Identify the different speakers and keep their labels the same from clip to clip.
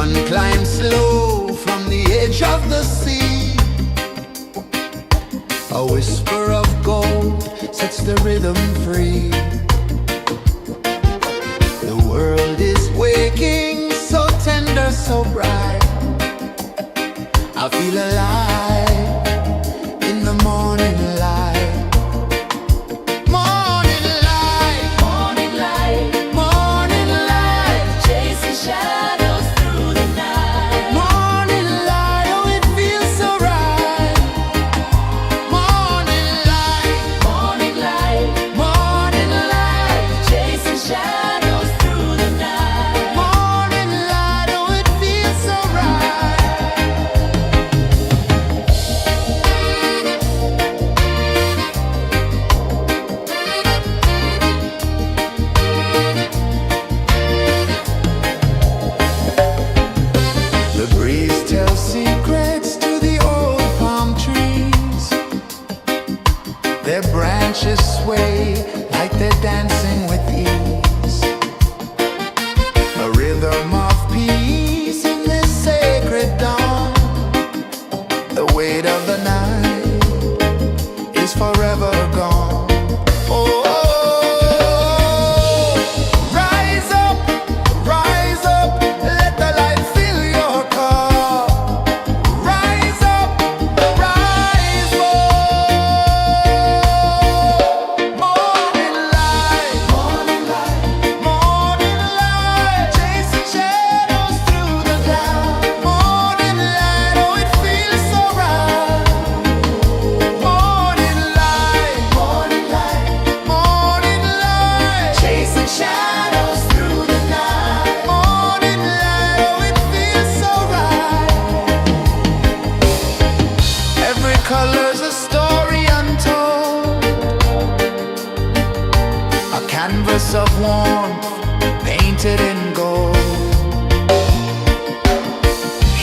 Speaker 1: sun climbs slow from the edge of the sea. A whisper of gold sets the rhythm free. The world is waking, so tender, so bright. I feel alive in the morning light. Morning light,
Speaker 2: Morning light,
Speaker 1: morning light,
Speaker 2: chasing shadows through the night.
Speaker 1: morning light, oh it feels so right. Morning light,
Speaker 2: Morning light,
Speaker 1: morning light,
Speaker 2: chasing shadows through the night.
Speaker 1: morning light, oh it feels so right. The breeze tells secrets to the old palm trees. Their branches sway like they're dancing with ease. A rhythm of peace in this sacred dawn. The weight of the night is forever gone. Oh, rise up, let the light fill your car. Rise up, rise up. Morning light, morning light, morning light, chasing shadows through the cloud. Morning light, oh it feels so right. Morning light, morning light, morning light, chasing shadows through the night. Morning light, oh it feels so right. Every color's a story untold, a canvas of warmth painted in gold.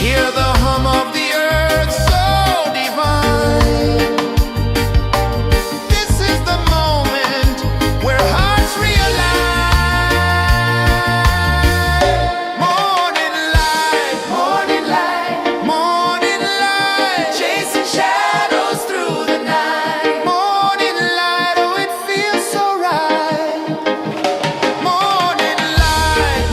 Speaker 1: Hear the hum of the earth so divine. This is the moment where hearts realign. Morning light, morning light, morning light, chasing shadows through the night. Morning light, oh it feels so right. Morning light,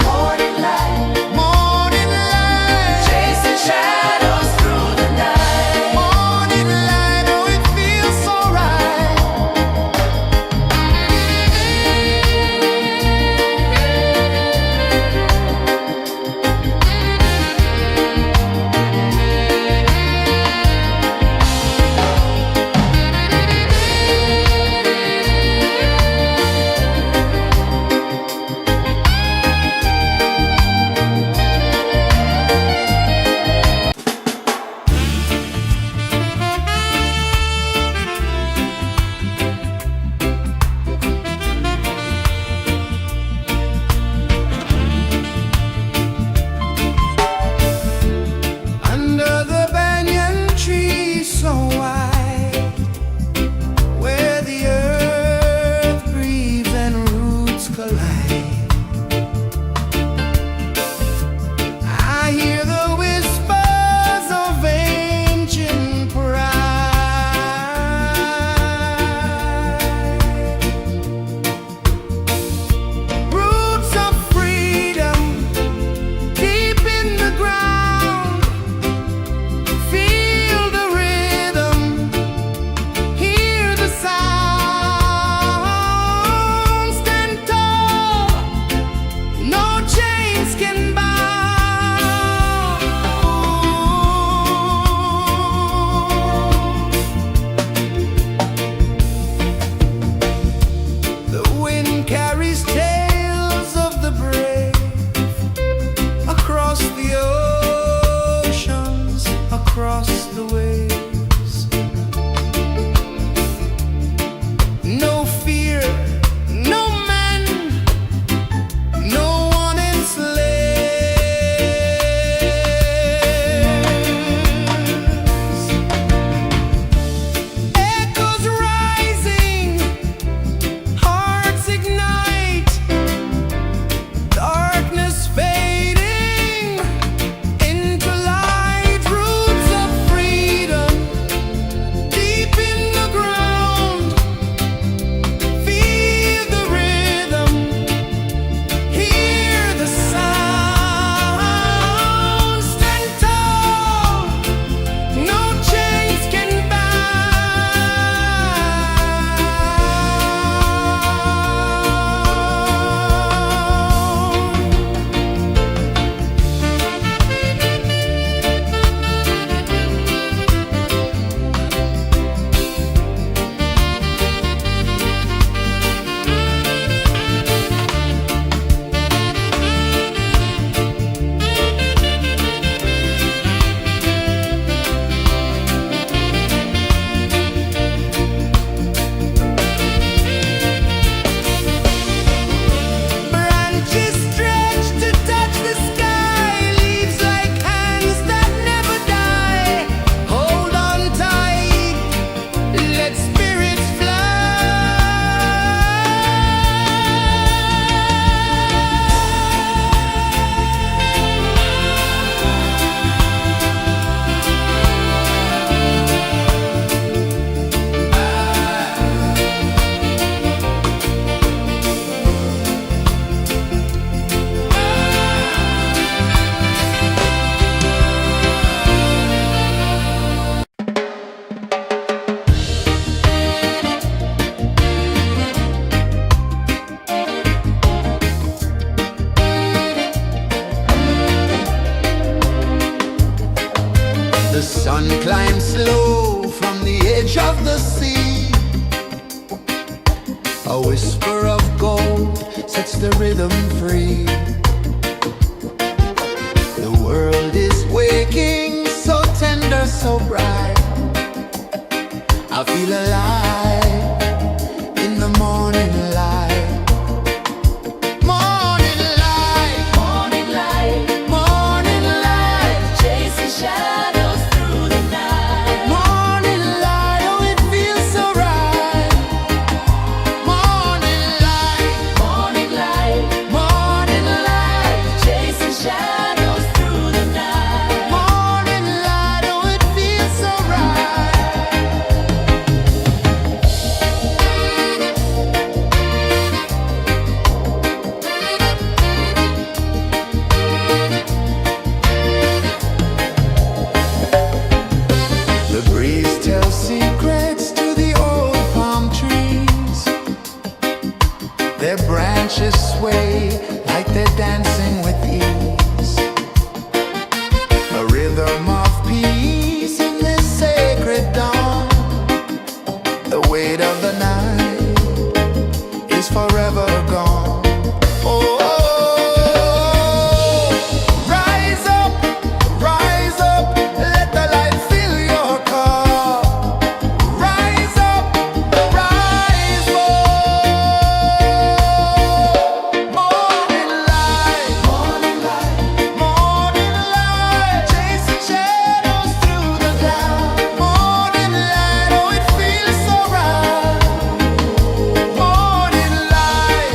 Speaker 1: A whisper of gold sets the rhythm free. The world is waking, so tender, so bright. I feel alive in the morning light. Morning light,
Speaker 2: Morning light,
Speaker 1: morning light,
Speaker 2: chasing shadows through the night.
Speaker 1: morning light. Oh, it feels so right. Morning light,
Speaker 2: Morning light,
Speaker 1: morning light,
Speaker 2: chasing shadows through the night.
Speaker 1: morning light. Oh, it feels so right. The breeze tells secrets to the old palm trees. Their branches sway like they're dancing with ease. A rhythm of peace in this sacred dawn. The weight of the night is forever gone. Oh, rise up, let the light fill your cup. Rise up, rise up. Morning light, morning light, morning light, chasing shadows through the cloud. Morning light, oh, it feels so right. Morning light,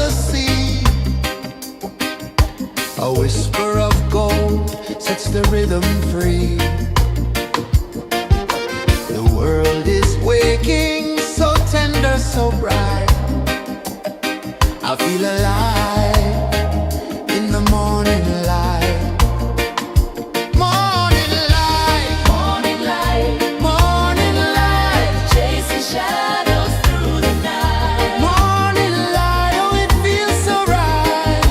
Speaker 1: the sea. A whisper of gold sets the rhythm free. The world is waking, so tender, so bright. I feel alive in the morning light. Morning light,
Speaker 2: Morning light,
Speaker 1: morning light,
Speaker 2: chasing shadows through the night.
Speaker 1: morning light, oh it feels so right.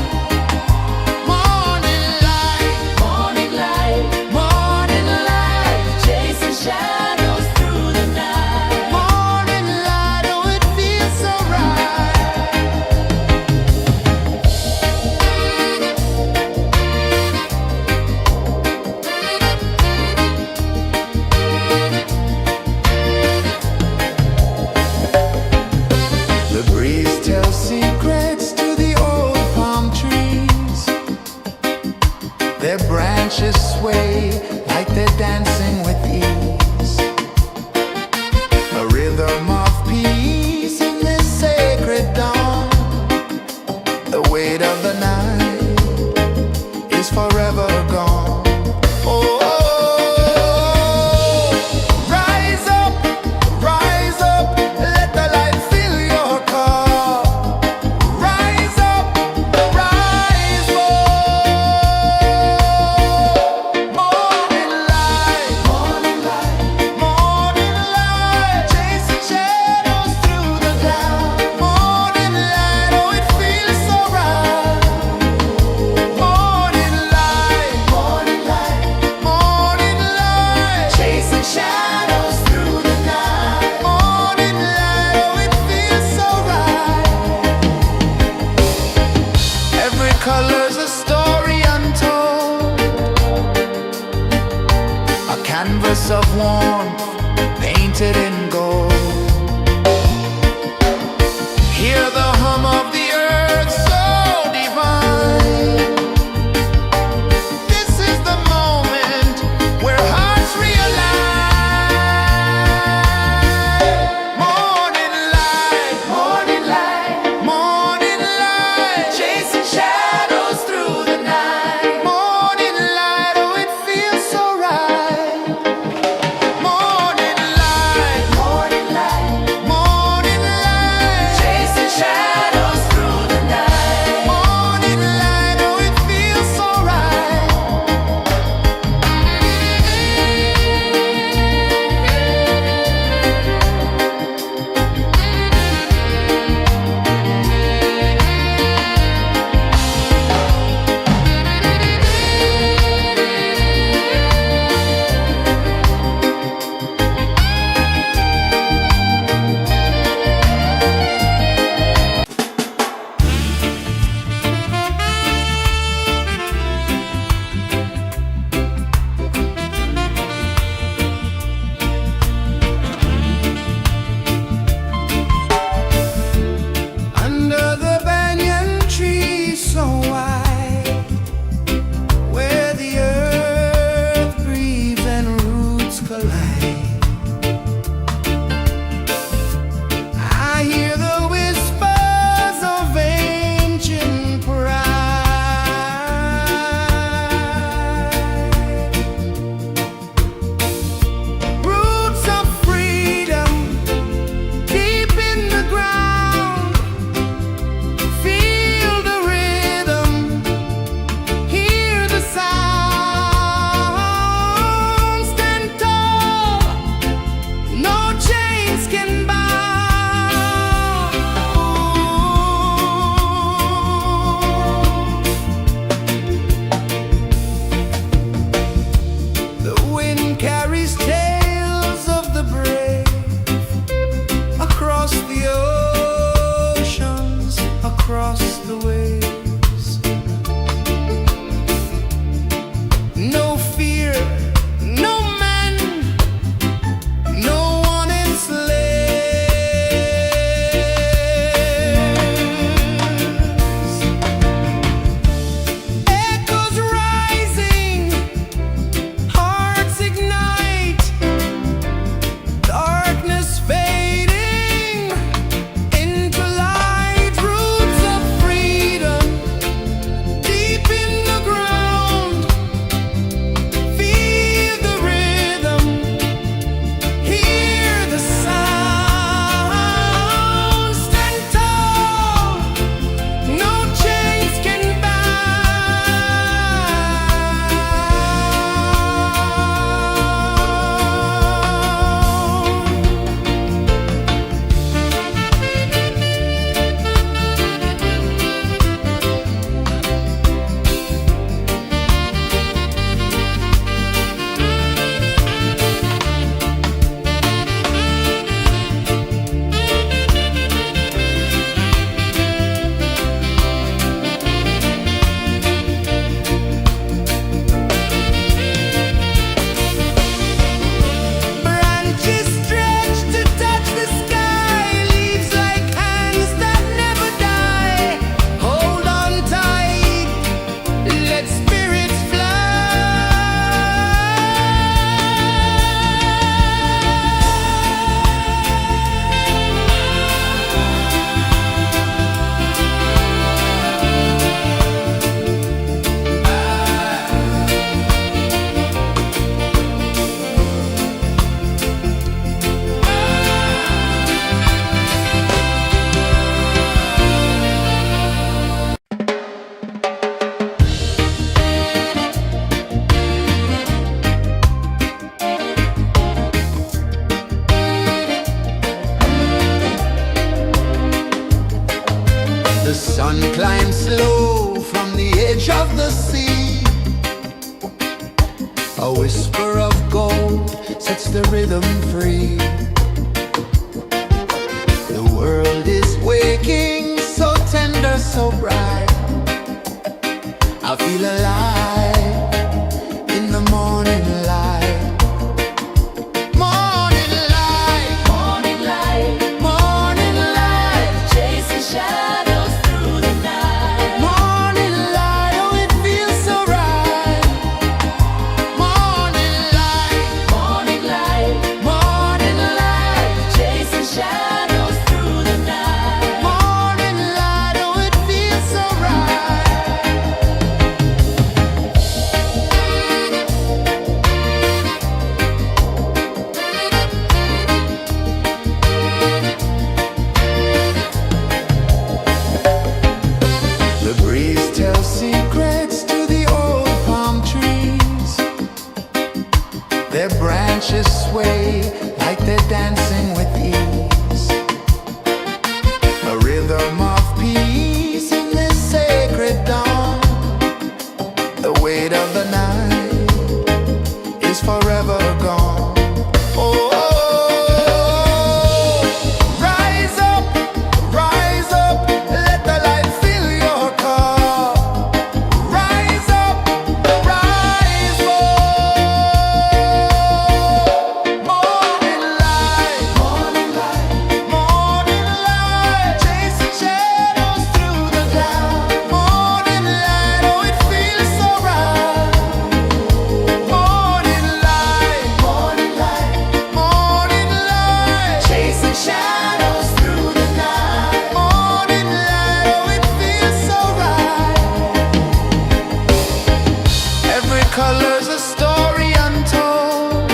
Speaker 1: Morning light,
Speaker 2: Morning light,
Speaker 1: morning light,
Speaker 2: chasing shadows through the night.
Speaker 1: morning light, oh it feels so right. The breeze tells secrets to the old palm trees. Their branches sway like they're dancing with ease. A rhythm of peace in this sacred dawn. The weight of the night is forever gone. Oh, rise up, let the light fill your cup. Rise up, rise up. Morning light, morning light, morning light, chasing shadows through the cloud. Morning light, oh it feels so right. Morning light, morning light, morning light, chasing shadows through the night. Morning light, oh it feels so right. Every color's a story untold, a canvas of warmth painted in gold. Hear the hum of the earth so divine. This is the moment where hearts realign. Morning light, morning light, morning light, chasing shadows through the night. Morning light, oh it feels so right. Morning sun climbs slow from the edge of the sea. A whisper of gold sets the rhythm free. The world is waking, so tender, so bright. I feel alive in the morning light. Morning light,
Speaker 2: Morning light,
Speaker 1: morning light,
Speaker 2: chasing shadows through the night.
Speaker 1: morning light, oh it feels so right. Morning light,
Speaker 2: Morning light,
Speaker 1: morning light,
Speaker 2: chasing shadows through the night.
Speaker 1: morning light, oh it feels so right. The breeze tells secrets to the old palm trees. Their branches sway like they're dancing with ease. A rhythm of peace in this sacred dawn. The weight of the night is forever gone. Oh, rise up, let the light fill your cup. Rise up, rise up. Morning light, morning light, morning light, chasing shadows through the cloud. Morning light, oh it feels so right. Morning light, morning light, morning light, chasing shadows through the night. Morning light, oh it feels so right. Every color's a story untold,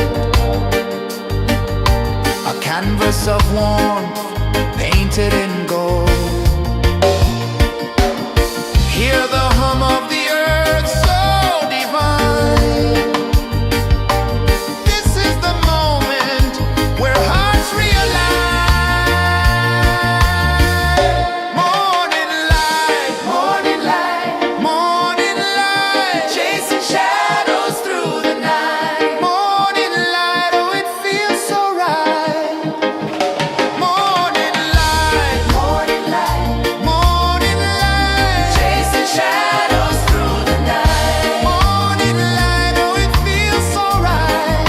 Speaker 1: a canvas of warmth painted in gold. Hear the hum of the earth so divine. This is the moment where hearts realign. Morning light, morning light, morning light, chasing shadows through the night. Morning light, oh it feels so right. Morning light, morning light, morning light, chasing shadows through the night. Morning light, oh it feels so right.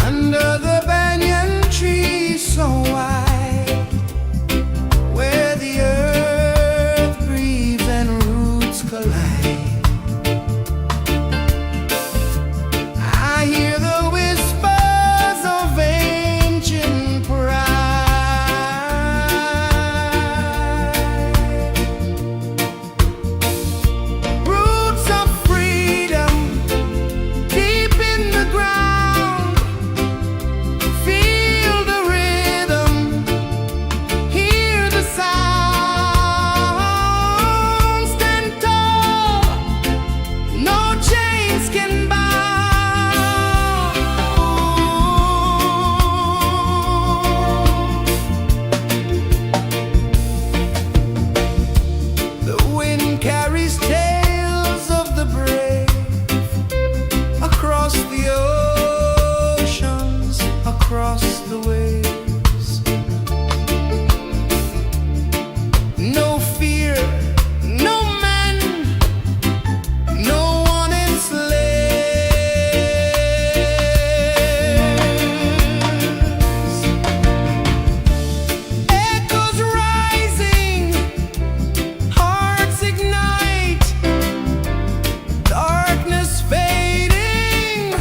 Speaker 1: Under the banyan tree so wide, where the earth breathes and roots collide, I hear the whispers of ancient pride. Roots of freedom deep in the ground. Feel the rhythm, hear the sound. Stand tall, no chains can bound. The wind carries tales of the brave across the oceans, across the waves. No fear, no man, no one enslaves. Echoes rising, hearts ignite, darkness fading,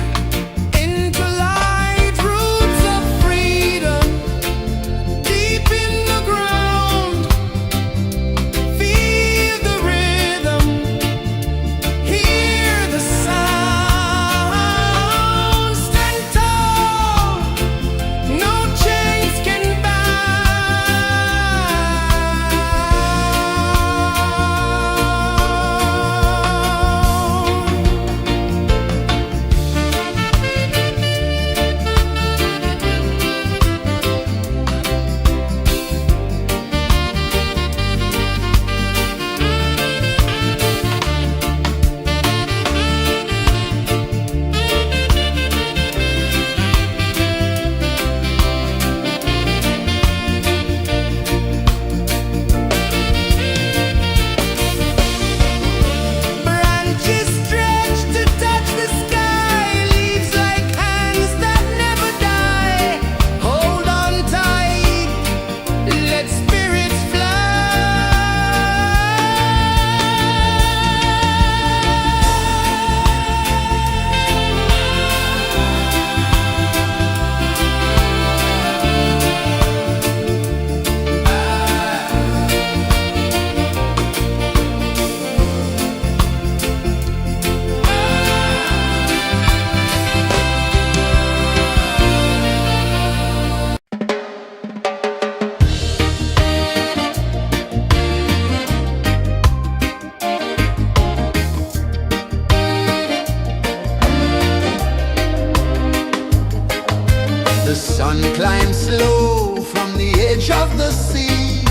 Speaker 1: The sun climbs slow from the edge of the sea.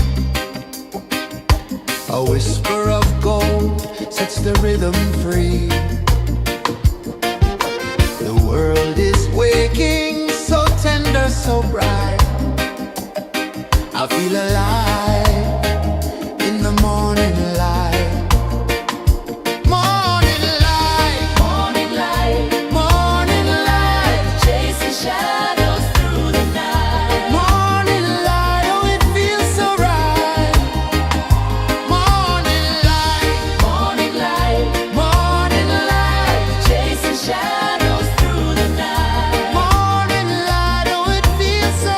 Speaker 1: A whisper of gold sets the rhythm free. The world is waking, so tender, so bright. I feel alive in the morning light. Morning light,
Speaker 2: Morning light,
Speaker 1: morning light,
Speaker 2: chasing shadows through the night.
Speaker 1: morning light, oh it feels so right. Morning light,
Speaker 2: Morning light,
Speaker 1: morning light,
Speaker 2: chasing shadows through the night.
Speaker 1: morning light, oh it feels so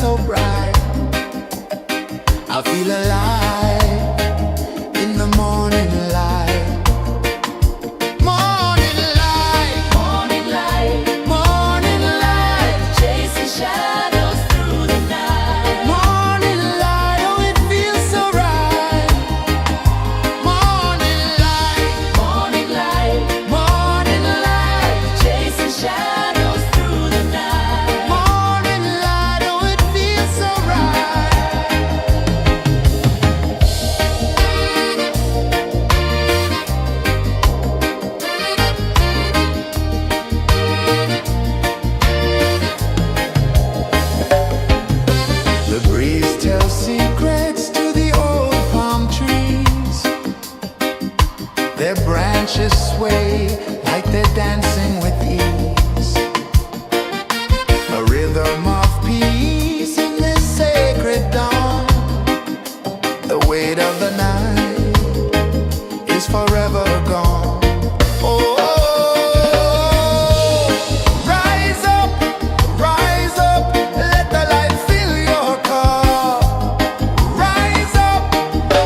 Speaker 1: so bright. I feel alive in the morning light. Morning light,
Speaker 2: Morning light,
Speaker 1: morning light,
Speaker 2: chasing shadows through the night.
Speaker 1: morning light. Oh, it feels so right. Morning light,
Speaker 2: Morning light,
Speaker 1: morning light,
Speaker 2: chasing shadows through the night.
Speaker 1: morning light. Oh, it feels so right. The breeze tells secrets to the old palm trees. Their branches sway like they're dancing with ease. A rhythm of peace in this sacred dawn. The weight of the night is forever gone. Oh, rise up, let the light fill your cup. Rise up,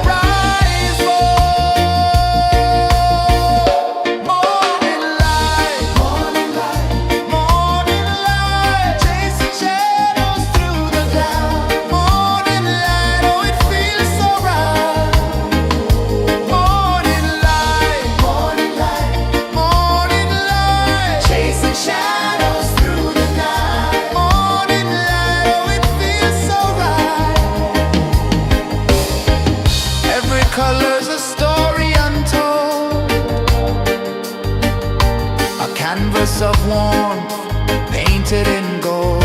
Speaker 1: rise up. Morning light, morning light, morning light, chasing shadows through the cloud. Morning light, oh, it feels so right. Morning light, morning light, morning light, chasing shadows through the night. Morning light, oh, it feels so right. Every color's a story untold, a canvas of warmth painted in gold.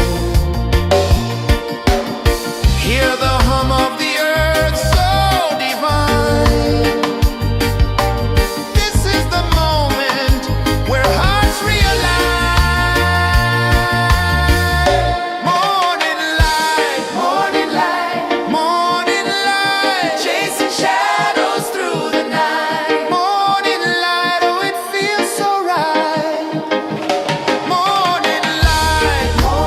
Speaker 1: Hear the hum of the earth so divine. This is the moment where hearts realign. Morning light, morning light, morning light, chasing shadows through the night. Morning light, oh, it feels so right. Morning light, morning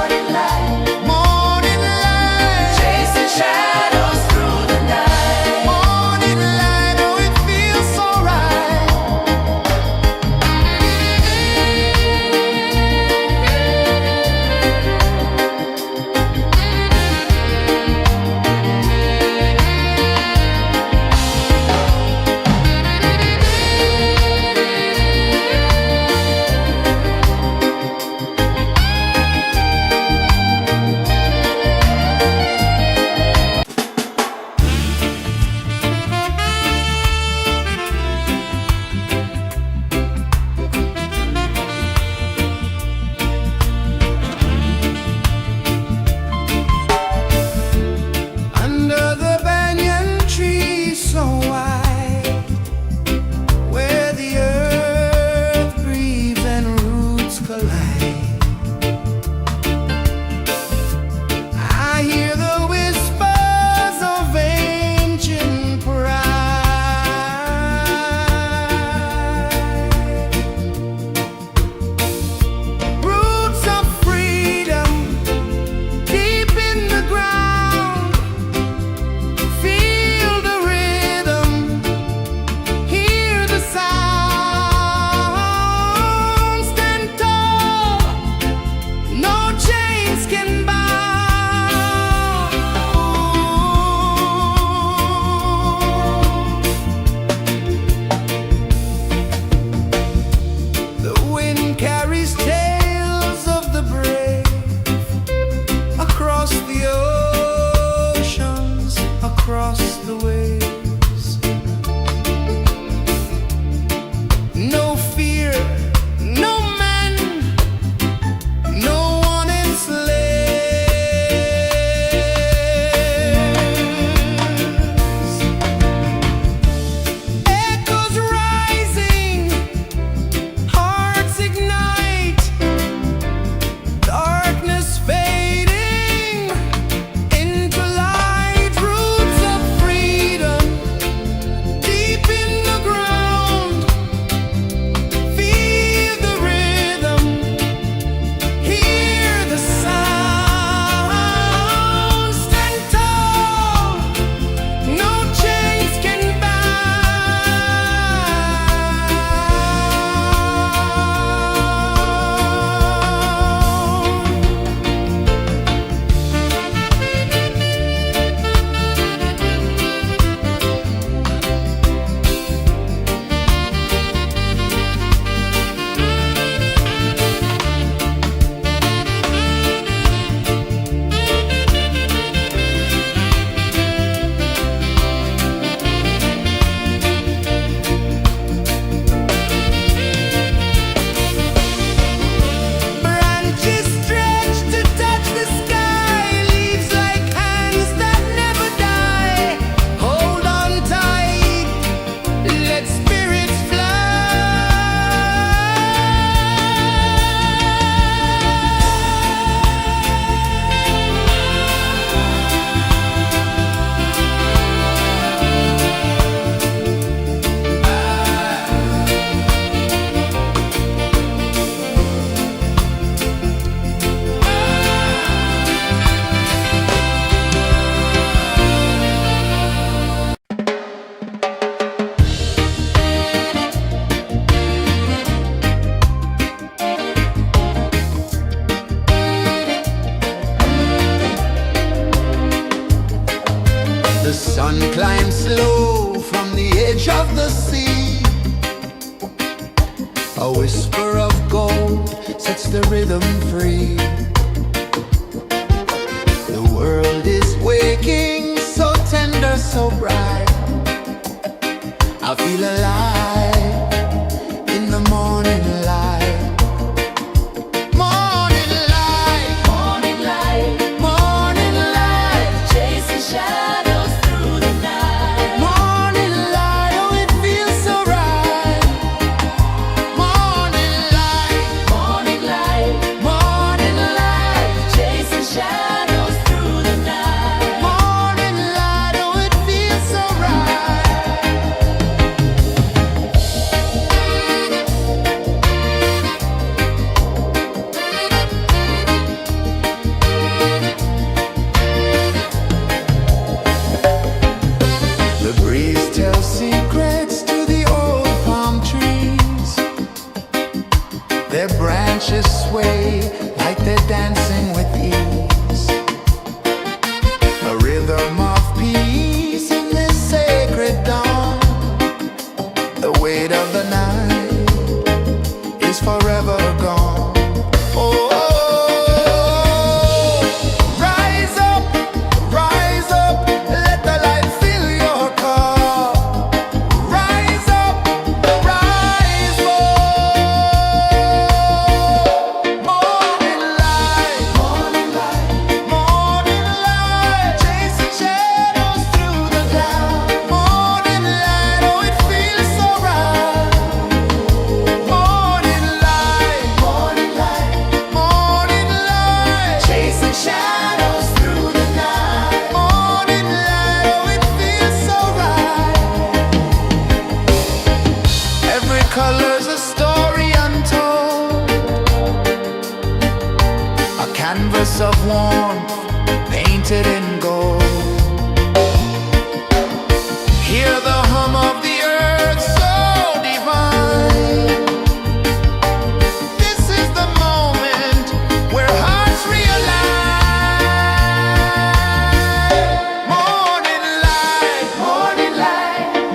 Speaker 1: The sun climbs slow from the edge of the sea. A whisper of gold sets the rhythm free. The world is waking, so tender, so bright. I feel alive in the morning light. Morning light,
Speaker 2: Morning light,
Speaker 1: morning light,
Speaker 2: chasing shadows through the night.
Speaker 1: morning light, oh it feels so right. Morning light,
Speaker 2: Morning light,
Speaker 1: morning light,
Speaker 2: chasing shadows through the night.
Speaker 1: morning light, oh it feels so right. The breeze tells secrets to the old palm trees. Their branches sway like they're dancing with ease. A rhythm of peace in this sacred dawn. The weight of the night is forever gone. Oh, rise up, let the light fill your cup. Rise up, rise up. Morning light, morning light, chasing shadows through the cloud. Morning light, oh it feels so right. Morning light, morning light, chasing shadows through the night. Morning light, oh it feels so right. Every color's a story untold, a canvas of warmth painted in gold. Hear the hum of the earth so divine. This is the moment where hearts realign. Morning light,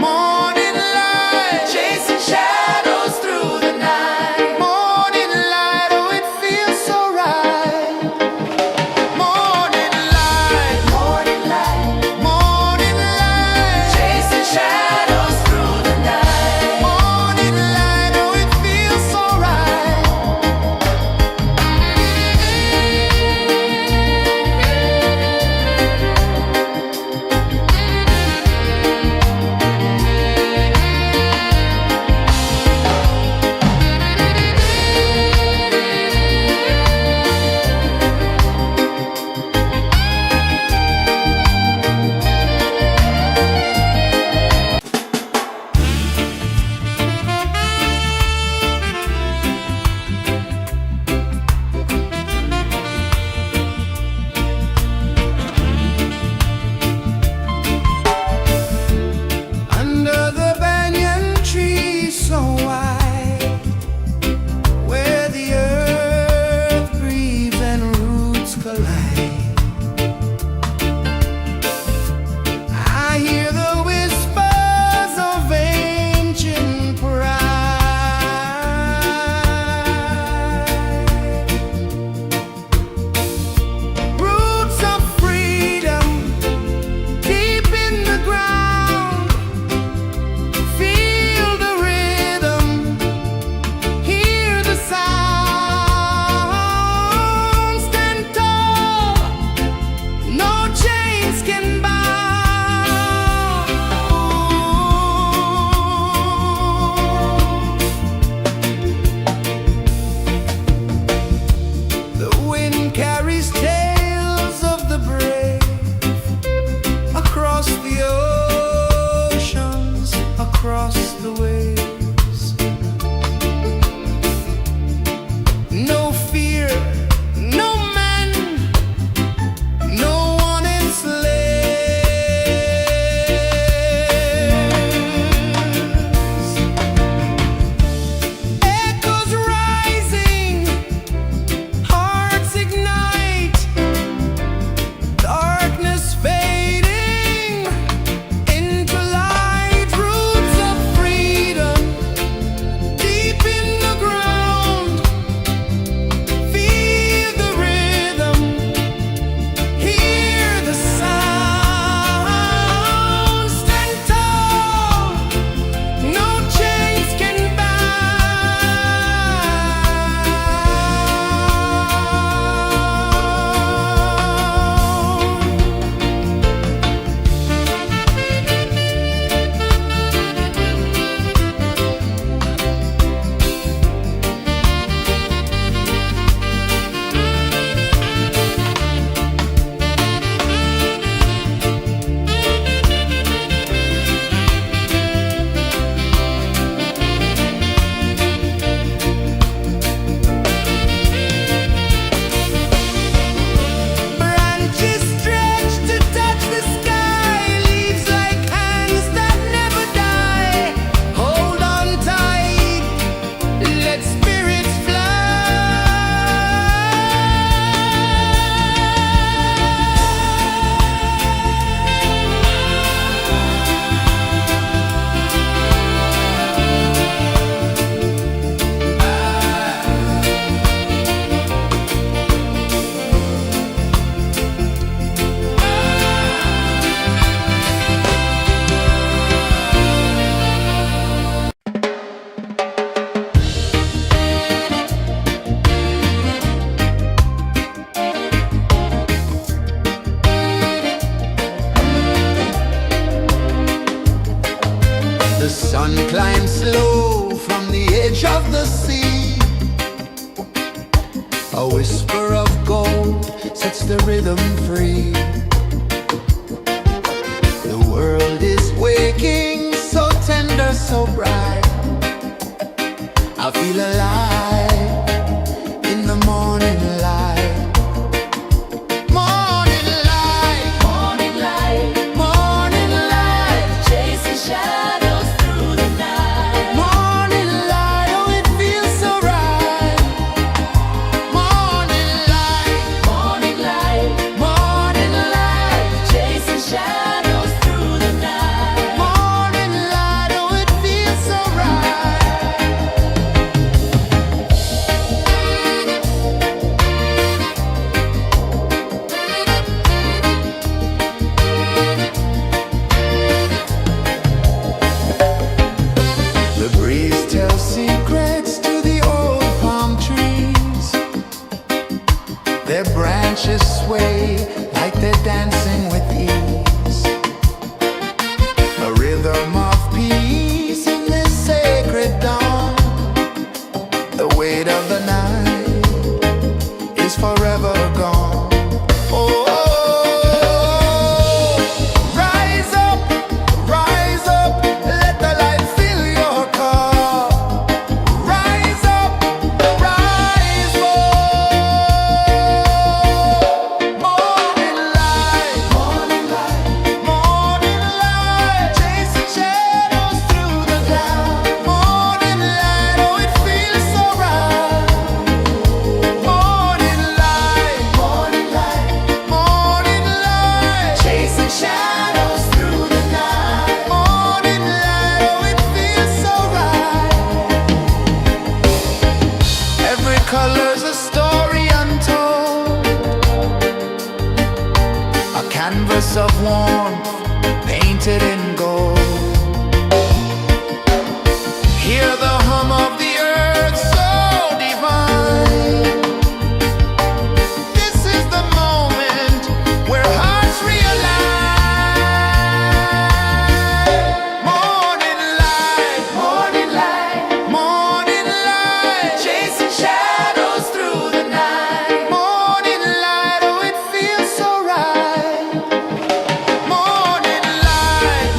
Speaker 1: morning light, chasing shadows through the night. Morning light, oh it feels so right. Morning light, A whisper of gold sets the rhythm free. The world is waking, so tender, so bright. I feel alive in the morning light. Morning light,
Speaker 2: Morning light,
Speaker 1: morning light,
Speaker 2: chasing shadows through the night.
Speaker 1: morning light. Oh, it feels so right. Morning light,
Speaker 2: Morning light,
Speaker 1: morning light,
Speaker 2: chasing shadows through the night.
Speaker 1: morning light. Oh, it feels so right. The breeze tells secrets to the old palm trees. Their branches sway like they're dancing with ease. A rhythm of peace in this sacred dawn. The weight of the night is forever gone. Oh, rise up, let the light fill your cup. Rise up, rise up. Morning light, morning light, morning light, chasing shadows through the cloud. Morning light, oh, it feels so right. Morning light, morning light, morning light, chasing shadows through the night. Morning light, oh, it feels so right. Every color's a story untold, a canvas of warmth painted in gold. Hear the hum of the earth so divine. This is the moment where hearts realign. Morning light, morning light, morning light, chasing shadows through the night. Morning light, oh, it feels so right. Morning light,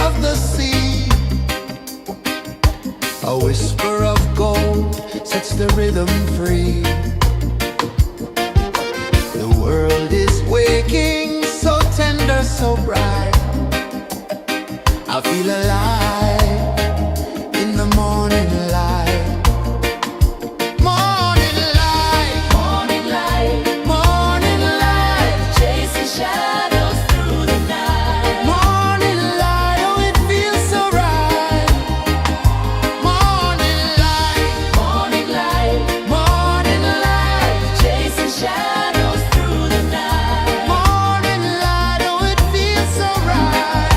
Speaker 1: of the sea. A whisper of gold sets the rhythm free. The world is waking, so tender, so bright. I feel alive in the morning light. Morning light,
Speaker 2: Morning light,
Speaker 1: morning light,
Speaker 2: chasing shadows through the night.
Speaker 1: morning light, oh it feels so right. Morning light,
Speaker 2: Morning light,
Speaker 1: morning light,
Speaker 2: chasing shadows through the night.
Speaker 1: morning light, oh it feels so right.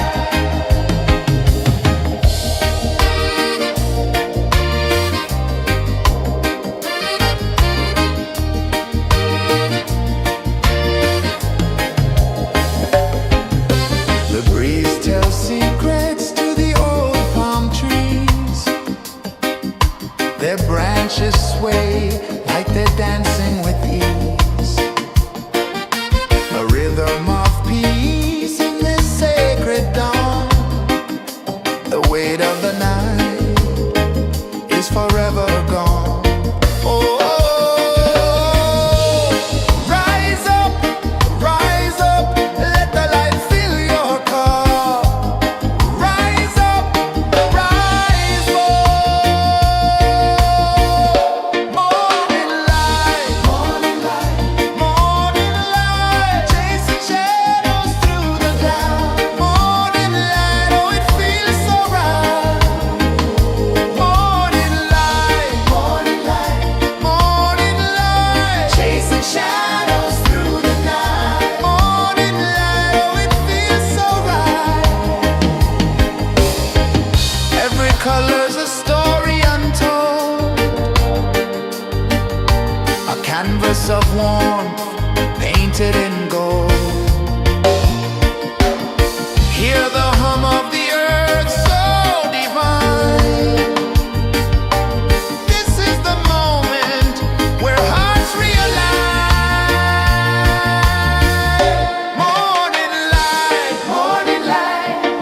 Speaker 1: The breeze tells secrets to the old palm trees. Their branches sway like they're dancing with ease. A rhythm of peace in this sacred dawn. The weight of the night is forever gone. Oh, rise up, let the light fill your cup. Rise up, rise up. Morning light, morning light, chasing shadows through the cloud. Morning light, oh it feels so right. Morning light, morning light, chasing shadows through the night. Morning light, oh it feels so right. Every color's a story untold, a canvas of warmth painted in gold. Hear the hum of the earth so divine. This is the moment where hearts realign. Morning light,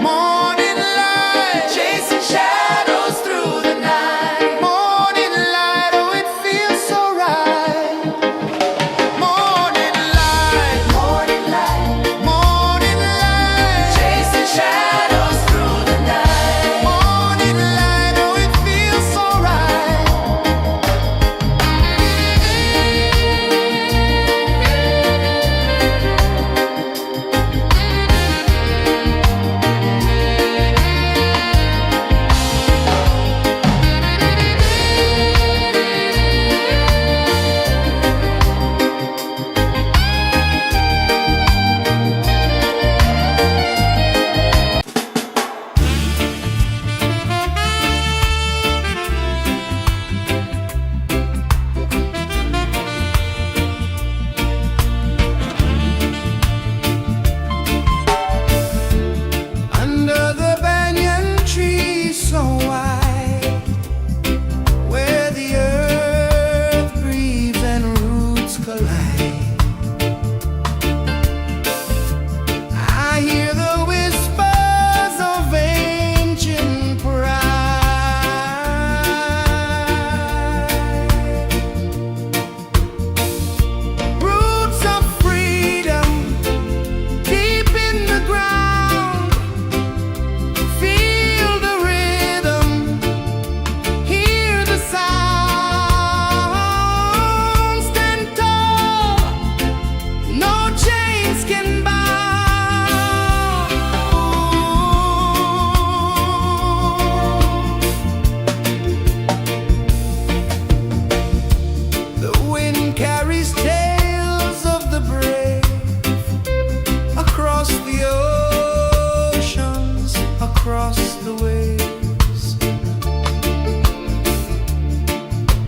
Speaker 1: morning light, chasing shadows through the night. Morning light, oh it feels so right. Morning light, chasing shadows through the night. Morning light, oh it feels so right. Under the banyan tree so wide, where the earth breathes and roots collide, I hear the whispers of ancient pride. Roots of freedom deep in the ground. Feel the rhythm, hear the sound. Stand tall, no chains can bound. The wind carries tales of the brave across the oceans, across the waves.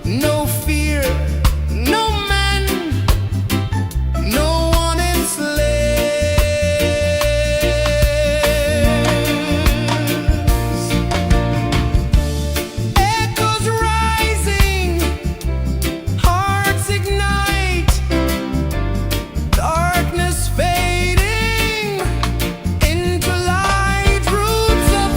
Speaker 1: No fear, no man, no one enslaves. Echoes rising, hearts ignite, darkness fading into light. Roots of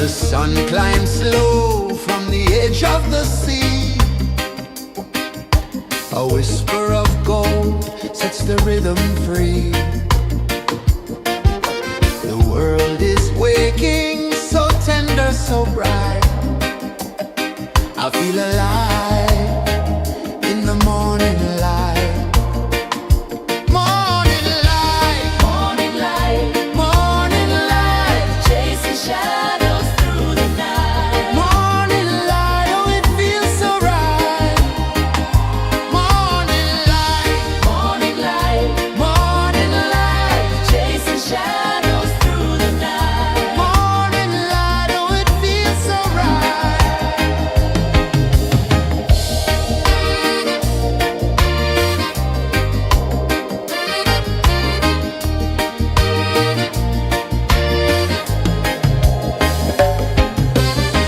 Speaker 1: The sun climbs slow from the edge of the sea. A whisper of gold sets the rhythm free. The world is waking, so tender, so bright. I feel alive in the morning light. Morning light,
Speaker 2: Morning light,
Speaker 1: morning light,
Speaker 2: chasing shadows through the night.
Speaker 1: morning light, oh it feels so right. Morning light,
Speaker 2: Morning light,
Speaker 1: morning light,
Speaker 2: chasing shadows through the night.
Speaker 1: morning light, oh it feels so right.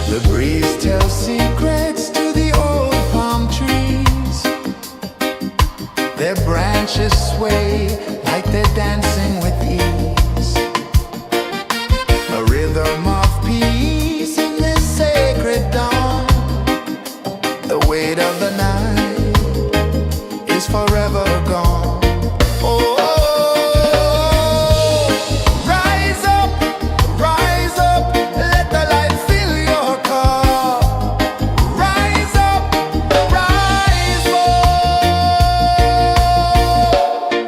Speaker 1: The breeze tells secrets to the old palm trees. Their branches sway like they're dancing with ease. A rhythm of peace in this sacred dawn. The weight of the night is forever gone. Oh, rise up, let the light fill your cup. Rise up, rise up.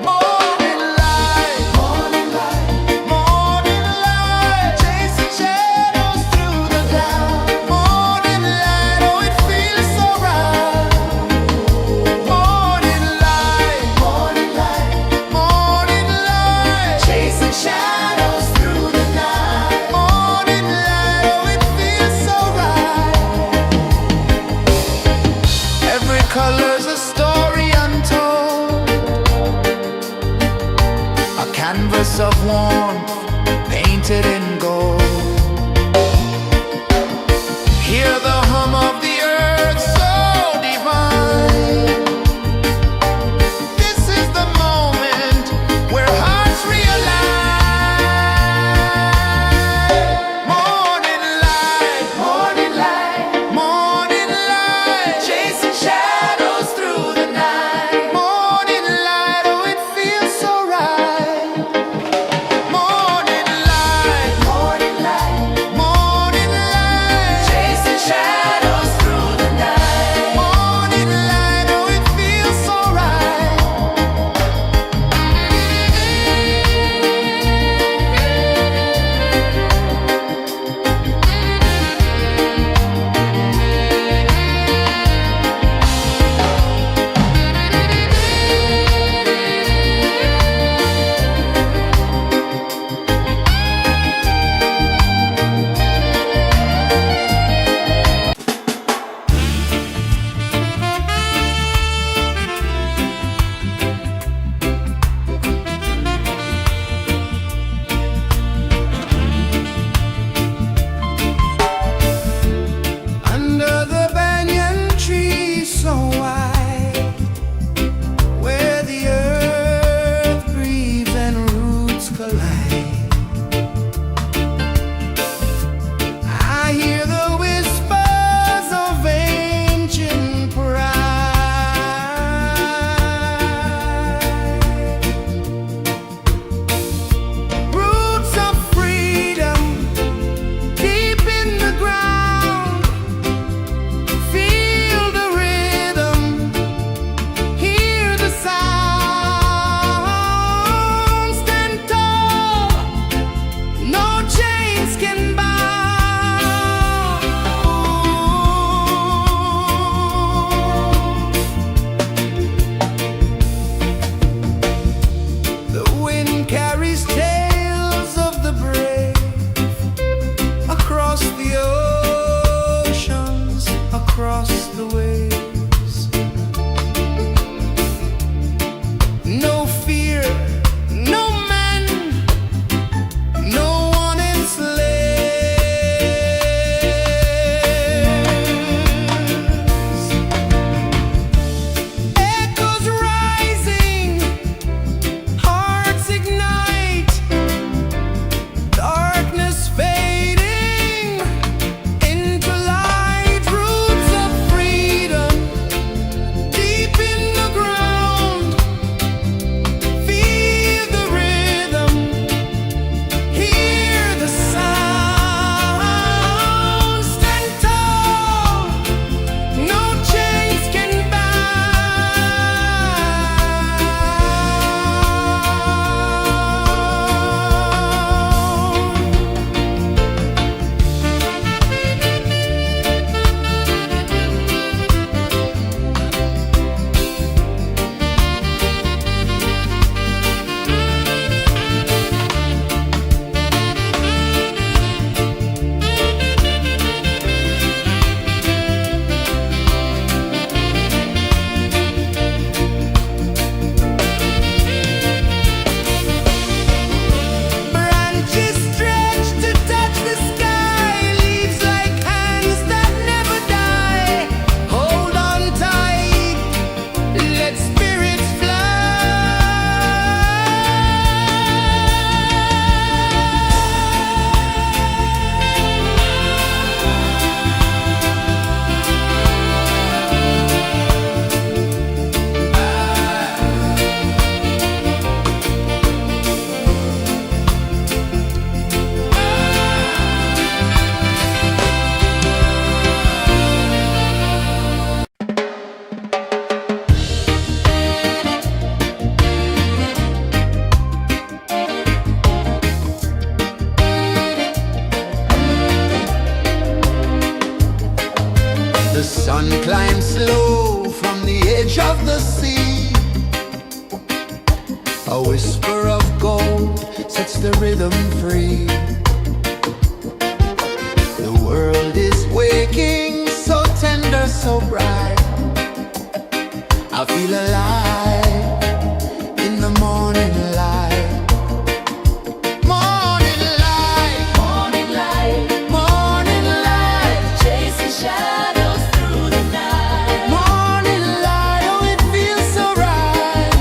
Speaker 1: Morning light, morning light, morning light, chasing shadows through the cloud. Morning light, oh it feels so right. Morning light, morning light, morning light, chasing shadows through the night. Morning light, oh it feels so right. Every color's a story untold, a canvas of warmth painted in gold. Hear the hum of the earth so divine. This is the moment where hearts realign. Morning light, morning light, morning light, chasing shadows through the night. Morning light, oh it feels so right. Morning The sun climbs slow from the edge of the sea. A whisper of gold sets the rhythm free. The world is waking, so tender, so bright. I feel alive in the morning light. Morning light,
Speaker 2: Morning light,
Speaker 1: morning light,
Speaker 2: chasing shadows through the night.
Speaker 1: morning light, oh it feels so right.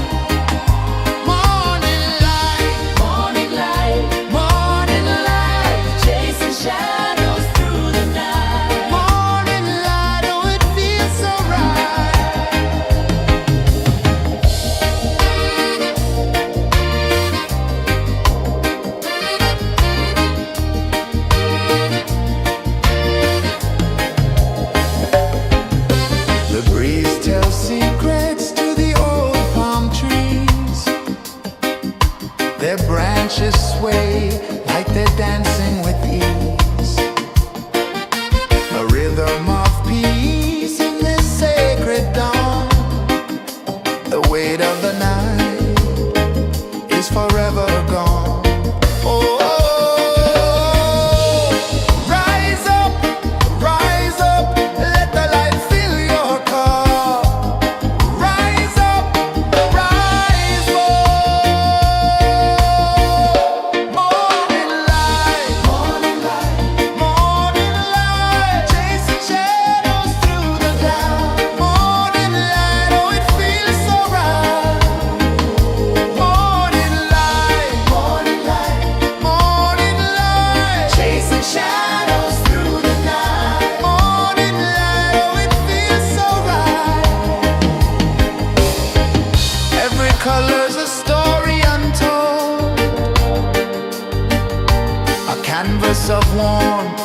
Speaker 1: Morning light,
Speaker 2: Morning light,
Speaker 1: morning light,
Speaker 2: chasing shadows through the night.
Speaker 1: morning light, oh it feels so right. The breeze tells secrets to the old palm trees. Their branches sway like they're dancing with ease. A rhythm of peace in this sacred dawn. The weight of the night is forever gone. Oh, rise up, let the light fill your car. Rise up, rise up. Morning light, morning light, morning light, chasing shadows through the cloud. Morning light, oh it feels so right. Morning light, morning light, morning light, chasing shadows through the night. Morning light, oh it feels so right. Every color's a story untold, a canvas of warmth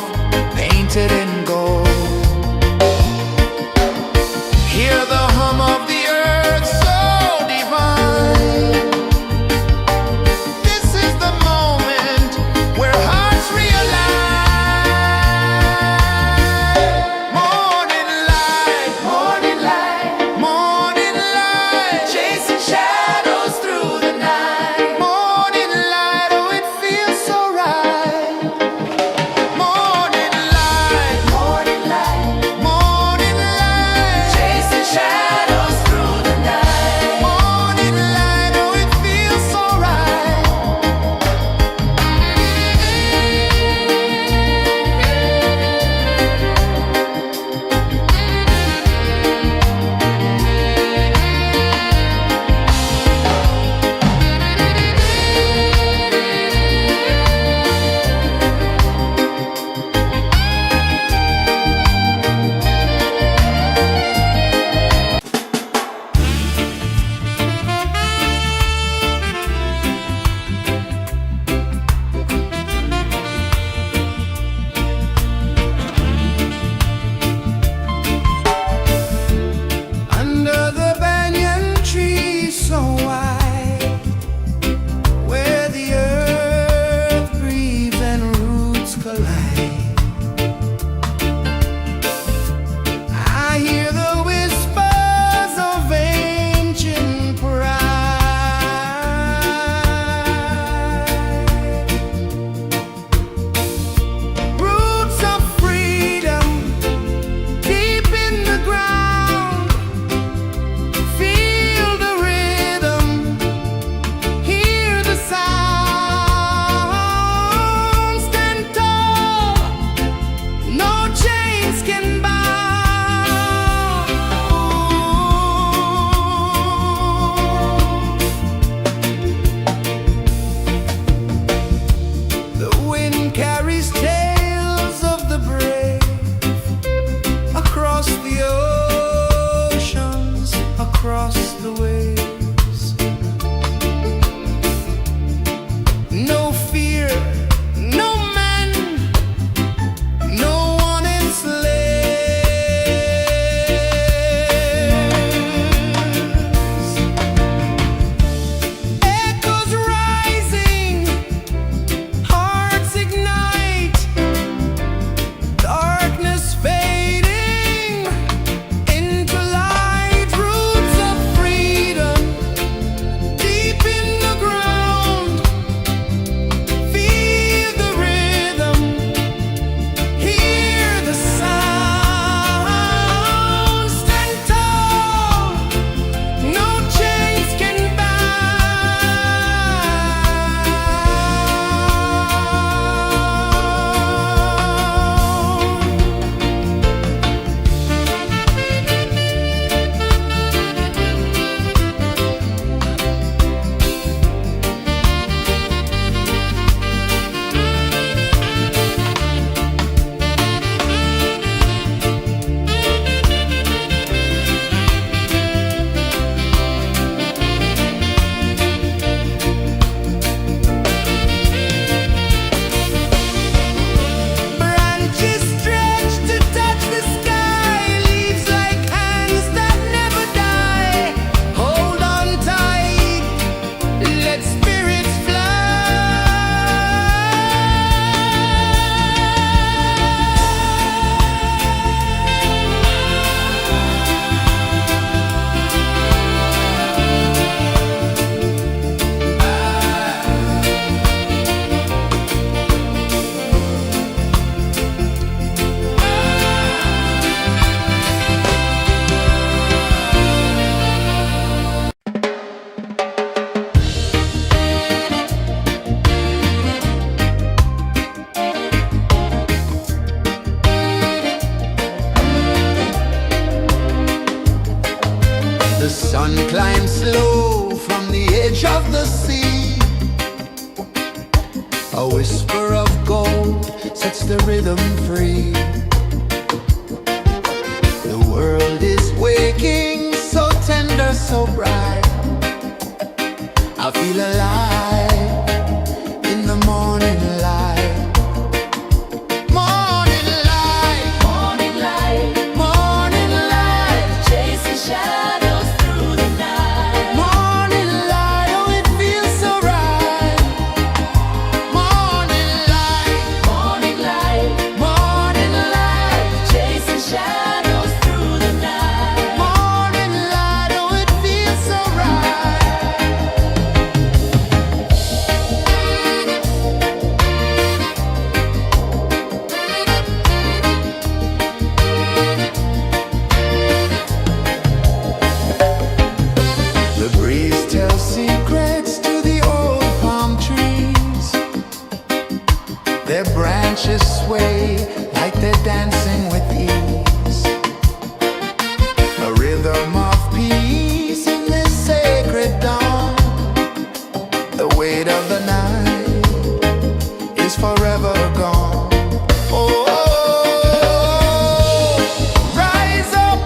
Speaker 1: painted in gold. Hear the hum of the earth so divine. This is the moment where hearts realign. Morning light, morning light, morning light, chasing shadows through the night. Morning light, oh it feels so right. Morning light, The sun climbs slow from the edge of the sea. A whisper of gold sets the rhythm free. The world is waking, so tender, so bright. I feel alive in the morning light. Morning light,
Speaker 2: Morning light,
Speaker 1: morning light,
Speaker 2: chasing shadows through the night.
Speaker 1: morning light, oh it feels so right. Morning light,
Speaker 2: Morning light,
Speaker 1: morning light,
Speaker 2: chasing shadows through the night.
Speaker 1: morning light, oh it feels so right. The breeze tells secrets to the old palm trees. Their branches sway like they're dancing with ease. A rhythm of peace in this sacred dawn. The weight of the night is forever gone. Oh, rise up,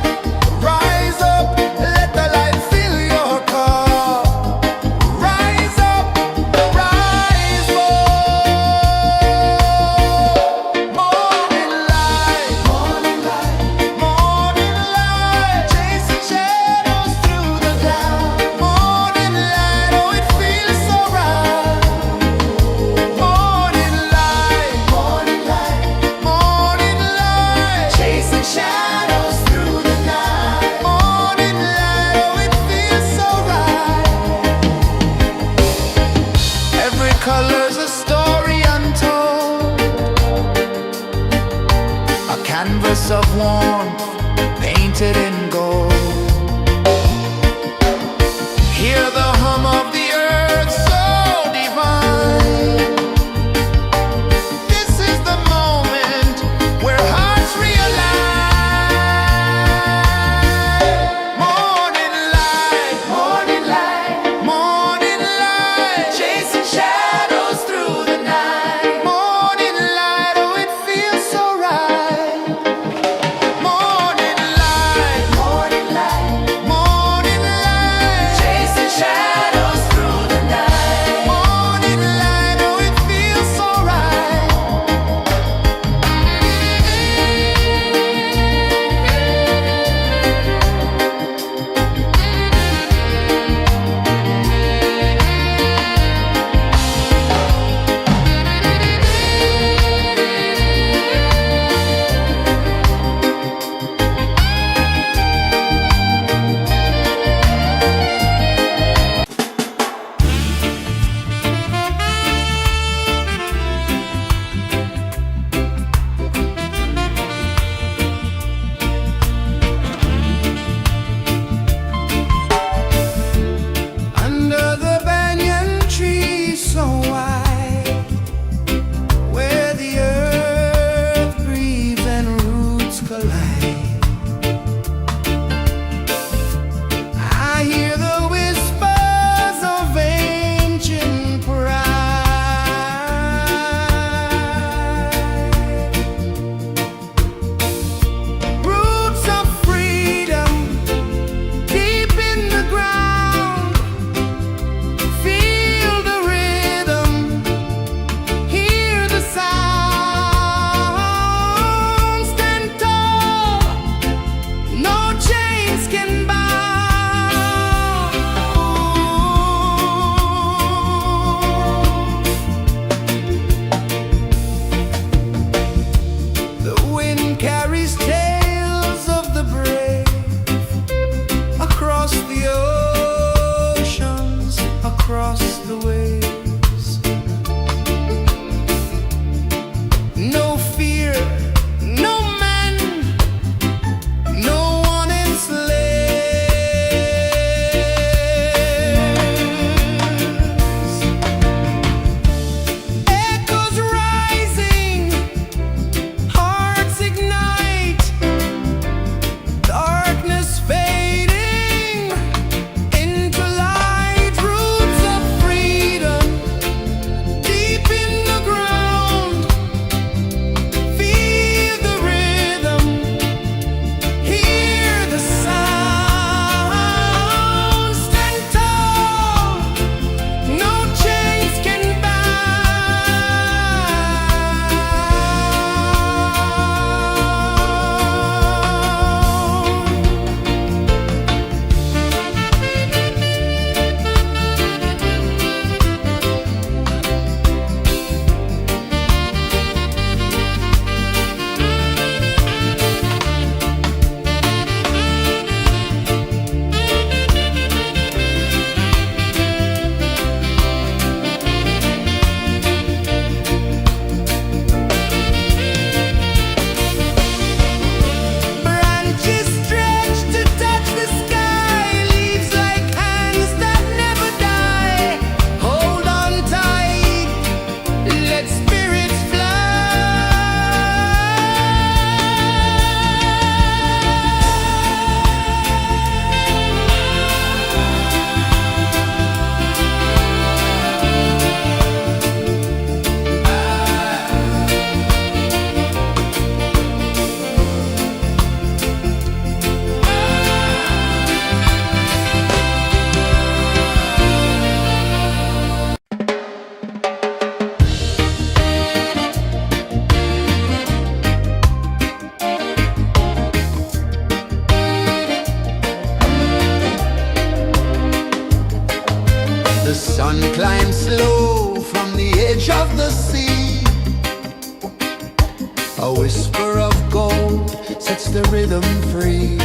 Speaker 1: let the light fill your cup. Rise up, rise up. Morning light, morning light, morning light, chasing shadows through the cloud. Morning light, oh it feels so right. Morning light, morning light, morning light, chasing shadows through the night. Morning light, oh it feels so right. Every color's a story untold, a canvas of warmth painted in gold. Hear the hum of the earth so divine. This is the moment where hearts realign. Morning light, morning light, morning light, chasing shadows through the night. Morning light, oh it feels so right. Morning light, morning light, morning light, chasing shadows through the night. Morning light, oh it feels so right. Under the banyan tree so wide, where the earth breathes and roots collide, I hear the whispers of ancient pride. Roots of freedom deep in the ground. Feel the rhythm, hear the sound. Stand tall, no chains can bound. The wind carries tales of the brave across the oceans, across the waves. No fear, no man, no one enslaves. Echoes rising, hearts ignite. Sun climbs slow from the edge of the sea. A whisper of gold sets the rhythm free.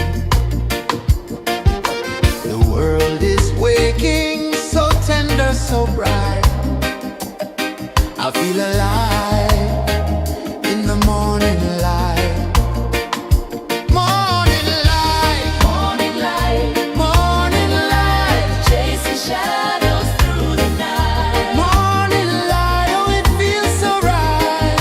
Speaker 1: The world is waking, so tender, so bright. I feel alive in the morning light. Morning light,
Speaker 2: Morning light,
Speaker 1: morning light,
Speaker 2: chasing shadows through the night.
Speaker 1: morning light, oh it feels so right.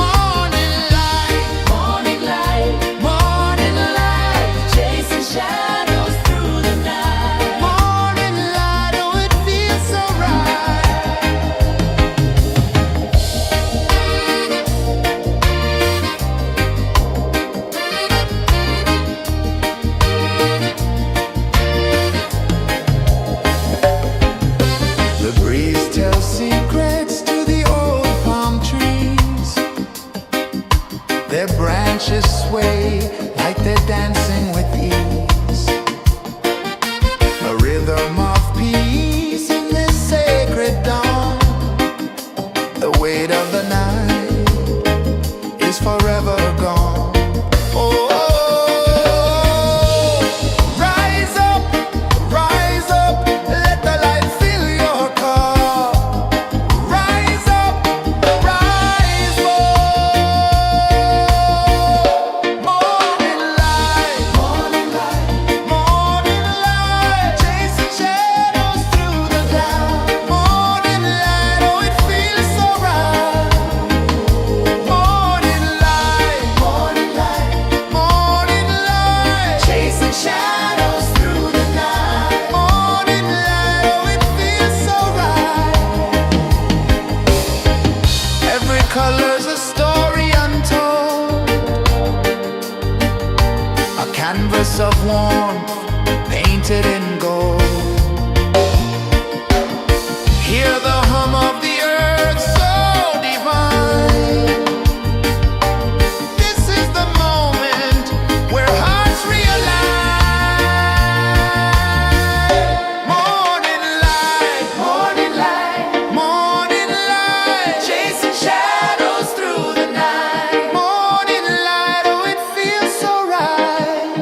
Speaker 1: Morning light,
Speaker 2: Morning light,
Speaker 1: morning light,
Speaker 2: chasing shadows through the night.
Speaker 1: morning light, oh it feels so right. The breeze tells secrets to the old palm trees. Their branches sway like they're dancing with ease. A rhythm of peace in this sacred dawn. The weight of the night is forever gone. Oh, rise up, let the light fill your car. Rise up, rise up. Morning light, morning light, morning light, chasing shadows through the cloud. Morning light, oh it feels so right. Morning light, morning light, morning light, chasing shadows through the night. Morning light, oh it feels so right. Every color's a story untold, a canvas of warmth painted in gold. Hear the hum of the earth so divine. This is the moment where hearts realign. Morning light, morning light, morning light, chasing shadows through the night. Morning light, oh it feels so right.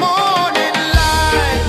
Speaker 1: Morning light,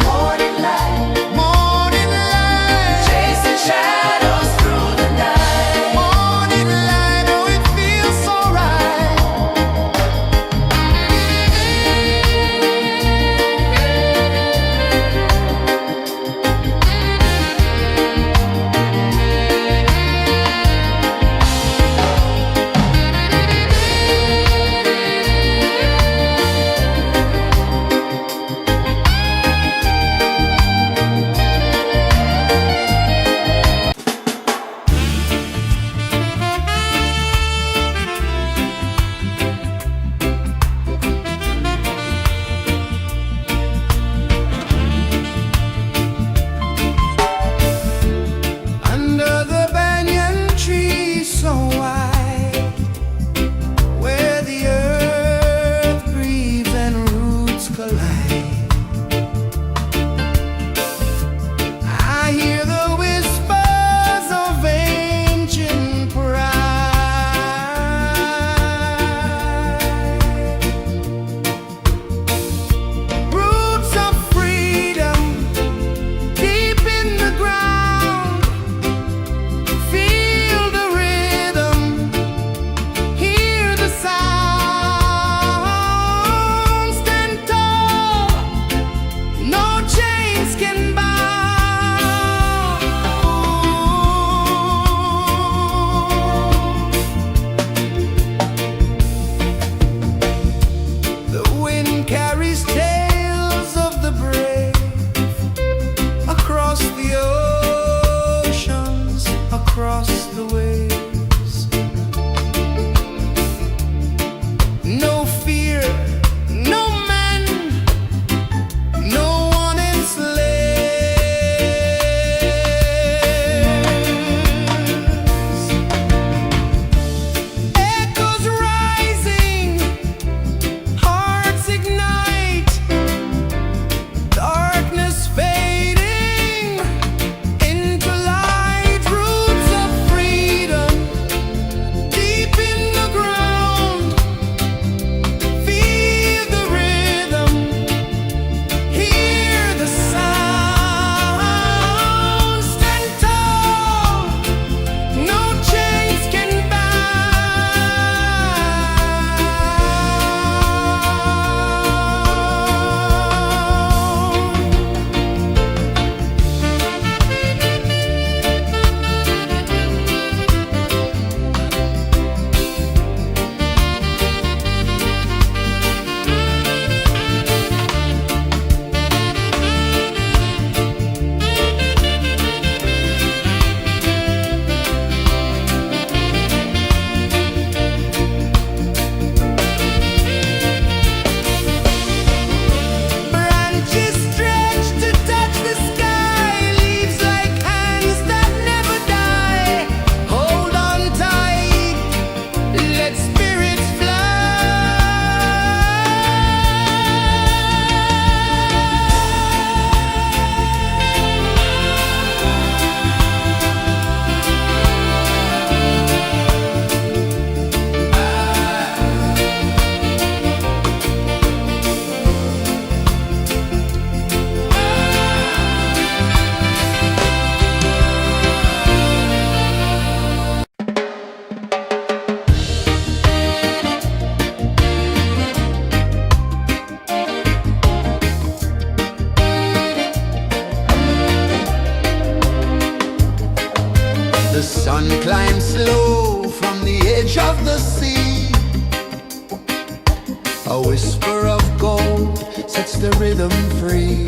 Speaker 1: of the sea. A whisper of gold sets the rhythm free.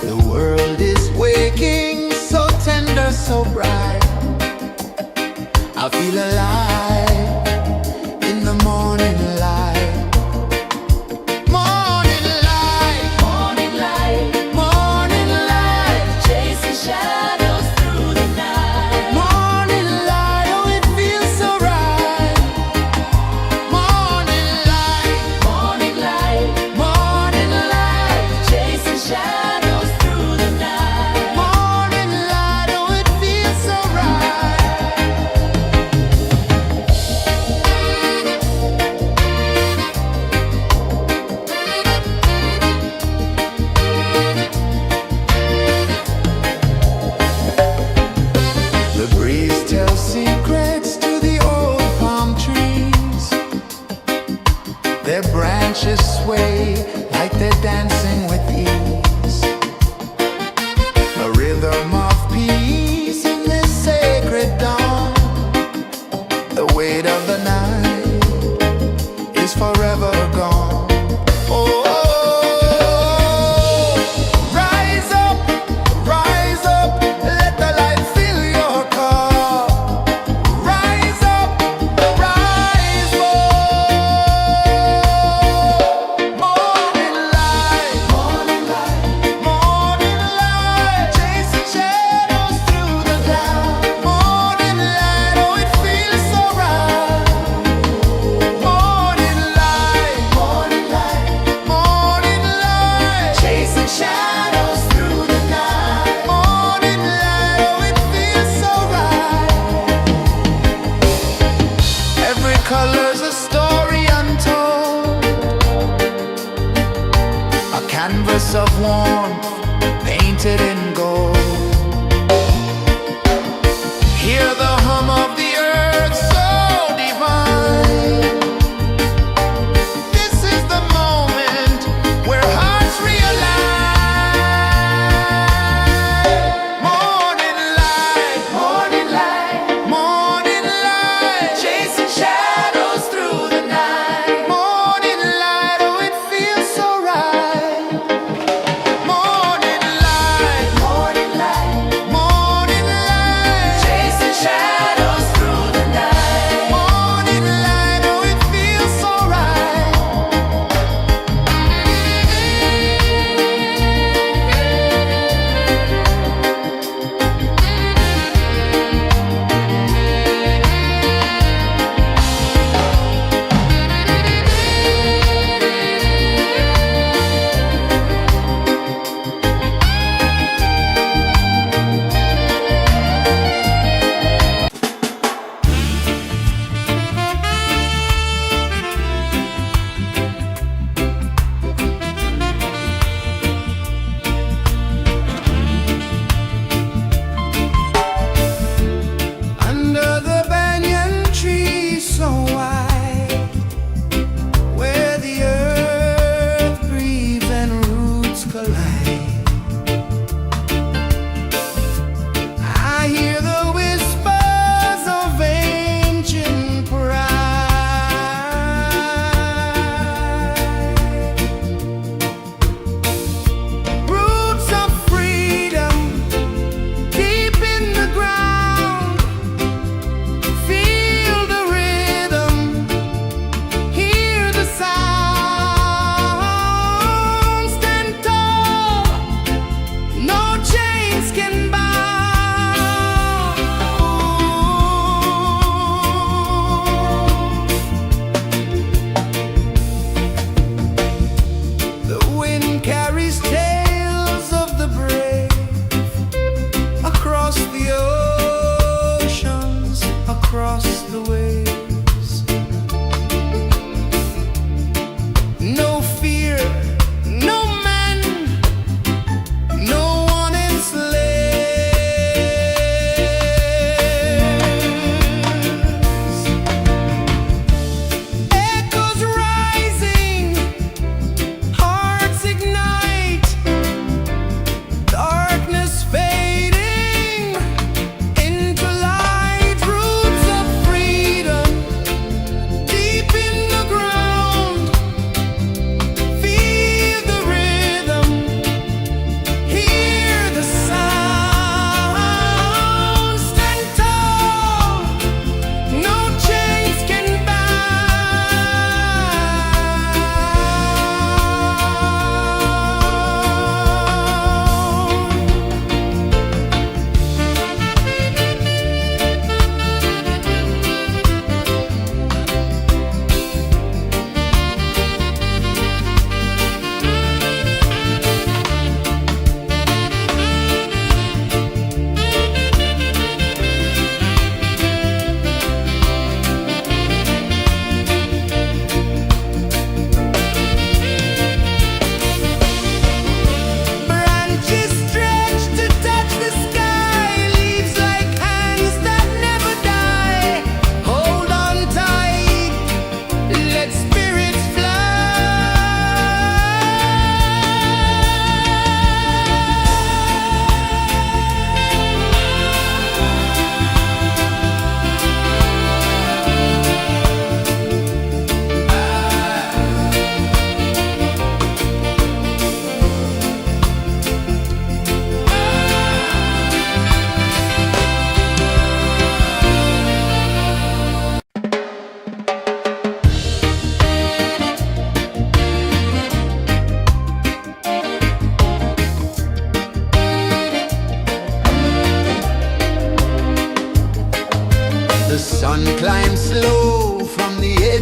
Speaker 1: The world is waking, so tender, so bright. I feel alive in the morning light. Morning light,
Speaker 2: Morning light,
Speaker 1: morning light,
Speaker 2: chasing shadows through the night.
Speaker 1: morning light, oh it feels so right. Morning light,
Speaker 2: Morning light,
Speaker 1: morning light,
Speaker 2: chasing shadows through the night.
Speaker 1: morning light, oh it feels so right. The breeze tells secrets to the old palm trees. Their branches sway like they're dancing with ease. A rhythm of peace in this sacred dawn. The weight of the night is forever gone. Oh, rise up, let the light fill your cup. Rise up, rise up. Morning light, morning light, morning light, chasing shadows through the cloud. Morning light, oh it feels so right. Morning light, morning light, morning light, chasing shadows through the night. Morning light, oh it feels so right. Every color's a story untold, a canvas of warmth painted in gold. Hear the hum of the earth so divine. This is the moment where hearts realign. Morning light, morning light, morning light, chasing shadows through the night. Morning light, oh it feels so right. Morning light, morning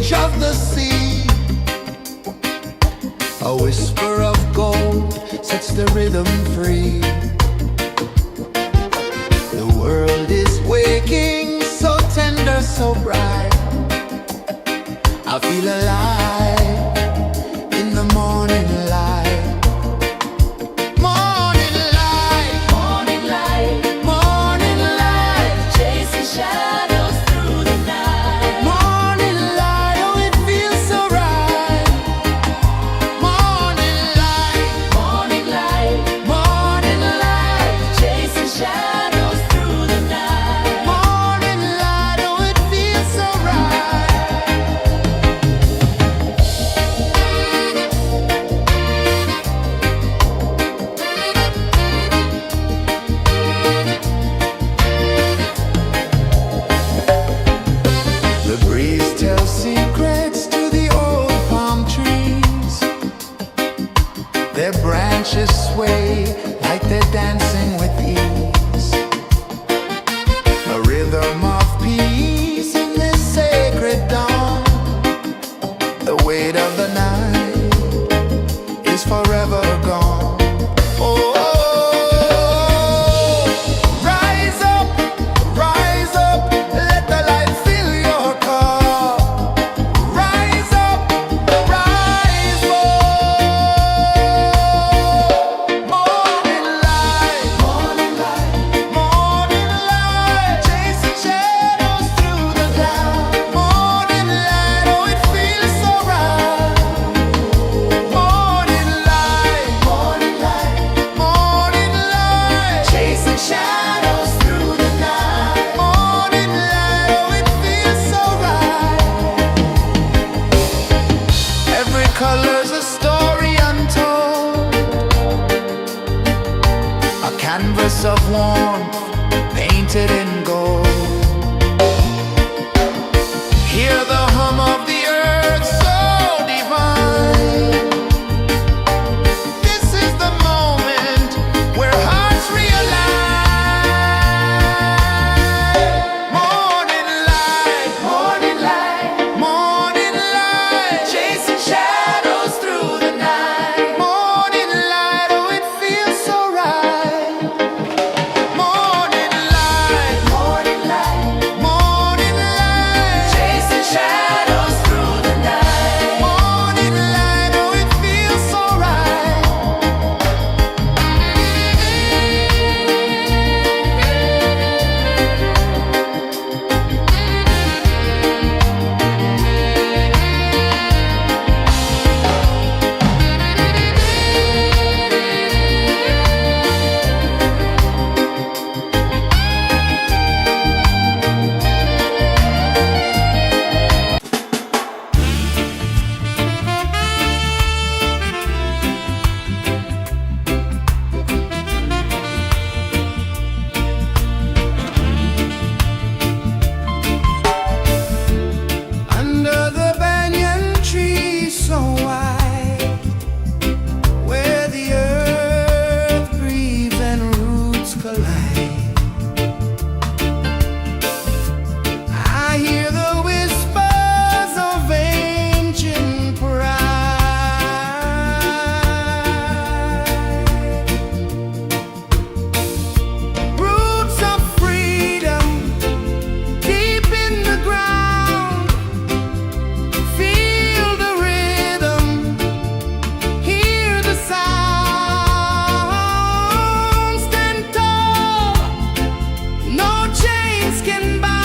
Speaker 1: edge of the sea. A whisper of gold sets the rhythm free. The world is waking, so tender, so bright. I feel alive in the morning light. Morning light,
Speaker 2: Morning light,
Speaker 1: morning light,
Speaker 2: chasing shadows through the night.
Speaker 1: morning light, oh it feels so right. Morning light,
Speaker 2: Morning light,
Speaker 1: morning light,
Speaker 2: chasing shadows through the night.
Speaker 1: morning light, oh it feels so right. The breeze tells secrets to the old palm trees. Their branches sway like they're dancing with ease. A rhythm of peace in this sacred dawn. The weight of the night is forever gone. Oh, rise up, let the light fill your cup. Rise up, rise up. Morning light, morning light, morning light, chasing shadows through the cloud. Morning light, oh it feels so right. Morning light, morning light, morning light, chasing shadows through the night. Morning light, oh it feels so right. Every color's a story untold, a canvas of warmth painted in gold. Hear the hum of the earth so divine. This is the moment where hearts realign. Morning light, morning light, morning light, chasing shadows through the night. Morning light, oh it feels so right. Morning light, morning light, morning light, chasing shadows through the night. Morning light, oh it feels so right. Under the banyan tree so wide, where the earth breathes and roots collide, I hear the whispers of ancient pride. Roots of freedom deep in the ground. Feel the rhythm, hear the sound. Stand tall, no chains can bound.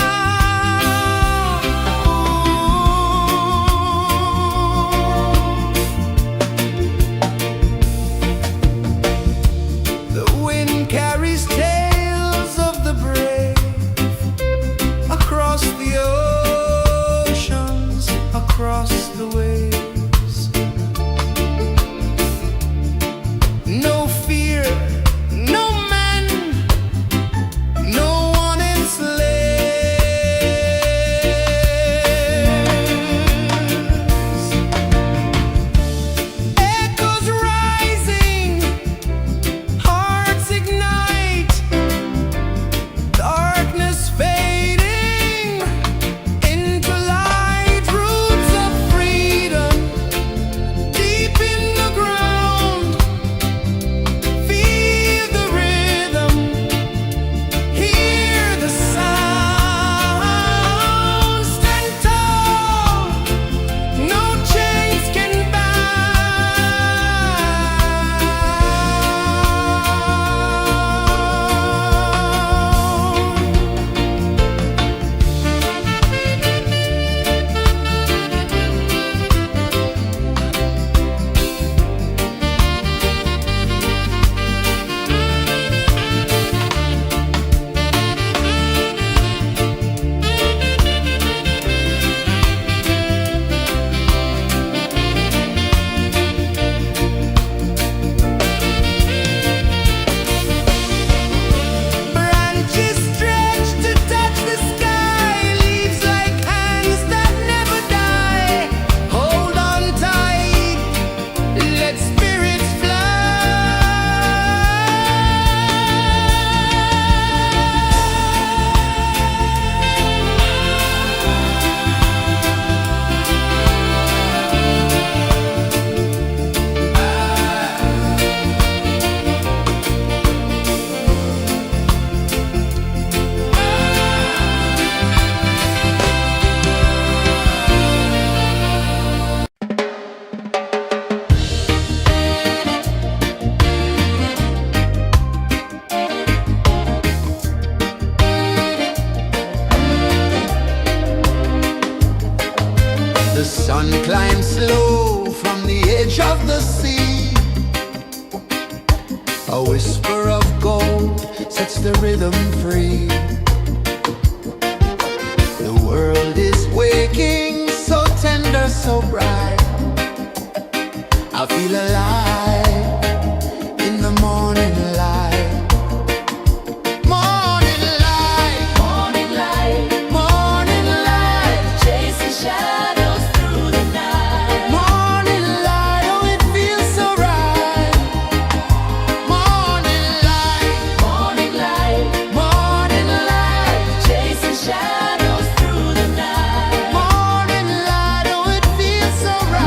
Speaker 1: The wind carries tales of the brave across the oceans, across the waves. No fear, no man, no one enslaves. Echoes rising, hearts ignite, darkness fading into light. Roots climb slow from the edge of the sea. A whisper of gold sets the rhythm free. The world is waking, so tender, so bright. I feel alive in the morning light. Morning light,
Speaker 2: Morning light,
Speaker 1: morning light,
Speaker 2: chasing shadows through the night.
Speaker 1: morning light, oh it feels so right. Morning light,
Speaker 2: Morning light,
Speaker 1: morning light,
Speaker 2: chasing shadows through the night.
Speaker 1: morning light, oh it feels so right.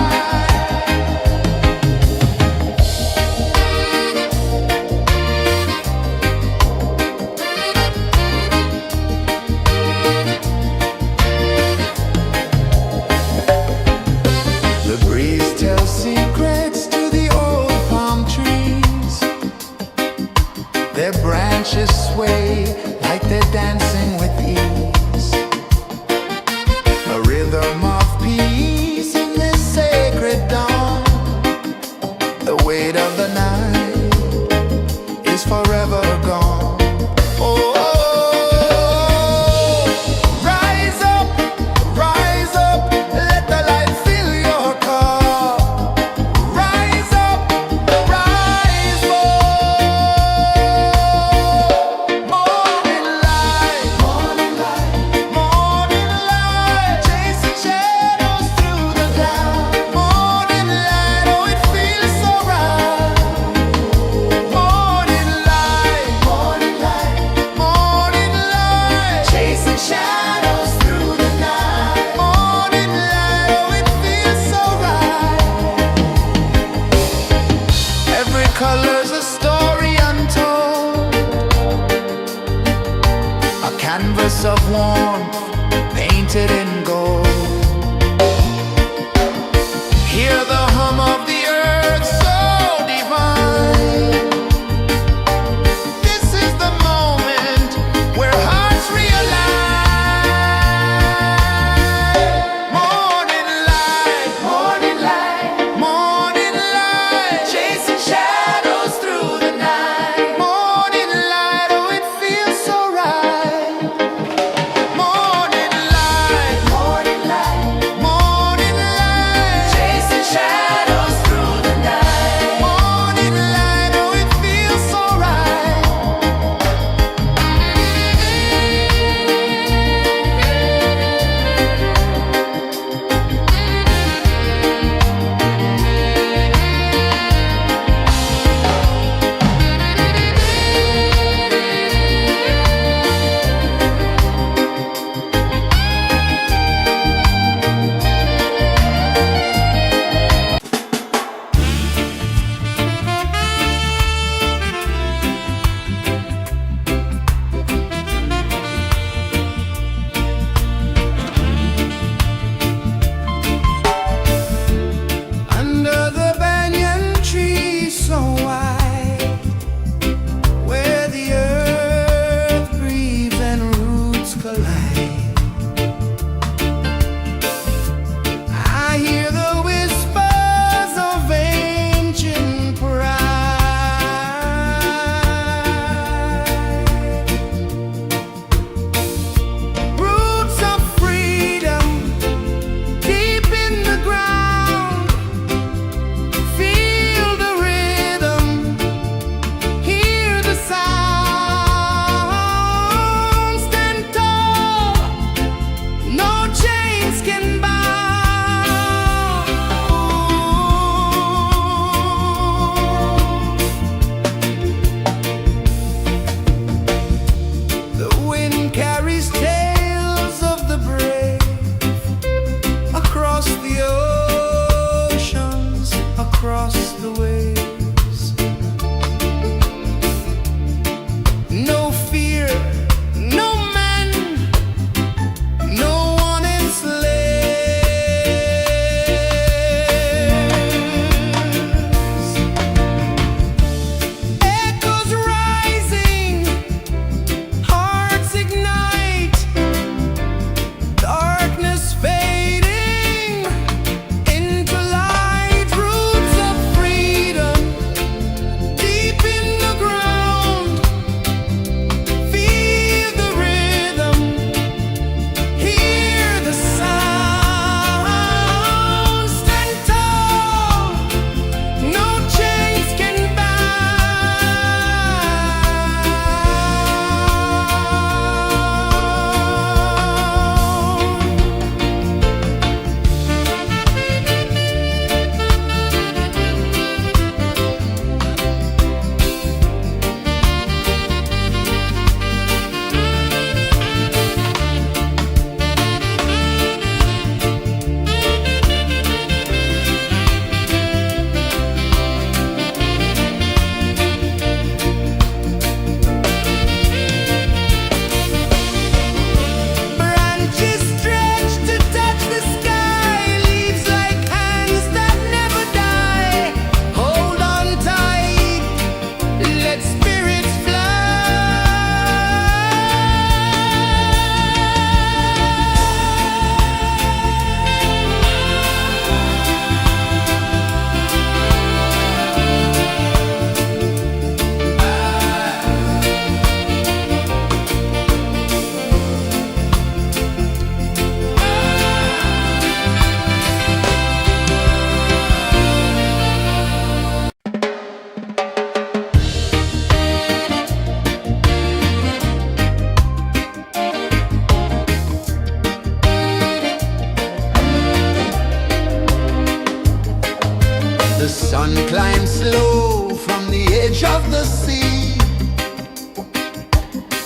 Speaker 1: The sun climbs slow from the edge of the sea.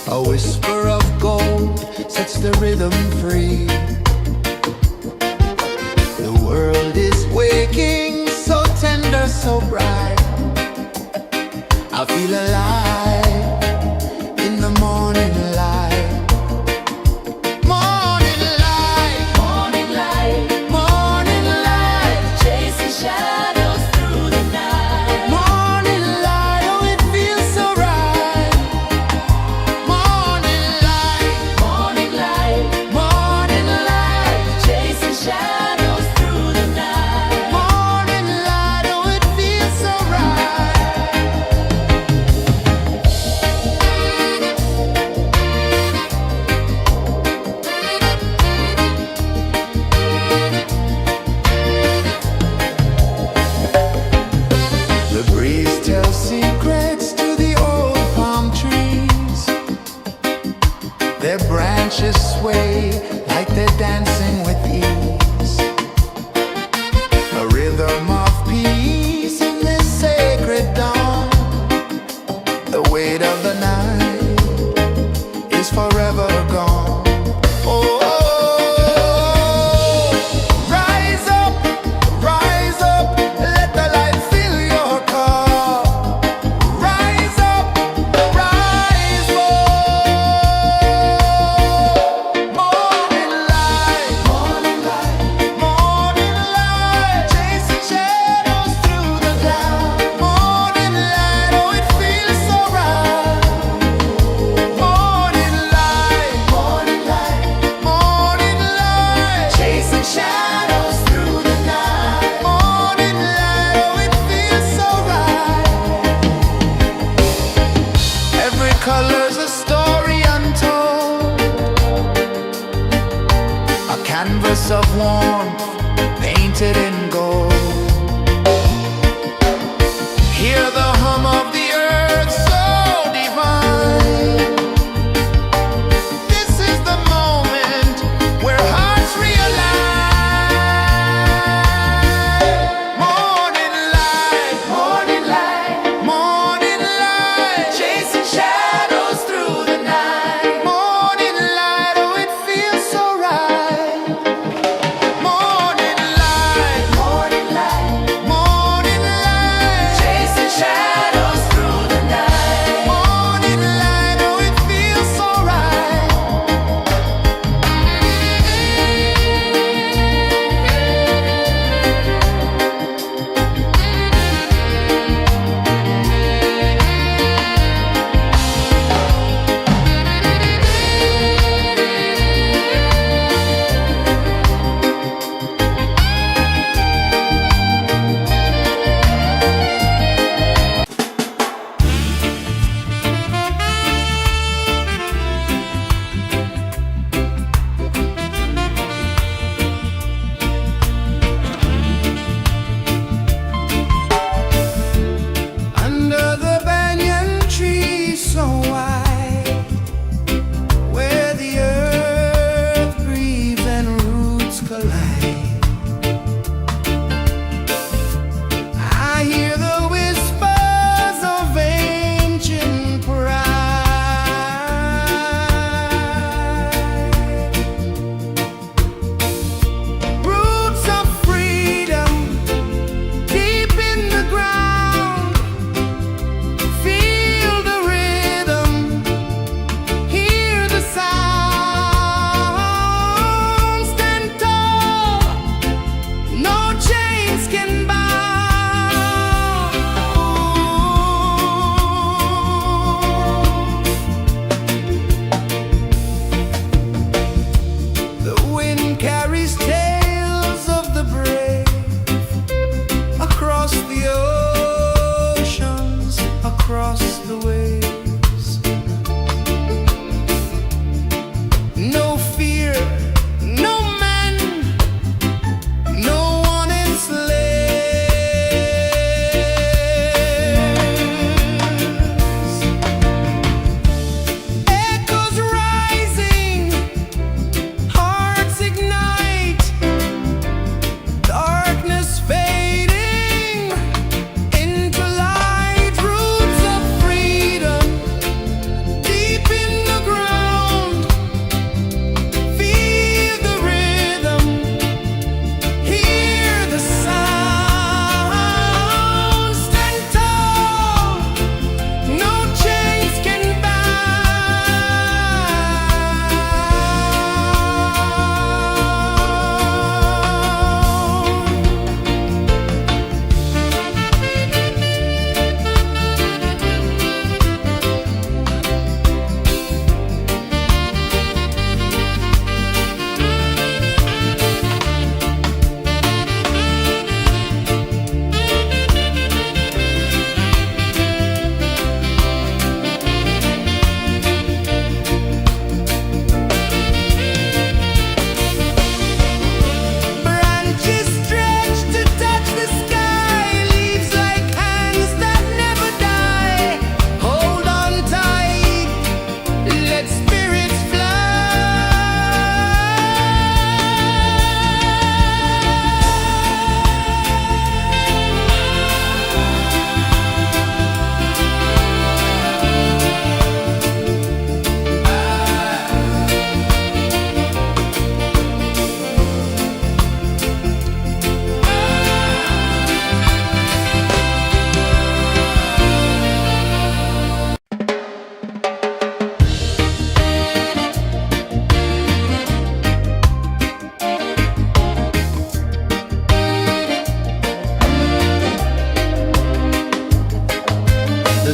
Speaker 1: A whisper of gold sets the rhythm free. The world is waking, so tender, so bright. I feel alive in the morning light. Morning light,
Speaker 2: Morning light,
Speaker 1: morning light,
Speaker 2: chasing shadows through the night.
Speaker 1: morning light, oh it feels so right. Morning light,
Speaker 2: Morning light,
Speaker 1: morning light.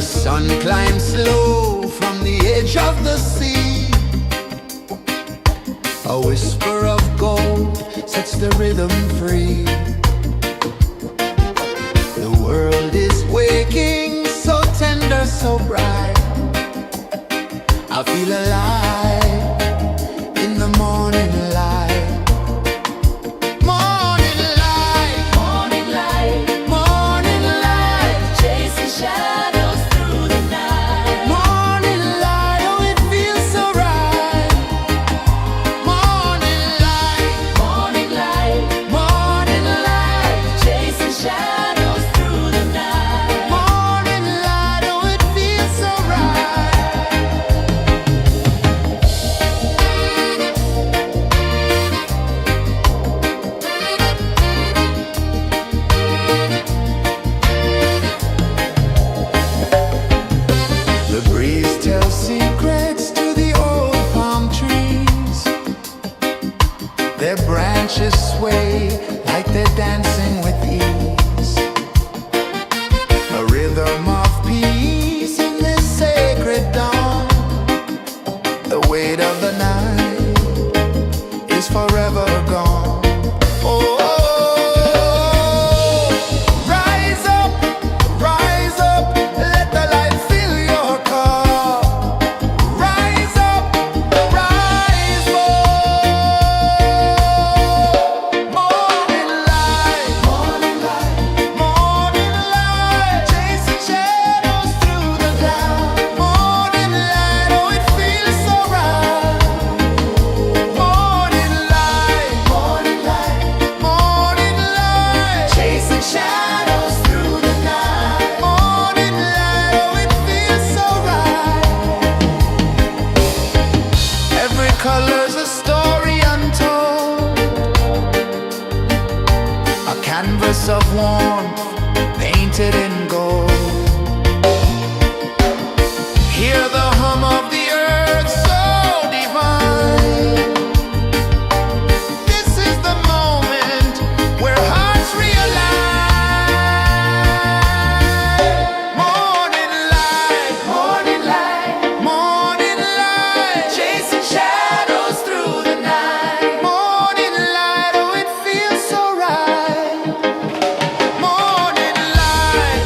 Speaker 1: The sun climbs slow from the edge of the sea. A whisper of gold sets the rhythm free. The world is waking, so tender, so bright. I feel alive in the morning light. Morning light,
Speaker 2: Morning light,
Speaker 1: morning light,
Speaker 2: chasing shadows through the night.
Speaker 1: morning light, oh it feels so right. Morning light,
Speaker 2: Morning light,
Speaker 1: morning light,
Speaker 2: chasing shadows through the night.
Speaker 1: morning light, oh it feels so right. The breeze tells secrets to the old palm trees. Their branches sway like they're dancing with ease. A rhythm of peace in this sacred dawn. The weight of the night is forever gone. Oh, rise up, let the light fill your cup. Rise up, rise more. Morning light, morning light, chasing shadows through the cloud. Morning light, oh it feels so right. Morning light, morning light, chasing shadows through the night. Morning light, oh it feels so right. Every color's a story untold, a canvas of warmth painted in gold. Hear the hum of the earth so divine. This is the moment where hearts realign. Morning light, morning light, chasing shadows through the night. Morning light, oh it feels so right. Morning light,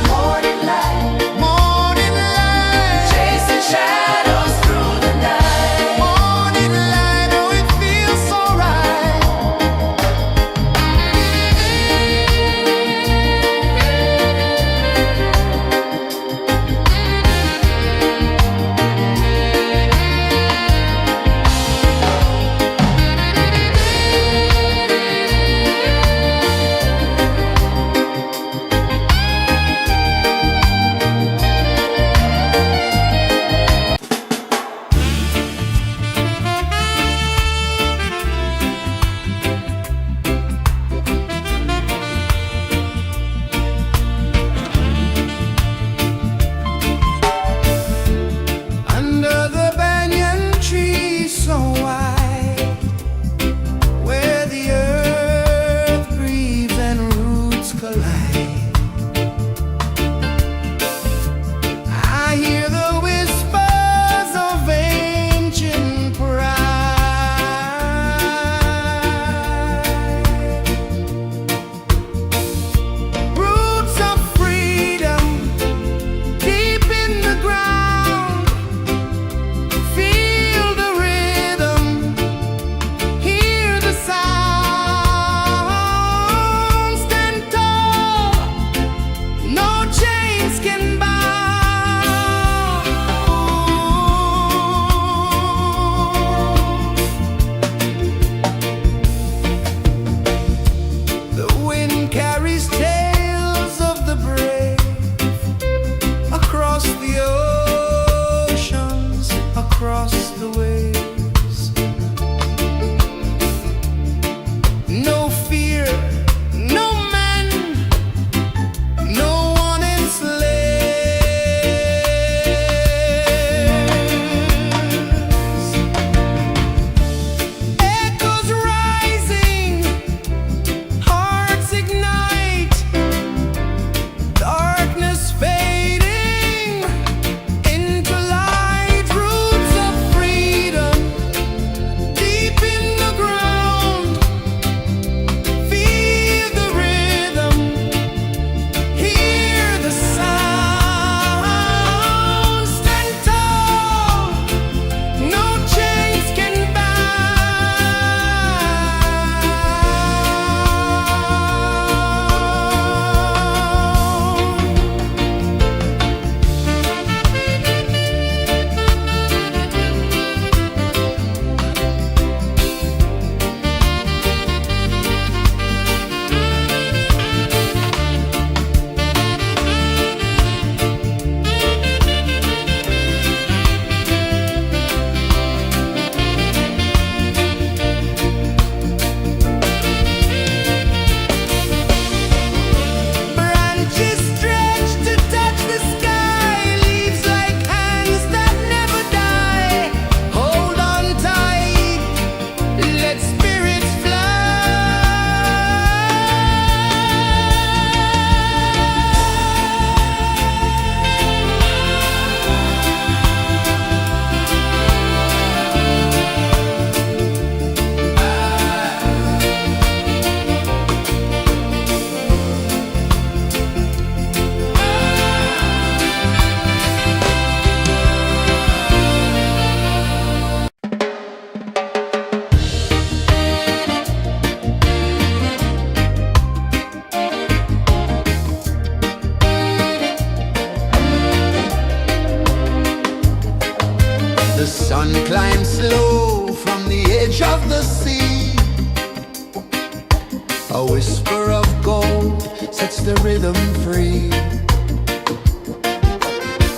Speaker 1: the rhythm free.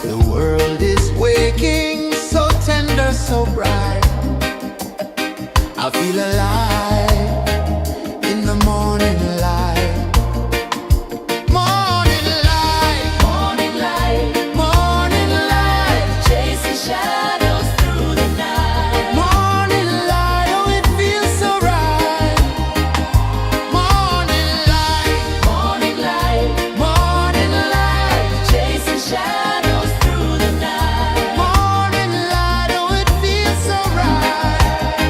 Speaker 1: The world is waking, so tender, so bright. I feel alive in the morning light. Morning light,
Speaker 2: Morning light,
Speaker 1: morning light,
Speaker 2: chasing shadows through the night.
Speaker 1: morning light, oh it feels so right. Morning light,
Speaker 2: Morning light,
Speaker 1: morning light,
Speaker 2: chasing shadows through the night.
Speaker 1: morning light, oh it feels so right.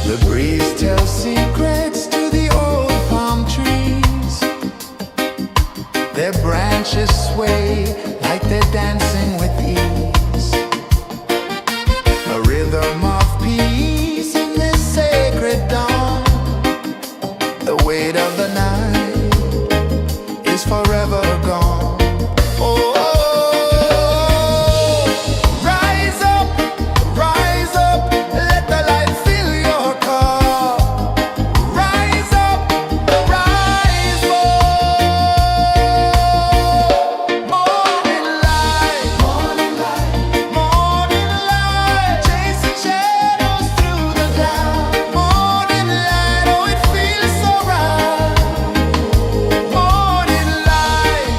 Speaker 1: The breeze tells secrets to the old palm trees. Their branches sway like they're dancing with ease. A rhythm of peace in this sacred dawn. The weight of the night is forever gone. Oh, rise up, let the light fill your cup. Rise up, rise more. Morning light, morning light, chasing shadows through the cloud. Morning light, oh it feels so right. Morning light,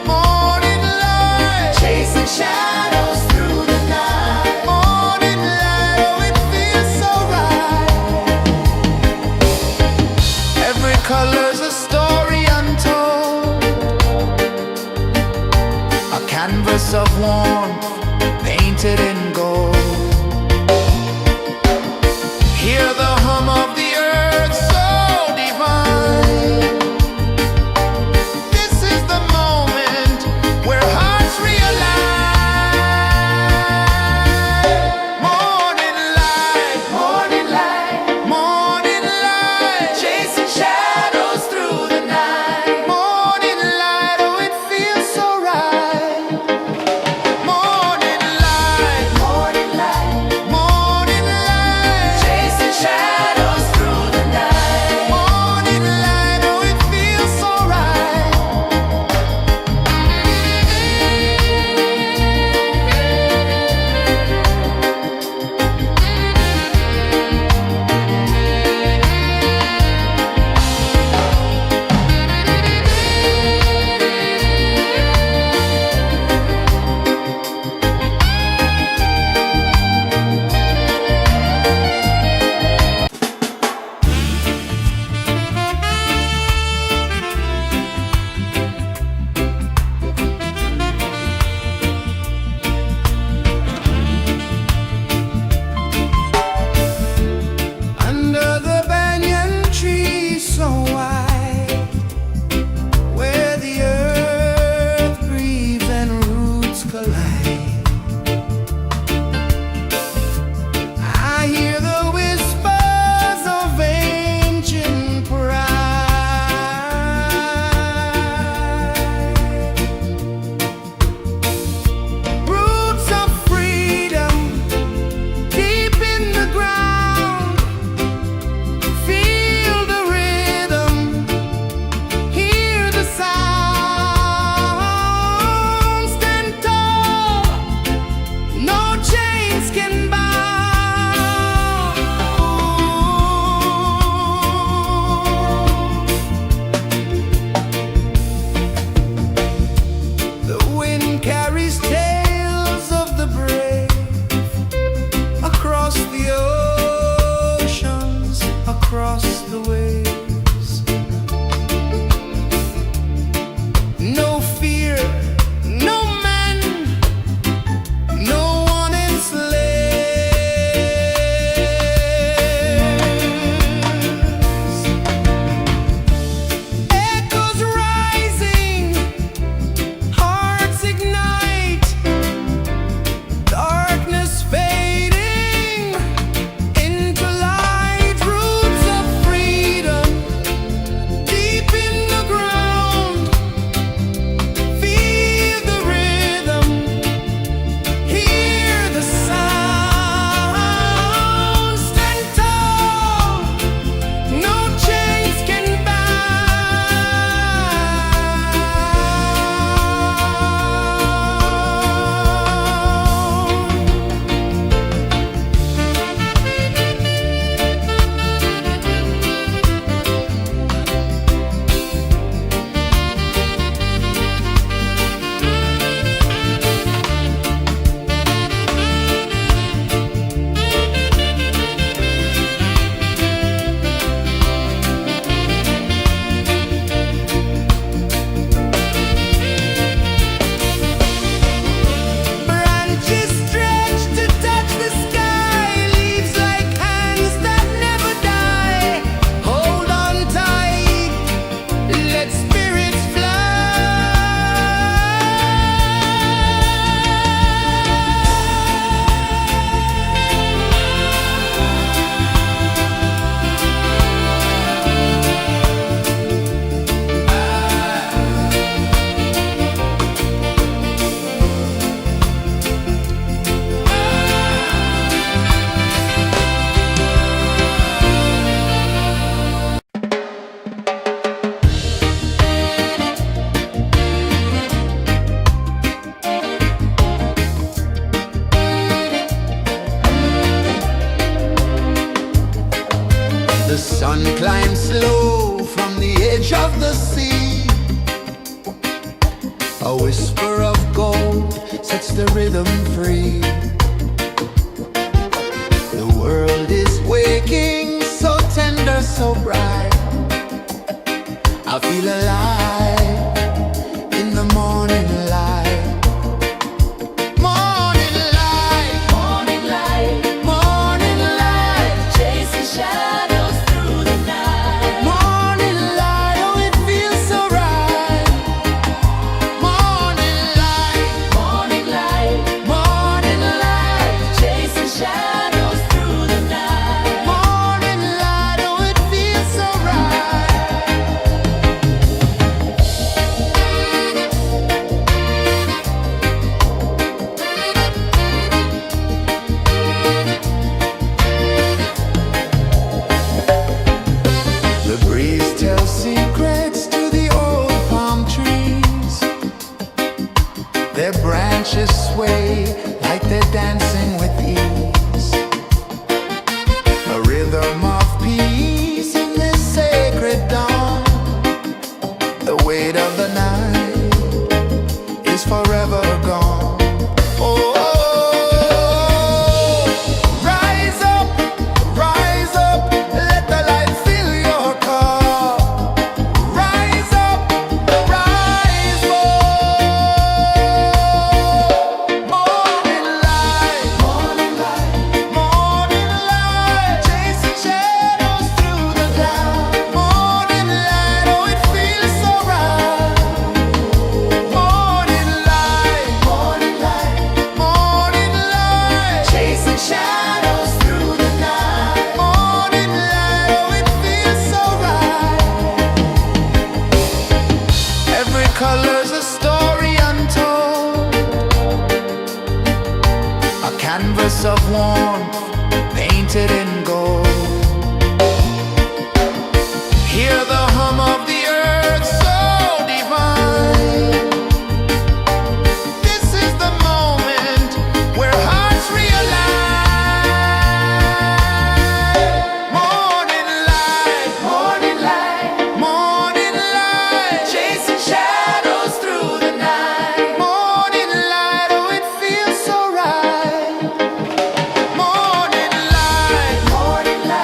Speaker 1: morning light, chasing shadows through the night. Morning light, oh it feels so right. Every color's a story untold, a canvas of warmth painted in gold. Hear the hum of the earth so divine. This is the moment where hearts realign. Morning light, morning light, chasing shadows through the night. Morning light, oh it feels so right. Morning slow from the edge of the sea. A whisper of gold sets the rhythm free. The world is waking, so tender, so bright. I feel alive in the morning light. Morning light,
Speaker 2: Morning light,
Speaker 1: morning light,
Speaker 2: chasing shadows through the night.
Speaker 1: morning light, oh it feels so right. Morning light,
Speaker 2: Morning light,
Speaker 1: morning light,
Speaker 2: chasing shadows through the night.
Speaker 1: morning light, oh it feels so right. The breeze tells secrets to the old palm trees. Their branches sway like they're dancing with ease. A rhythm of peace in this sacred dawn. The weight of the night is forever gone. Oh, rise up, let the light fill your cup. Rise up, rise up. Morning light, morning light, morning light, chasing shadows through the cloud. Morning light, oh it feels so right. Morning light, morning light, morning light, chasing shadows through the night. Morning light, oh it feels so right. Every color's a story untold, a canvas of warmth painted in gold. Hear the hum of the earth so divine. This is the moment where hearts realign. Morning light, morning light, morning light, chasing shadows through the night. Morning light, oh it feels so right. Morning light, morning light.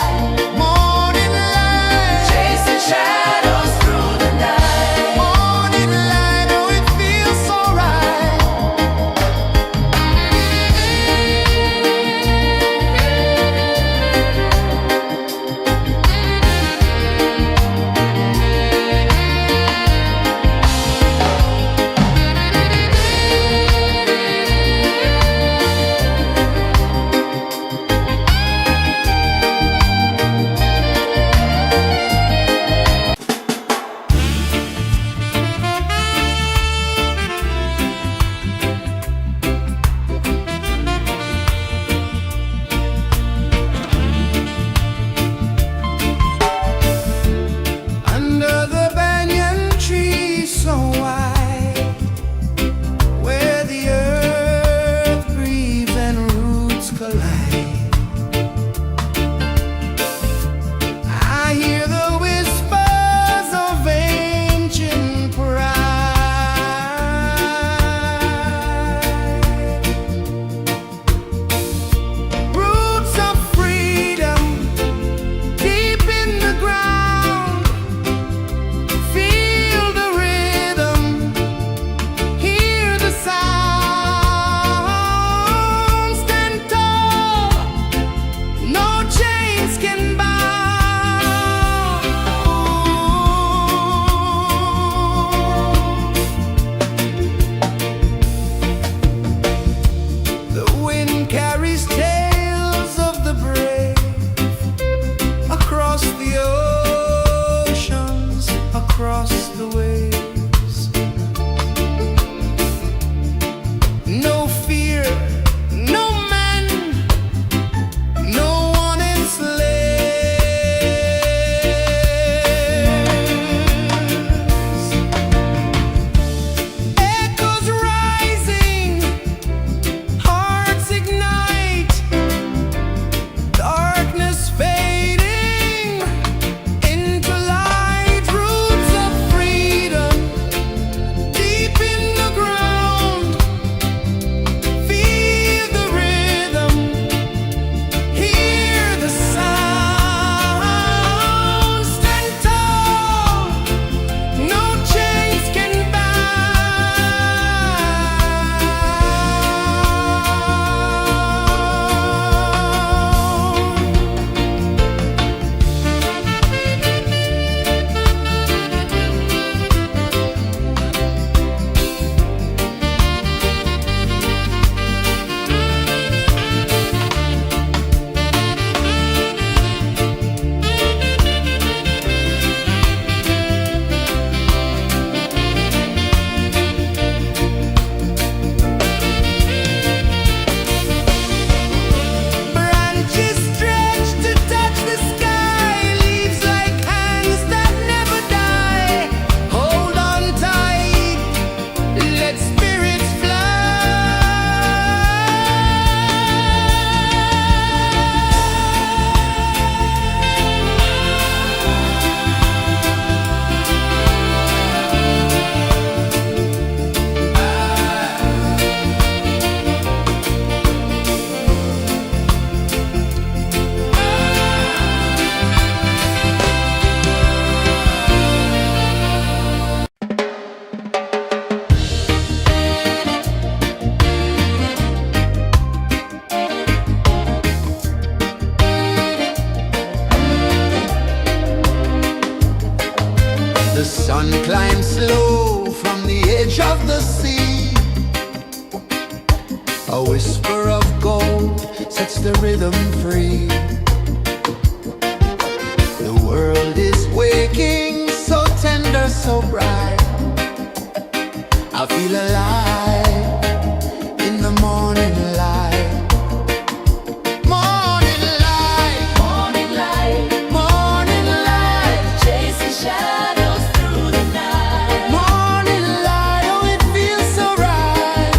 Speaker 1: A whisper of gold sets the rhythm free. The world is waking, so tender, so bright. I feel alive in the morning light. Morning light,
Speaker 2: Morning light,
Speaker 1: morning light,
Speaker 2: chasing shadows through the night.
Speaker 1: morning light, oh it feels so right.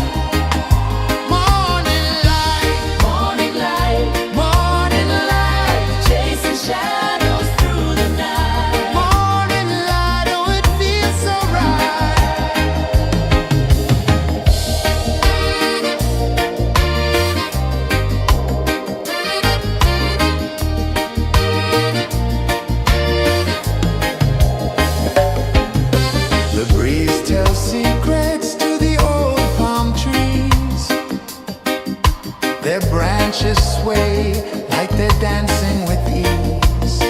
Speaker 1: Morning light,
Speaker 2: Morning light,
Speaker 1: morning light,
Speaker 2: chasing shadows through the night.
Speaker 1: morning light, oh it feels so right. The breeze tells secrets to the old palm trees. Their branches sway like they're dancing with ease.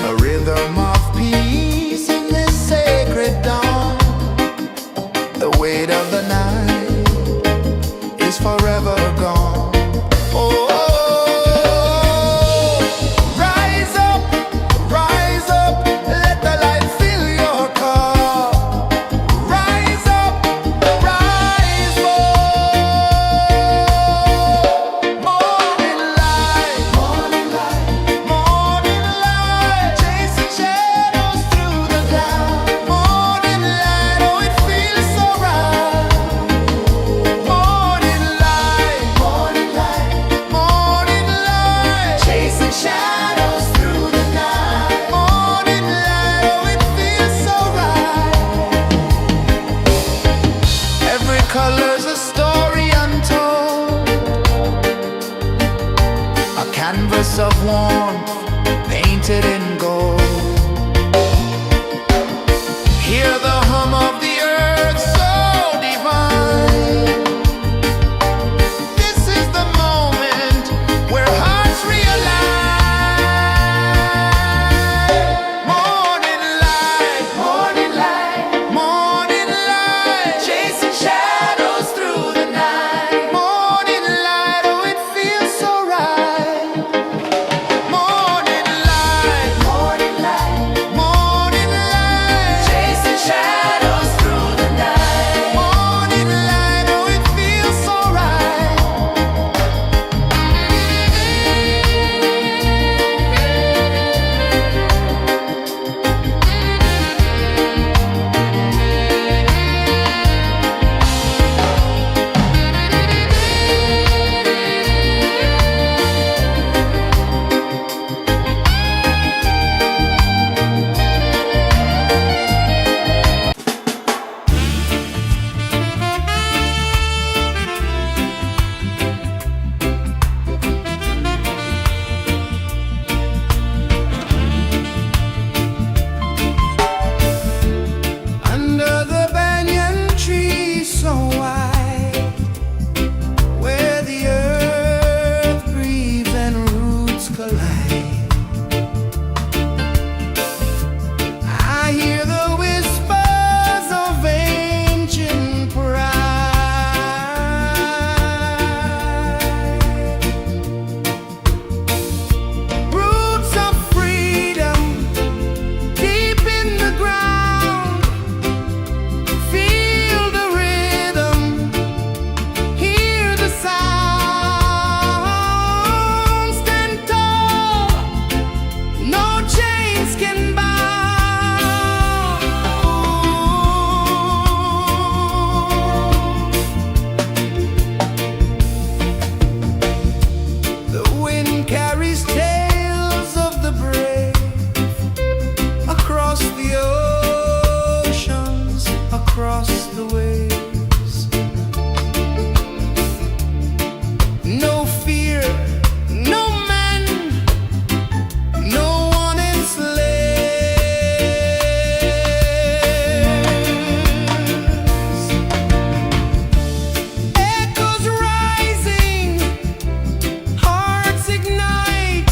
Speaker 1: A rhythm of peace in this sacred dawn. The weight of the night is forever gone. Oh, rise up, let the light fill your cup. Rise up, rise up. Morning light, morning light, morning light, chasing shadows through the cloud. Morning light, oh it feels so right. Morning light, morning light, morning light, chasing shadows through the night. Morning light, oh it feels so right. Every color's a story untold, a canvas of warmth painted in gold. Hear the hum of the earth so divine. This is the moment where hearts realign. Morning light, morning light, morning light, chasing shadows through the night. Morning light, oh it feels so right. Morning light, morning light, morning light, chasing shadows through the night. Morning light, oh it feels so right. Under the banyan tree so wide, where the earth breathes and roots collide, I hear the whispers of ancient pride. Roots of freedom deep in the ground. Feel the rhythm, hear the sound. Stand tall, no chains can bound. The wind carries tales of the brave across the oceans, across the waves. No fear, no man, no one enslaves. Echoes rising, hearts ignite,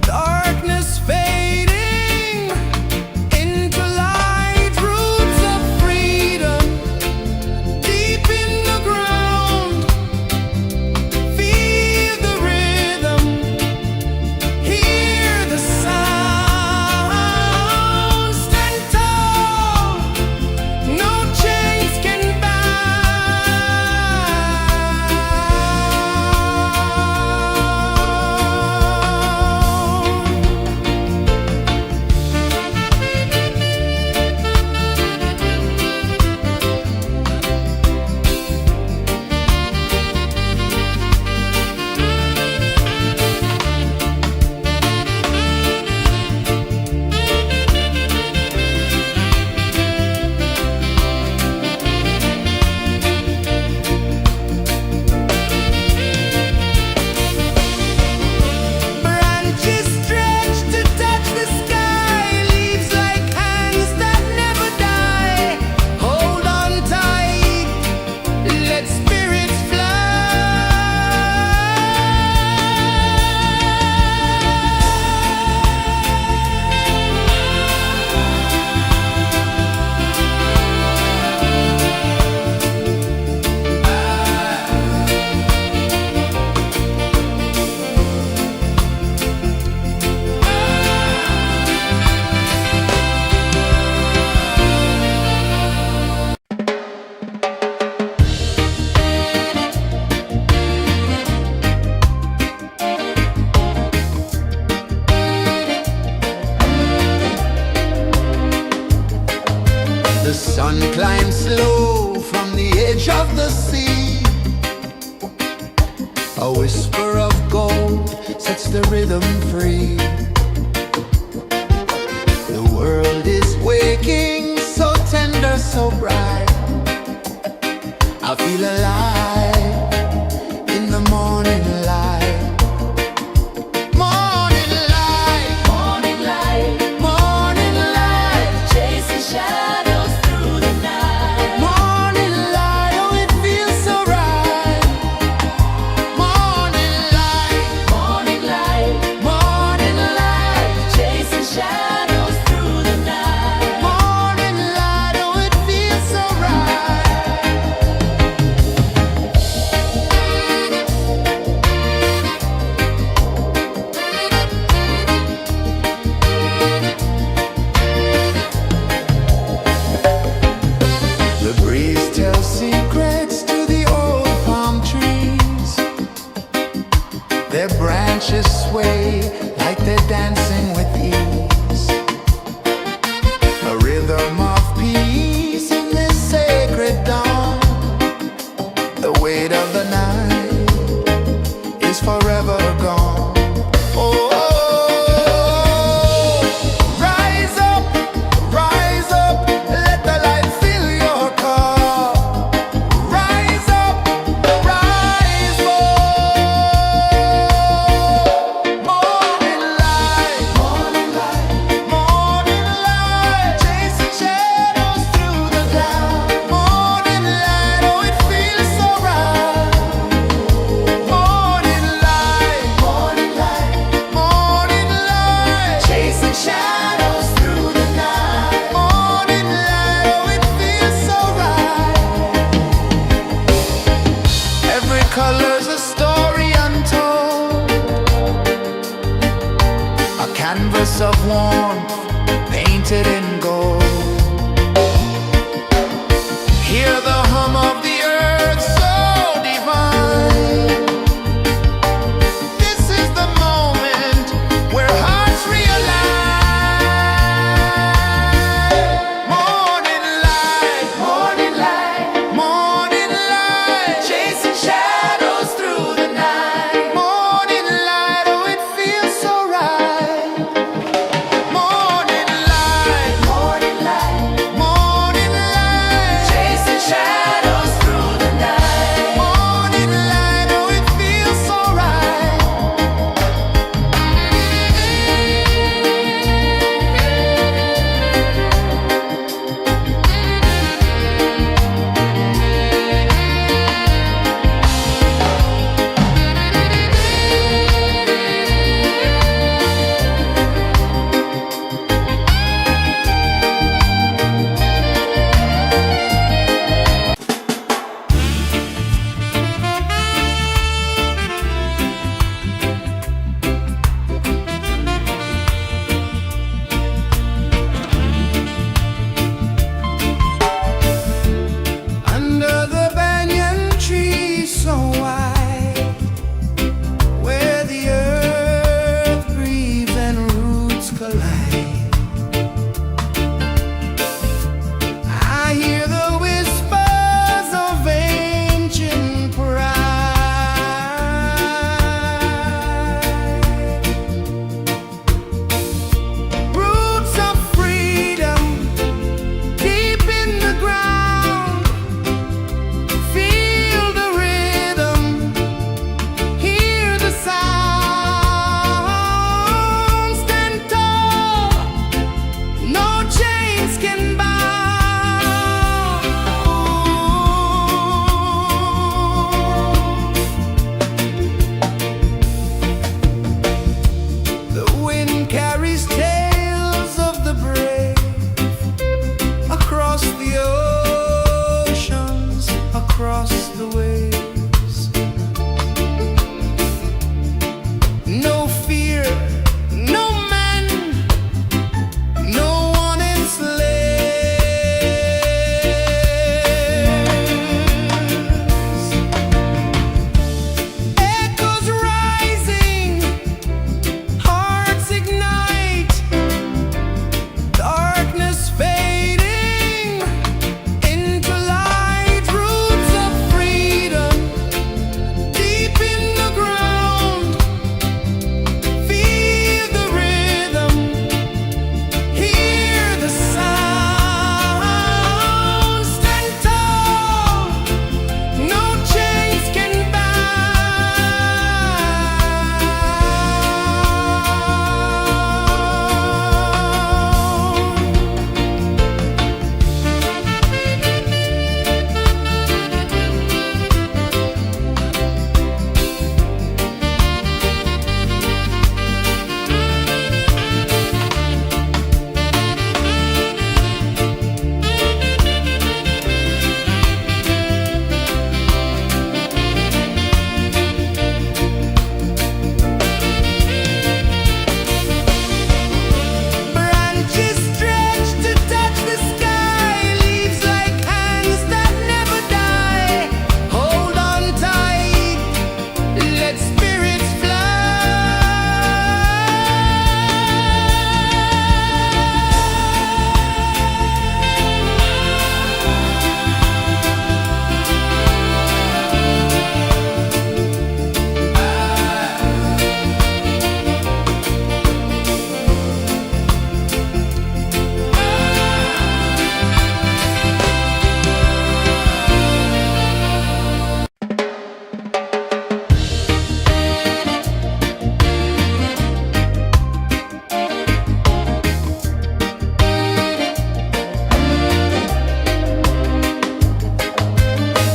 Speaker 1: darkness fading into light. Roots of freedom sun climbs slow from the edge of the sea. A whisper of gold sets the rhythm free. The world is waking, so tender, so bright. I feel alive in the morning light. Morning light,
Speaker 2: Morning light,
Speaker 1: morning light,
Speaker 2: chasing shadows through the night.
Speaker 1: morning light, oh it feels so right. Morning light,
Speaker 2: Morning light,
Speaker 1: morning light,
Speaker 2: chasing shadows through the night.
Speaker 1: morning light, oh it feels so right. The breeze tells secrets to the old palm trees. Their branches sway like they're dancing with ease. A rhythm of peace in this sacred dawn. The weight of the night is forever gone. Oh, rise up, let the light fill your cup. Rise up, rise up. Morning light, morning light, morning light, chasing shadows through the cloud. Morning light, oh it feels so right. Morning light, morning light, morning light, chasing shadows through the night. Morning light, oh it feels so right. Every color's a story untold, a canvas of warmth painted in gold. Hear the hum of the earth so divine. This is the moment where hearts realign. Morning light, morning light, morning light, chasing shadows through the night. Morning light, oh it feels so right. Morning light, morning light, morning light, chasing shadows.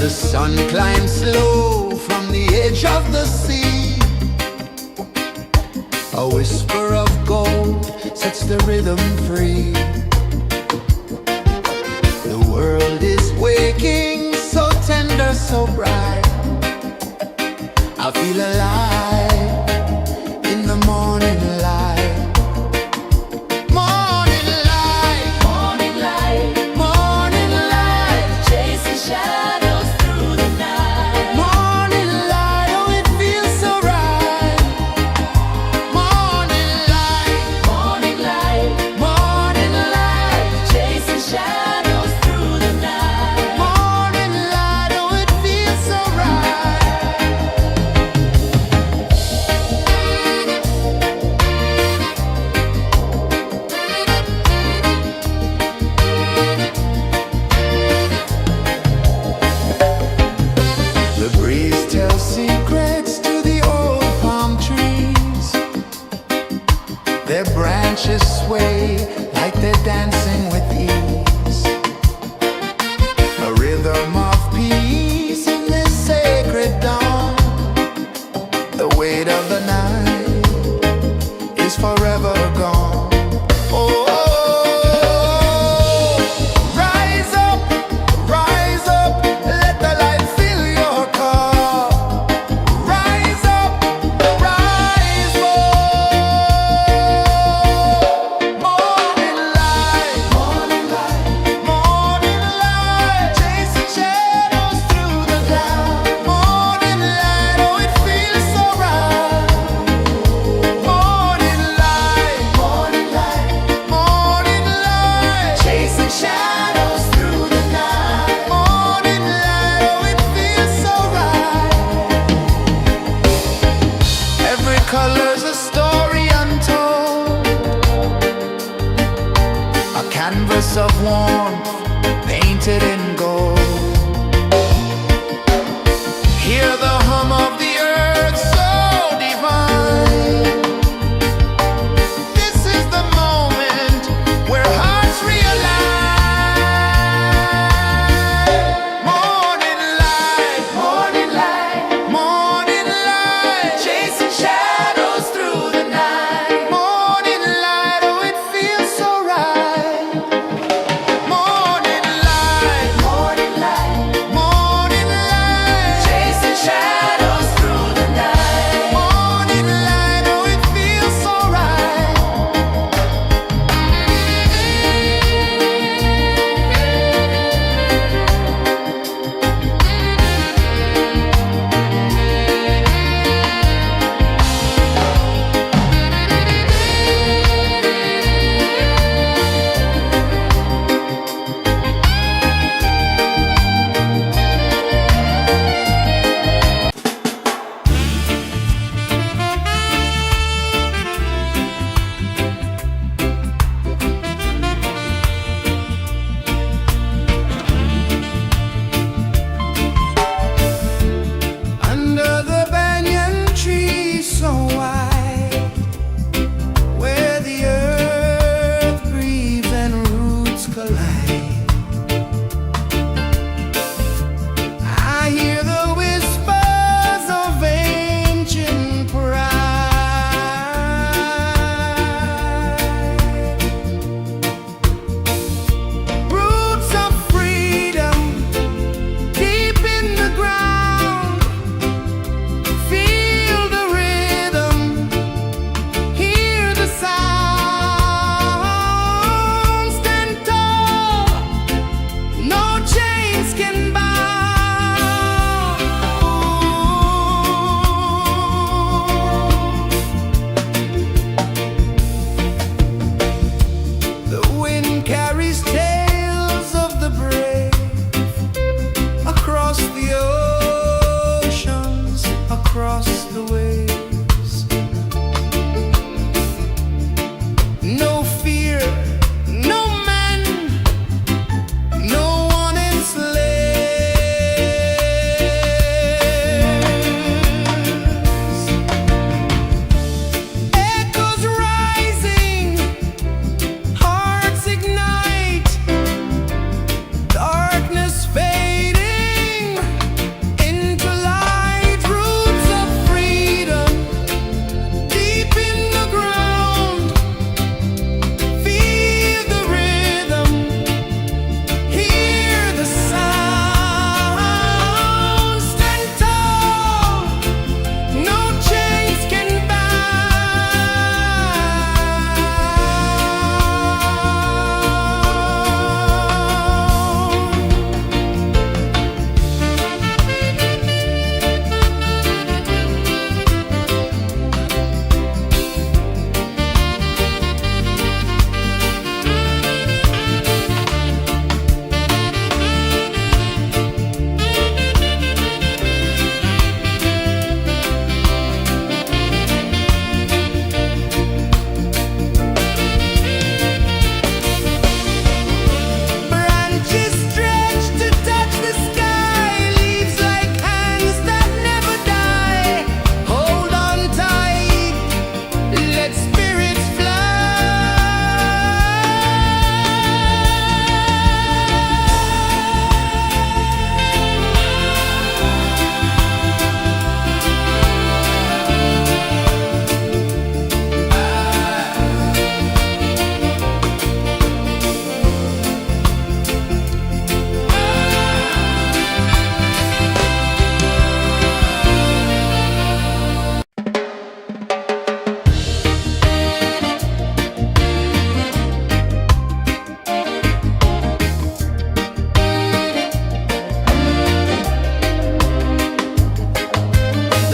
Speaker 1: The sun climbs slow from the edge of the sea. A whisper of gold sets the rhythm free. The world is waking, so tender, so bright. I feel alive in the morning light. Morning light,
Speaker 2: Morning light,
Speaker 1: morning light,
Speaker 2: chasing shadows through the night.
Speaker 1: morning light, oh it feels so right. Morning light,
Speaker 2: Morning light,
Speaker 1: morning light,
Speaker 2: chasing shadows through the night.
Speaker 1: morning light, oh it feels so right.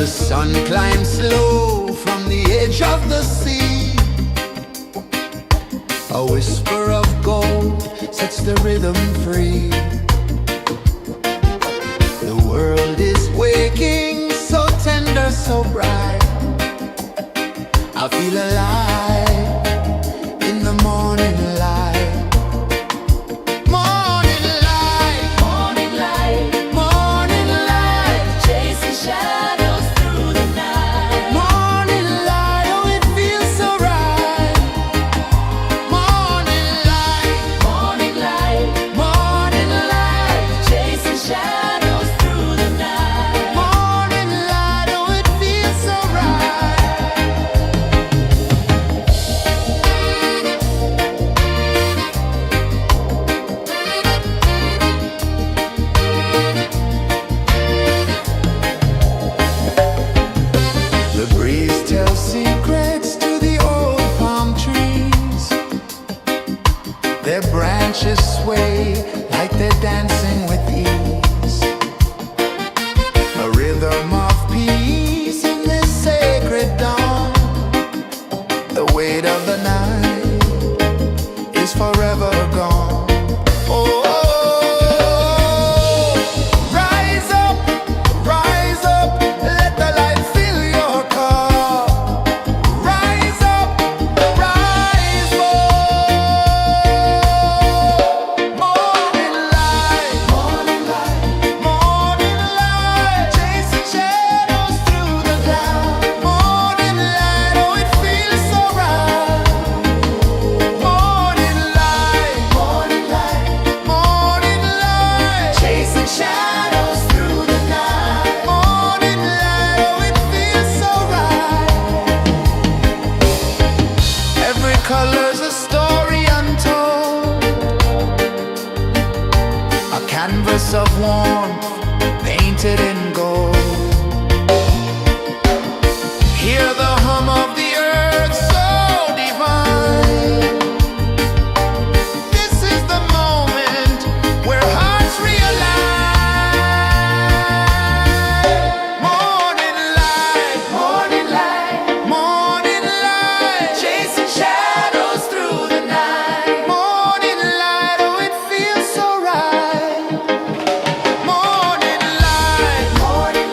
Speaker 1: sun climbs slow from the edge of the sea. A whisper of gold sets the rhythm free. The world is waking, so tender, so bright. I feel alive in the morning light. Morning light,
Speaker 2: Morning light,
Speaker 1: morning light,
Speaker 2: chasing shadows through the night.
Speaker 1: morning light, oh it feels so right. Morning light,
Speaker 2: Morning light,
Speaker 1: morning light,
Speaker 2: chasing shadows through the night.
Speaker 1: morning light, oh it feels so right. The breeze tells secrets to the old palm trees. Their branches sway like they're dancing with ease. A rhythm of peace in this sacred dawn. The weight of the night is forever gone. Oh, rise up, let the light fill your cup. Rise up, rise up. Morning light, morning light, morning light, chasing shadows through the cloud. Morning light, oh it feels so right. Morning light, morning light, morning light, chasing shadows through the night. Morning light, oh it feels so right. Every color's a story untold, a canvas of warmth painted in gold. Hear the hum of the earth so divine. This is the moment where hearts realign. Morning light, morning light, morning light, chasing shadows through the night. Morning light, oh it feels so right. Morning light, morning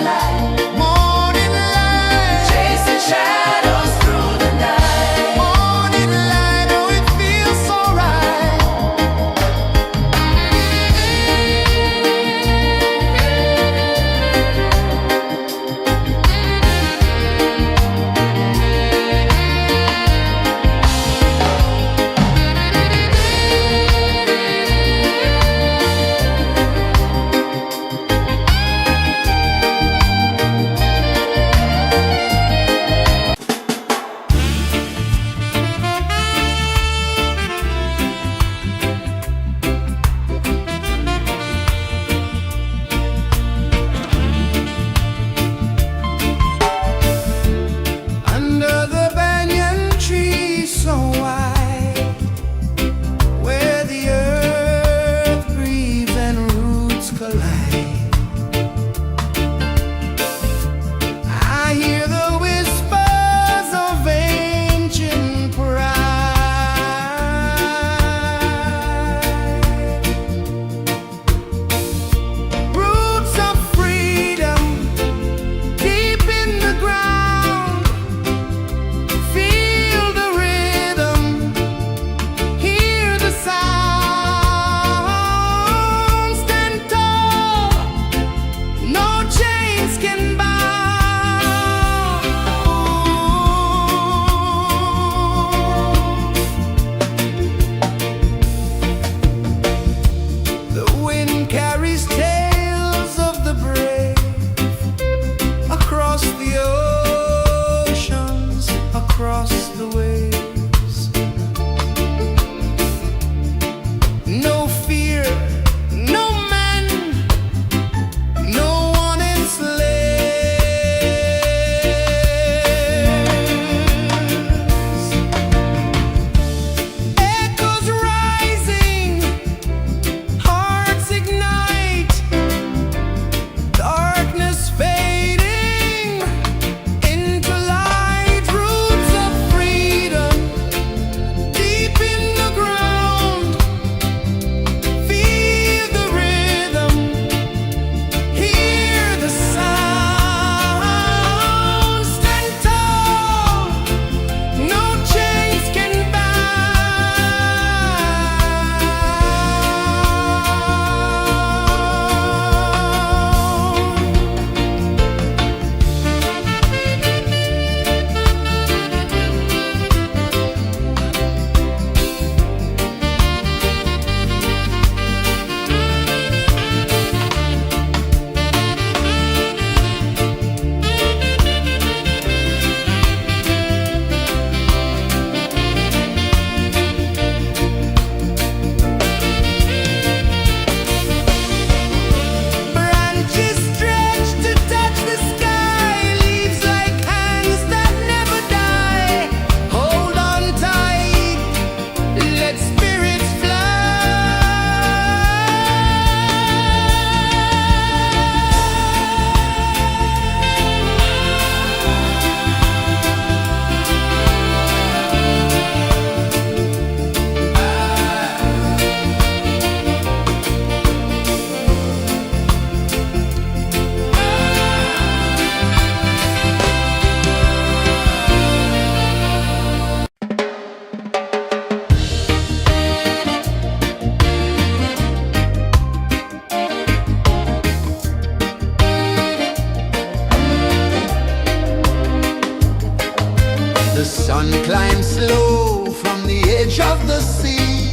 Speaker 1: sun climbs slow from the edge of the sea.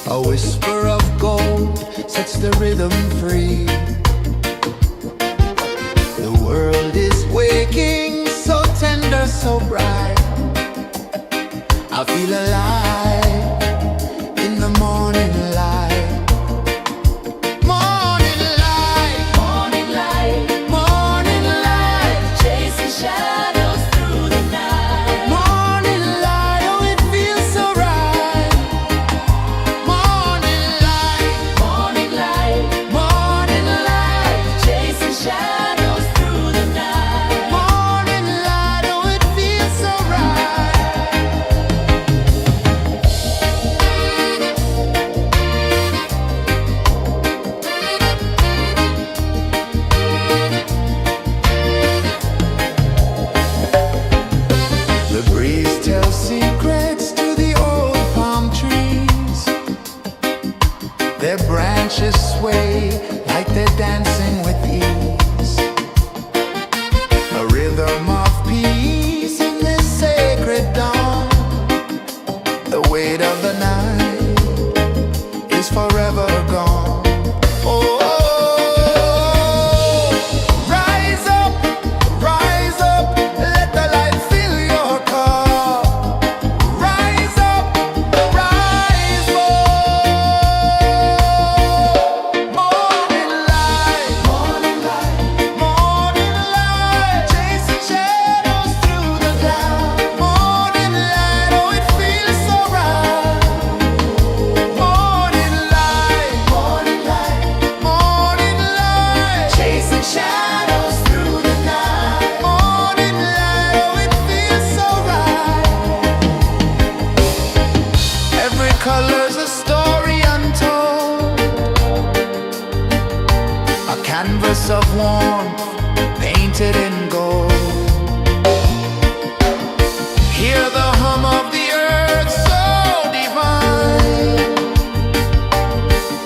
Speaker 1: A whisper of gold sets the rhythm free. The world is waking, so tender, so bright. I feel alive in the morning light. Morning light,
Speaker 2: Morning light,
Speaker 1: morning light,
Speaker 2: chasing shadows through the night.
Speaker 1: morning light, oh it feels so right. Morning light,
Speaker 2: Morning light,
Speaker 1: morning light,
Speaker 2: chasing shadows through the night.
Speaker 1: morning light, oh it feels so right. The breeze tells secrets to the old palm trees. Their branches sway like they're dancing with ease. A rhythm of peace in this sacred dawn. The weight of the night is forever gone. Oh, rise up, let the light fill your cup. Rise up, rise more. Morning light, morning light, chasing shadows through the cloud. Morning light, oh it feels so right. Morning light, chasing shadows through the night. Morning light, oh it feels so right. Every color's a story untold, a canvas of warmth painted in gold. Hear the hum of the earth so divine.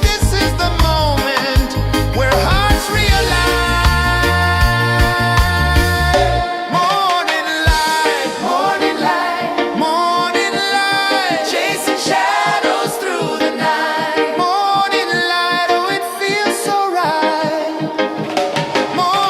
Speaker 1: This is the moment where hearts realign. Morning light, morning light, chasing shadows through the night. Morning light, oh it feels so right. Morning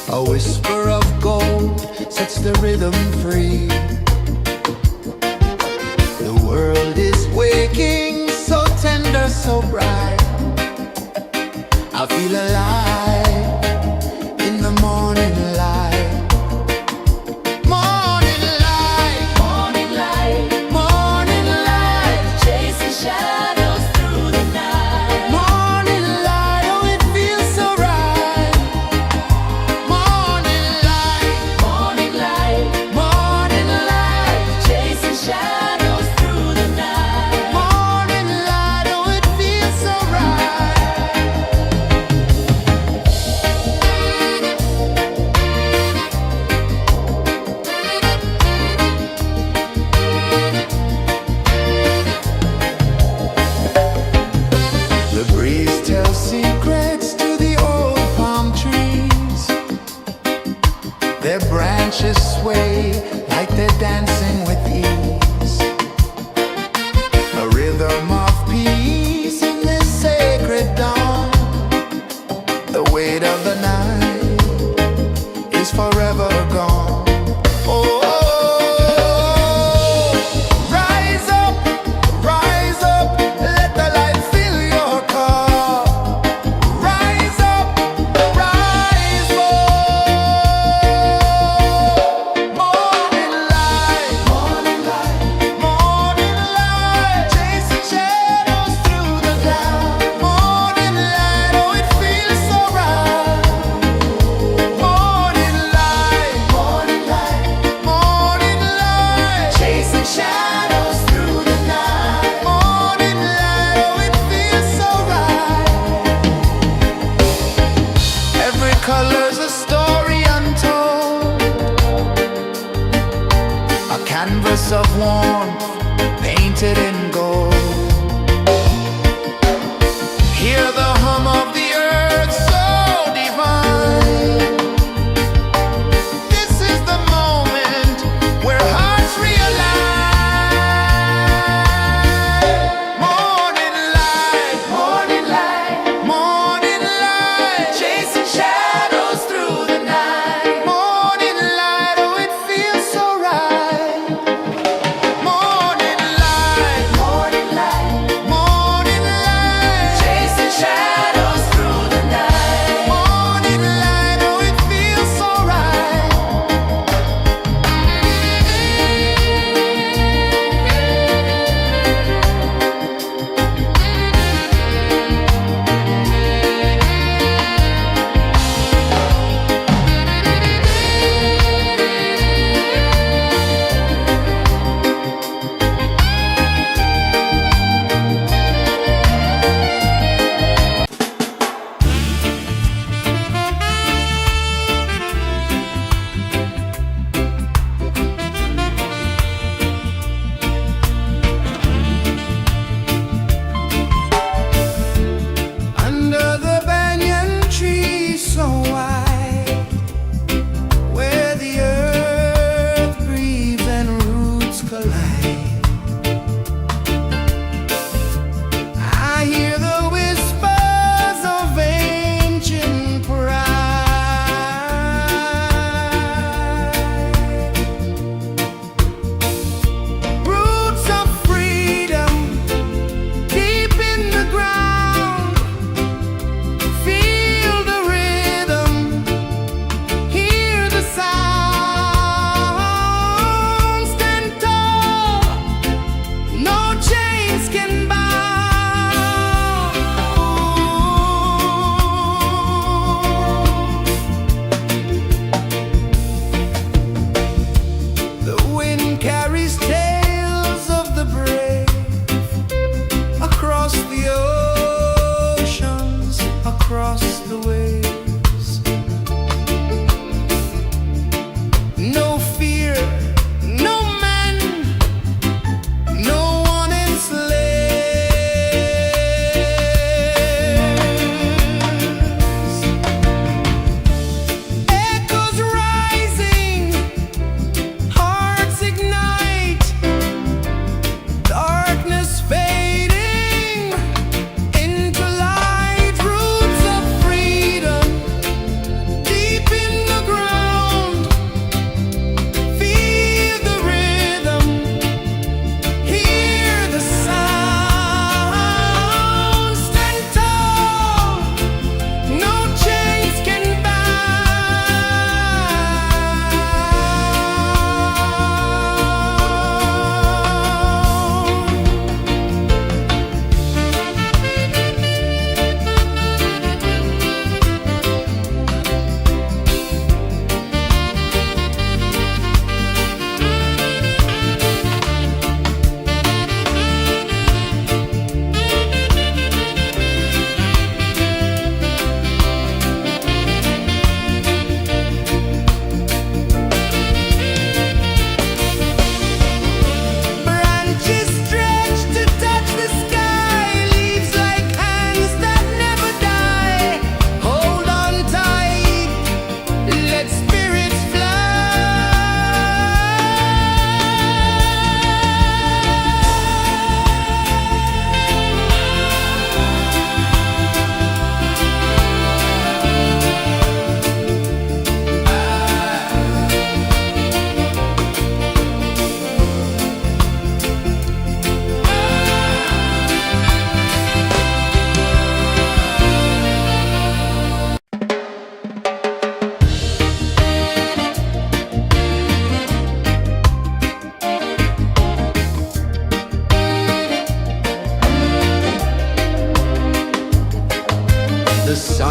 Speaker 1: A whisper of gold sets the rhythm free. The world is waking, so tender, so bright. I feel alive in the morning light. Morning light,
Speaker 2: Morning light,
Speaker 1: morning light,
Speaker 2: chasing shadows through the night.
Speaker 1: morning light, oh it feels so right. Morning light,
Speaker 2: Morning light,
Speaker 1: morning light,
Speaker 2: chasing shadows through the night.
Speaker 1: morning light, oh it feels so right. The breeze tells secrets to the old palm trees. Their branches sway like they're dancing with ease. A rhythm of peace in this sacred dawn. The weight of the night is forever gone. Oh, rise up, let the light fill your cup. Rise up, rise up. Morning light, morning light, morning light, chasing shadows through the cloud. Morning light, oh it feels so right. Morning light, morning light, morning light, chasing shadows through the night. Morning light, oh it feels so right. Every color's a story untold, a canvas of warmth painted in gold. Hear the hum of the earth so divine. This is the moment where hearts realign. Morning light, morning light, morning light, chasing shadows through the night. Morning light, oh it feels so right. Morning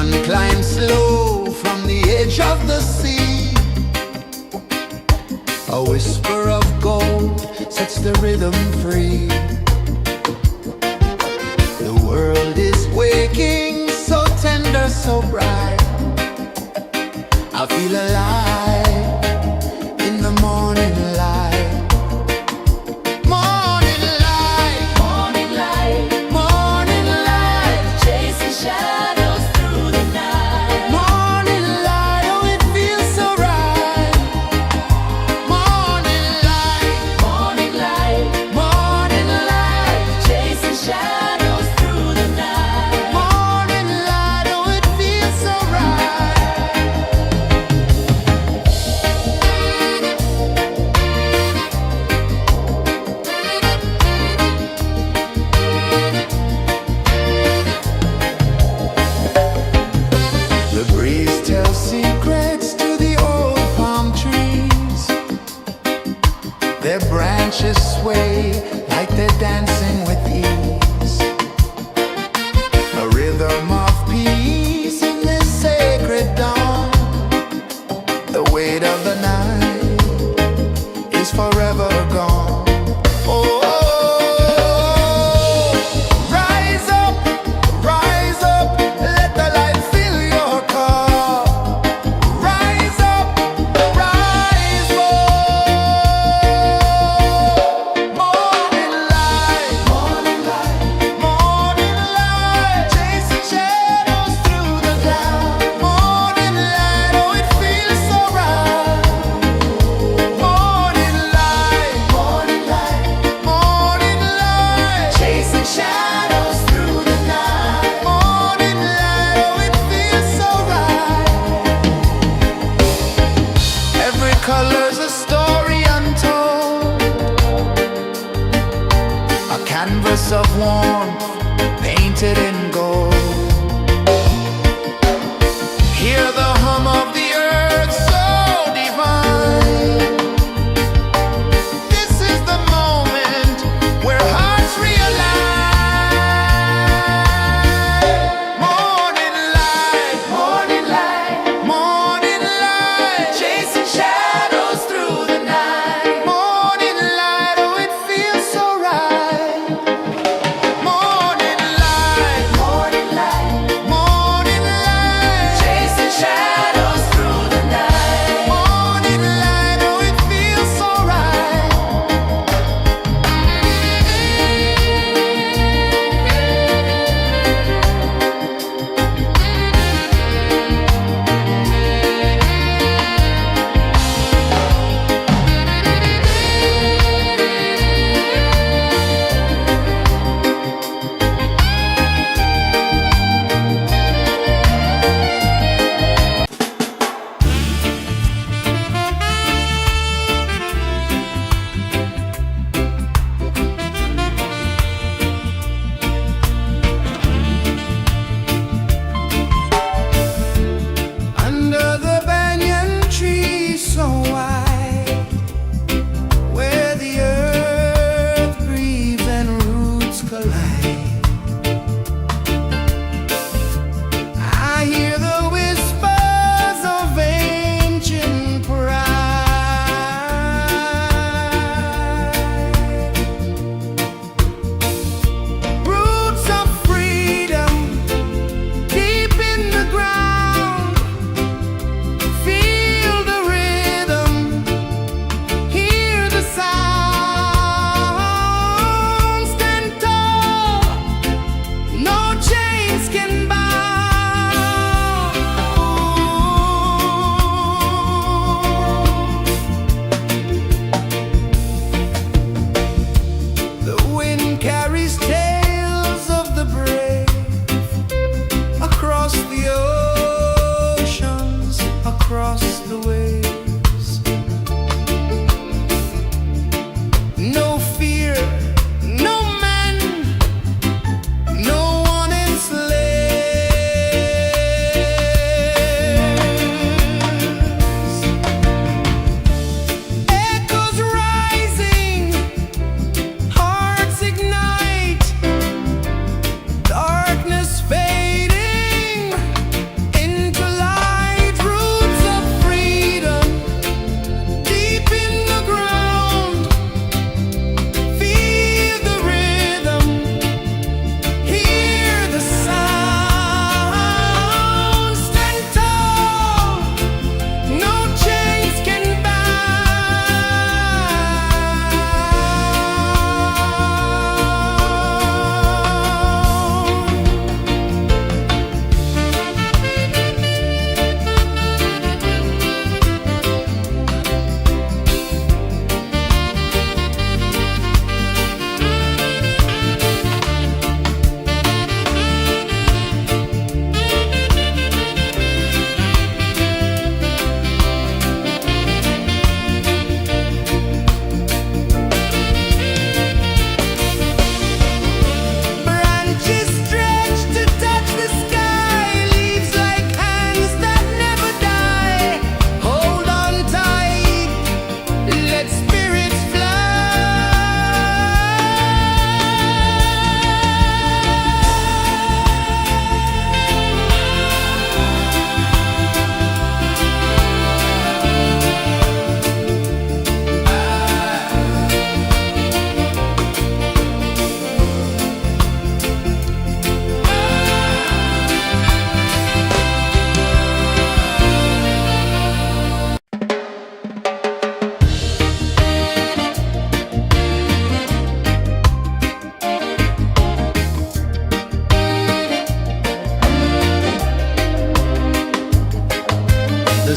Speaker 1: Sun climbs slow from the edge of the sea. A whisper of gold sets the rhythm free. The world is waking, so tender, so bright. I feel alive in the morning light. Morning light,
Speaker 2: Morning light,
Speaker 1: morning light,
Speaker 2: chasing shadows through the night.
Speaker 1: morning light, oh it feels so right. Morning light,
Speaker 2: Morning light,
Speaker 1: morning light,
Speaker 2: chasing shadows through the night.
Speaker 1: morning light, oh it feels so right. The breeze tells secrets to the old palm trees. Their branches sway like they're dancing with ease. A rhythm of peace in this sacred dawn. The weight of the night is forever gone. Oh, rise up, let the light fill your cup. Rise up, rise up. Morning light, morning light, chasing shadows through the cloud. Morning light, oh it feels so right. Morning light, chasing shadows through the night. Morning light, oh it feels so right. Every color's a story untold, a canvas of warmth painted in gold. Hear the hum of the earth so divine. This is the moment where hearts realign. Morning light, morning light, chasing shadows through the night. Morning light, oh it feels so right. Morning light,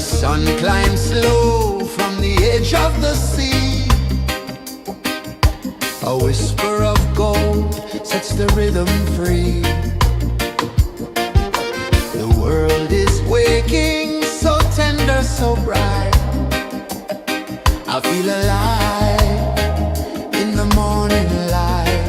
Speaker 1: sun climbs slow from the edge of the sea. A whisper of gold sets the rhythm free. The world is waking, so tender, so bright. I feel alive in the morning light.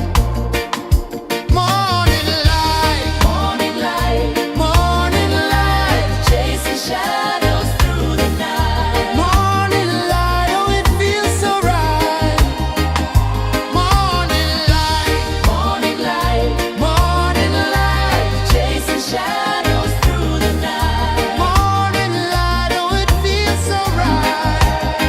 Speaker 1: Morning light,
Speaker 2: Morning light,
Speaker 1: morning light,
Speaker 2: chasing shadows through the night.
Speaker 1: morning light, oh it feels so right. Morning light,
Speaker 2: Morning light,
Speaker 1: morning light,
Speaker 2: chasing shadows through the night.
Speaker 1: morning light, oh it feels so right.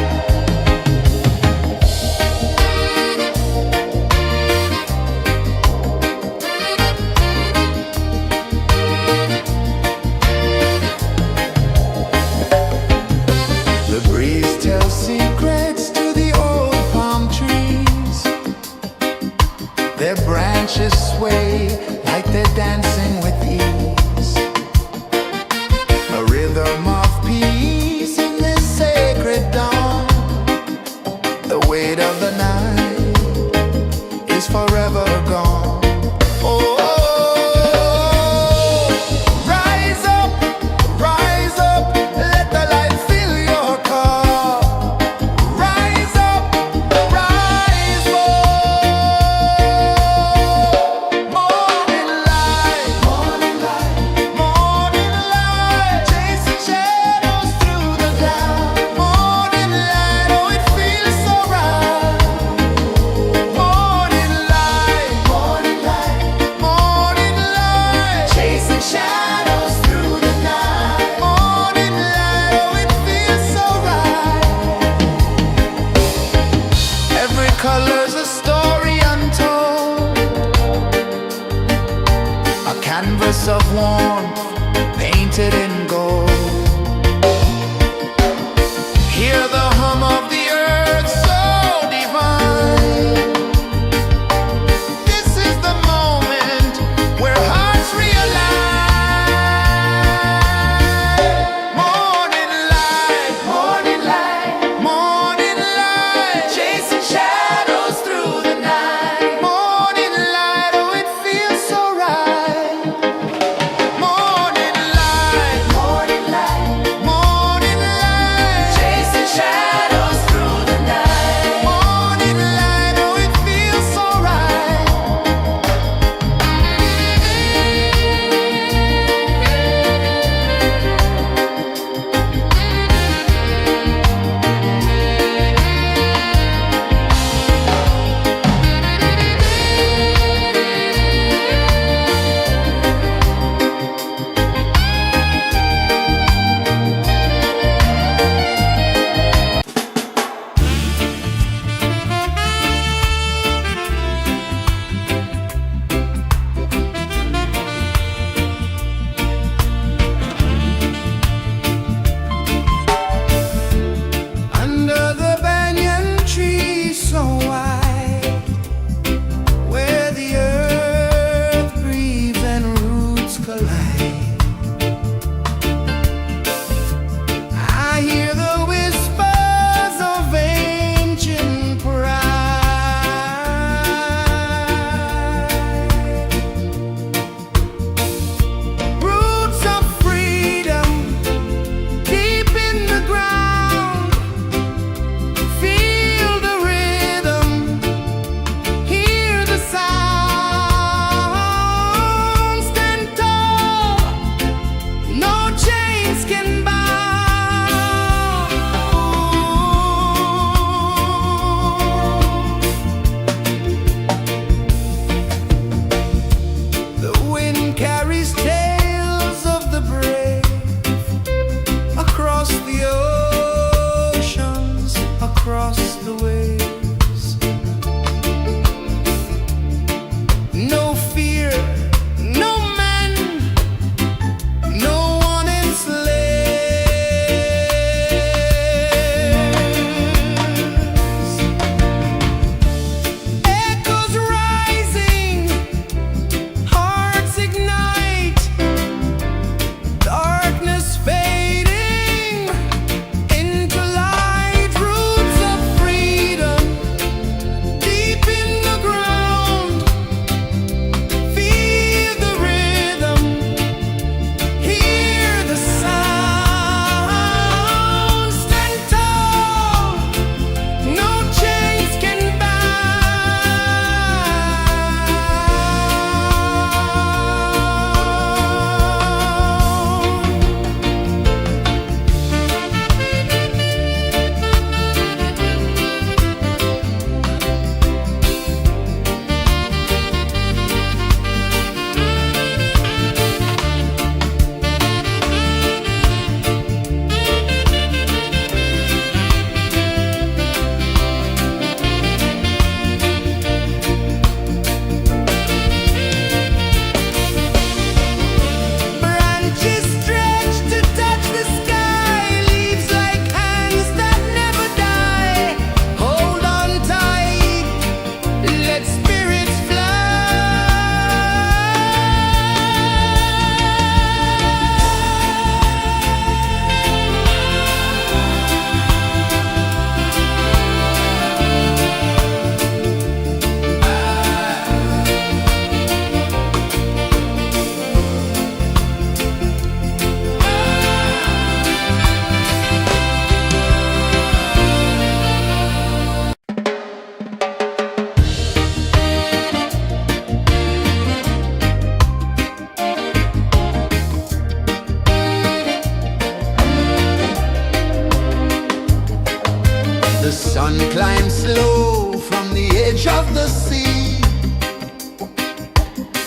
Speaker 1: The sun climbs slow from the edge of the sea.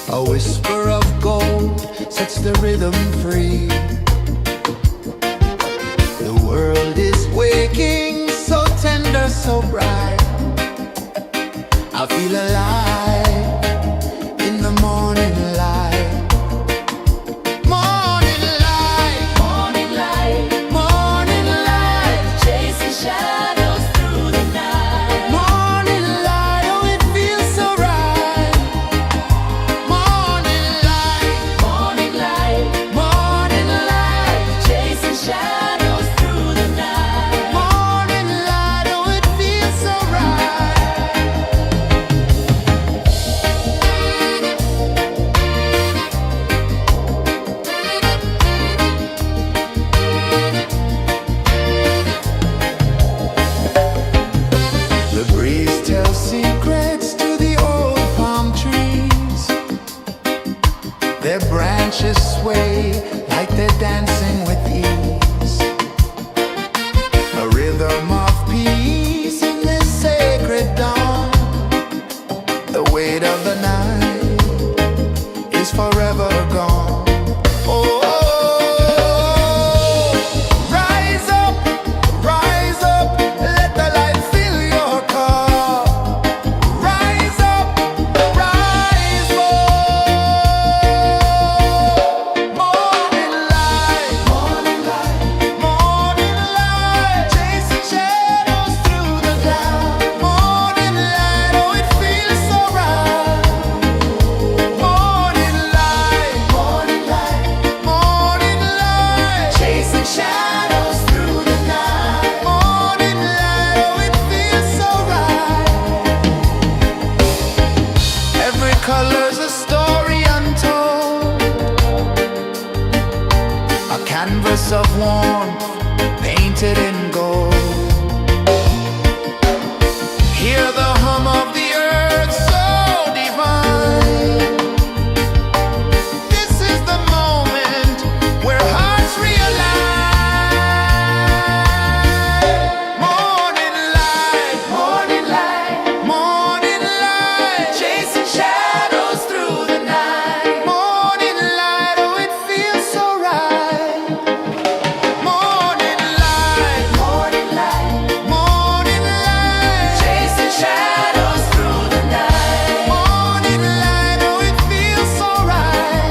Speaker 1: A whisper of gold sets the rhythm free. The world is waking, so tender, so bright. I feel alive in the morning light. Morning light,
Speaker 2: Morning light,
Speaker 1: morning light,
Speaker 2: chasing shadows through the night.
Speaker 1: morning light, oh it feels so right. Morning light,
Speaker 2: Morning light,
Speaker 1: morning light,
Speaker 2: chasing shadows through the night.
Speaker 1: morning light, oh it feels so right. The breeze tells secrets to the old palm trees. Their branches sway like they're dancing with ease. A rhythm of peace in this sacred dawn. The weight of the night is forever gone. Oh, rise up, let the light fill your cup. Rise up, rise up. Morning light, morning light, morning light, chasing shadows through the cloud. Morning light, oh it feels so right. Morning light, morning light, morning light, chasing shadows through the night. Morning light, oh it feels so right. Every color's a story untold, a canvas of warmth painted in gold. Hear the hum of the earth so divine. This is the moment where hearts realign. Morning light, morning light, morning light, chasing shadows through the night. Morning light, oh it feels so right. Morning light, morning light, morning light, chasing shadows through the night. Morning light, oh it feels so right.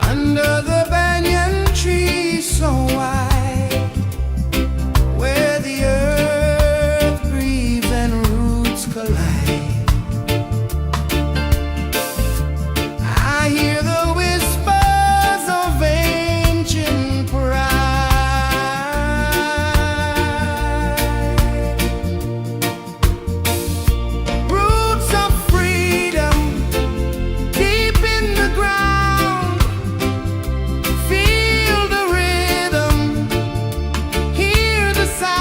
Speaker 1: Under the banyan tree so wide, where the earth breathes and roots collide, I hear the whispers of ancient pride. Roots of freedom deep in the ground. Feel the rhythm, hear the sound.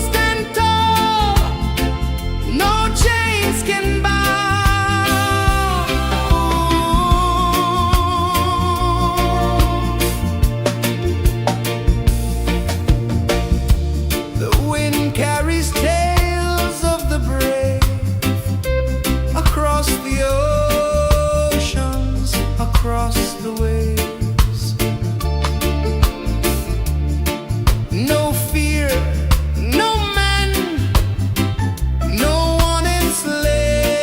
Speaker 1: Stand tall, no chains can bound. The wind carries tales of the brave across the oceans, across the waves. No fear, no man, no one enslaved.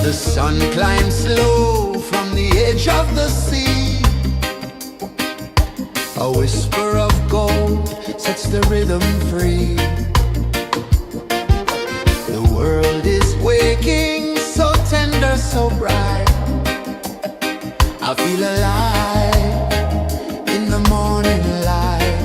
Speaker 1: The sun climbs slow from the edge of the sea. A whisper of gold sets the rhythm free. The world is waking, so tender, so bright. I feel alive in the morning light.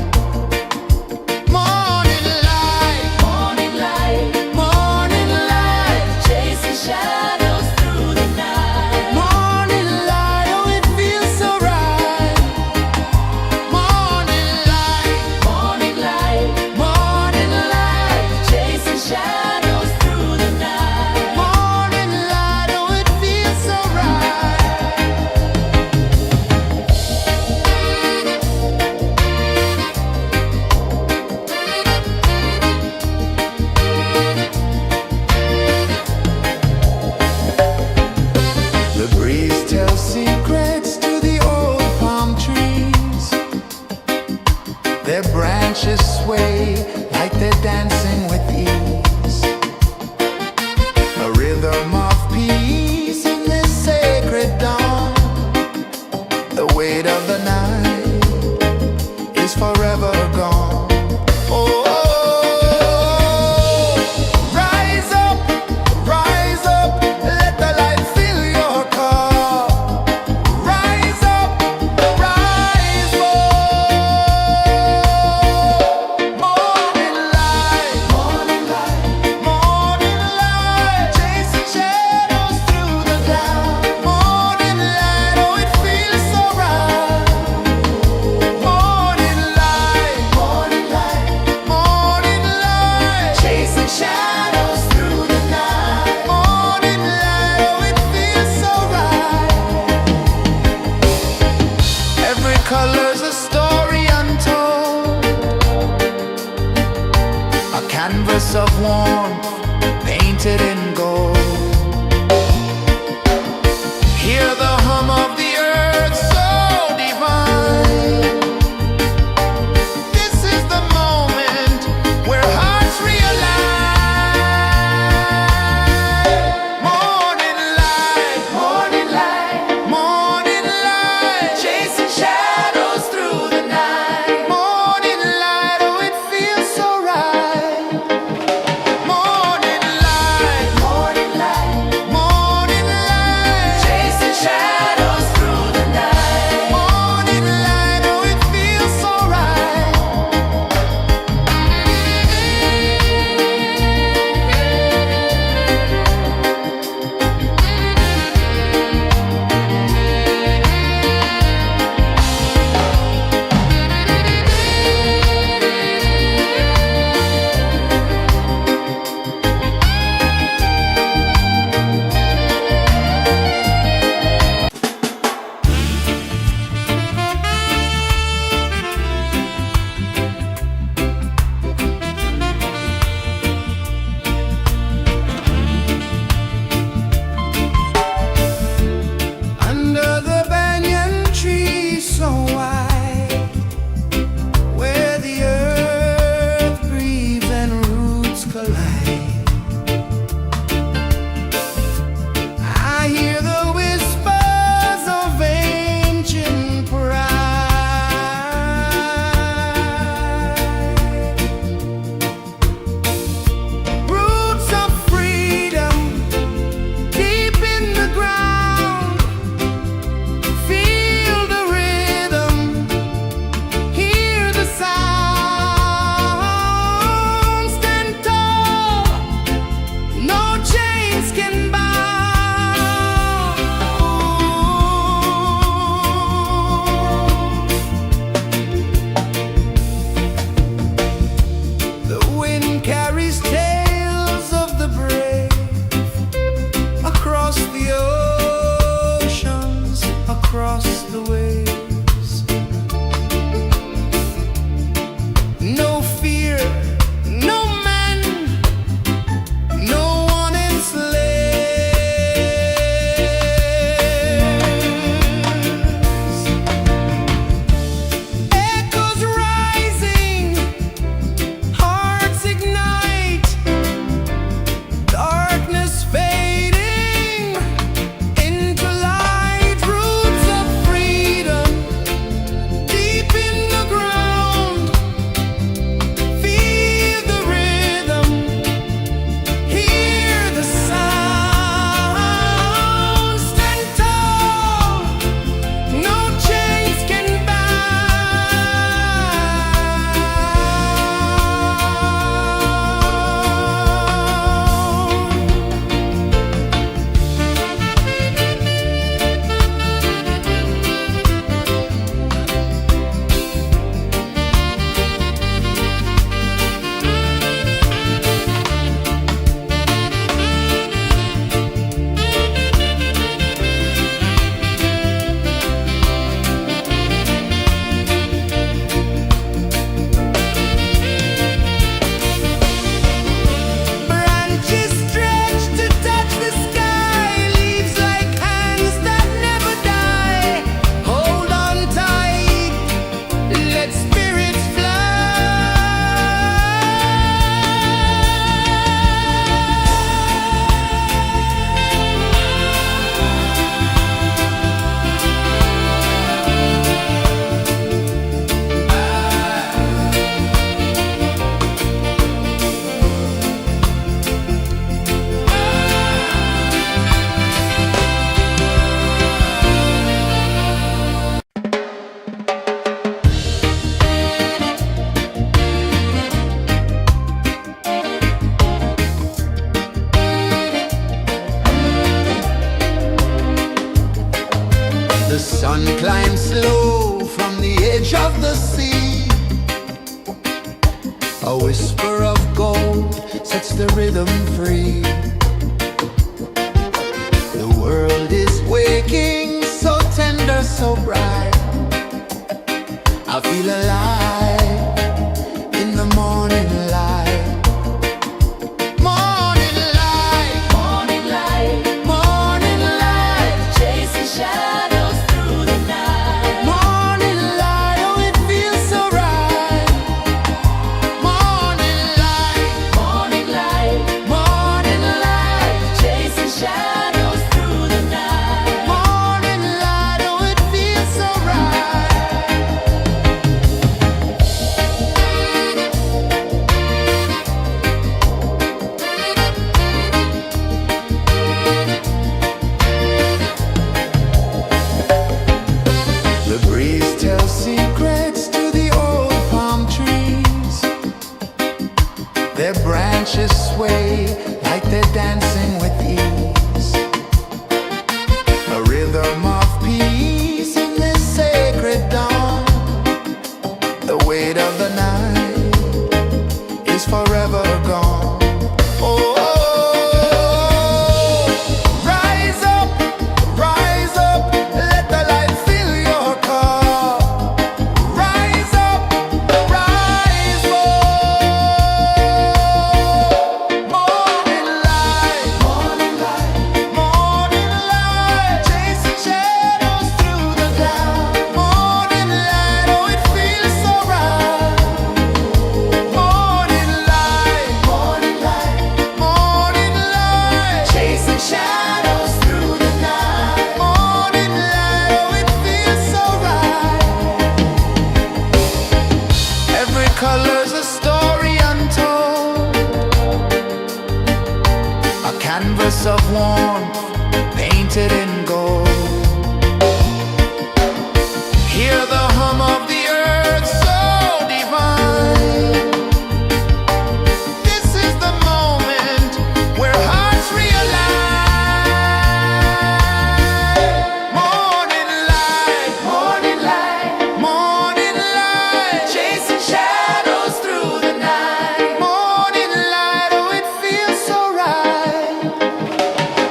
Speaker 1: Morning light,
Speaker 2: Morning light,
Speaker 1: morning light,
Speaker 2: chasing shadows through the night.
Speaker 1: morning light, oh it feels so right. Morning light,
Speaker 2: Morning light,
Speaker 1: morning light,
Speaker 2: chasing shadows through the night.
Speaker 1: morning light, oh it feels so right. The breeze tells secrets to the old palm trees. Their branches sway like they're dancing with ease. A rhythm of peace in this sacred dawn. The weight of the night is forever gone. Oh, rise up, let the light fill your cup. Rise up, rise up. Morning light, morning light, morning light, chasing shadows through the cloud. Morning light, oh it feels so right. Morning light, morning light, morning light, chasing shadows through the night. Morning light, oh it feels so right. Every color's a story untold, a canvas of warmth painted in gold. Hear the hum of the earth so divine. This is the moment where hearts realign. Morning light, morning light, morning light, chasing shadows through the night. Morning light, oh it feels so right. Morning light, morning light, morning light, chasing shadows through the night. Morning light, oh it feels so right. Under the banyan tree so wide, where the earth breathes and roots collide, I hear the whispers of ancient pride. Roots of freedom deep in the ground. Feel the rhythm, hear the sound. Stand tall, no chains can bound. The wind carries tales of the brave across the oceans, across the waves. No fear, no man, no one enslaves. Echoes rising, hearts ignite, darkness fading, sun climbs slow from the edge of the sea. A whisper of gold sets the rhythm free. The world is waking, so tender, so bright. I feel alive in the morning light. Morning light,
Speaker 2: Morning light,
Speaker 1: morning light,
Speaker 2: chasing shadows through the night.
Speaker 1: morning light, oh it feels so right. Morning light,
Speaker 2: Morning light,
Speaker 1: morning light,
Speaker 2: chasing shadows through the night.
Speaker 1: morning light, oh it feels so right. The breeze tells secrets to the old palm trees. Their branches sway like they're dancing with ease. A rhythm of peace in this sacred dawn. The weight of the night is forever gone. Oh, rise up, let the light fill your cup. Rise up, rise up. Morning light, morning light, morning light, chasing shadows through the cloud. Morning light, oh it feels so right. Morning light, morning light, morning light, chasing shadows through the night. Morning light, oh it feels so right. Every color's a story untold, a canvas of warmth painted in gold. Hear the hum of the earth so divine. This is the moment where hearts realign. Morning light, morning light, morning light, chasing shadows through the night. Morning light, oh it feels so right.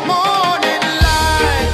Speaker 1: Morning light,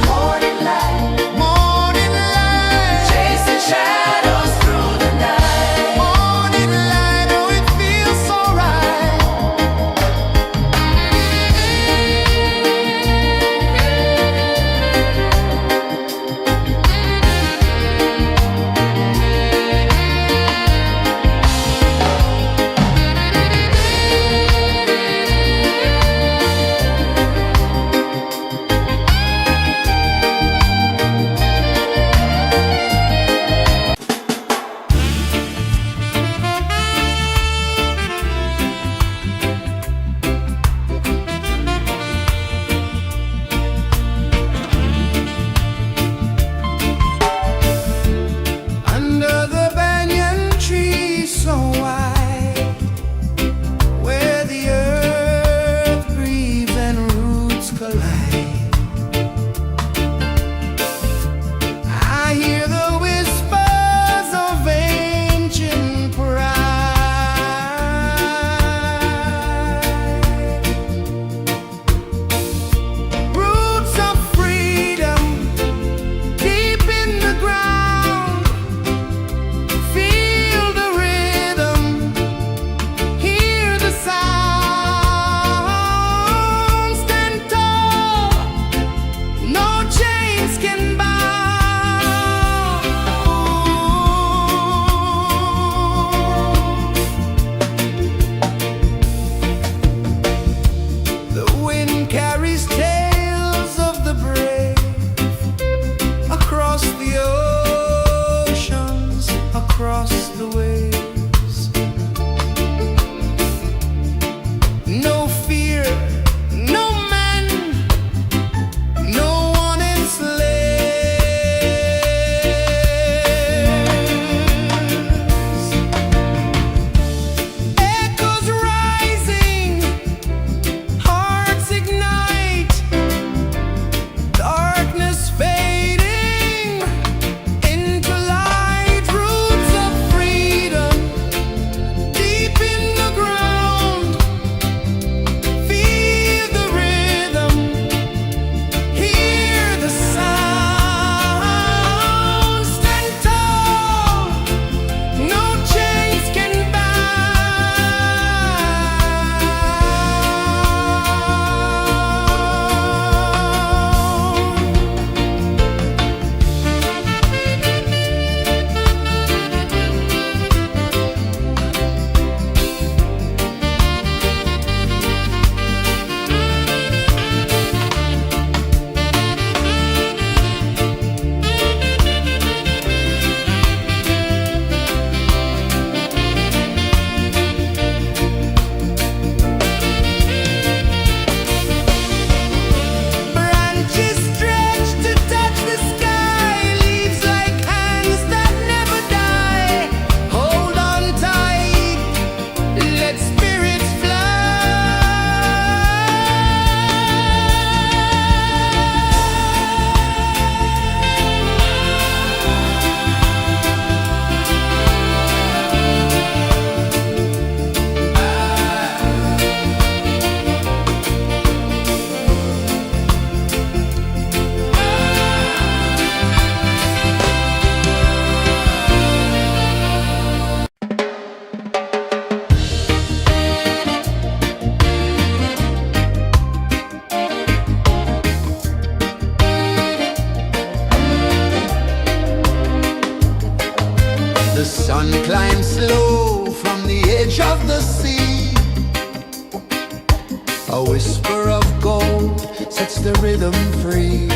Speaker 1: A whisper of gold sets the rhythm free.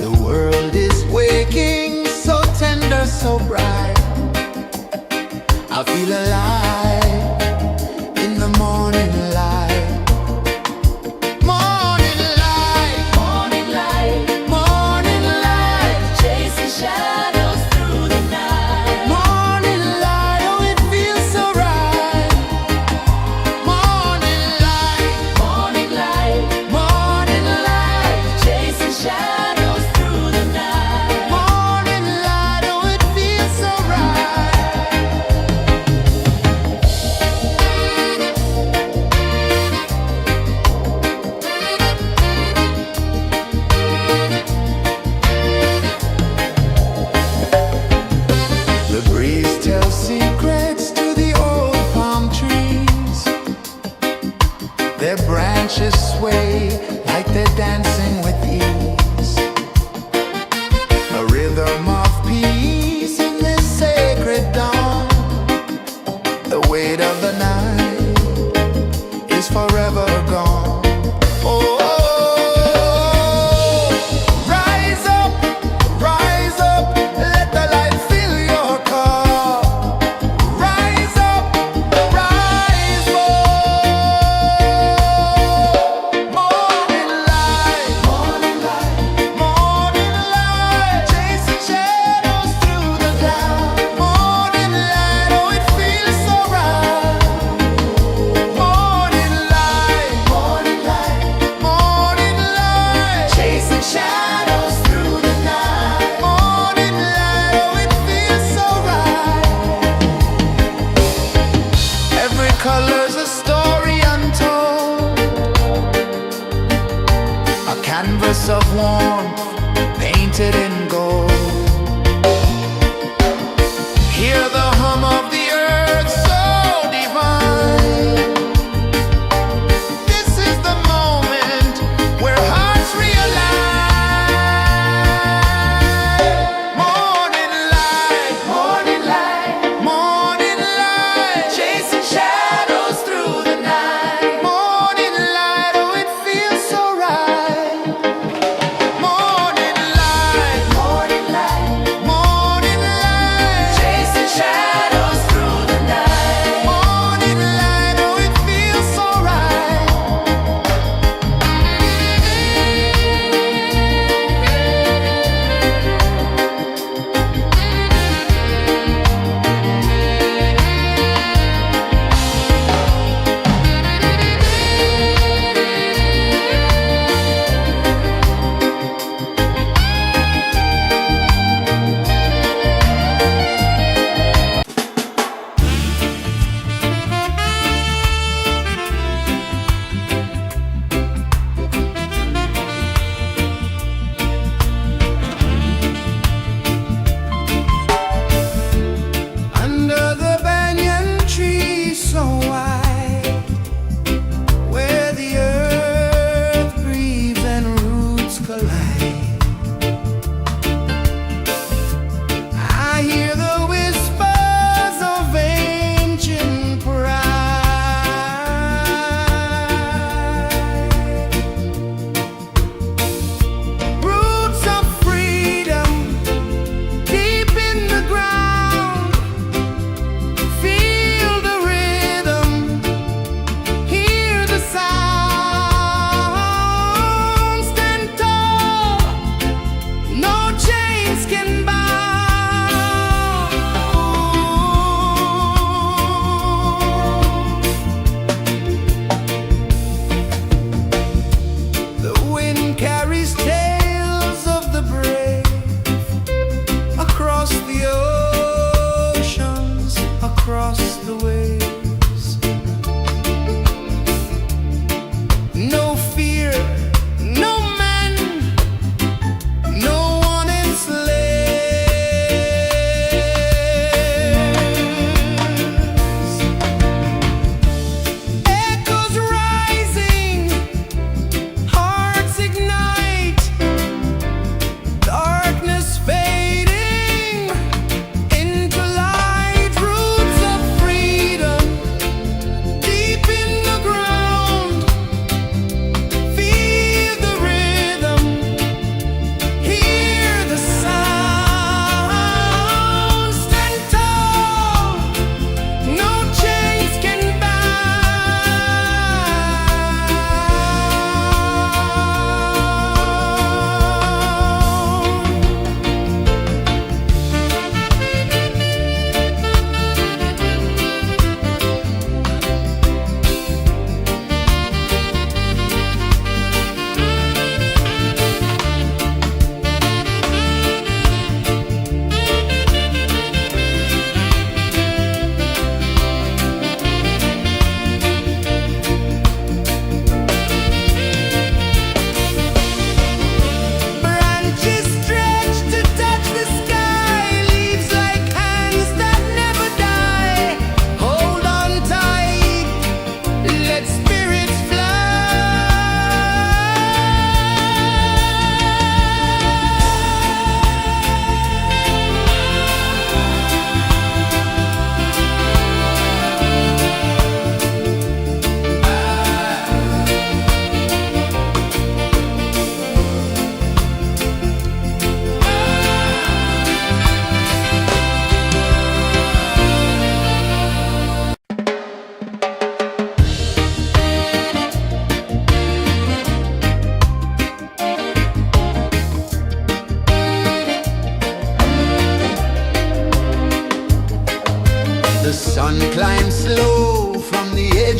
Speaker 1: The world is waking, so tender, so bright. I feel alive in the morning light. Morning light,
Speaker 2: Morning light,
Speaker 1: morning light,
Speaker 2: chasing shadows through the night.
Speaker 1: morning light, oh it feels so right. Morning light,
Speaker 2: Morning light,
Speaker 1: morning light,
Speaker 2: chasing shadows through the night.
Speaker 1: morning light, oh it feels so right. The breeze tells secrets to the old palm trees. Their branches sway like they're dancing with ease. A rhythm of peace in this sacred dawn. The weight of the night is forever gone. Oh, rise up, let the light fill your cup. Rise up, rise up. Morning light, morning light, morning light, chasing shadows through the cloud. Morning light, oh it feels so right. Morning light, morning light, morning light, chasing shadows through the night. Morning light, oh it feels so right. Every color's a story untold, a canvas of warmth painted in gold. Hear the hum of the earth so divine. This is the moment where hearts realign. Morning light, morning light, morning light, chasing shadows through the night. Morning light, oh it feels so right. Morning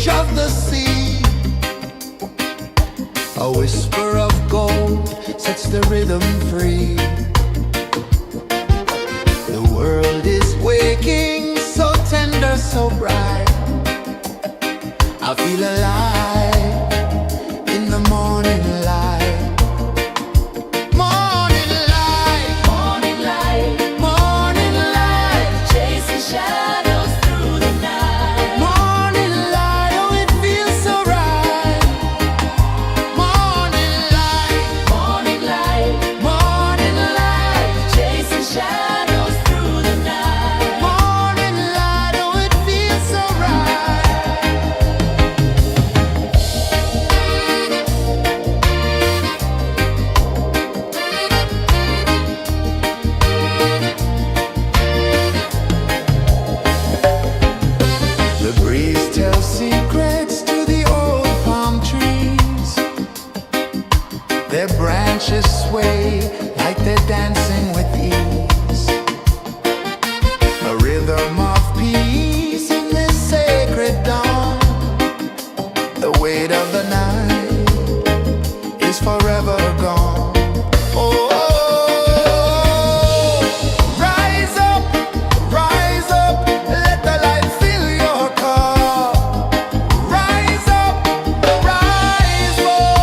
Speaker 1: edge of the sea. A whisper of gold sets the rhythm free. The world is waking, so tender, so bright. I feel alive in the morning light. Morning light,
Speaker 2: Morning light,
Speaker 1: morning light,
Speaker 2: chasing shadows through the night.
Speaker 1: morning light, oh it feels so right. Morning light,
Speaker 2: Morning light,
Speaker 1: morning light,
Speaker 2: chasing shadows through the night.
Speaker 1: morning light, oh it feels so right. The breeze tells secrets to the old palm trees. Their branches sway like they're dancing with ease. A rhythm of peace in this sacred dawn. The weight of the night is forever gone. Oh, rise up, let the light fill your cup. Rise up, rise up.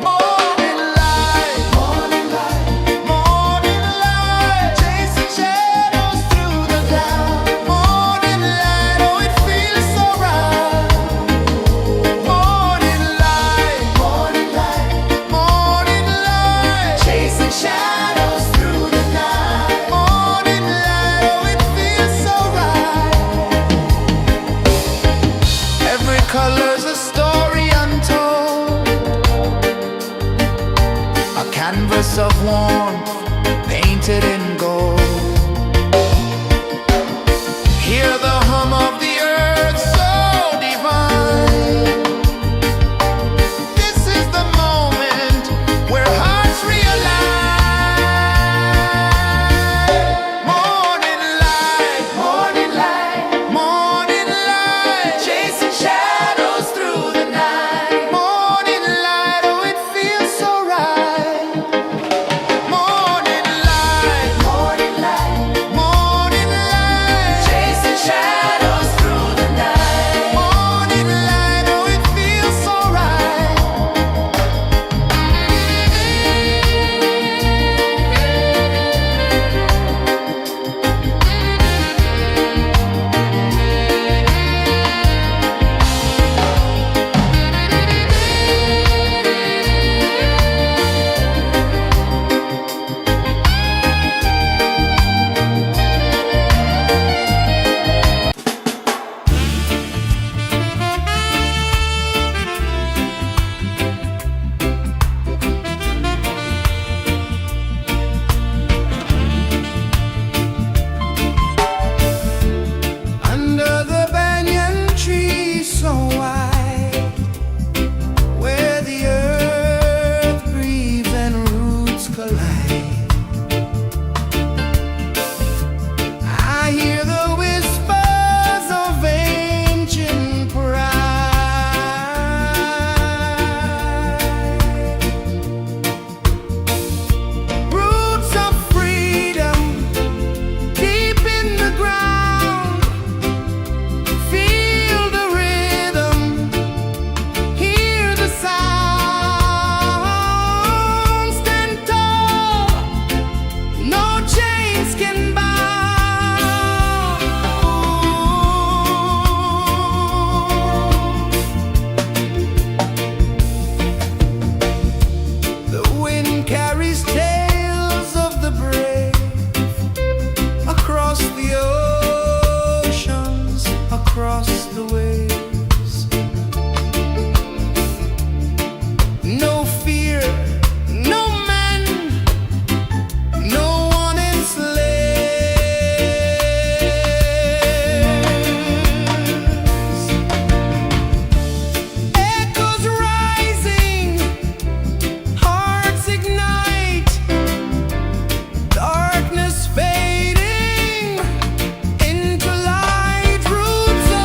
Speaker 1: Morning light, morning light, morning light, chasing shadows through the cloud. Morning light, oh it feels so right. Morning light, morning light, morning light, chasing shadows through the night. Morning light, oh it feels so right. Every color's a story untold, a canvas of warmth painted in gold. Hear the hum of the earth so divine. This is the moment where hearts realign. Morning light, morning light, morning light, chasing shadows through the night. Morning light, oh it feels so right. Morning light, morning light, morning light, chasing shadows through the night. Morning light, oh it feels so right. Under the banyan tree so wide, where the earth breathes and roots collide, I hear the whispers of ancient pride. Roots of freedom deep in the ground. Feel the rhythm, hear the sound. Stand tall, no chains can bound. The wind carries tales of the brave across the oceans, across the waves. No fear, no man, no one enslaves. Echoes rising, hearts ignite, darkness fading into light. Roots of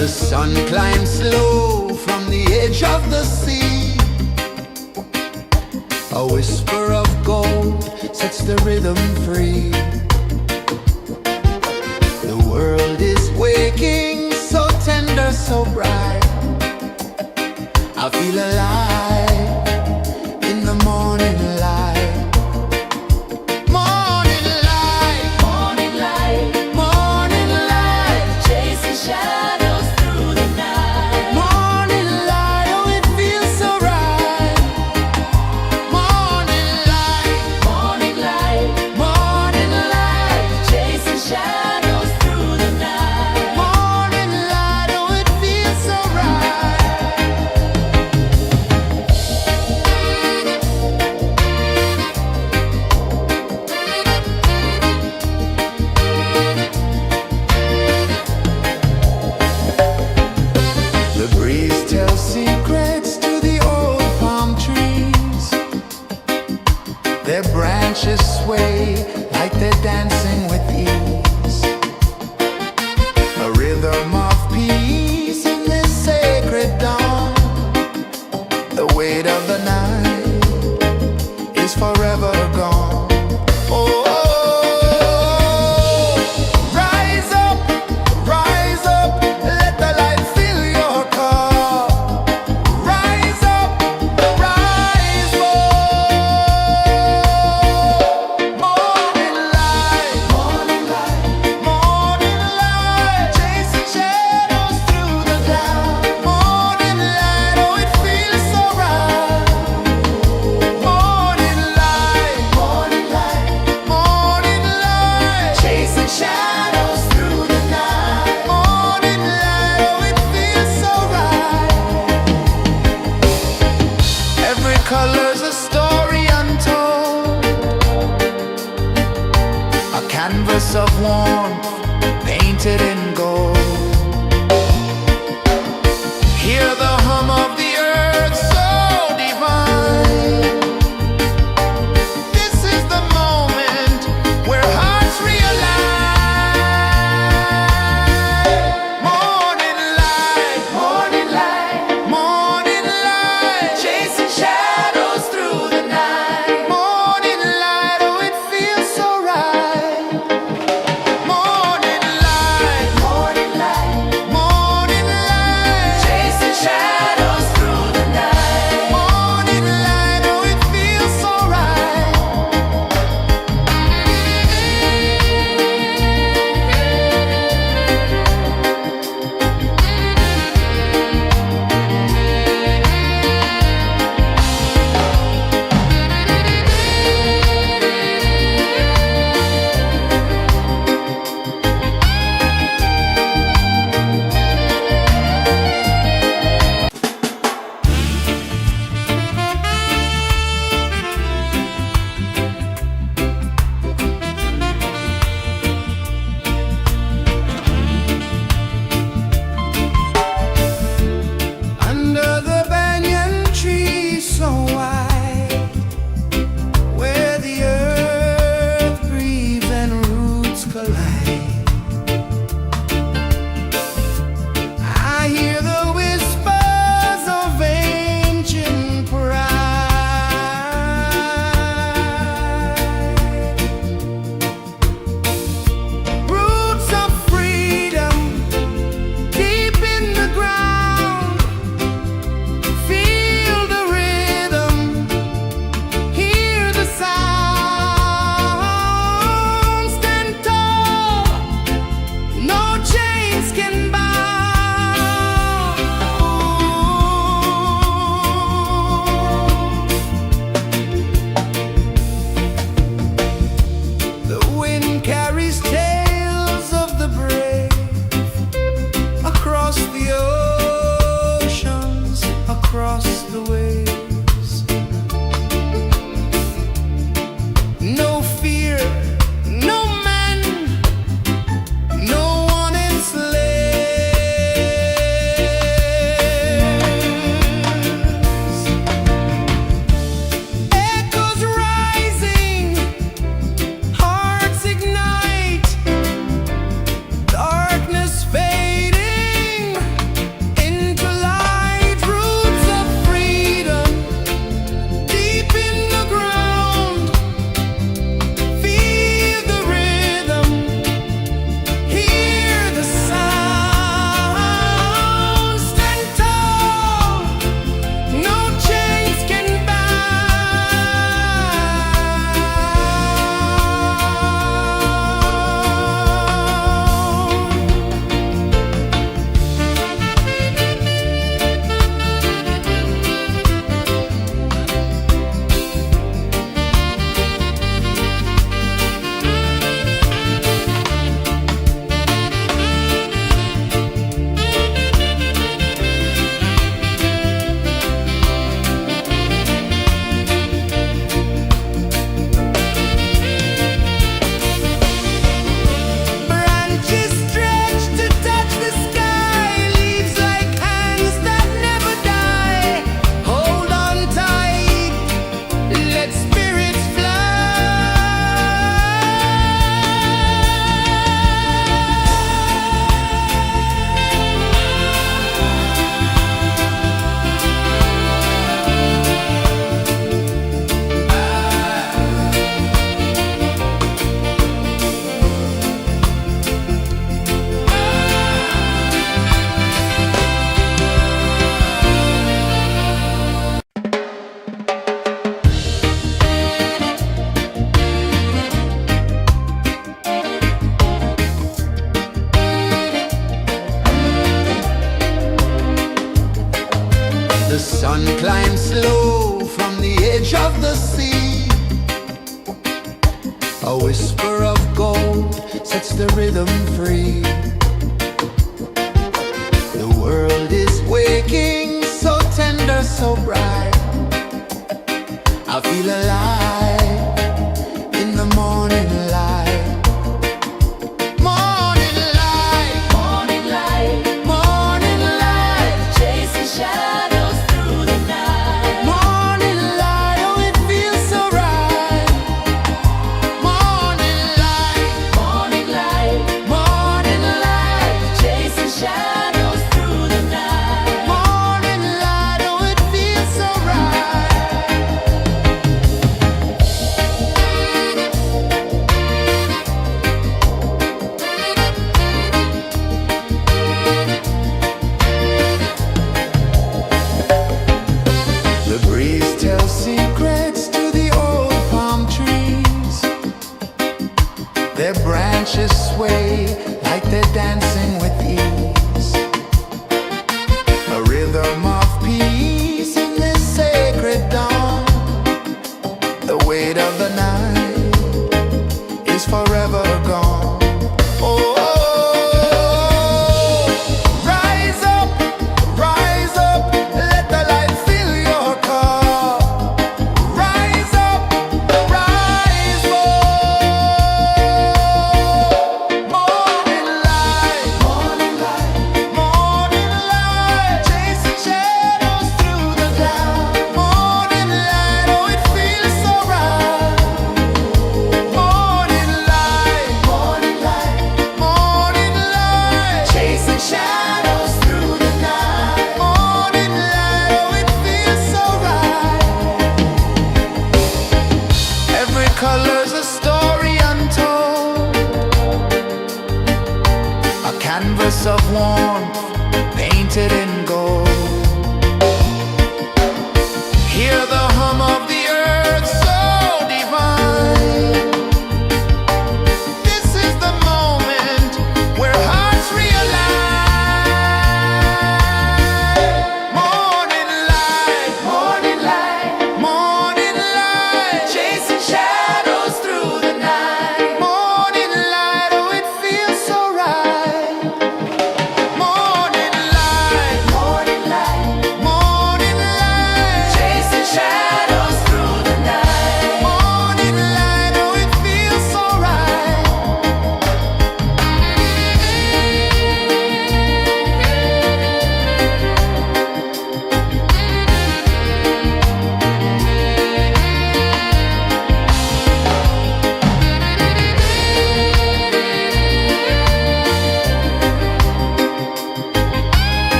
Speaker 1: The sun climbs slow from the edge of the sea. A whisper of gold sets the rhythm free. The world is waking, so tender, so bright. I feel alive in the morning light. Morning light,
Speaker 2: Morning light,
Speaker 1: morning light,
Speaker 2: chasing shadows through the night.
Speaker 1: morning light, oh it feels so right. Morning light,
Speaker 2: Morning light,
Speaker 1: morning light,
Speaker 2: chasing shadows through the night.
Speaker 1: morning light, oh it feels so right. The breeze tells secrets to the old palm trees. Their branches sway like they're dancing with ease. A rhythm of peace in this sacred dawn. The weight of the night is forever gone. Oh, rise up, let the light fill your cup. Rise up, rise up. Morning light, morning light, morning light, chasing shadows through the cloud. Morning light, oh it feels so right. Morning light, morning light, morning light, chasing shadows through the night. Morning light, oh it feels so right. Every color's a story untold, a canvas of warmth painted in gold. Hear the hum of the earth so divine. This is the moment where hearts realign. Morning light, morning light, morning light, chasing shadows through the night. Morning light, oh it feels so right. Morning light, The sun climbs slow from the edge of the sea. A whisper of gold sets the rhythm free. The world is waking, so tender, so bright. I feel alive in the morning light. Morning light,
Speaker 2: Morning light,
Speaker 1: morning light,
Speaker 2: chasing shadows through the night.
Speaker 1: morning light, oh it feels so right. Morning light,
Speaker 2: Morning light,
Speaker 1: morning light,
Speaker 2: chasing shadows through the night.
Speaker 1: morning light, oh it feels so right.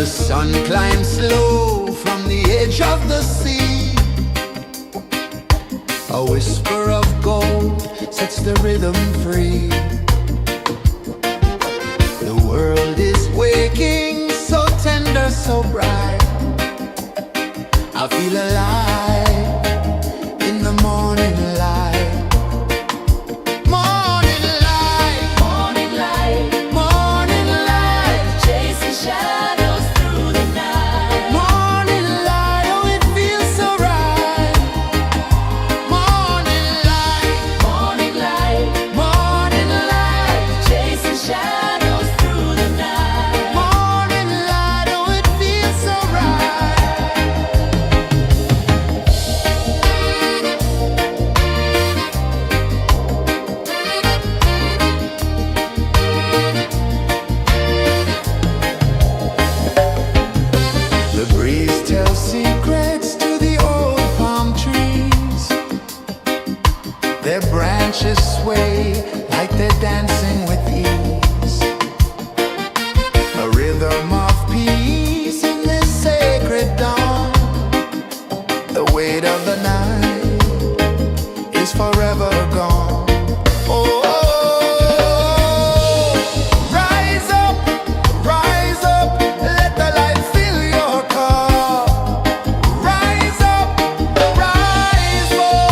Speaker 1: The sun climbs slow from the edge of the sea. A whisper of gold sets the rhythm free. The world is waking, so tender, so bright. I feel alive in the morning light. Morning light,
Speaker 2: Morning light,
Speaker 1: morning light,
Speaker 2: chasing shadows through the night.
Speaker 1: morning light, oh it feels so right. Morning light,
Speaker 2: Morning light,
Speaker 1: morning light,
Speaker 2: chasing shadows through the night.
Speaker 1: morning light, oh it feels so right. The breeze tells secrets to the old palm trees. Their branches sway like they're dancing with ease. A rhythm of peace in this sacred dawn. The weight of the night is forever gone. Oh, rise up, let the light fill your cup. Rise up, rise up.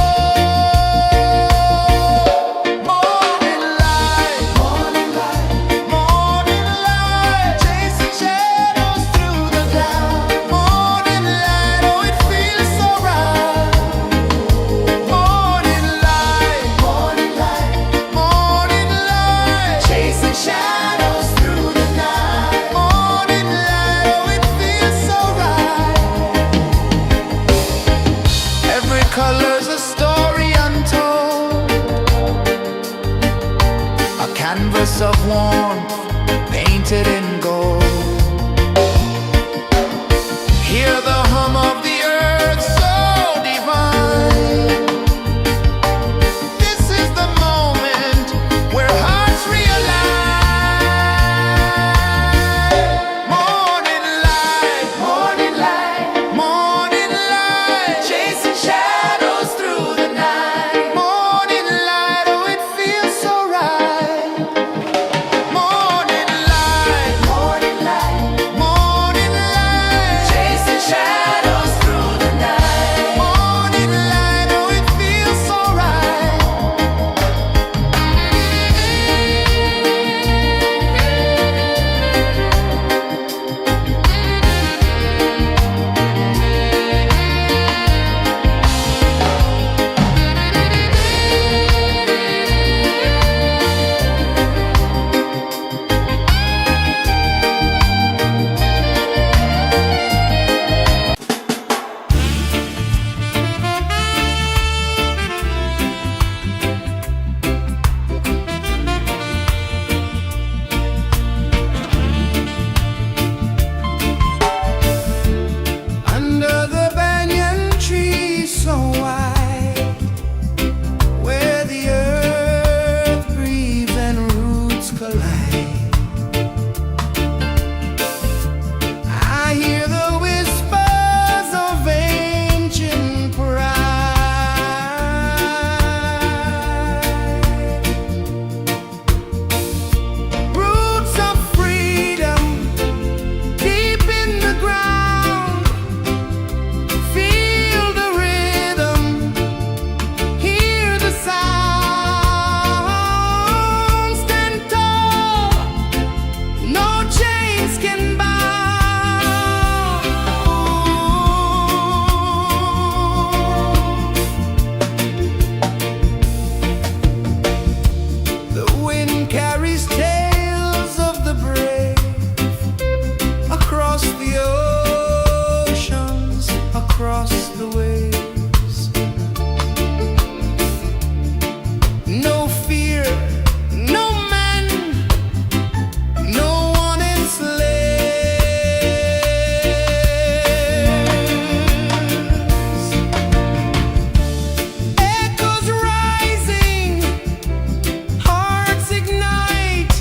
Speaker 1: Morning light, morning light, morning light, chasing shadows through the cloud. Morning light, oh it feels so right. Morning light, morning light, morning light, chasing shadows through the night. Morning light, oh it feels so right. Every color's a story untold, a canvas of warmth painted in gold. Hear the hum of the earth so divine. This is the moment where hearts realign. Morning light, morning light, morning light, chasing shadows through the night. Morning light, oh it feels so right. Morning light, morning light, morning light, chasing shadows through the night. Morning light, oh it feels so right. Under the banyan tree so wide, where the earth breathes and roots collide, I hear the whispers of ancient pride. Roots of freedom deep in the ground. Feel the rhythm, hear the sound. Stand tall, no chains can bound. The wind carries tales of the brave across the oceans, across the waves. No fear, no man, no one enslaves. Echoes rising, hearts ignite.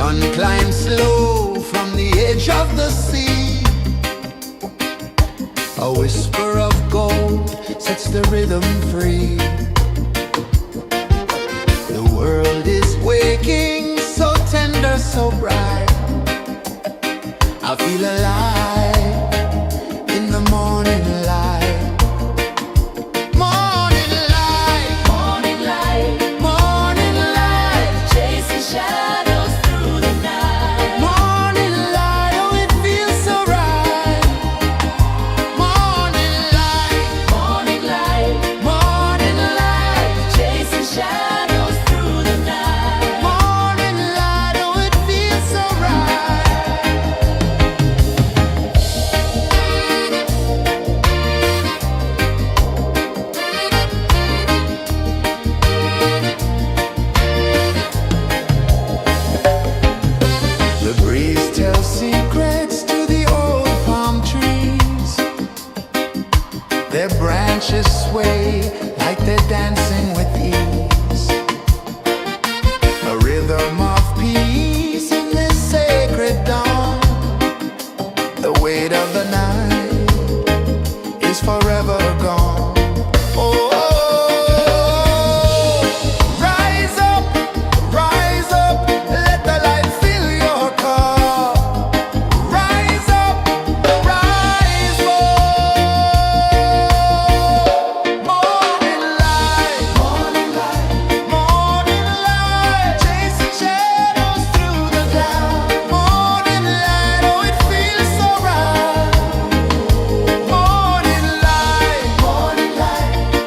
Speaker 1: sun climbs slow from the edge of the sea. A whisper of gold sets the rhythm free. The world is waking, so tender, so bright. I feel alive in the morning light. Morning light,
Speaker 2: Morning light,
Speaker 1: morning light,
Speaker 2: chasing shadows through the night.
Speaker 1: morning light, oh it feels so right. Morning light,
Speaker 2: Morning light,
Speaker 1: morning light,
Speaker 2: chasing shadows through the night.
Speaker 1: morning light, oh it feels so right. The breeze tells secrets to the old palm trees. Their branches sway like they're dancing with ease. A rhythm of peace in this sacred dawn. The weight of the night is forever gone. Oh, rise up, let the light fill your cup. Rise up, rise up. Morning light, morning light, chasing shadows through the cloud. Morning light, oh it feels so right. Morning light,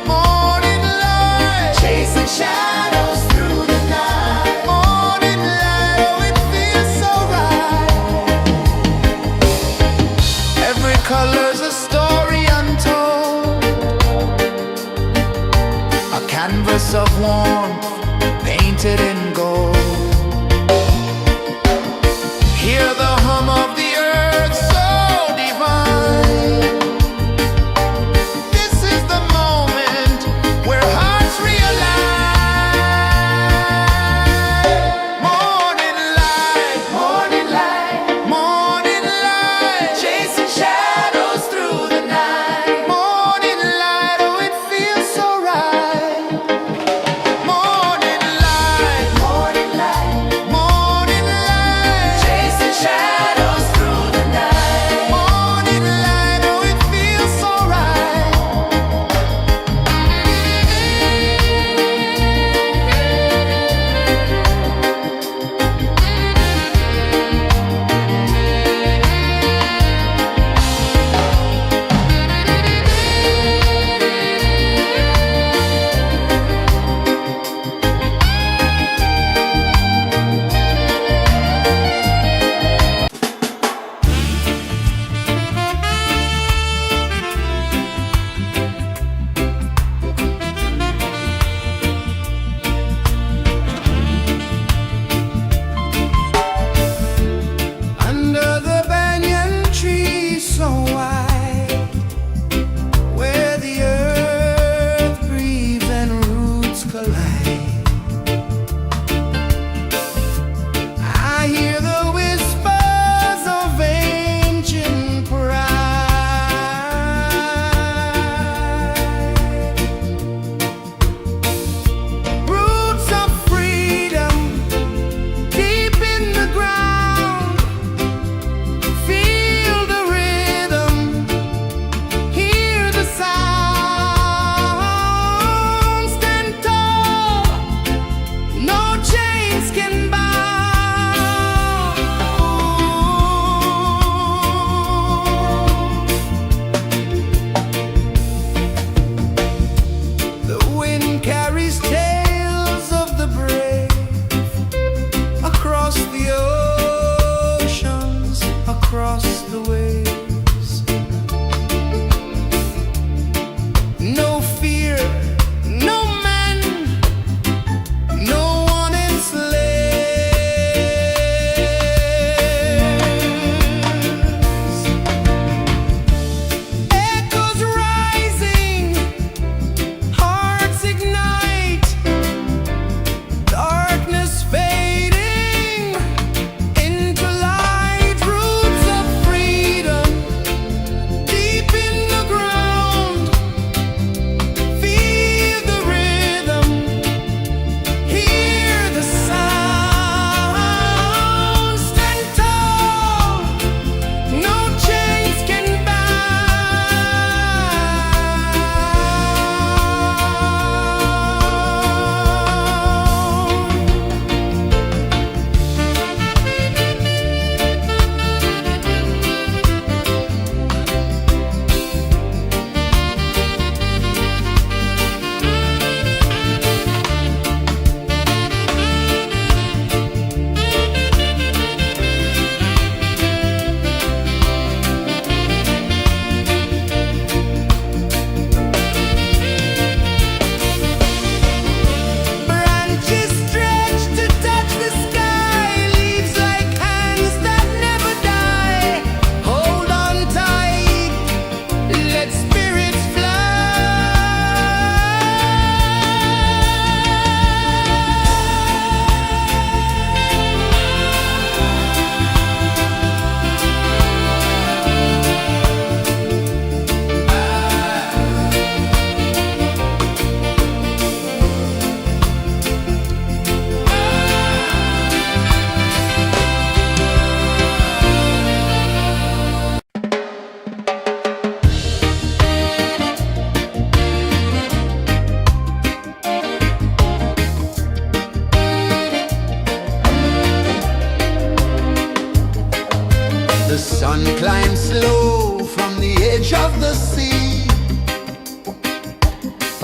Speaker 1: morning light, chasing shadows through the night. Morning light, oh it feels so right. Every color's a story untold, a canvas of warmth painted in gold. Hear the hum of the earth so divine. This is the moment where hearts realign. Morning light, morning light, chasing shadows through the night. Morning light, oh it feels so right. Morning light,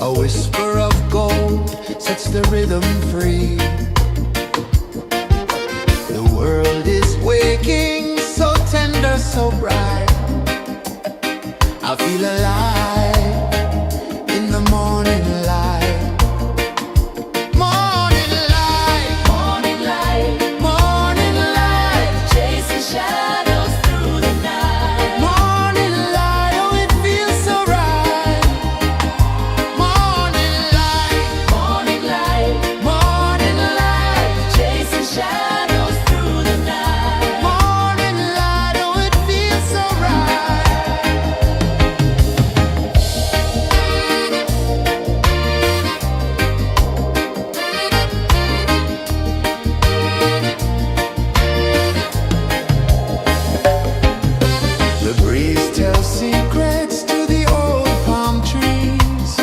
Speaker 1: A whisper of gold sets the rhythm free. The world is waking, so tender, so bright. I feel alive in the morning light. Morning light,
Speaker 2: Morning light,
Speaker 1: morning light,
Speaker 2: chasing shadows through the night.
Speaker 1: morning light. Oh, it feels so right. Morning light,
Speaker 2: Morning light,
Speaker 1: morning light,
Speaker 2: chasing shadows through the night.
Speaker 1: morning light. Oh, it feels so right. The breeze tells secrets to the old palm trees.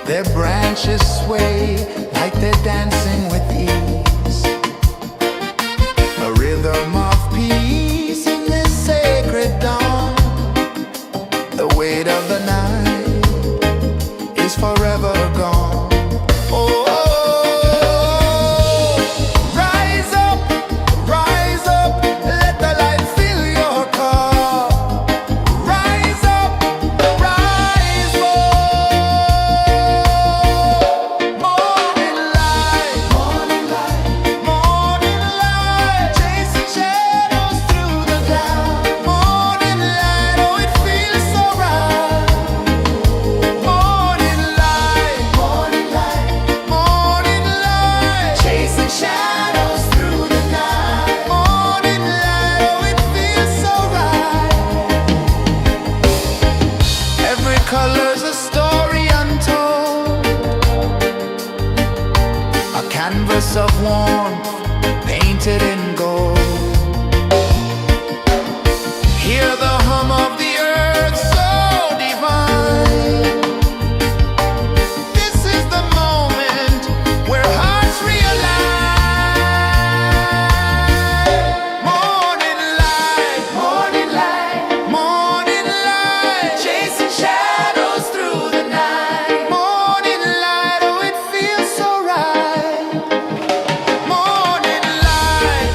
Speaker 1: Their branches sway like they're dancing with ease. A rhythm of peace in this sacred dawn. The weight of the night is forever gone. Oh, rise up, let the light fill your cup. Rise up, rise more. Morning light, morning light, chasing shadows through the cloud. Morning light, oh, it feels so right. Morning light, morning light, chasing shadows through the night. Morning light, oh, it feels so right. Every color's a story untold, a canvas of warmth painted in gold. Hear the hum of the earth so divine. This is the moment where hearts realign. Morning light, morning light, chasing shadows through the night. Morning light, oh, it feels so right. Morning light,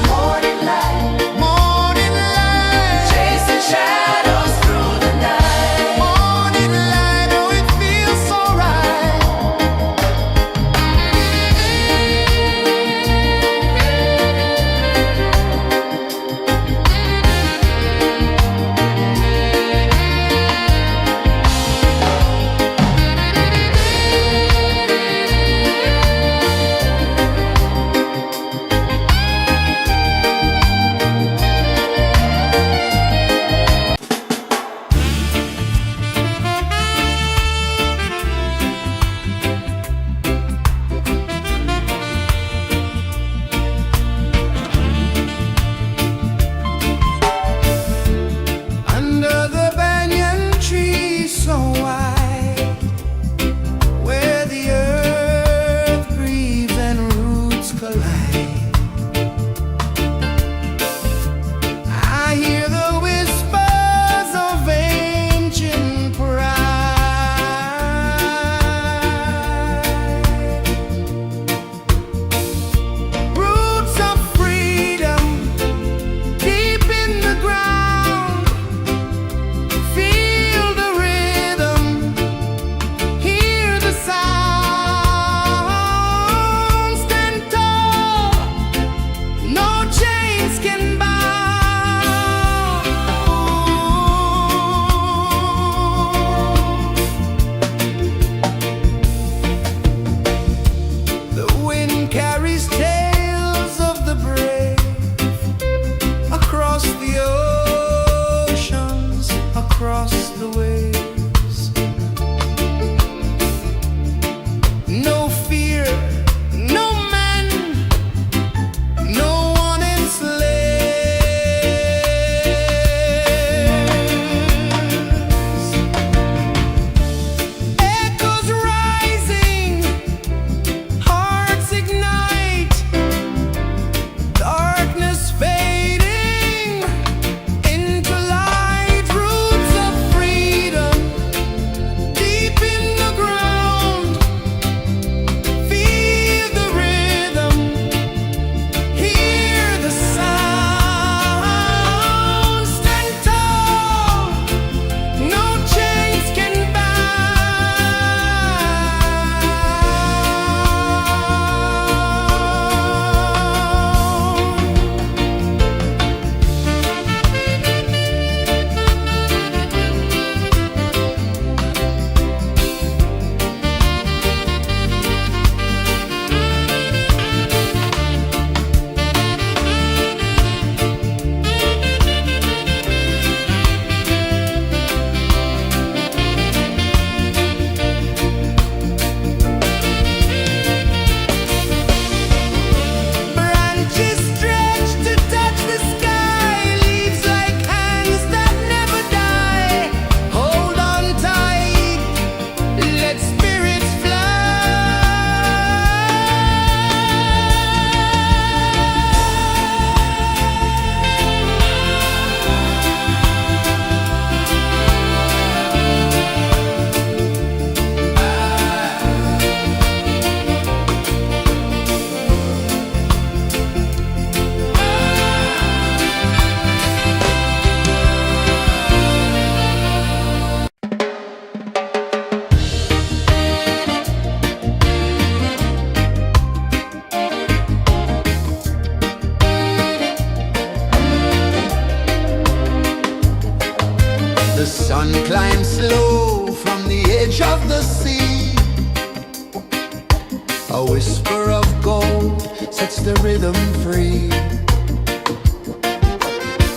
Speaker 1: rhythm free.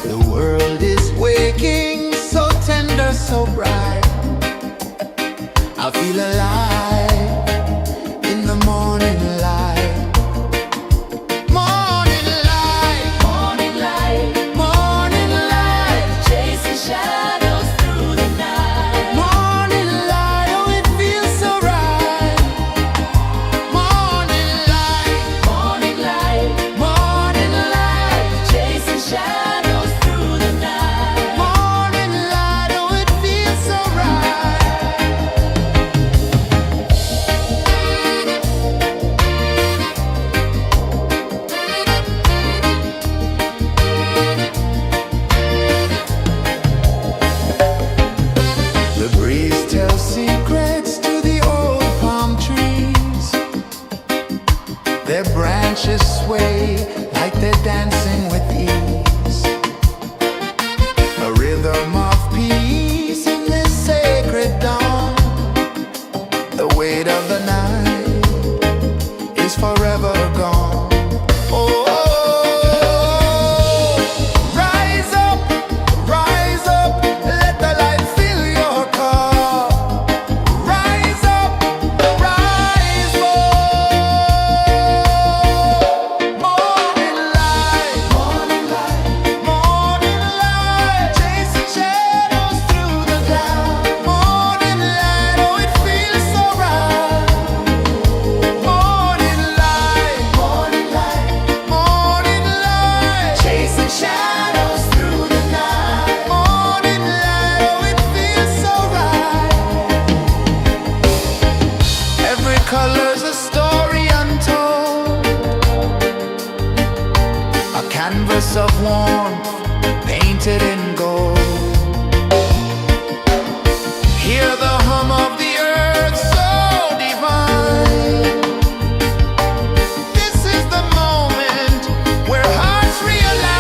Speaker 1: The world is waking, so tender, so bright. I feel alive in the morning light. Morning light,
Speaker 2: Morning light,
Speaker 1: morning light,
Speaker 2: chasing shadows through the night.
Speaker 1: morning light. Oh, it feels so right. Morning light,
Speaker 2: Morning light,
Speaker 1: morning light,
Speaker 2: chasing shadows through the night.
Speaker 1: morning light. Oh, it feels so right. The breeze tells secrets to the old palm trees. Their branches sway like they're dancing with ease. A rhythm of peace in this sacred dawn. The weight of the night is forever gone. Oh, rise up, let the light fill your cup. Rise up, rise up. Morning light, morning light, morning light, chasing shadows through the cloud. Morning light, oh, it feels so right. Morning light, morning light, morning light, chasing shadows through the night. Morning light, oh, it feels so right. Every color's a story untold, a canvas of warmth painted in gold. Hear the hum of the earth so divine. This is the moment where hearts realign.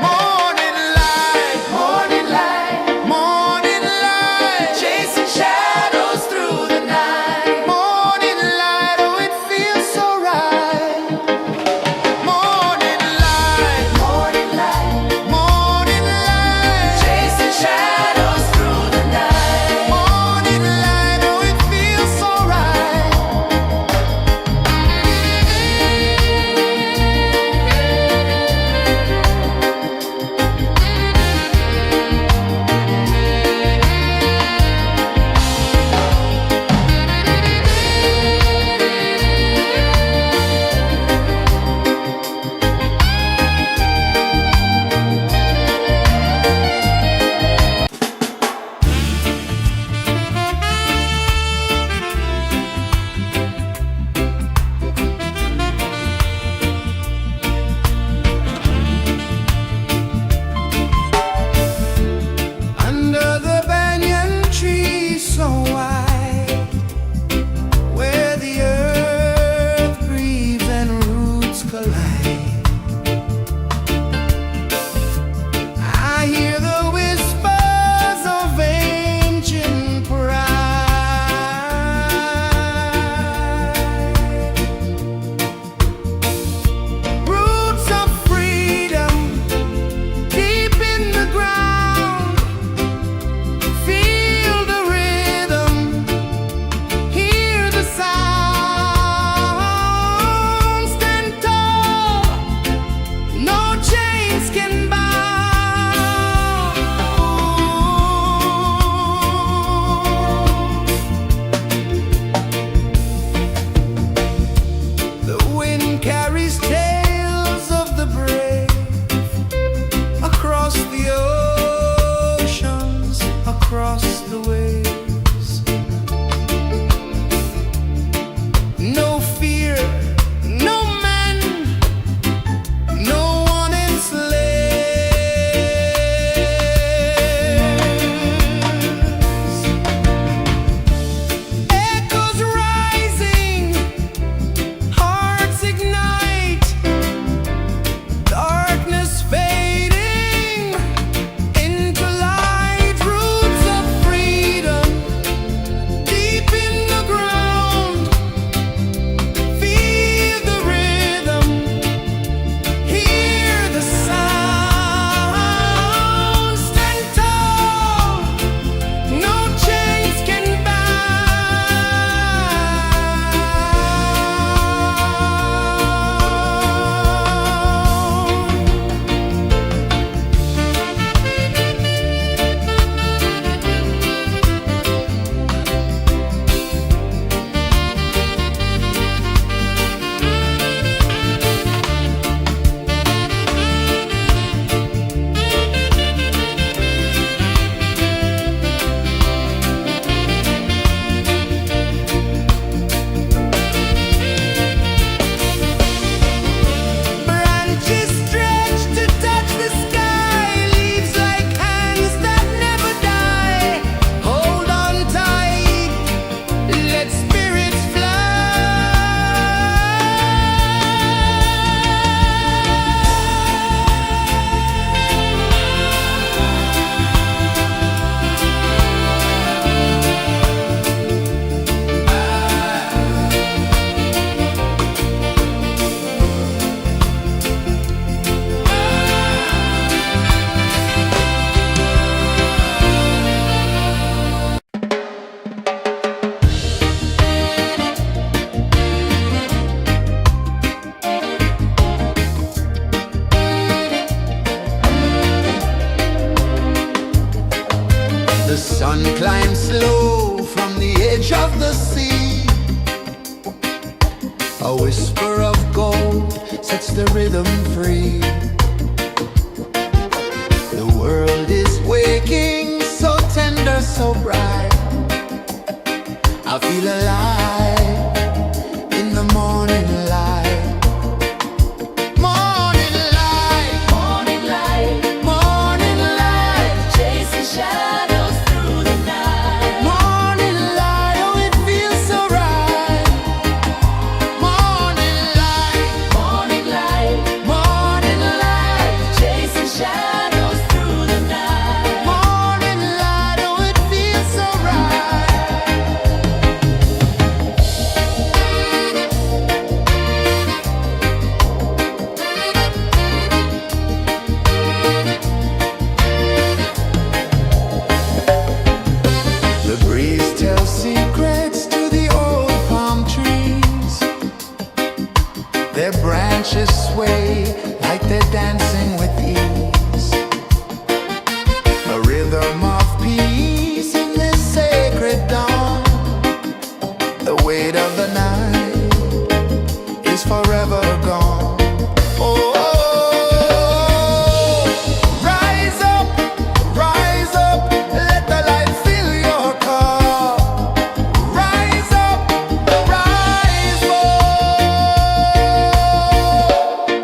Speaker 1: Morning light, morning light, morning light, chasing shadows through the night. Morning light, oh, it feels so right. Morning light, morning light, morning light, chasing shadows through the night. Morning light, oh, it feels so right. Under the banyan tree so wide, where the earth breathes and roots collide, I hear the whispers of ancient pride. Roots of freedom deep in the ground. Feel the rhythm, hear the sound. Stand tall, no chains can bound. The wind carries tales of the brave across the oceans, across the waves. No fear, no man, no one enslaves. Echoes rising, hearts ignite, darkness fading into light. Roots of freedom sun climbs slow from the edge of the sea. A whisper of gold sets the rhythm free. The world is waking, so tender, so bright. I feel alive in the morning light. Morning light,
Speaker 2: Morning light,
Speaker 1: morning light,
Speaker 2: chasing shadows through the night.
Speaker 1: morning light, oh it feels so right. Morning light,
Speaker 2: Morning light,
Speaker 1: morning light,
Speaker 2: chasing shadows through the night.
Speaker 1: morning light, oh it feels so right. The breeze tells secrets to the old palm trees. Their branches sway like they're dancing with ease. A rhythm of peace in this sacred dawn. The weight of the night is forever gone. Oh, rise up, let the light fill your cup. Rise up, rise up.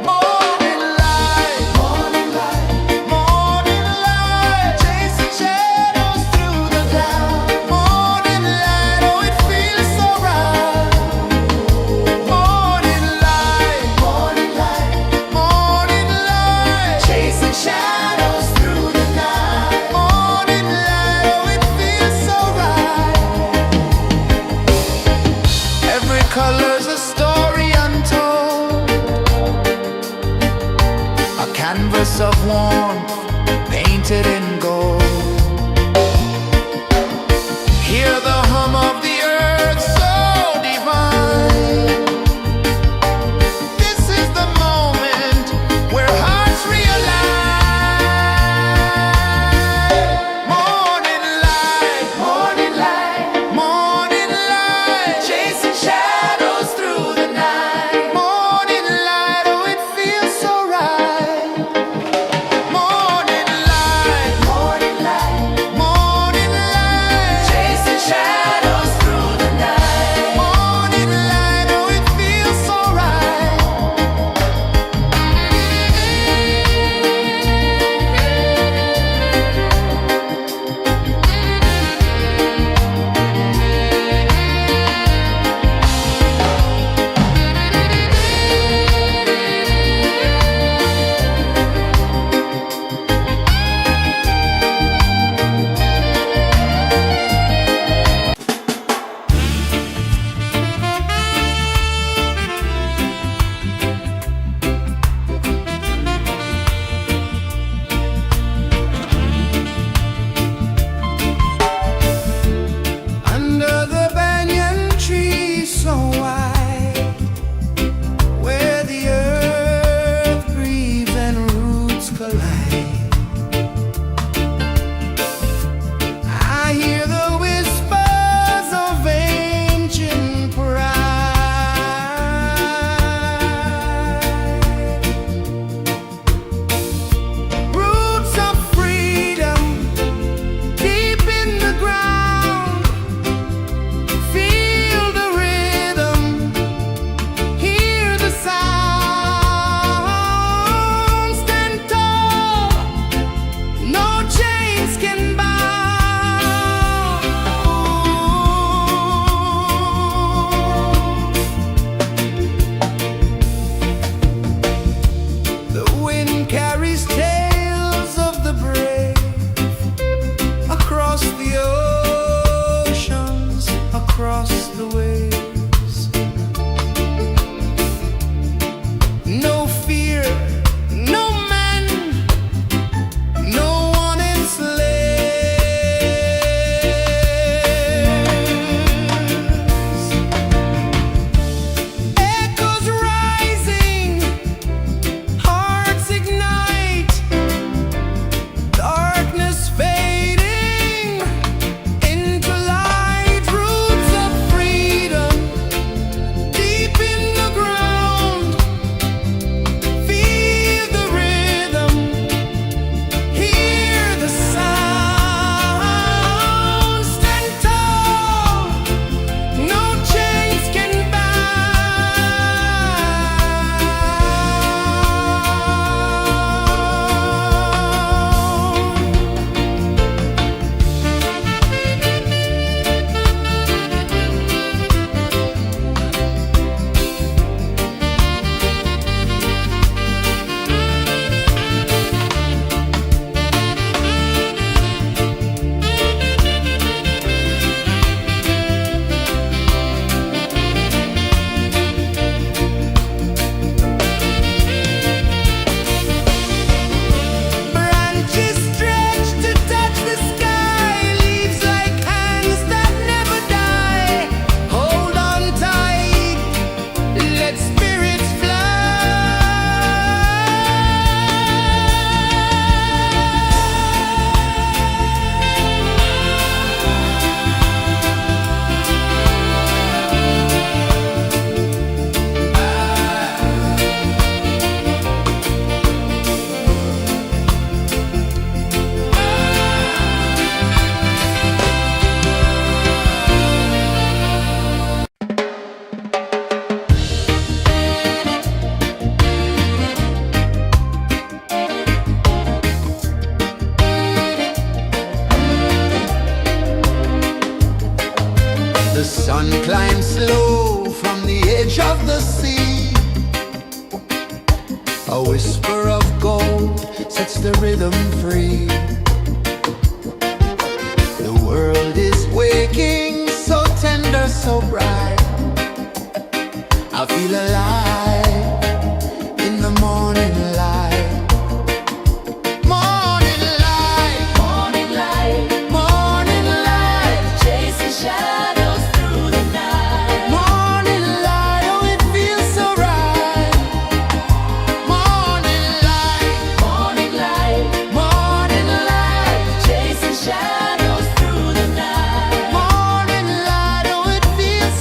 Speaker 1: Morning light, morning light, morning light, chasing shadows through the cloud. Morning light, oh it feels so right. Morning light, morning light, morning light, chasing shadows through the night. Morning light, oh it feels so right. Every color's a story untold, a canvas of warmth painted in gold. Hear the hum of the earth so divine. This is the moment where hearts realign. Morning light, morning light, morning light, chasing shadows through the night. Morning light, oh it feels so right. Morning light, The sun climbs slow from the edge of the sea. A whisper of gold sets the rhythm free. The world is waking, so tender, so bright. I feel alive in the morning light. Morning light,
Speaker 2: Morning light,
Speaker 1: morning light,
Speaker 2: chasing shadows through the night.
Speaker 1: morning light, oh it feels so right. Morning light,
Speaker 2: Morning light,
Speaker 1: morning light,
Speaker 2: chasing shadows through the night.
Speaker 1: morning light, oh it feels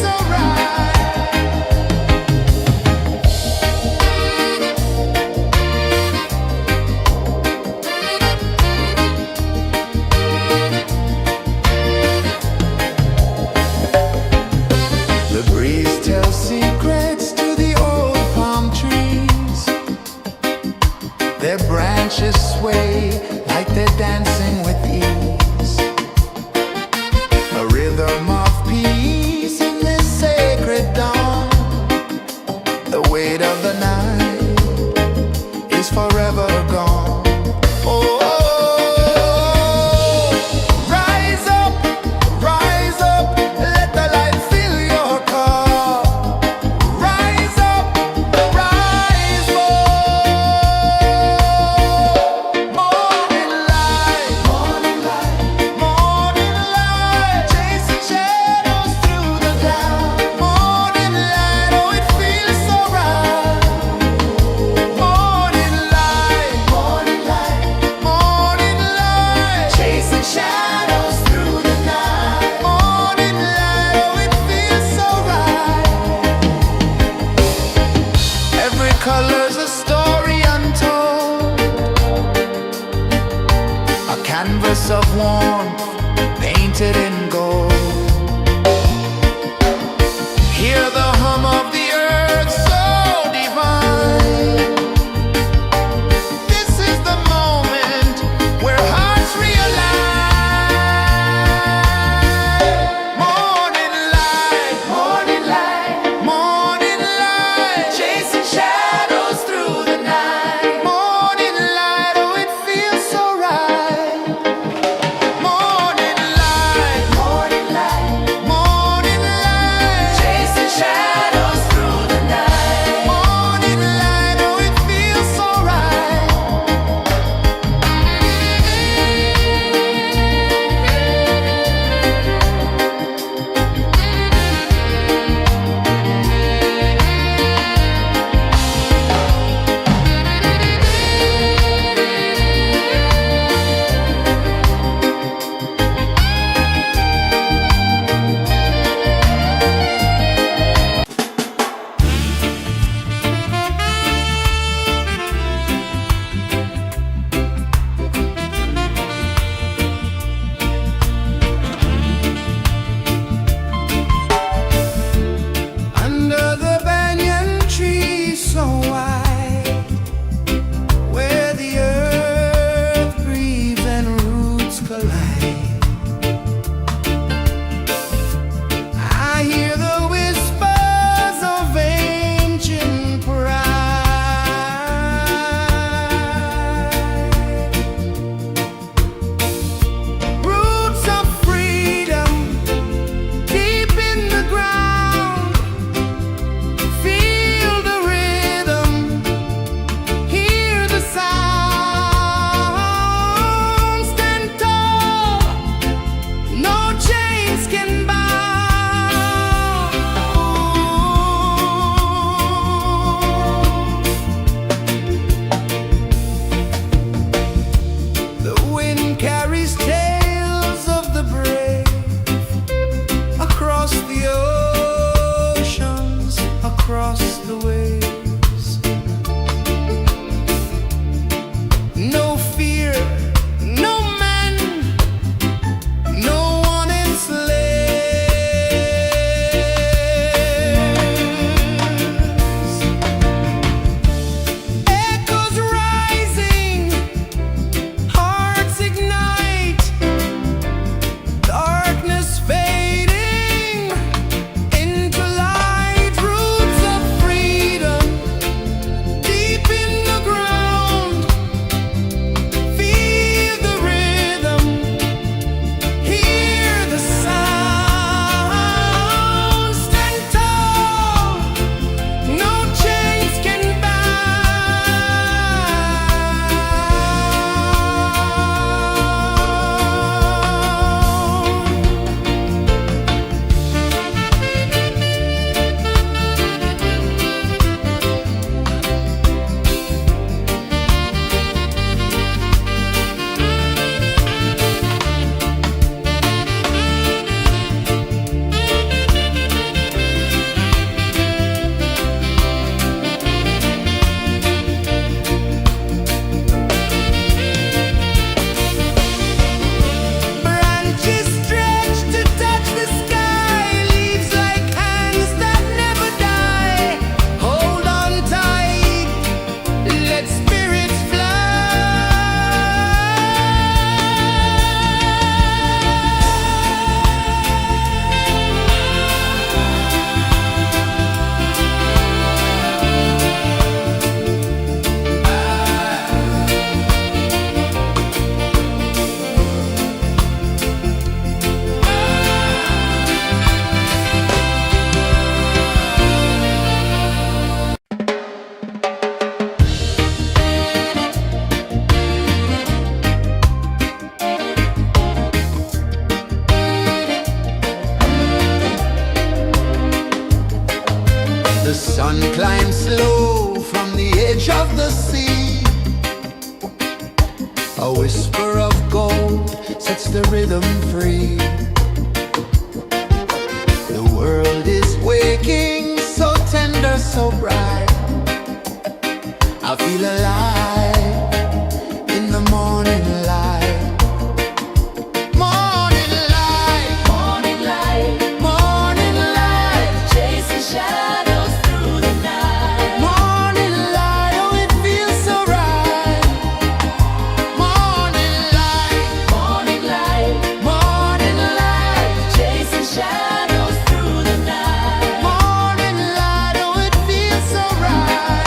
Speaker 1: sun climbs slow from the edge of the sea. A whisper of gold sets the rhythm free. The world is waking, so tender, so bright. I feel alive in the morning light. Morning light,
Speaker 2: Morning light,
Speaker 1: morning light,
Speaker 2: chasing shadows through the night.
Speaker 1: morning light, oh it feels so right. Morning light,
Speaker 2: Morning light,
Speaker 1: morning light,
Speaker 2: chasing shadows through the night.
Speaker 1: morning light, oh it feels so right.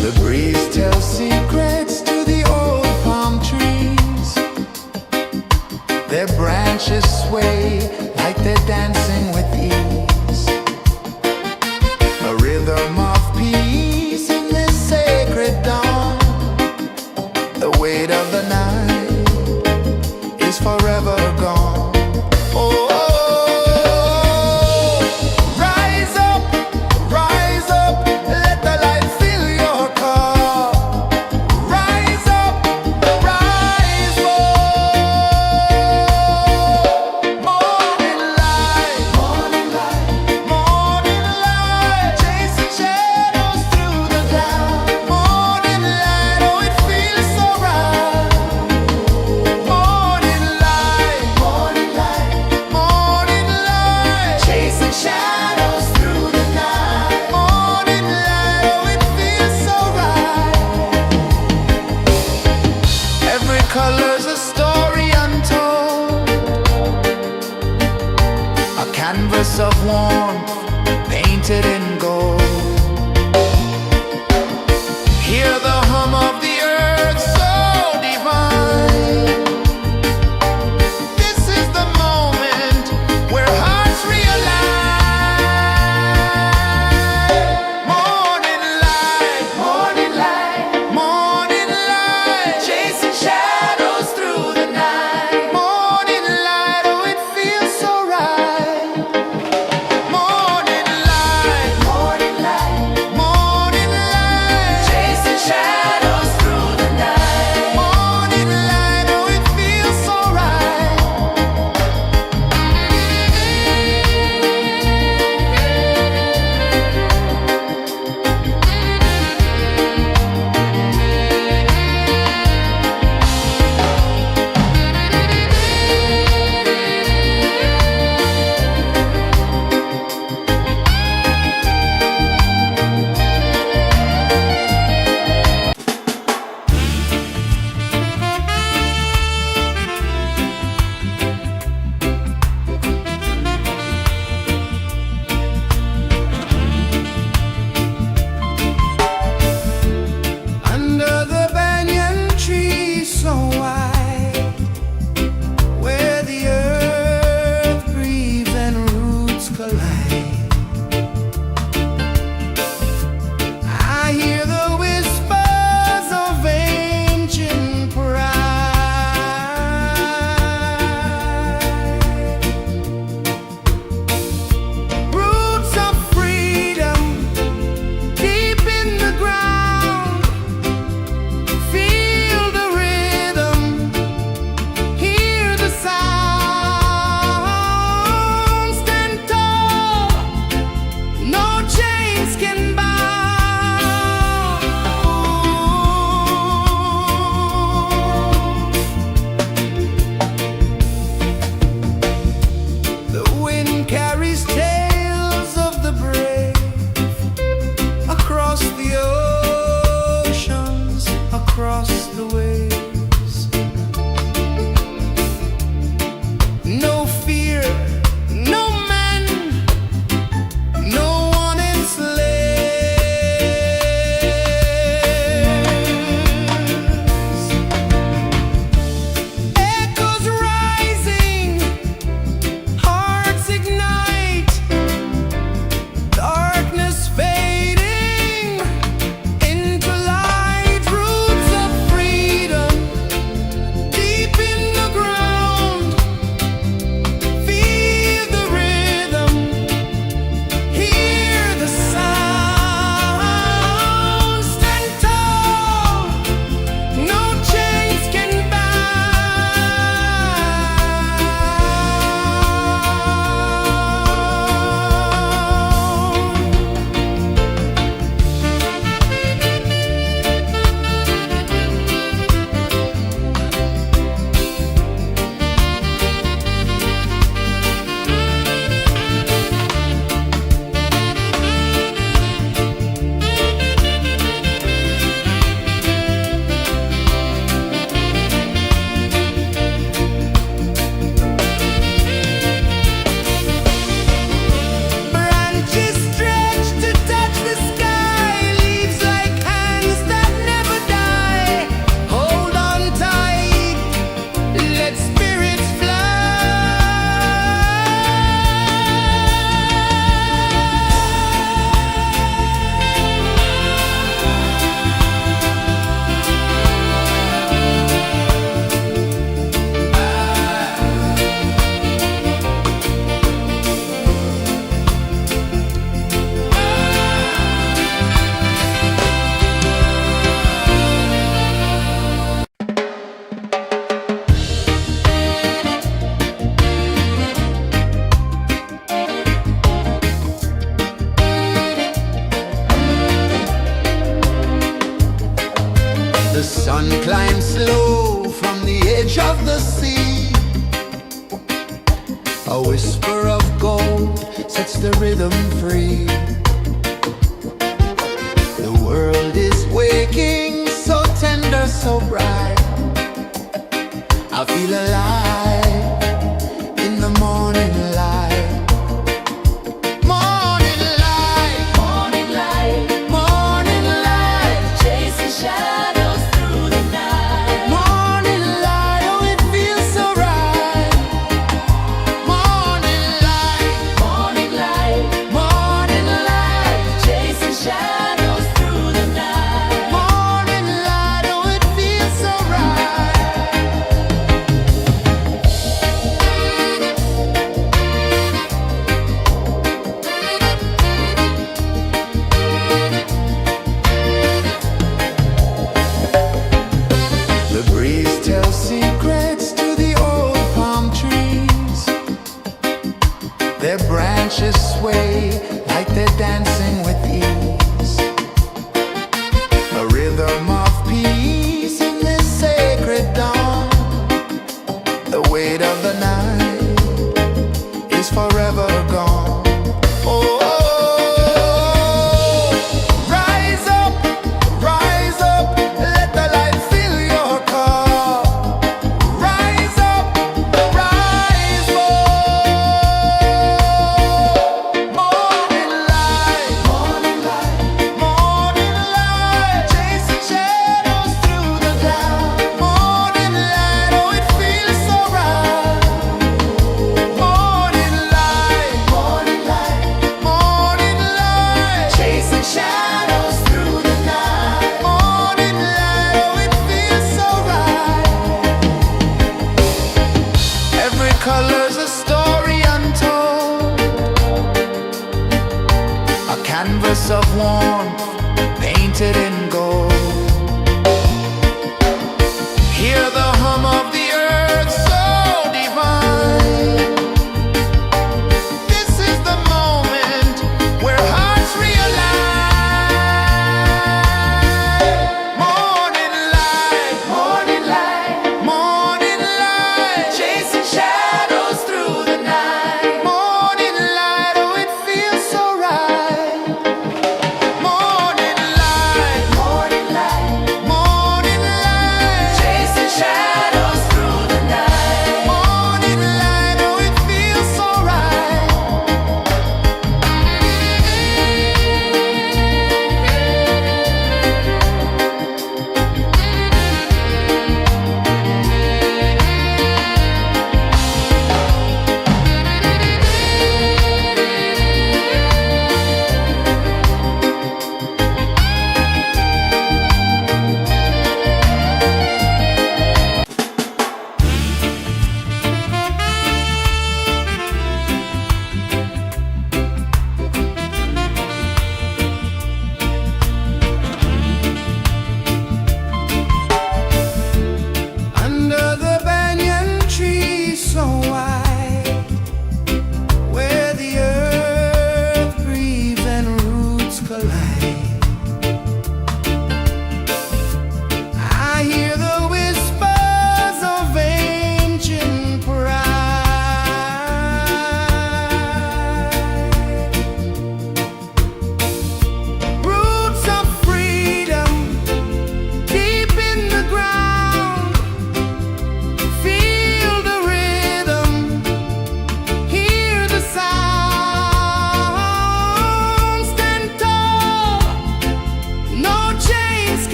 Speaker 1: The breeze tells secrets to the old palm trees. Their branches sway like they're dancing with ease. A rhythm of peace in this sacred dawn. The weight of the night is forever gone. Oh, rise up, let the light fill your cup. Rise up, rise up. Morning light, morning light, morning light, chasing shadows through the cloud. Morning light, oh it feels so right. Morning light, morning light, morning light, chasing shadows through the night. Morning light, oh it feels so right. Every color's a story untold, a canvas of warmth painted in gold. Hear the hum of the earth so divine. This is the moment where hearts realign. Morning light, morning light, morning light, chasing shadows through the night. Morning light, oh it feels so right. Morning light, morning Sun climbs slow from the edge of the sea. A whisper of gold sets the rhythm free. The world is waking, so tender, so bright. I feel alive in the morning light. Morning light,
Speaker 2: Morning light,
Speaker 1: morning light,
Speaker 2: chasing shadows through the night.
Speaker 1: morning light, oh it feels so right. Morning light,
Speaker 2: Morning light,
Speaker 1: morning light,
Speaker 2: chasing shadows through the night.
Speaker 1: morning light, oh it feels so right. The breeze tells secrets to the old palm trees. Their branches sway like they're dancing with ease. A rhythm of peace in this sacred dawn. The weight of the night is forever gone. Oh, rise up, let the light fill your cup. Rise up, rise up. Morning light, morning light, morning light, chasing shadows through the cloud. Morning light, oh it feels so right. Morning light, morning light, morning light, chasing shadows through the night. Morning light, oh it feels so right. Every color's a story untold, a canvas of warmth painted in gold. Hear the hum of the earth so divine. This is the moment where hearts realign. Morning light, morning light, morning light, chasing shadows through the night. Morning light, oh it feels so right. Morning light,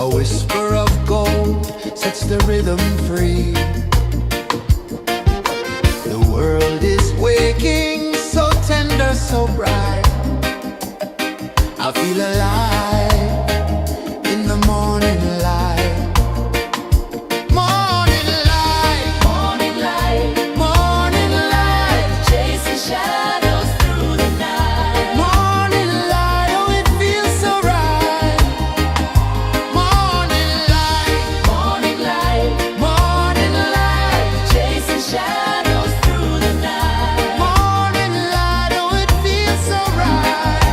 Speaker 1: A whisper of gold sets the rhythm free. The world is waking, so tender, so bright. I feel alive in the morning light. Morning light,
Speaker 2: Morning light,
Speaker 1: morning light,
Speaker 2: chasing shadows through the night.
Speaker 1: morning light. Oh, it feels so right. Morning light,
Speaker 2: Morning light,
Speaker 1: morning light,
Speaker 2: chasing shadows through the night.
Speaker 1: morning light. Oh, it feels so right.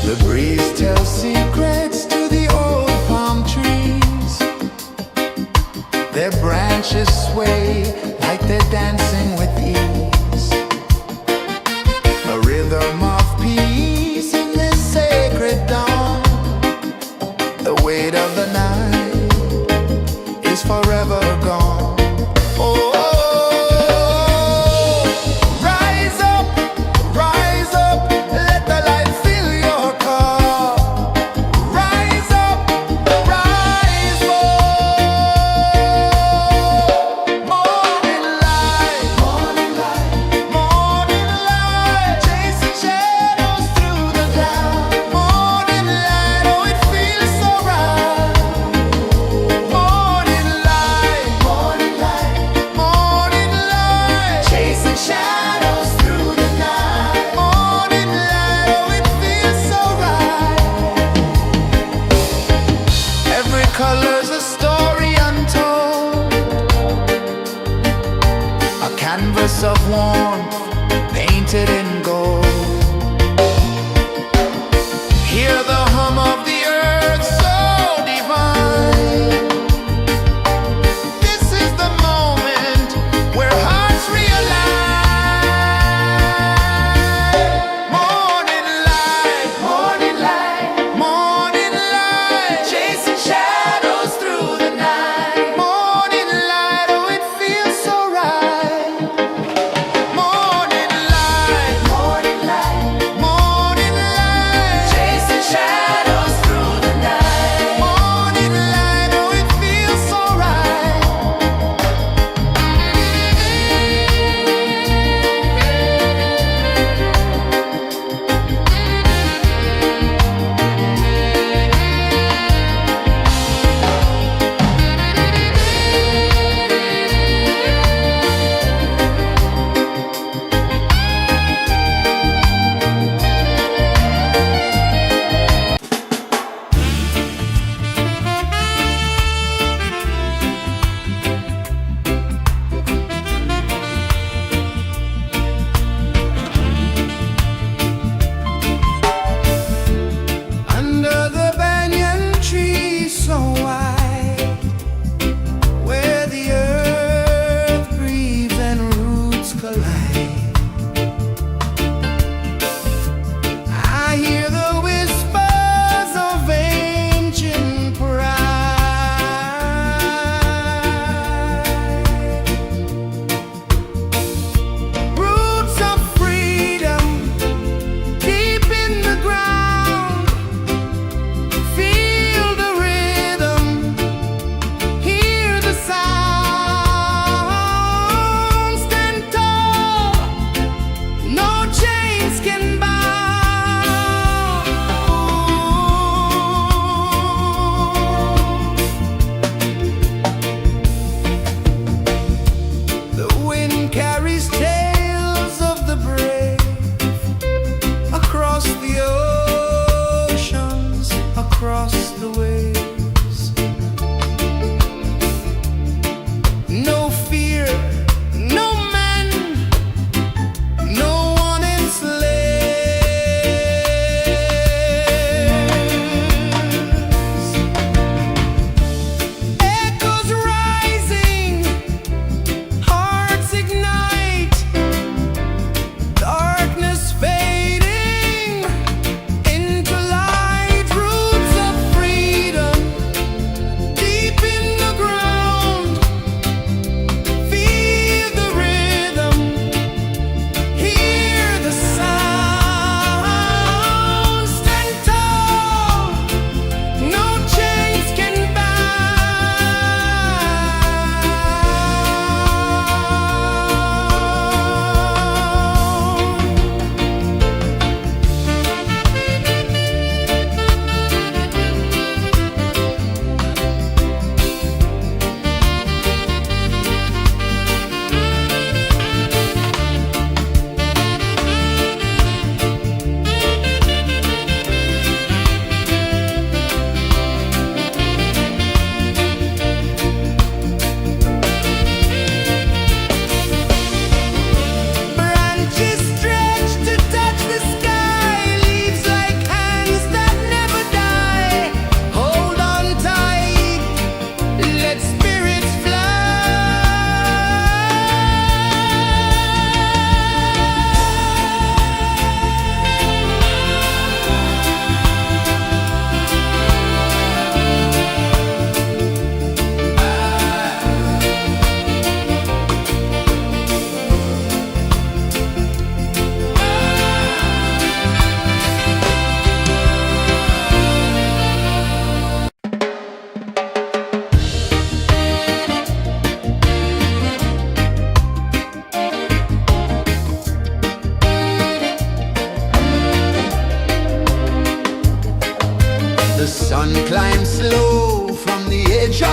Speaker 1: The breeze tells secrets to the old palm trees. Their branches sway like they're dancing with ease. A rhythm of peace in this sacred dawn. The weight of the night is forever gone. Oh, rise up, let the light fill your cup. Rise up, rise up. Morning light, morning light, morning light, chasing shadows through the cloud. Morning light, oh, it feels so right. Morning light, morning light, morning light, chasing shadows through the night. Morning light, oh, it feels so right. Every color's a story untold, a canvas of warmth painted in gold. Hear the hum of the earth so divine. This is the moment where hearts realign. Morning light, morning light, morning light, chasing shadows through the night. Morning light, oh, it feels so right. Morning light, morning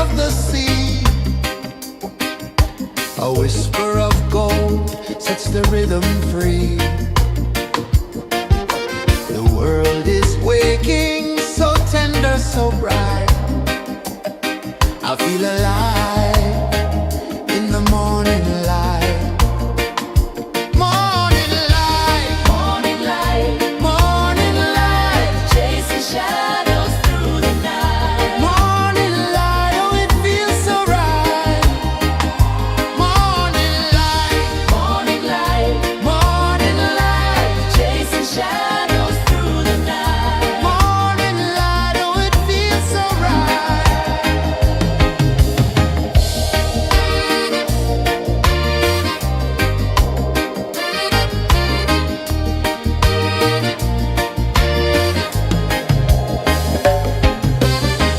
Speaker 1: of the sea. A whisper of gold sets the rhythm free. The world is waking, so tender, so bright. I feel alive in the morning light. Morning light,
Speaker 2: Morning light,
Speaker 1: morning light,
Speaker 2: chasing shadows through the night.
Speaker 1: morning light, oh it feels so right. Morning light,
Speaker 2: Morning light,
Speaker 1: morning light,
Speaker 2: chasing shadows through the night.
Speaker 1: morning light, oh it feels so right.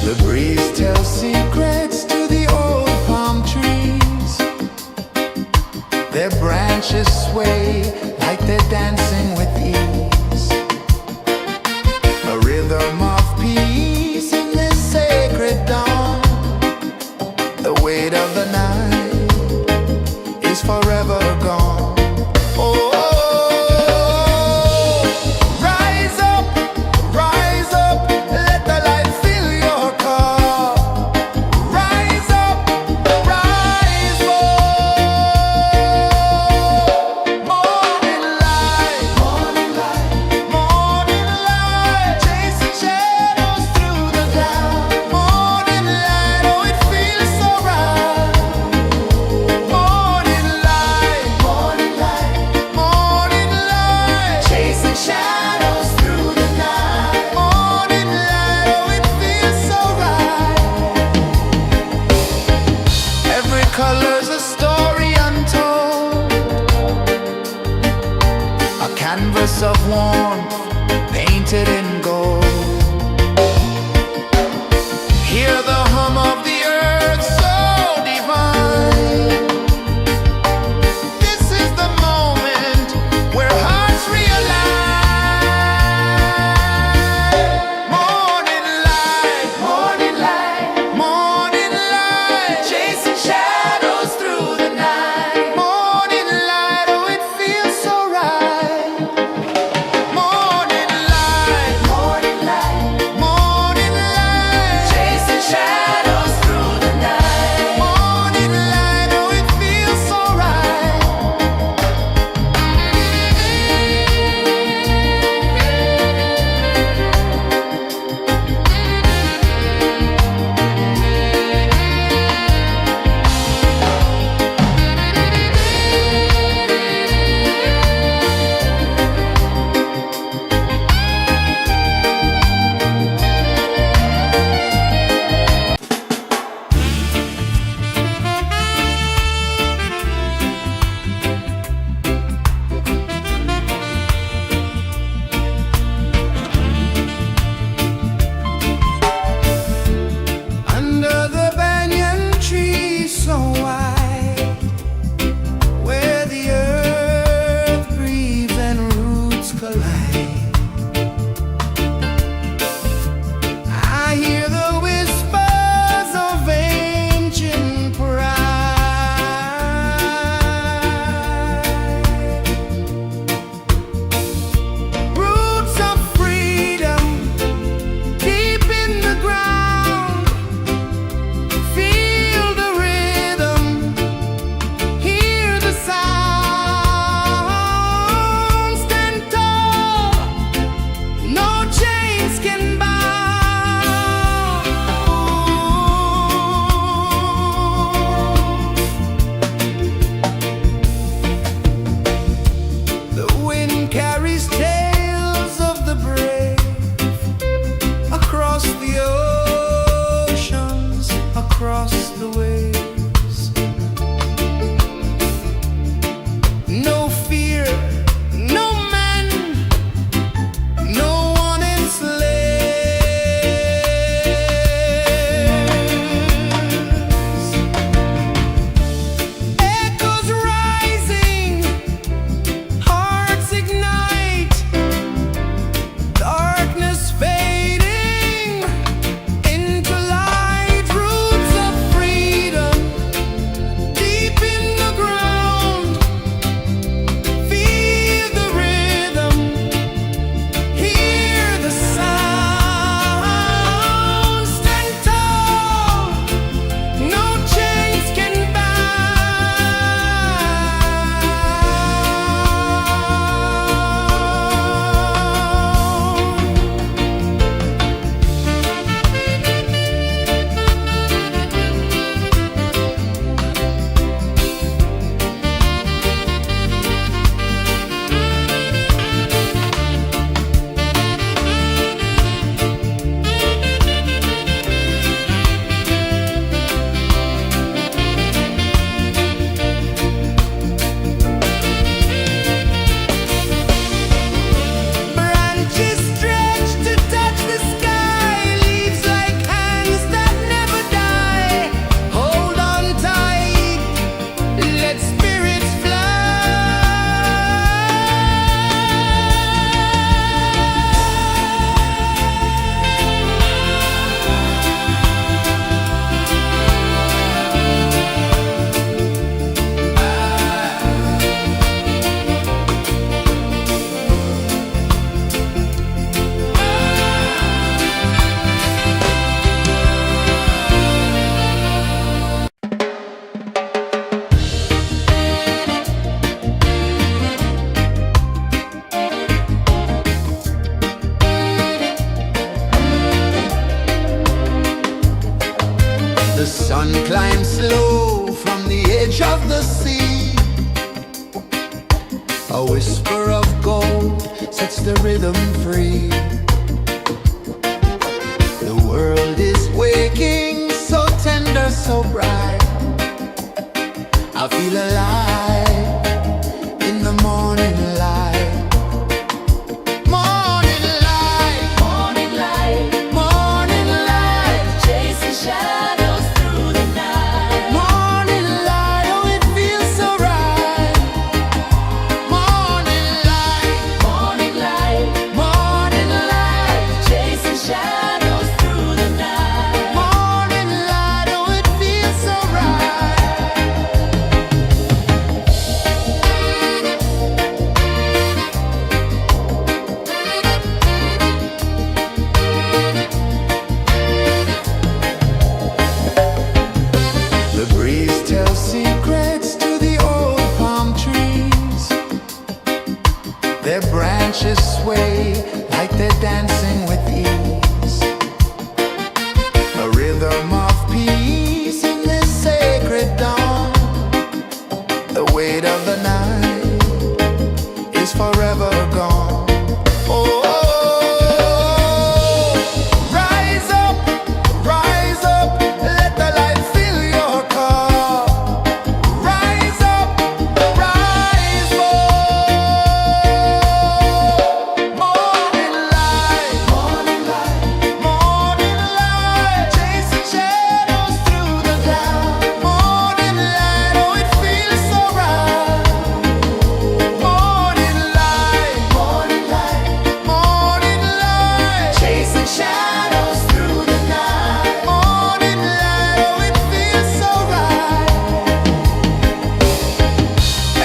Speaker 1: The breeze tells secrets to the old palm trees. Their branches sway like they're dancing with ease. A rhythm of peace in this sacred dawn. The weight of the night is forever gone. Oh, rise up, let the light fill your cup. Rise up, rise up. Morning light, morning light, morning light, chasing shadows through the cloud. Morning light, oh it feels so right. Morning light, morning light, morning light, chasing shadows through the night. Morning light, oh it feels so right. Every color's a story untold, a canvas of warmth painted in gold. Hear the hum of the earth so divine. This is the moment where hearts realign. Morning light, morning light, morning light, chasing shadows through the night. Morning light, oh it feels so right. Morning light, morning light, morning light, chasing shadows through the night. Morning light, oh it feels so right. Under the banyan tree so wide, where the earth breathes and roots collide, I hear the whispers of ancient pride. Roots of freedom deep in the ground. Feel the rhythm, hear the sound. Stand tall, no chains can bound. The wind carries tales of the brave across the oceans, across the waves. No fear, no man, no one enslaves. Echoes rising, hearts ignite, darkness fading into light. Roots of sun climbs slow from the edge of the sea. A whisper of gold sets the rhythm free. The world is waking, so tender, so bright. I feel alive in the morning light. Morning light,
Speaker 2: Morning light,
Speaker 1: morning light,
Speaker 2: chasing shadows through the night.
Speaker 1: morning light, oh it feels so right. Morning light,
Speaker 2: Morning light,
Speaker 1: morning light,
Speaker 2: chasing shadows through the night.
Speaker 1: morning light, oh it feels so right. The breeze tells secrets to the old palm trees. Their branches sway like they're dancing with ease. A rhythm of peace in this sacred dawn. The weight of the night is forever gone. Oh, rise up, let the light fill your cup. Rise up, rise up. Morning light, morning light, morning light, chasing shadows through the cloud. Morning light, oh it feels so right. Morning light, morning light, morning light, chasing shadows through the night. Morning light, oh it feels so right.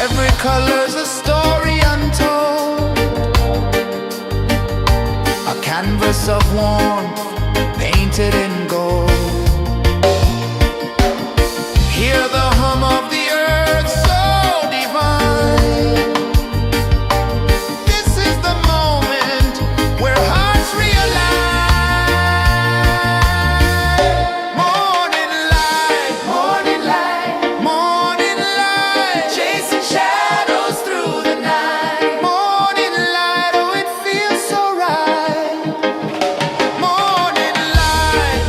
Speaker 1: Every color's a story untold, a canvas of warmth painted in gold. Hear the hum of the earth so divine. This is the moment where hearts realign. Morning light, morning light, morning light, chasing shadows through the night. Morning light, oh it feels so right. Morning light,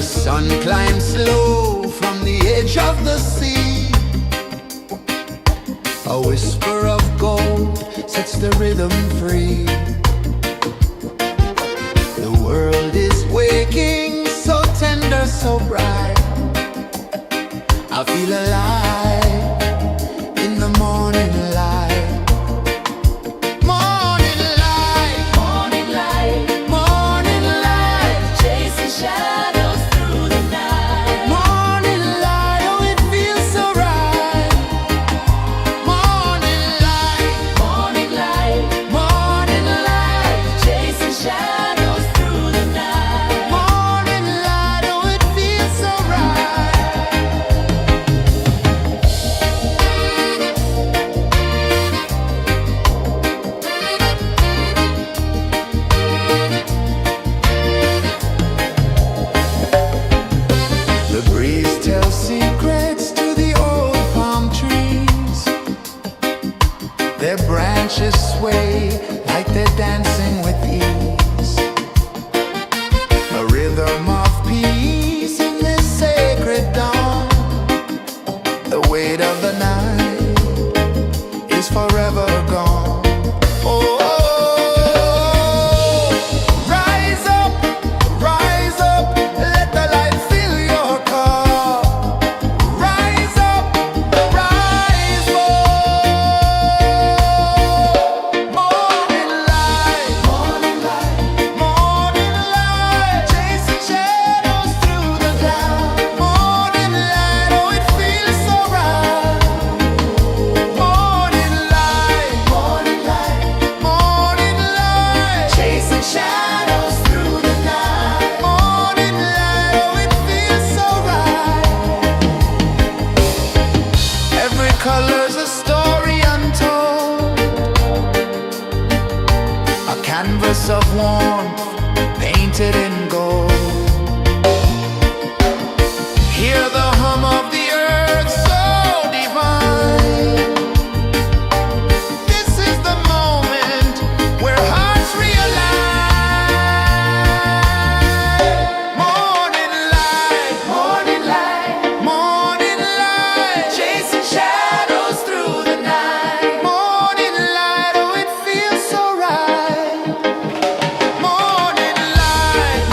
Speaker 1: The sun climbs slow from the edge of the sea. A whisper of gold sets the rhythm free. The world is waking, so tender, so bright. I feel alive in the morning light. Morning light,
Speaker 2: Morning light,
Speaker 1: morning light,
Speaker 2: chasing shadows through the night.
Speaker 1: morning light, oh it feels so right. Morning light,
Speaker 2: Morning light,
Speaker 1: morning light,
Speaker 2: chasing shadows through the night.
Speaker 1: morning light, oh it feels so right. The breeze tells secrets to the old palm trees. Their branches sway like they're dancing with ease. A rhythm of peace in this sacred dawn. The weight of the night is forever gone. Oh, rise up, let the light fill your cup. Rise up, rise up. Morning light, morning light, chasing shadows through the cloud. Morning light, oh it feels so right. Morning light, morning light, chasing shadows through the night. Morning light, oh it feels so right. Every color's a story untold, a canvas of warmth painted in gold. Hear the hum of the earth so divine. This is the moment where hearts realign. Morning light, morning light, chasing shadows through the night. Morning light, oh it feels so right. Morning light,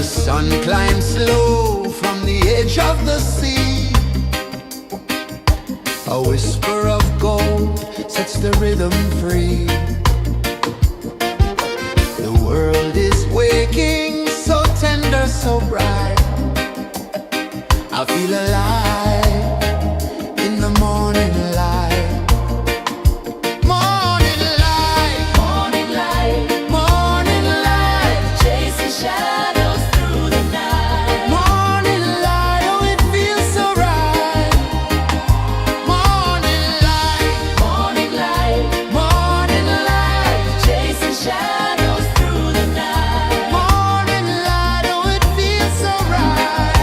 Speaker 1: The sun climbs slow from the edge of the sea. A whisper of gold sets the rhythm free. The world is waking, so tender, so bright. I feel alive in the morning light. Morning light,
Speaker 2: Morning light,
Speaker 1: morning light,
Speaker 2: chasing shadows through the night.
Speaker 1: morning light, oh it feels so right. Morning light,
Speaker 2: Morning light,
Speaker 1: morning light,
Speaker 2: chasing shadows through the night.
Speaker 1: morning light, oh it feels so right.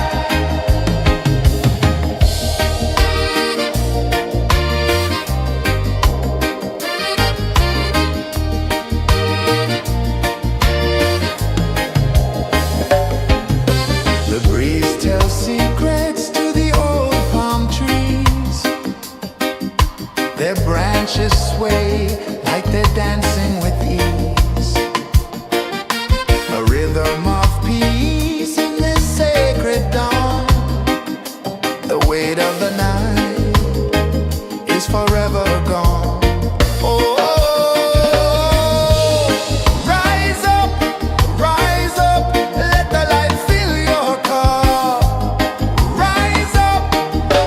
Speaker 1: The breeze tells secrets to the old palm trees. Their branches sway like they're dancing with ease. A rhythm of peace in this sacred dawn. The weight of the night is forever gone. Oh, rise up, let the light fill your cup. Rise up,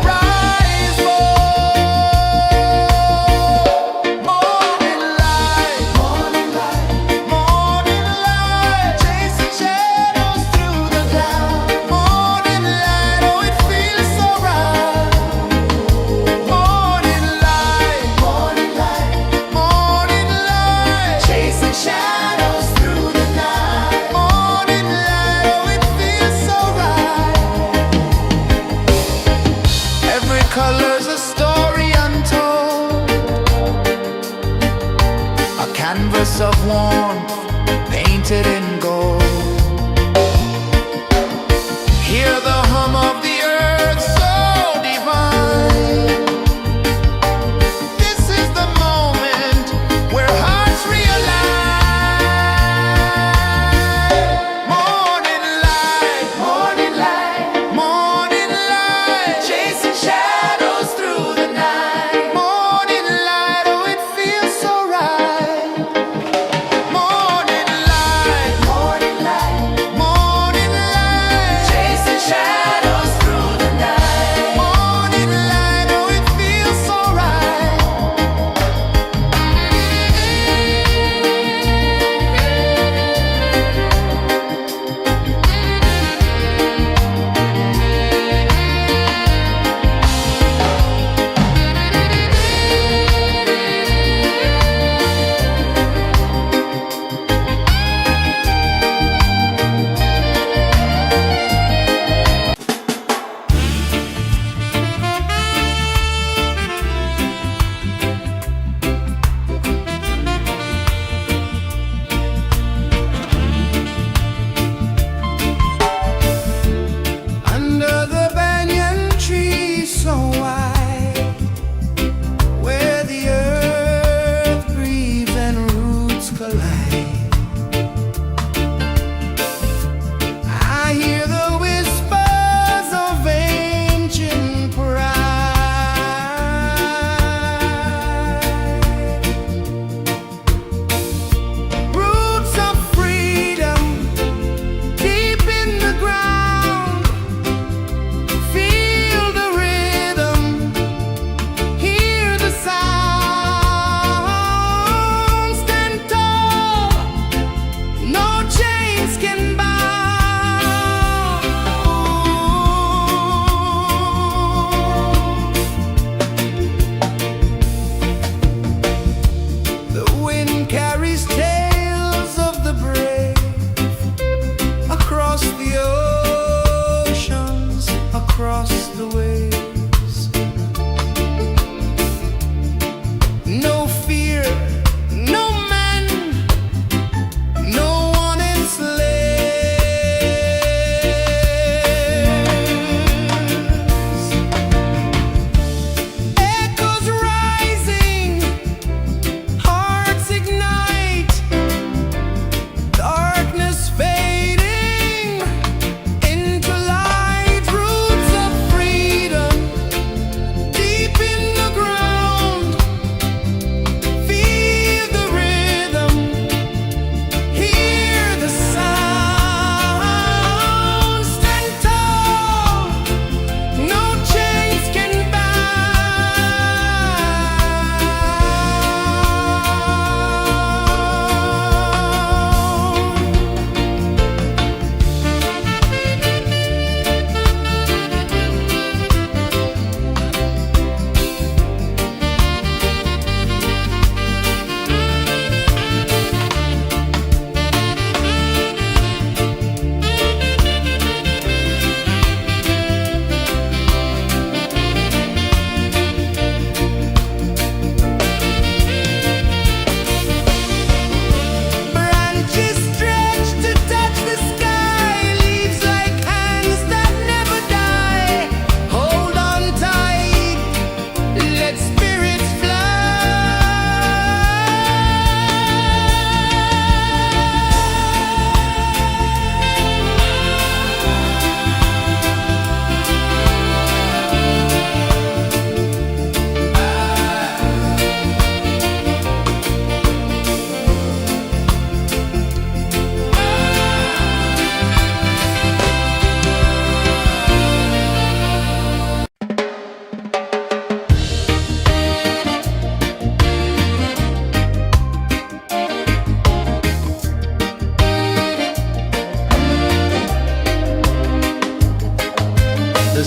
Speaker 1: rise up. Morning light, morning light, chasing shadows through the cloud. Morning light, oh it feels so right. Morning light, chasing shadows through the night. Morning light, oh it feels so right. Every color's a story untold, a canvas of warmth painted in gold. Hear the hum of the earth so divine. This is the moment where hearts realign. Morning light, morning light, chasing shadows through the night. Morning light, oh it feels so right. Morning light,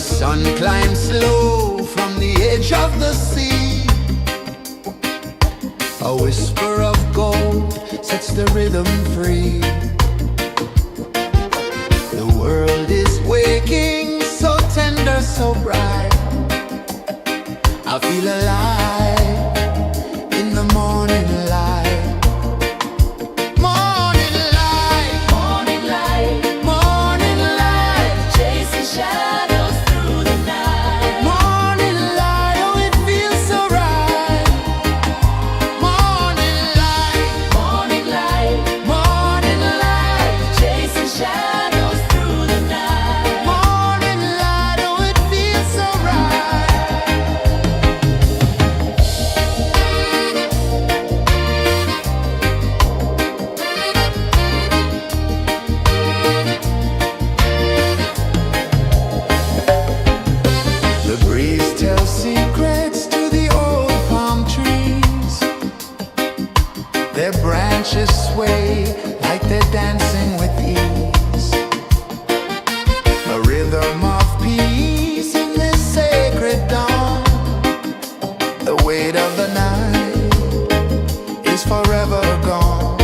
Speaker 1: sun climbs slow from the edge of the sea. A whisper of gold sets the rhythm free. The world is waking, so tender, so bright. I feel alive in the morning light. Morning light,
Speaker 2: Morning light,
Speaker 1: morning light,
Speaker 2: chasing shadows through the night.
Speaker 1: morning light, oh it feels so right. Morning light,
Speaker 2: Morning light,
Speaker 1: morning light,
Speaker 2: chasing shadows through the night.
Speaker 1: morning light, oh it feels so right. The breeze tells secrets to the old palm trees. Their branches sway like they're dancing with ease. A rhythm of peace in this sacred dawn. The weight of the night is forever gone.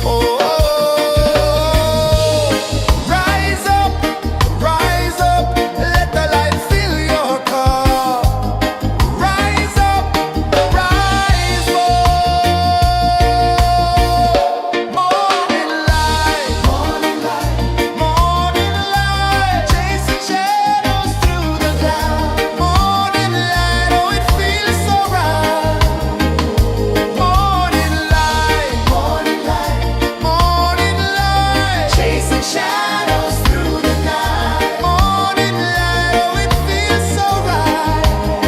Speaker 1: Oh, rise up, let the light fill your cup. Rise up, rise up. Morning light, morning light, morning light, chasing shadows through the cloud. Morning light, oh it feels so right. Morning light, morning light, morning light, chasing shadows through the night. Morning light, oh it feels so right.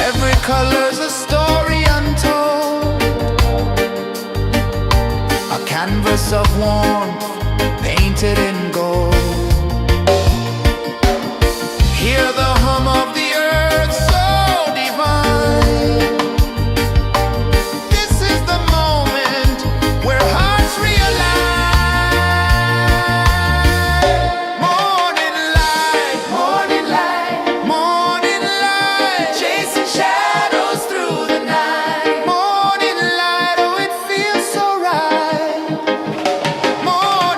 Speaker 1: Every color's a story untold, a canvas of warmth painted in gold. Hear the hum of the earth so divine. This is the moment where hearts realign. Morning light, morning light, morning light, chasing shadows through the night. Morning light, oh it feels so right. Morning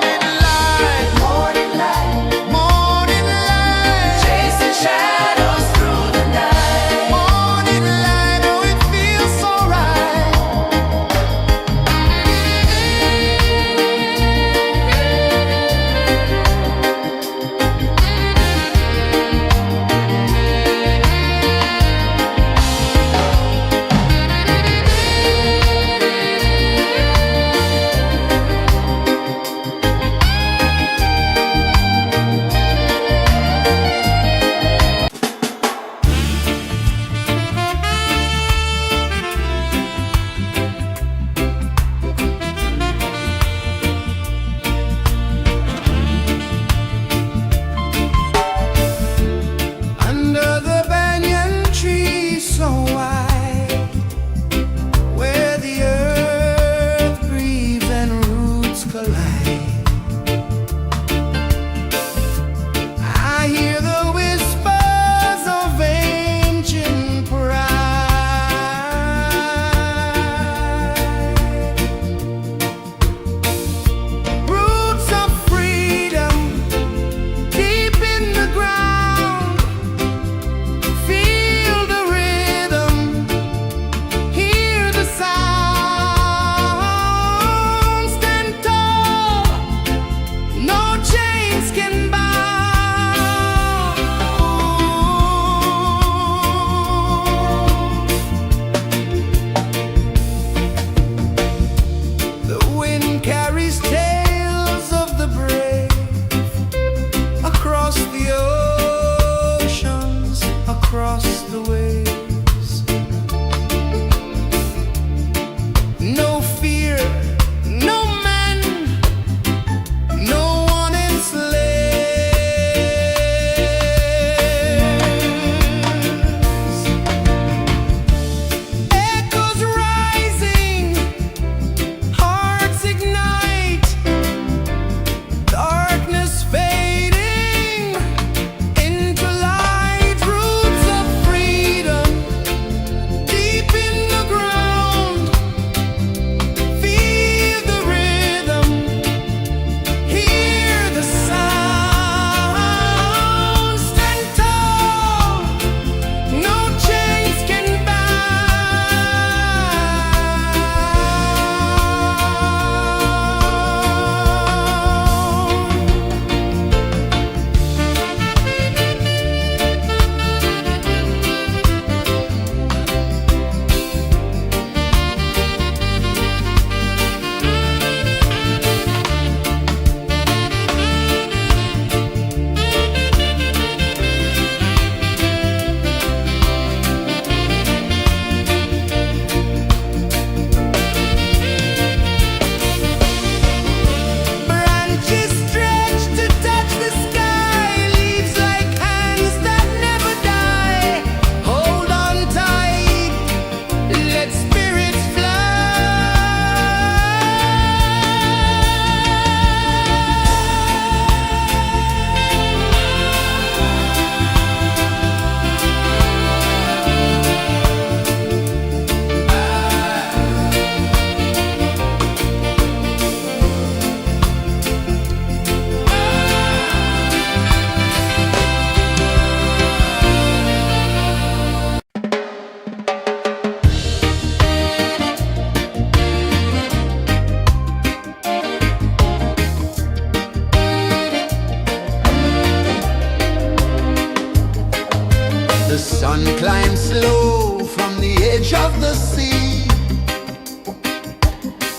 Speaker 1: edge of the sea.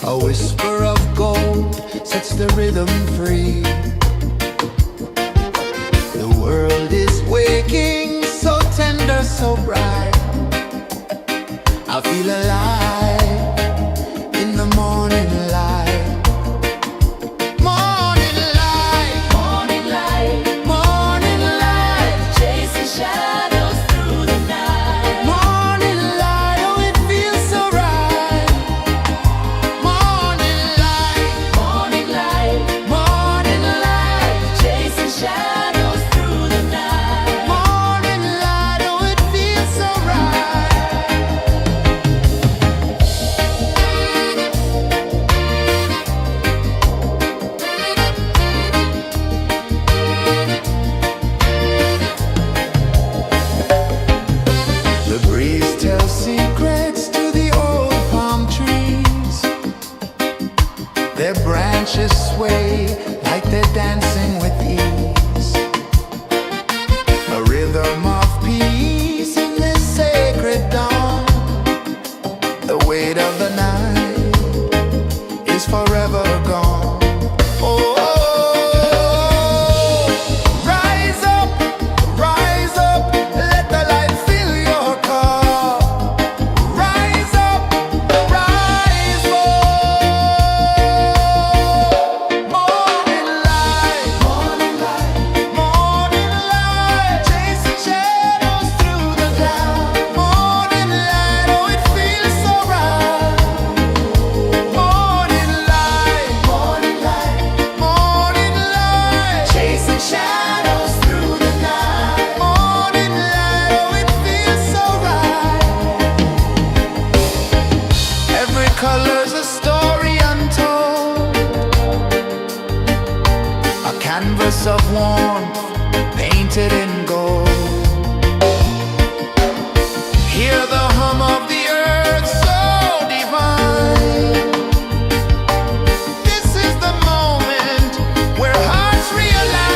Speaker 1: A whisper of gold sets the rhythm free. The world is waking, so tender, so bright. I feel alive in the morning light. Morning light,
Speaker 2: Morning light,
Speaker 1: morning light,
Speaker 2: chasing shadows through the night.
Speaker 1: morning light, oh it feels so right. Morning light,
Speaker 2: Morning light,
Speaker 1: morning light,
Speaker 2: chasing shadows through the night.
Speaker 1: morning light, oh it feels so right. The breeze tells secrets to the old palm trees. Their branches sway like they're dancing with ease. A rhythm of peace in this sacred dawn. The weight of the night is forever gone. Oh, rise up, let the light fill your cup. Rise up, rise up. Morning light, morning light, morning light, chasing shadows through the cloud. Morning light, oh it feels so right. Morning light, morning light, morning light, chasing shadows through the night. Morning light, oh it feels so right. Every color's a story untold, a canvas of warmth painted in gold. Hear the hum of the earth so divine. This is the moment where hearts realign.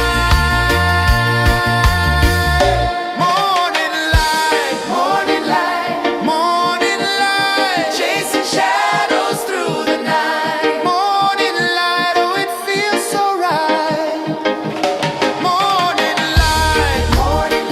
Speaker 1: Morning light, morning light, morning light, chasing shadows through the night. Morning light, oh it feels so right. Morning light, morning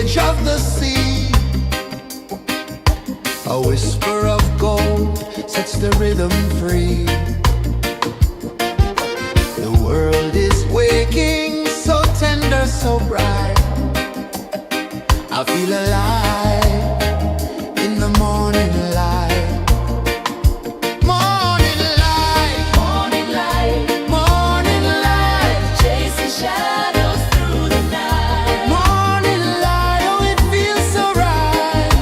Speaker 1: edge of the sea. A whisper of gold sets the rhythm free. The world is waking, so tender, so bright. I feel alive in the morning light. Morning light,
Speaker 2: Morning light,
Speaker 1: morning light,
Speaker 2: chasing shadows through the night.
Speaker 1: morning light, oh it feels so right.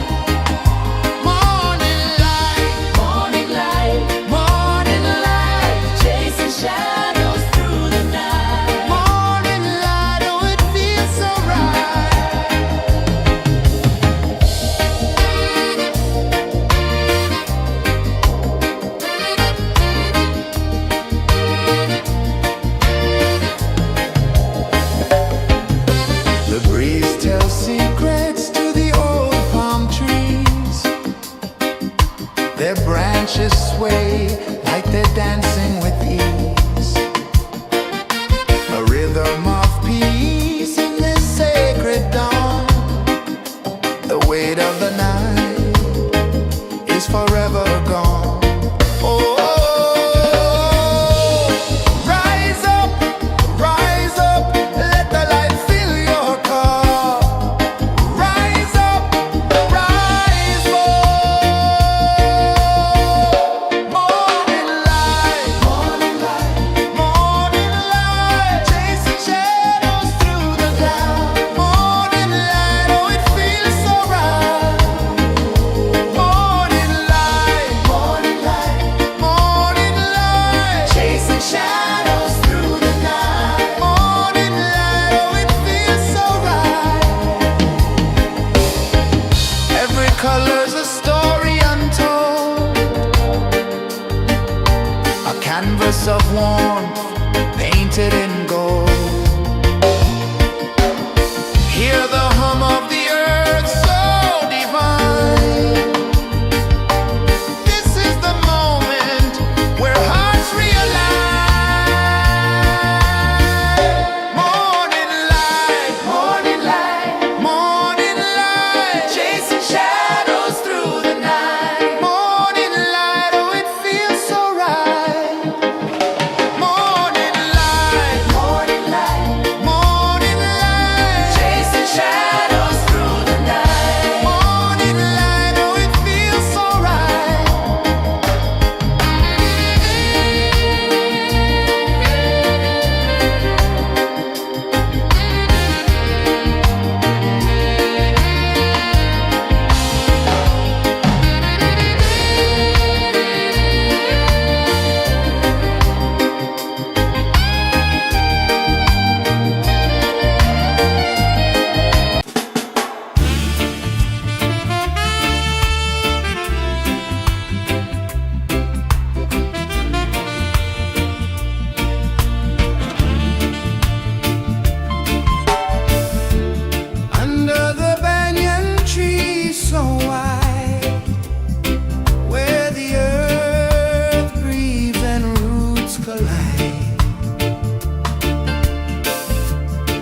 Speaker 1: Morning light,
Speaker 2: Morning light,
Speaker 1: morning light,
Speaker 2: chasing shadows through the night.
Speaker 1: morning light, oh it feels so right. The breeze tells secrets to the old palm trees. Their branches sway like they're dancing with ease. A rhythm of peace in this sacred dawn. The weight of the night is forever gone. Oh, rise up, let the light fill your cup. Rise up, rise up. Morning light, morning light, morning light, chasing shadows through the cloud. Morning light, oh it feels so right. Morning light, morning light, morning light, chasing shadows through the night. Morning light, oh it feels so right. Every color's a story untold, a canvas of warmth painted in gold. Hear the hum of the earth so divine. This is the moment where hearts realign. Morning light, morning light, morning light, chasing shadows through the night. Morning light, oh it feels so right. Morning light, morning light, morning light, chasing shadows through the night. Morning light, oh it feels so right. Under the banyan tree so wide, where the earth breathes and roots collide,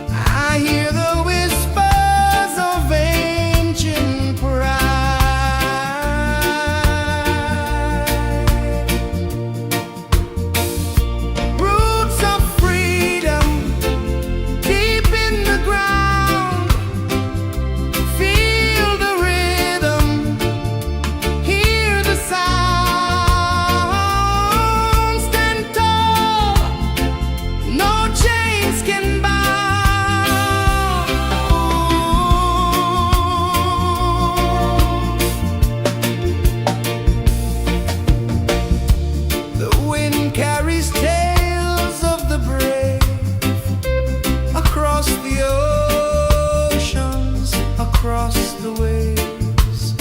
Speaker 1: I hear the whispers of ancient pride. Roots of freedom deep in the ground. Feel the rhythm, hear the sound. Stand tall, no chains can bound. The wind carries tales of the brave across the oceans, across the waves.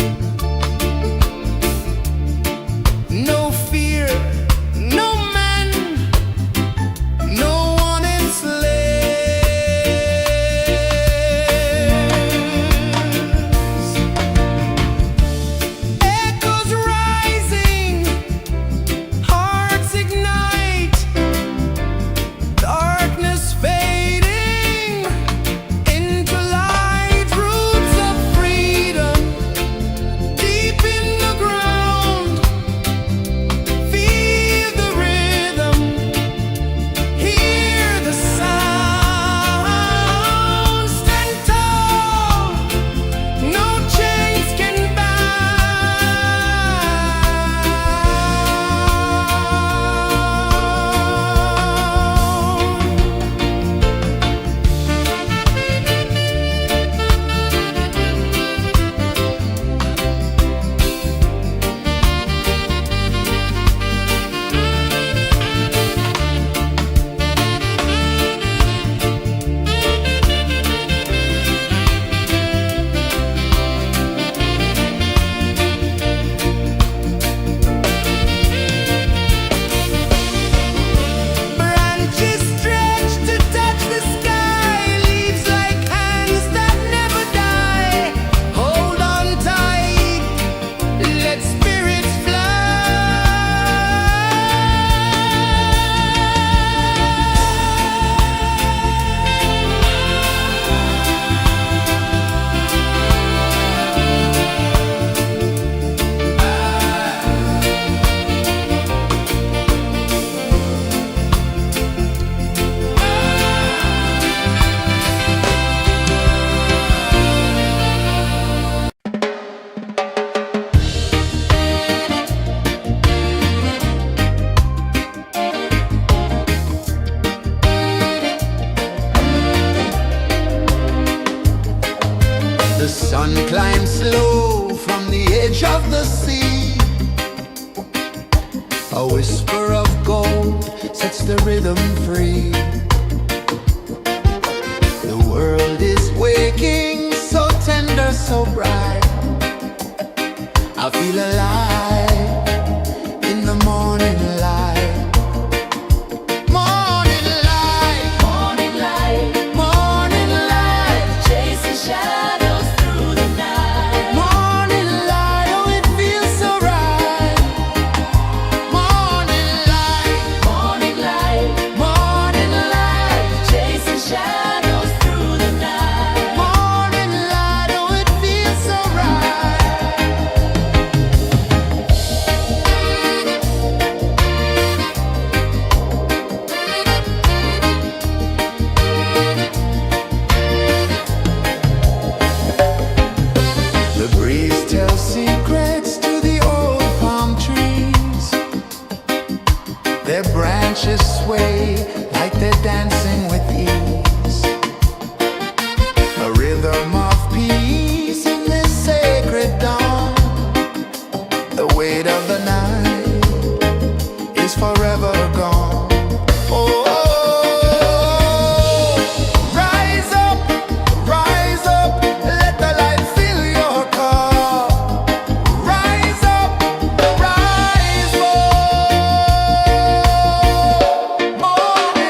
Speaker 1: No fear, no man, no one enslaves. Echoes rising, hearts ignite, darkness fading into light. Roots The sun climbs slow from the edge of the sea. A whisper of gold sets the rhythm free. The world is waking, so tender, so bright. I feel alive in the morning light. Morning light,
Speaker 2: Morning light,
Speaker 1: morning light,
Speaker 2: chasing shadows through the night.
Speaker 1: morning light, oh it feels so right. Morning light,
Speaker 2: Morning light,
Speaker 1: morning light,
Speaker 2: chasing shadows through the night.
Speaker 1: morning light, oh it feels so right. The breeze tells secrets to the old palm trees. Their branches sway like they're dancing with ease. A rhythm of peace in this sacred dawn. The weight of the night is forever gone. Oh, rise up, let the light fill your car. Rise up, rise more. Morning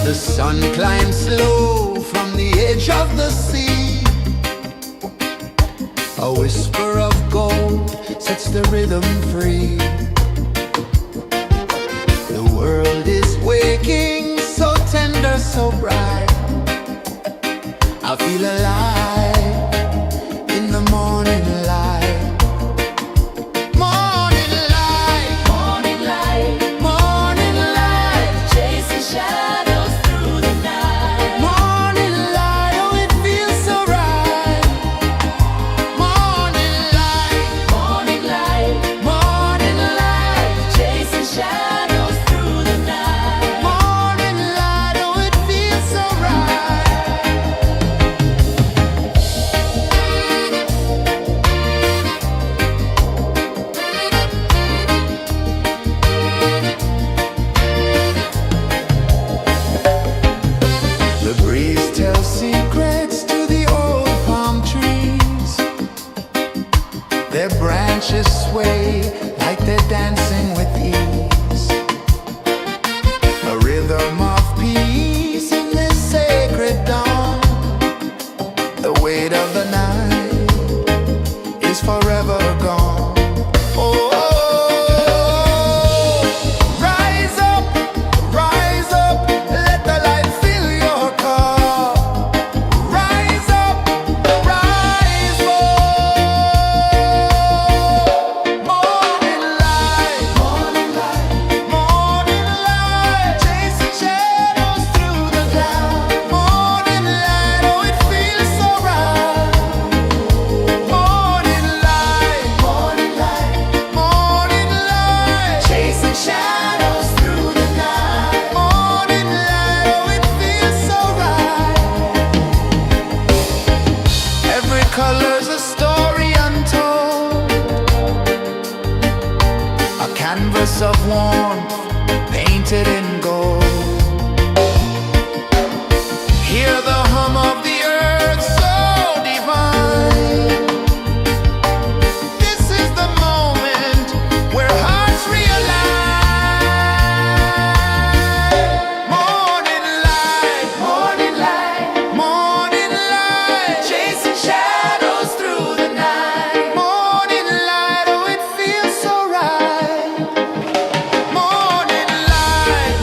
Speaker 1: The sun climbs slow from the edge of the sea. A whisper of gold sets the rhythm free. The world is waking, so tender, so bright. I feel alive in the morning light. Morning light,
Speaker 2: Morning light,
Speaker 1: morning light,
Speaker 2: chasing shadows through the night.
Speaker 1: morning light, oh it feels so right. Morning light,
Speaker 2: Morning light,
Speaker 1: morning light,
Speaker 2: chasing shadows through the night.
Speaker 1: morning light, oh it feels so right. The breeze tells secrets to the old palm trees. Their branches sway like they're dancing with ease. A rhythm of peace in this sacred dawn. The weight of the night is forever gone. Oh, rise up, let the light fill your cup. Rise up, rise up. Morning light, morning light, morning light, chasing shadows through the cloud. Morning light, oh it feels so right. Morning light, morning light, morning light, chasing shadows through the night. Morning light, oh it feels so right. Every color's a story untold, a canvas of warmth painted in gold. Hear the hum of the earth so divine. This is the moment where hearts realign. Morning light, morning light, morning light, chasing shadows through the night. Morning light, oh it feels so right. Morning light,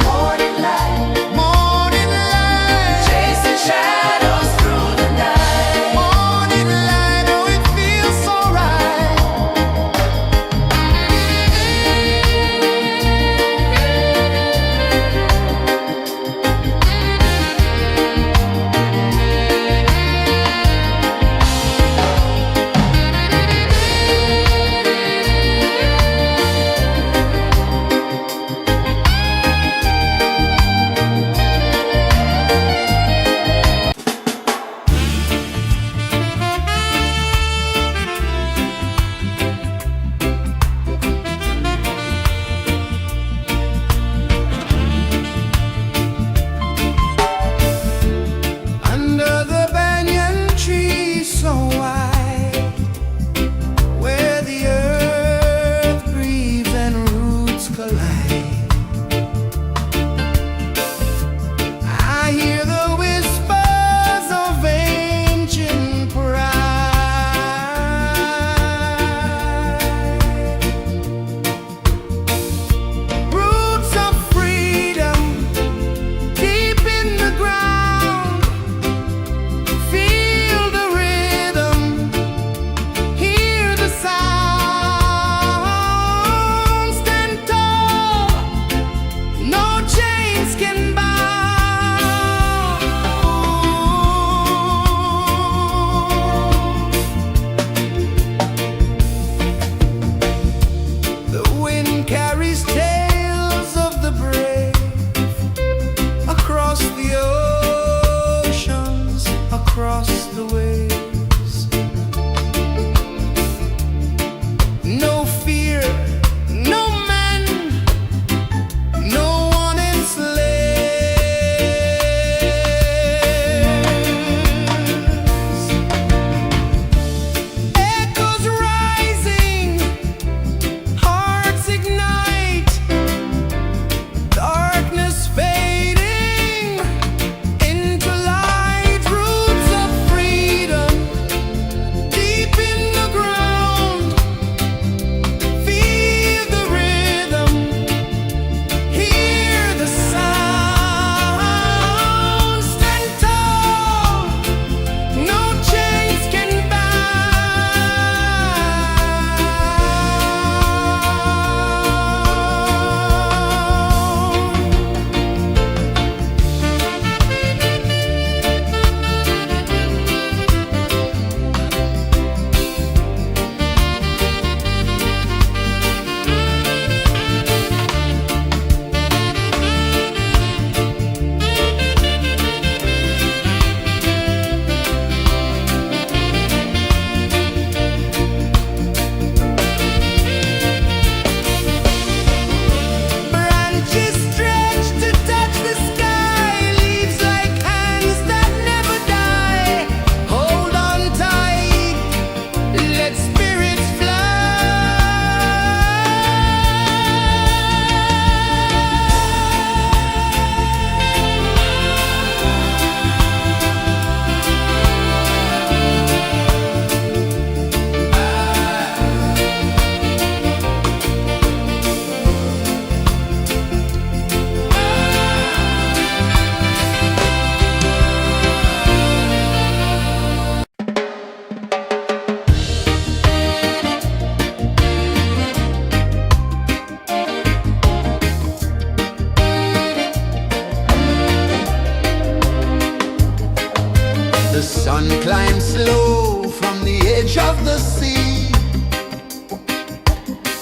Speaker 1: sun climbs slow from the edge of the sea.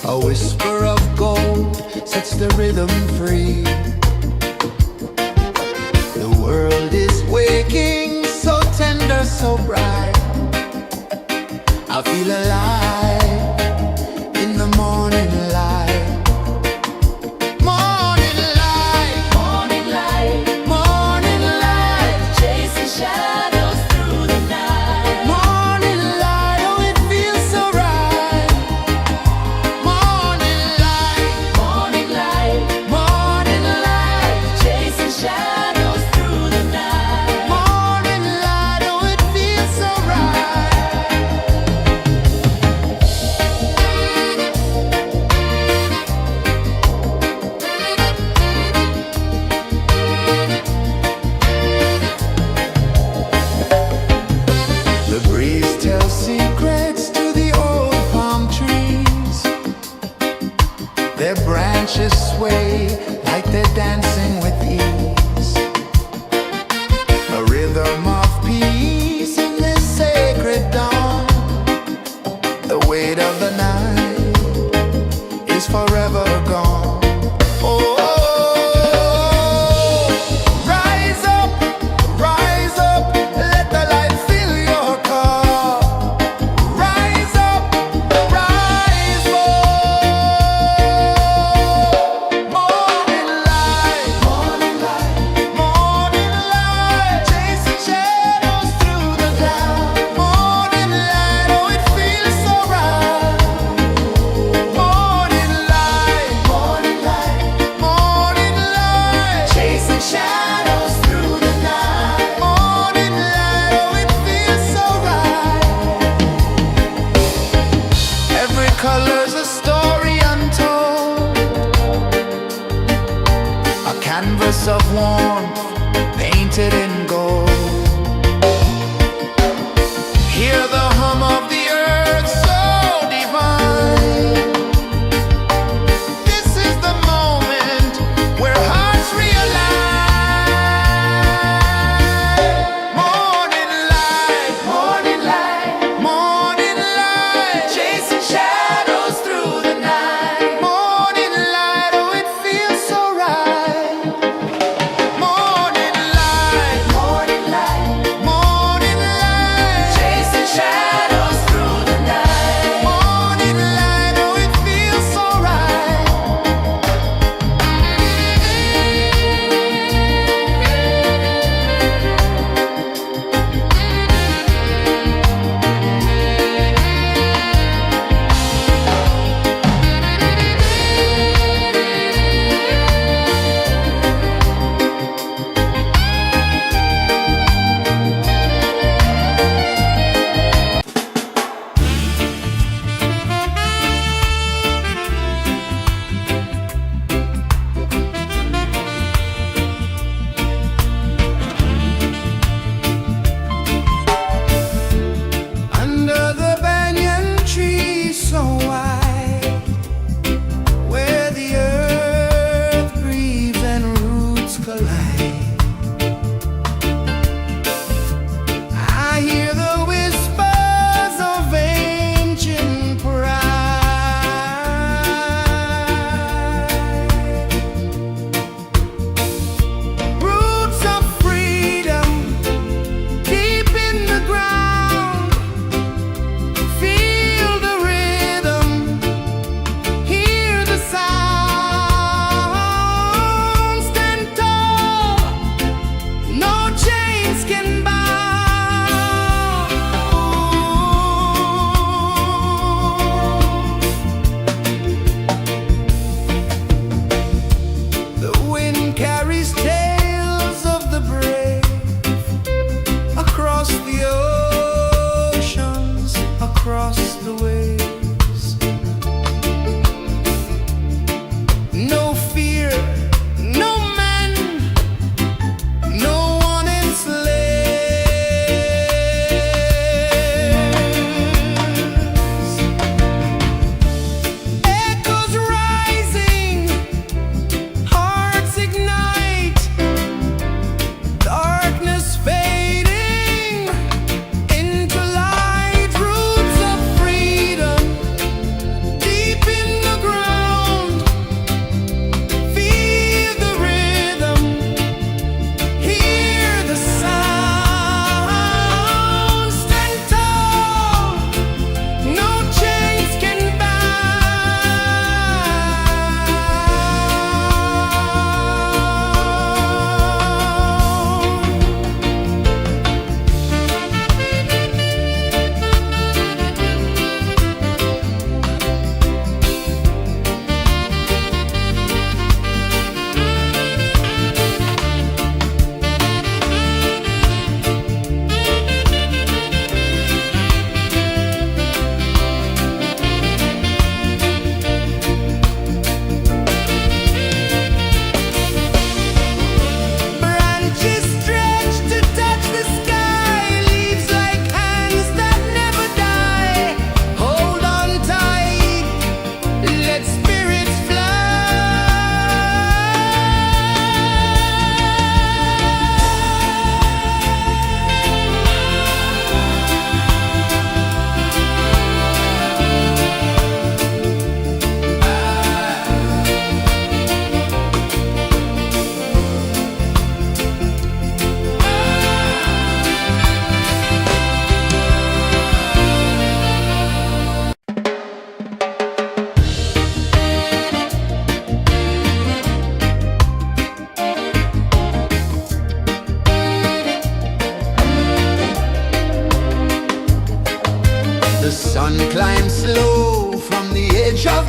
Speaker 1: A whisper of gold sets the rhythm free. The world is waking, so tender, so bright. I feel alive in the morning light. Morning light,
Speaker 2: Morning light,
Speaker 1: morning light,
Speaker 2: chasing shadows through the night.
Speaker 1: morning light, oh it feels so right. Morning light,
Speaker 2: Morning light,
Speaker 1: morning light,
Speaker 2: chasing shadows through the night.
Speaker 1: morning light, oh it feels so right. The breeze tells secrets to the old palm trees. Their branches sway like they're dancing with ease. A rhythm of peace in this sacred dawn. The weight of the night is forever gone. Oh, rise up, let the light fill your cup. Rise up, rise up. Morning light, morning light, chasing shadows through the cloud. Morning light, oh it feels so right. Morning light, chasing shadows through the night. Morning light, oh it feels so right. Every color's a story untold, a canvas of warmth painted in gold. Hear the hum of the earth so divine. This is the moment where hearts realign. Morning light, morning light, chasing shadows through the night. Morning light, oh it feels so right. Morning light,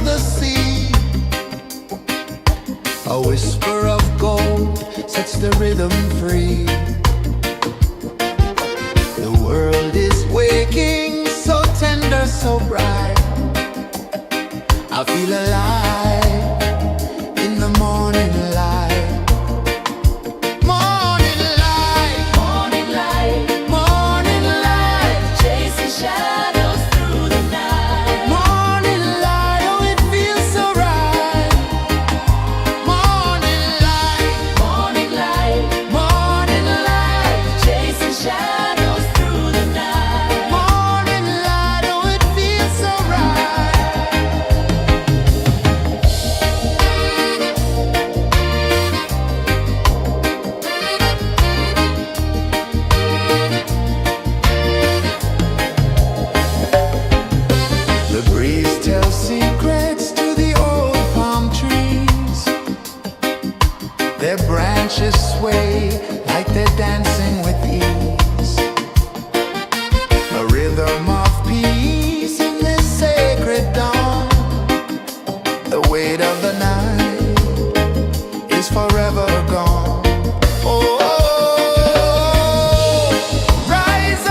Speaker 1: the sea. A whisper of gold sets the rhythm free. The world is waking, so tender, so bright. I feel alive in the morning light. Morning light,
Speaker 2: Morning light,
Speaker 1: morning light,
Speaker 2: chasing shadows through the night.
Speaker 1: morning light, oh it feels so right. Morning light,
Speaker 2: Morning light,
Speaker 1: morning light,
Speaker 2: chasing shadows through the night.
Speaker 1: morning light, oh it feels so right. The breeze tells secrets to the old palm trees. Their branches sway like they're dancing with ease. A rhythm of peace in this sacred dawn. The weight of the night is forever gone. Oh, rise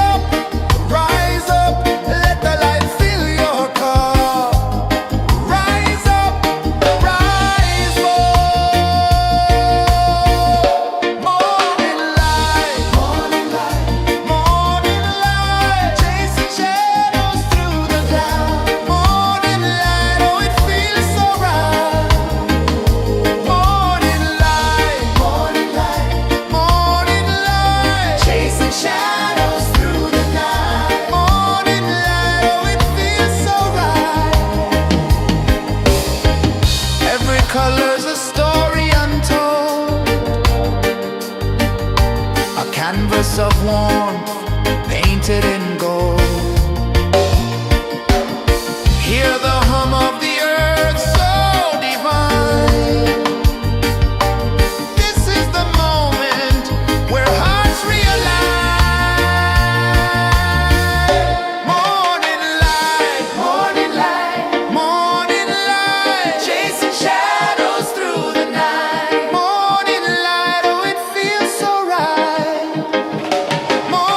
Speaker 1: up, let the light fill your cup. Rise up, rise up. Morning light, morning light, morning light, chasing shadows through the cloud. Morning light, oh it feels so right. Morning light, morning light, morning light, chasing shadows through the night. Morning light, oh it feels so right. Every color's a story untold, a canvas of warmth painted in gold. Hear the hum of the earth so divine. This is the moment where hearts realign. Morning light, morning light, morning light, chasing shadows through the night. Morning light, oh it feels so right. Morning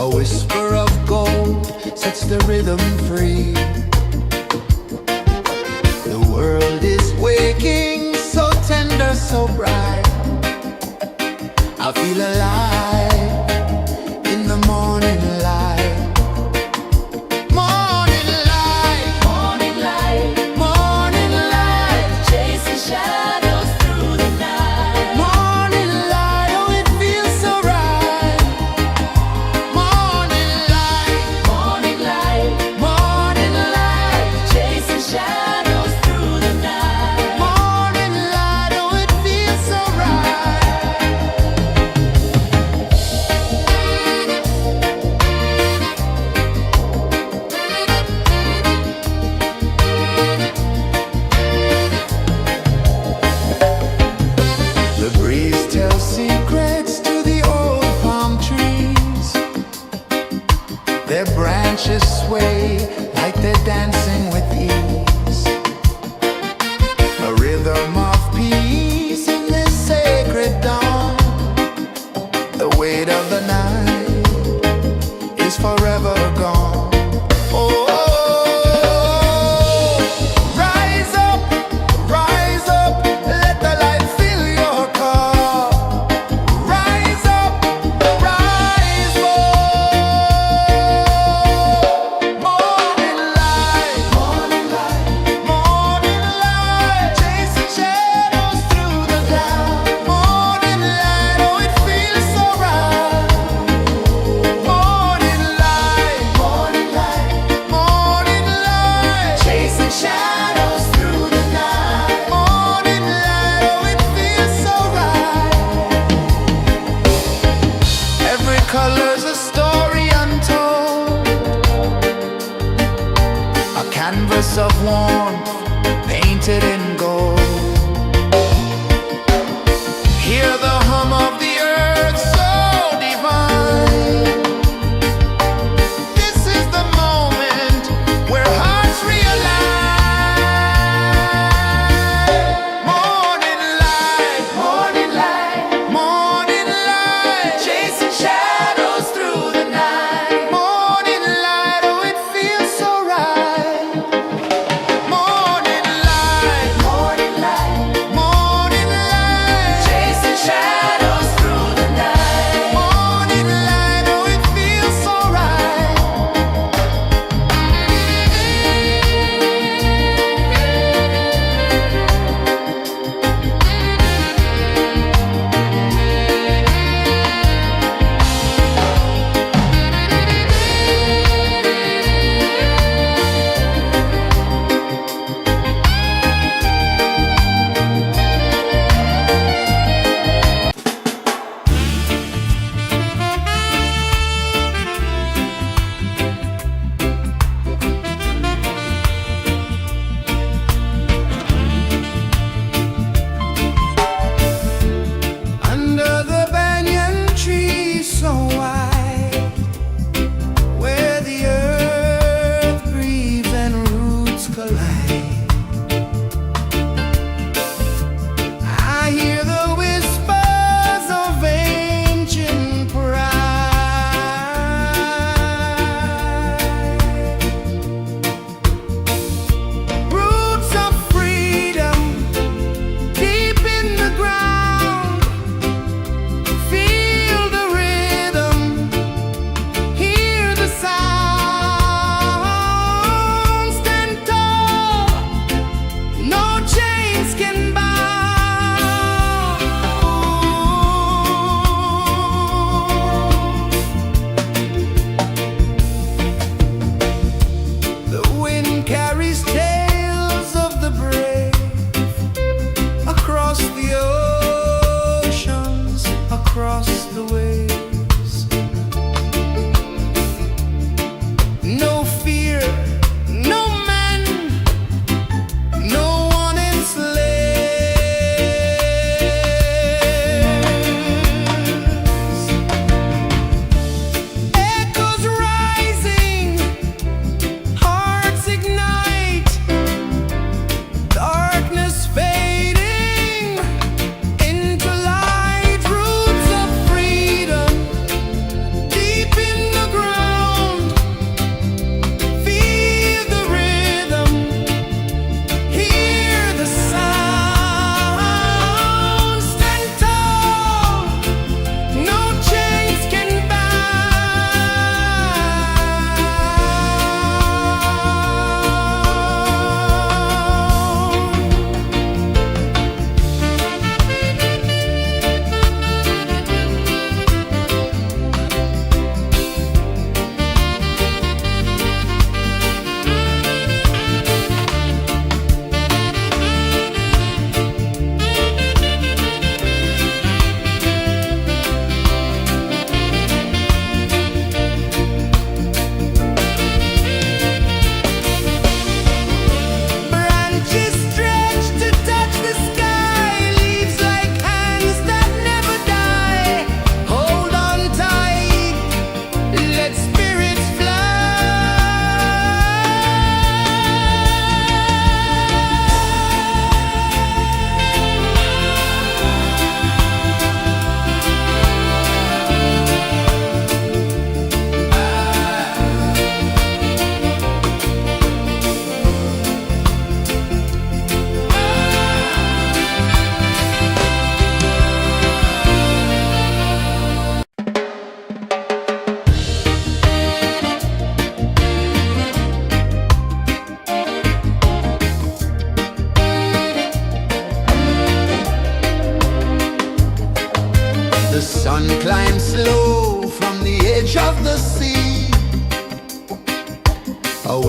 Speaker 1: A whisper of gold sets the rhythm free. The world is waking, so tender, so bright. I feel alive in the morning light. Morning light,
Speaker 2: Morning light,
Speaker 1: morning light,
Speaker 2: chasing shadows through the night.
Speaker 1: morning light, oh it feels so right. Morning light,
Speaker 2: Morning light,
Speaker 1: morning light,
Speaker 2: chasing shadows through the night.
Speaker 1: morning light, oh it feels so right. The breeze tells secrets to the old palm trees. Their branches sway like they're dancing with ease. A rhythm of peace in this sacred dawn. The weight of the night is forever gone. Oh, rise up, let the light fill your cup. Rise up, rise up. Morning light, morning light, morning light, chasing shadows through the cloud. Morning light, oh it feels so right. Morning light, morning light, morning light, chasing shadows through the night. Morning light, oh it feels so right. Every color's a story untold, a canvas of warmth painted in gold. Hear the hum of the earth so divine. This is the moment where hearts realign. Morning light, morning light, morning light, chasing shadows through the night. Morning light, oh it feels so right. Morning light, morning light,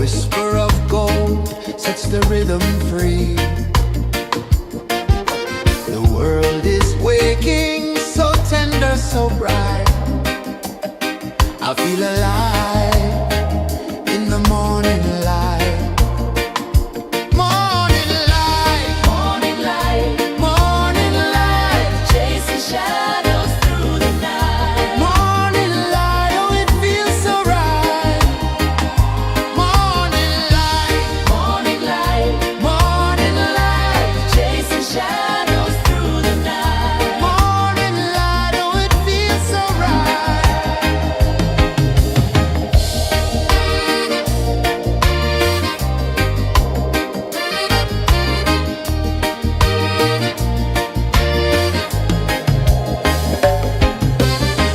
Speaker 1: whisper of gold sets the rhythm free. The world is waking, so tender, so bright. I feel alive in the morning light. Morning light,
Speaker 2: Morning light,
Speaker 1: morning light,
Speaker 2: chasing shadows through the night.
Speaker 1: morning light, oh it feels so right. Morning light,
Speaker 2: Morning light,
Speaker 1: morning light,
Speaker 2: chasing shadows through the night.
Speaker 1: morning light, oh it feels so right.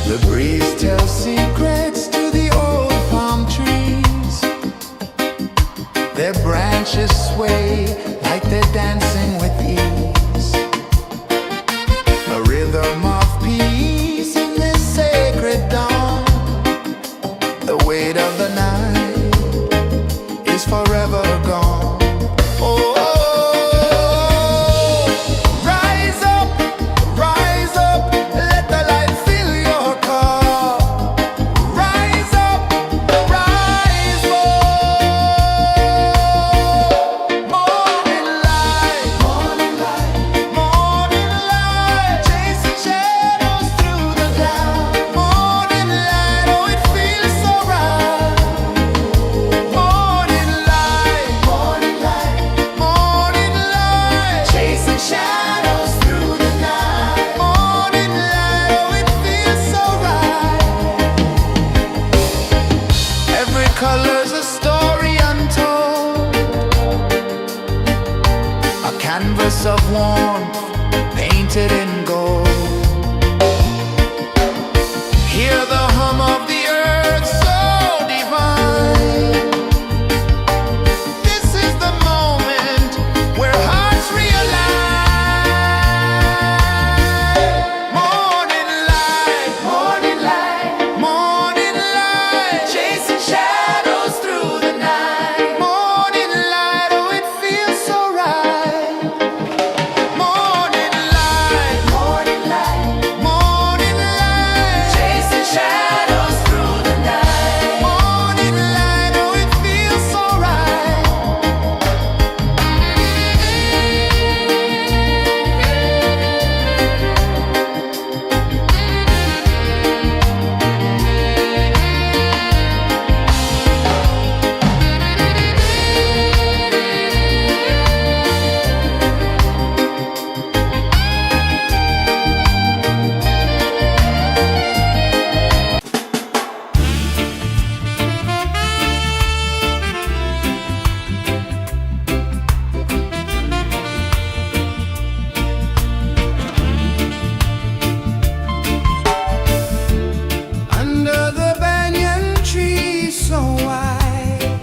Speaker 1: The breeze tells secrets to the old palm trees. Their branches sway like they're dancing with ease. A rhythm of peace in this sacred dawn. The weight of the night is forever gone. Oh, rise up, let the light fill your cup. Rise up, rise up. Morning light, morning light, morning light, chasing shadows through the cloud. Morning light, oh it feels so right. Morning light, morning light, morning light, chasing shadows through the night. Morning light, oh it feels so right. Every color's a story untold, a canvas of warmth painted in gold. Hear the hum of the earth so divine. This is the moment where hearts realign. Morning light, morning light, morning light, chasing shadows through the night. Morning light, oh it feels so right. Morning light, morning light, morning light, chasing shadows through the night. Morning light, oh it feels so right. Under the banyan tree so wide,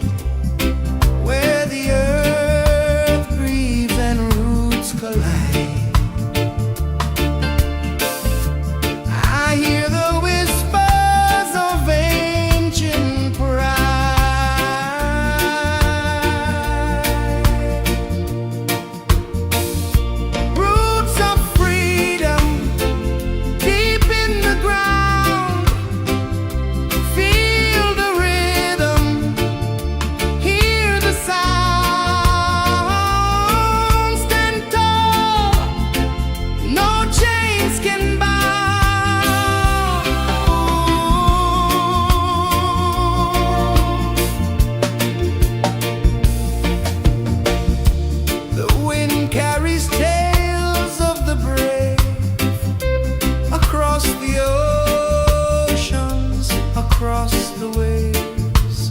Speaker 1: where the earth breathes and roots collide, I hear the whispers of ancient pride. Roots of freedom deep in the ground. Feel the rhythm, hear the sound. Stand tall, no chains can bound. The wind carries tales of the brave across the oceans, across the waves.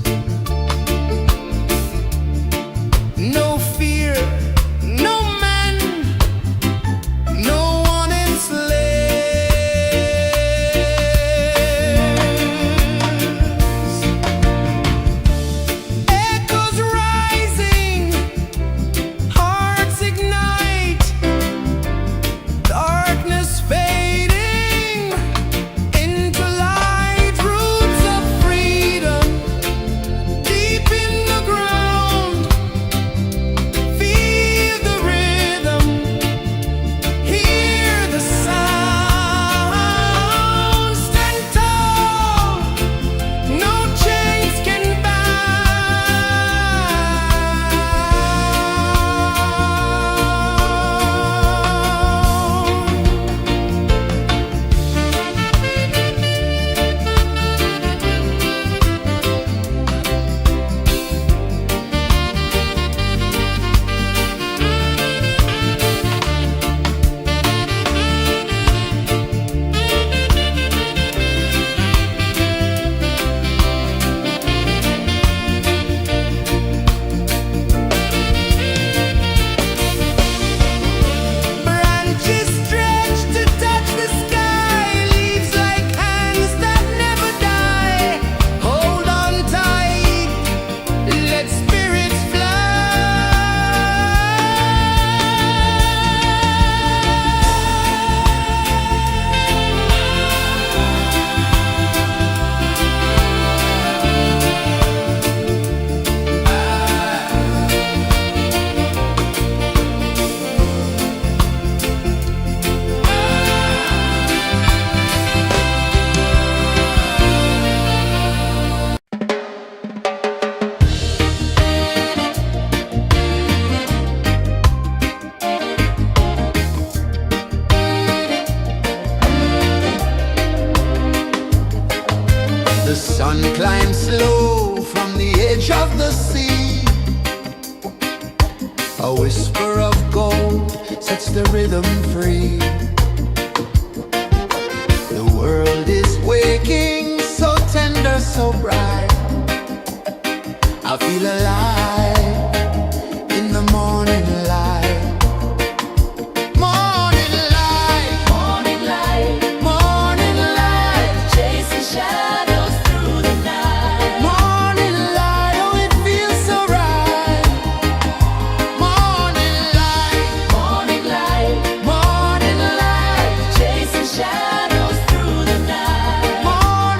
Speaker 1: No fear, no man, no one enslaves. Echoes rising, hearts ignite, darkness fading into light. Roots of freedom The sun climbs slow from the edge of the sea. A whisper of gold sets the rhythm free. The world is waking, so tender, so bright. I feel alive in the morning light. Morning light,
Speaker 2: Morning light,
Speaker 1: morning light,
Speaker 2: chasing shadows through the night.
Speaker 1: morning light, oh it feels so right. Morning light,
Speaker 2: Morning light,
Speaker 1: morning light,
Speaker 2: chasing shadows through the night.
Speaker 1: morning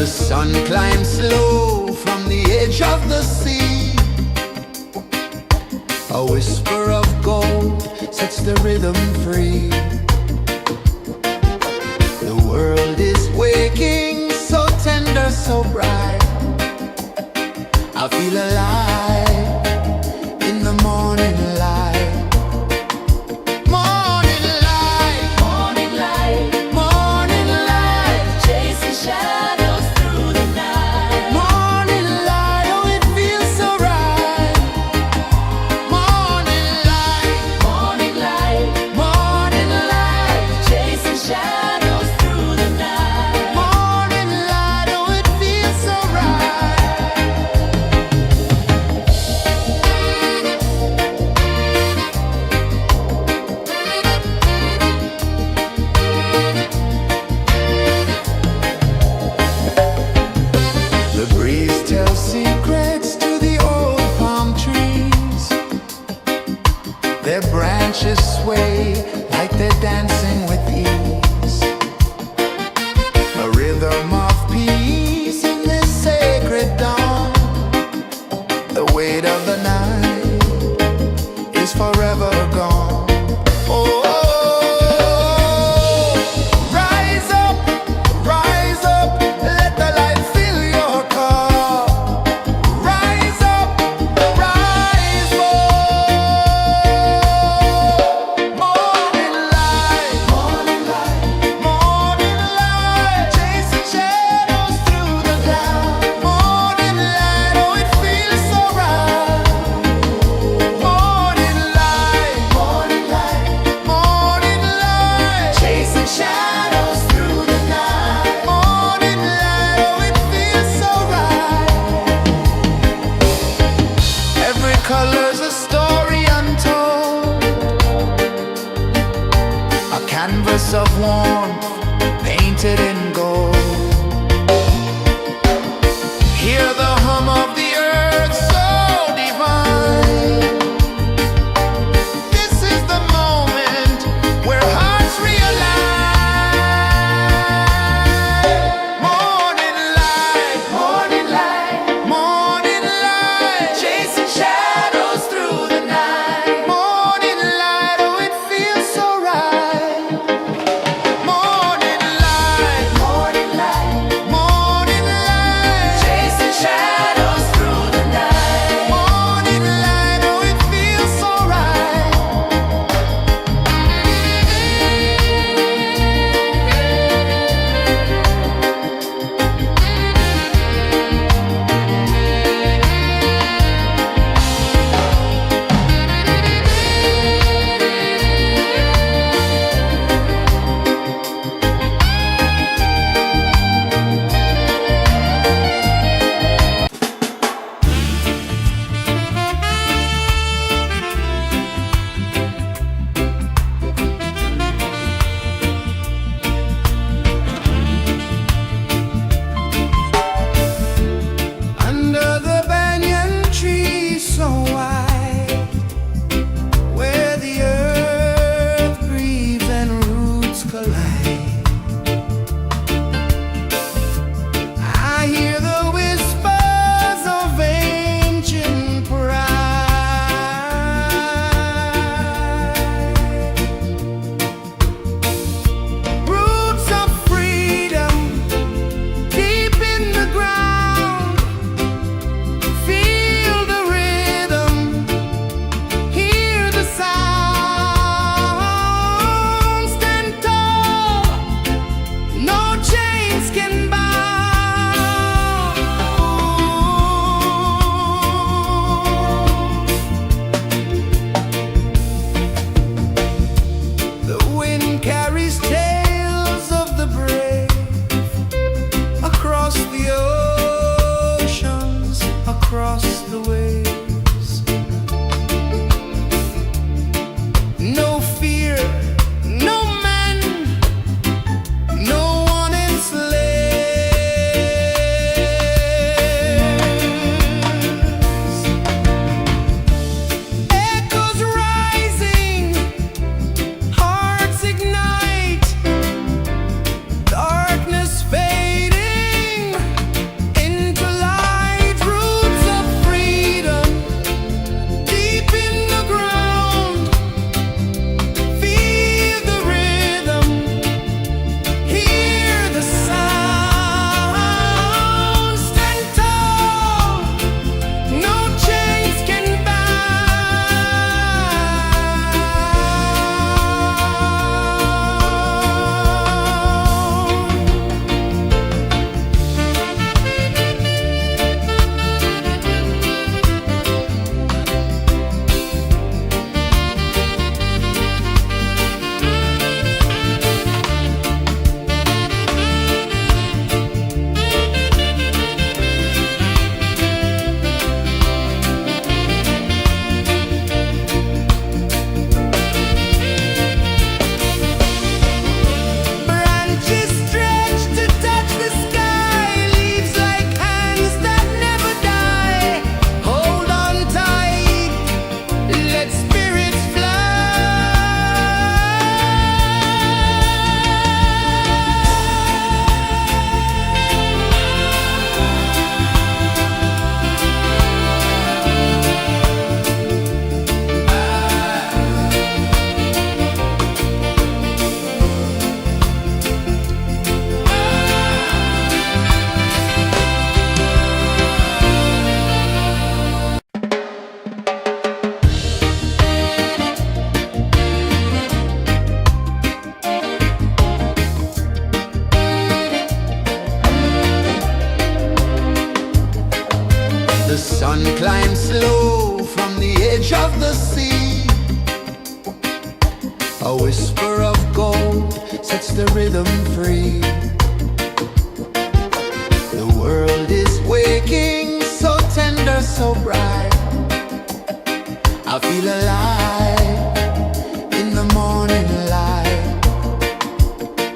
Speaker 1: The sun climbs slow from the edge of the sea. A whisper of gold sets the rhythm free. The world is waking, so tender, so bright. I feel alive in the morning light. Morning light,
Speaker 2: Morning light,
Speaker 1: morning light,
Speaker 2: chasing shadows through the night.
Speaker 1: morning light, oh it feels so right. Morning light,
Speaker 2: Morning light,
Speaker 1: morning light,
Speaker 2: chasing shadows through the night.
Speaker 1: morning light, oh it feels so right. The sun climbs slow from the edge of the sea. A whisper of gold sets the rhythm free. The world is waking, so tender, so bright. I feel alive in the morning light.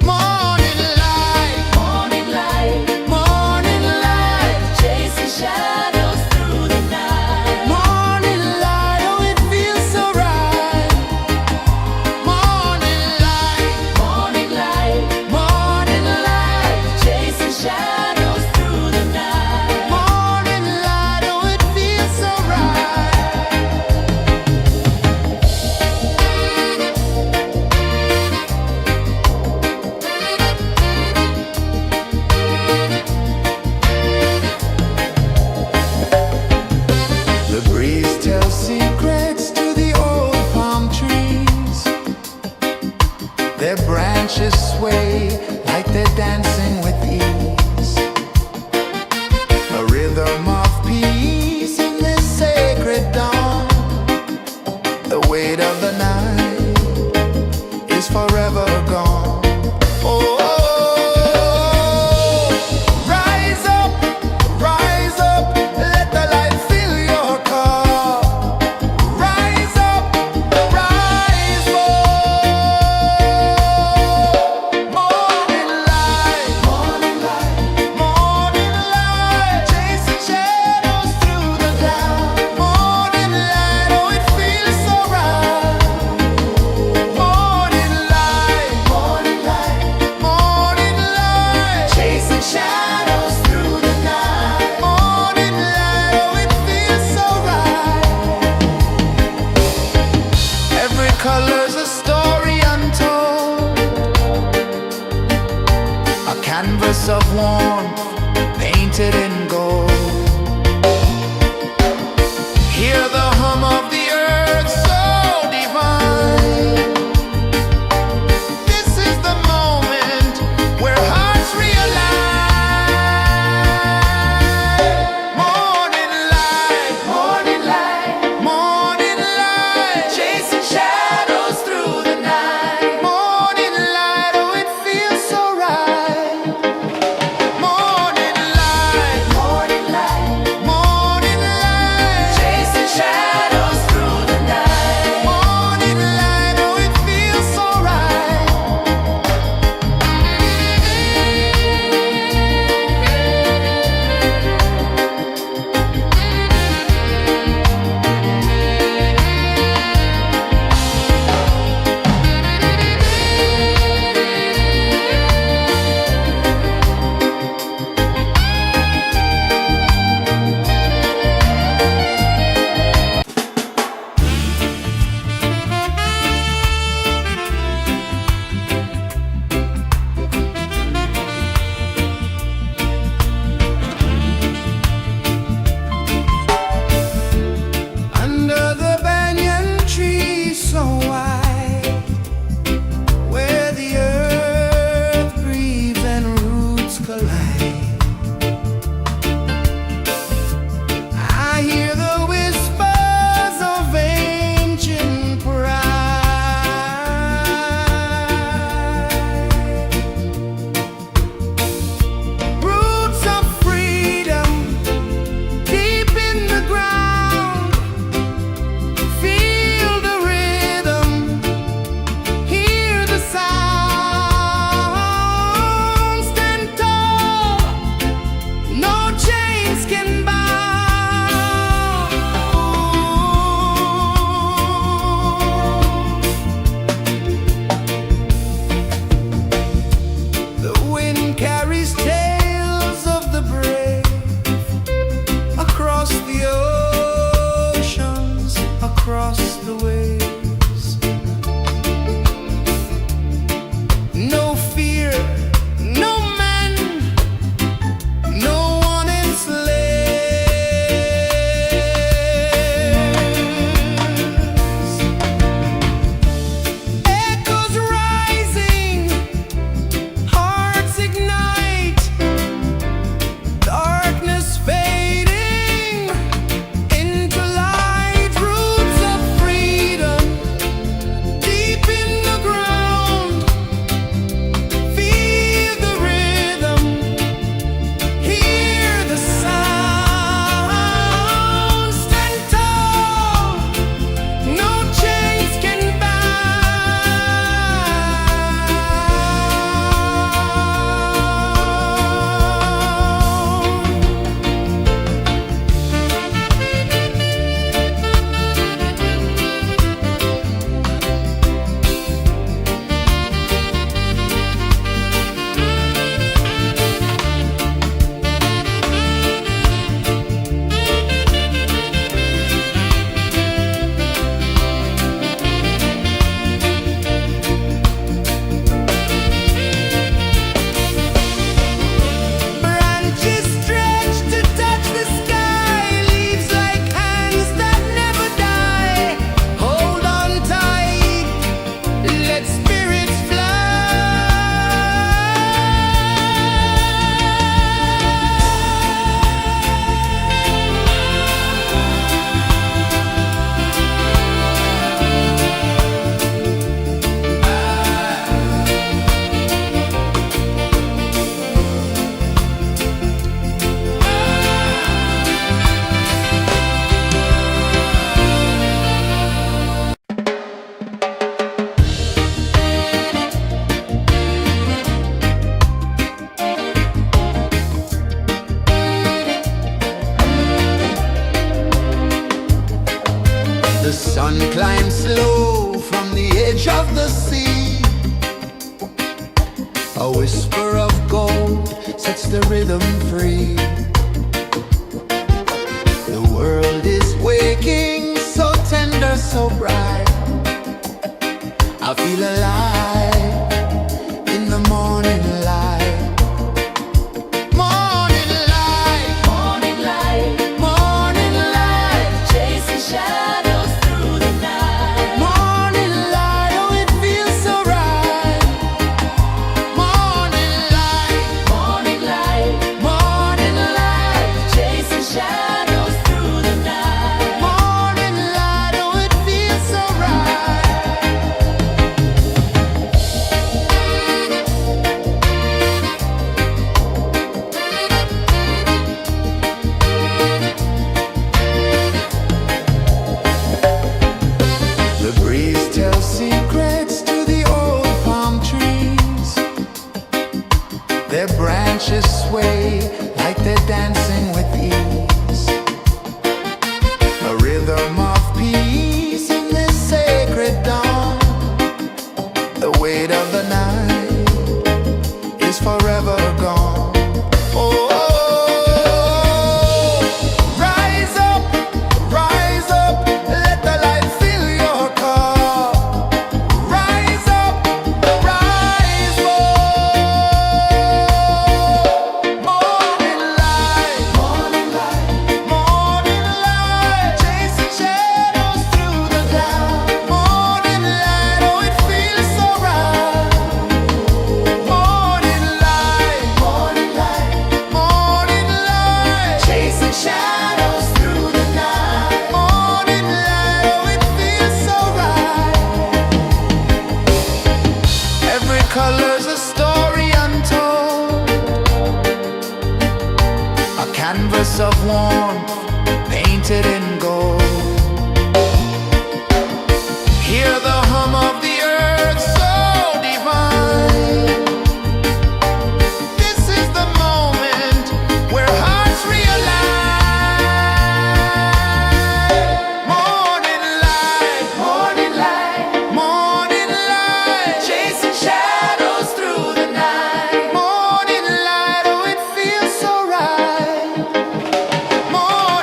Speaker 1: Morning light,
Speaker 2: Morning light,
Speaker 1: morning light,
Speaker 2: chasing shadows through the night.
Speaker 1: morning light, oh it feels so right. Morning light,
Speaker 2: Morning light,
Speaker 1: morning light,
Speaker 2: chasing shadows through the night.
Speaker 1: morning light, oh it feels so right. The breeze tells secrets to the old palm trees. Their branches sway like they're dancing with ease. A rhythm of peace in this sacred dawn. The weight of the night is forever gone. Oh, rise up, let the light fill your car. Rise up, rise up. Morning light, morning light, morning light, chasing shadows through the cloud. Morning light, oh it feels so right. Morning light, morning light, morning light, chasing shadows through the night. Morning light, oh it feels so right. Every color's a story untold, a canvas of warmth painted in gold. Hear the hum of the earth so divine. This is the moment where hearts realign. Morning light, morning light, morning light, chasing shadows through the night. Morning light, oh it feels so right. Morning light, morning light, morning light, chasing shadows. sun climbs slow from the edge of the sea. A whisper of gold sets the rhythm free. The world is waking, so tender, so bright. I feel alive in the morning light. Morning light,
Speaker 2: Morning light,
Speaker 1: morning light,
Speaker 2: chasing shadows through the night.
Speaker 1: morning light, oh it feels so right. Morning light,
Speaker 2: Morning light,
Speaker 1: morning light,
Speaker 2: chasing shadows through the night.
Speaker 1: morning light, oh it feels so right. The breeze tells secrets to the old palm trees. Their branches sway like they're dancing with ease. A rhythm of peace in this sacred dawn. The weight of the night is forever gone. Oh, rise up, let the light fill your cup. Rise up, rise up. Morning light, morning light, morning light, chasing shadows through the cloud. Morning light, oh it feels so right. Morning light, morning light, morning light, chasing shadows through the night. Morning light, oh it feels so right. Every color's a story untold, a canvas of warmth painted in gold. Hear the hum of the earth so divine. This is the moment where hearts realign. Morning light, morning light, morning light, chasing shadows through the night. Morning light, oh it feels so right. Morning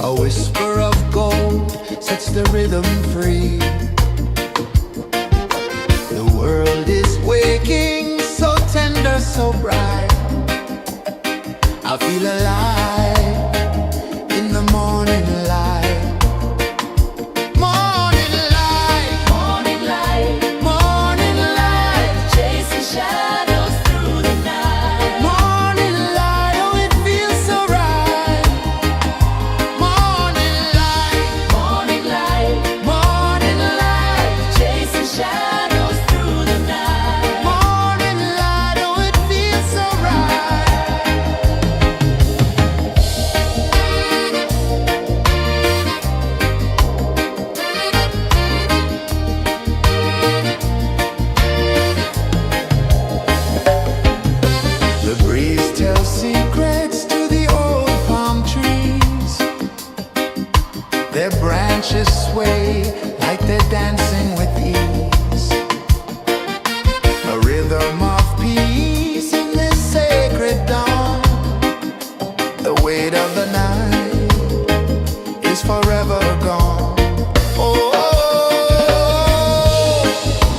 Speaker 1: A whisper of gold sets the rhythm free. The world is waking, so tender, so bright. I feel alive in the morning light. Morning light,
Speaker 2: Morning light,
Speaker 1: morning light,
Speaker 2: chasing shadows through the night.
Speaker 1: morning light, oh it feels so right. Morning light,
Speaker 2: Morning light,
Speaker 1: morning light,
Speaker 2: chasing shadows through the night.
Speaker 1: morning light, oh it feels so right. The breeze tells secrets to the old palm trees. Their branches sway like they're dancing with ease. A rhythm of peace in this sacred dawn. The weight of the night is forever gone. Oh,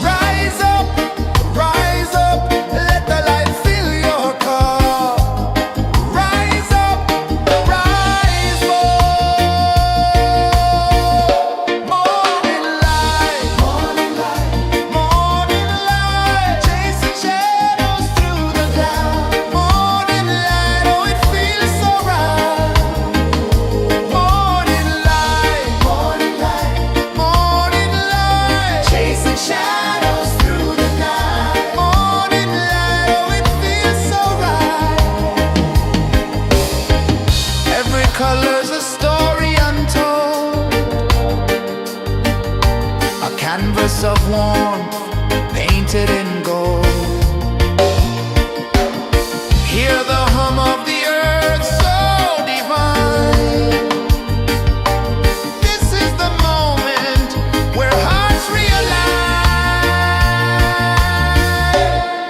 Speaker 1: rise up, let the light fill your cup. Rise up, rise more. Morning light, morning light, morning light, chasing shadows through the cloud. Morning light, oh it feels so right. Morning light, morning light, morning light, chasing shadows through the night. Morning light, oh it feels so right. Every color's a story untold, a canvas of warmth painted in gold. Hear the hum of the earth so divine. This is the moment where hearts realign.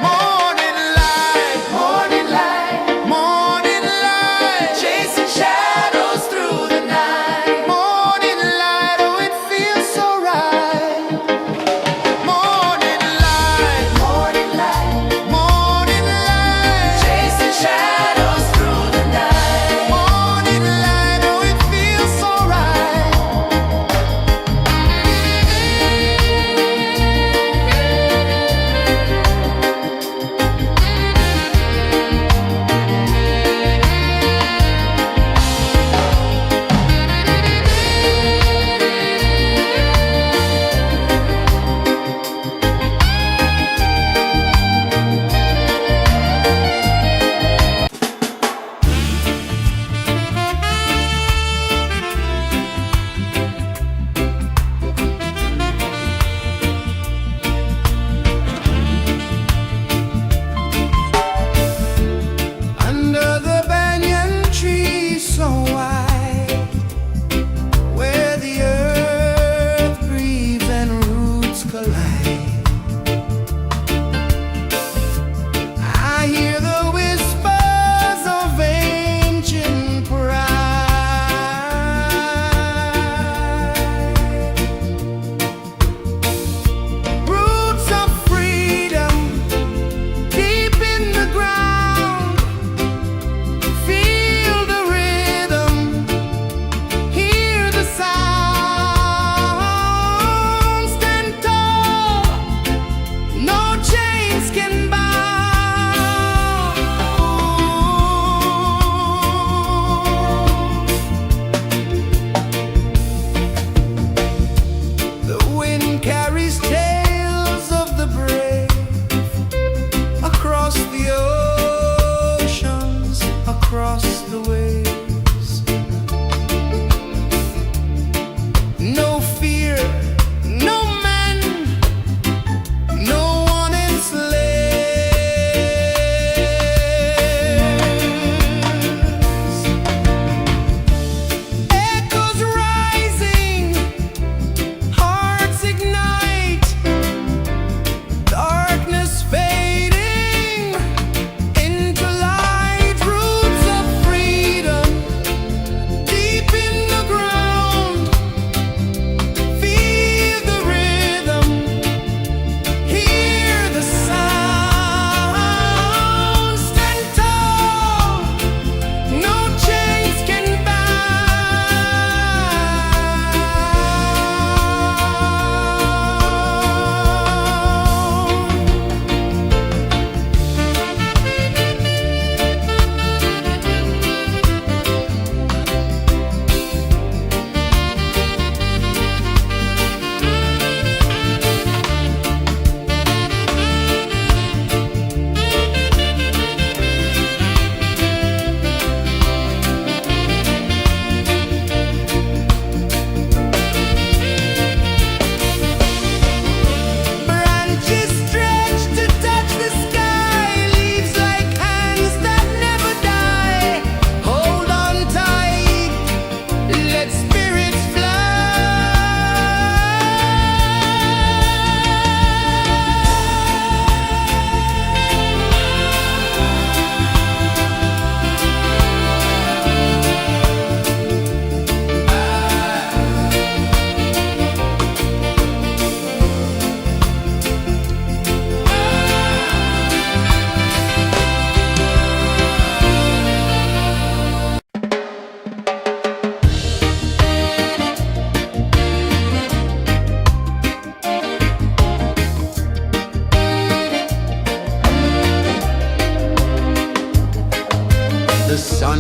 Speaker 1: Morning light, morning light, morning light, chasing shadows through the night. Morning light, oh it feels so right. Morning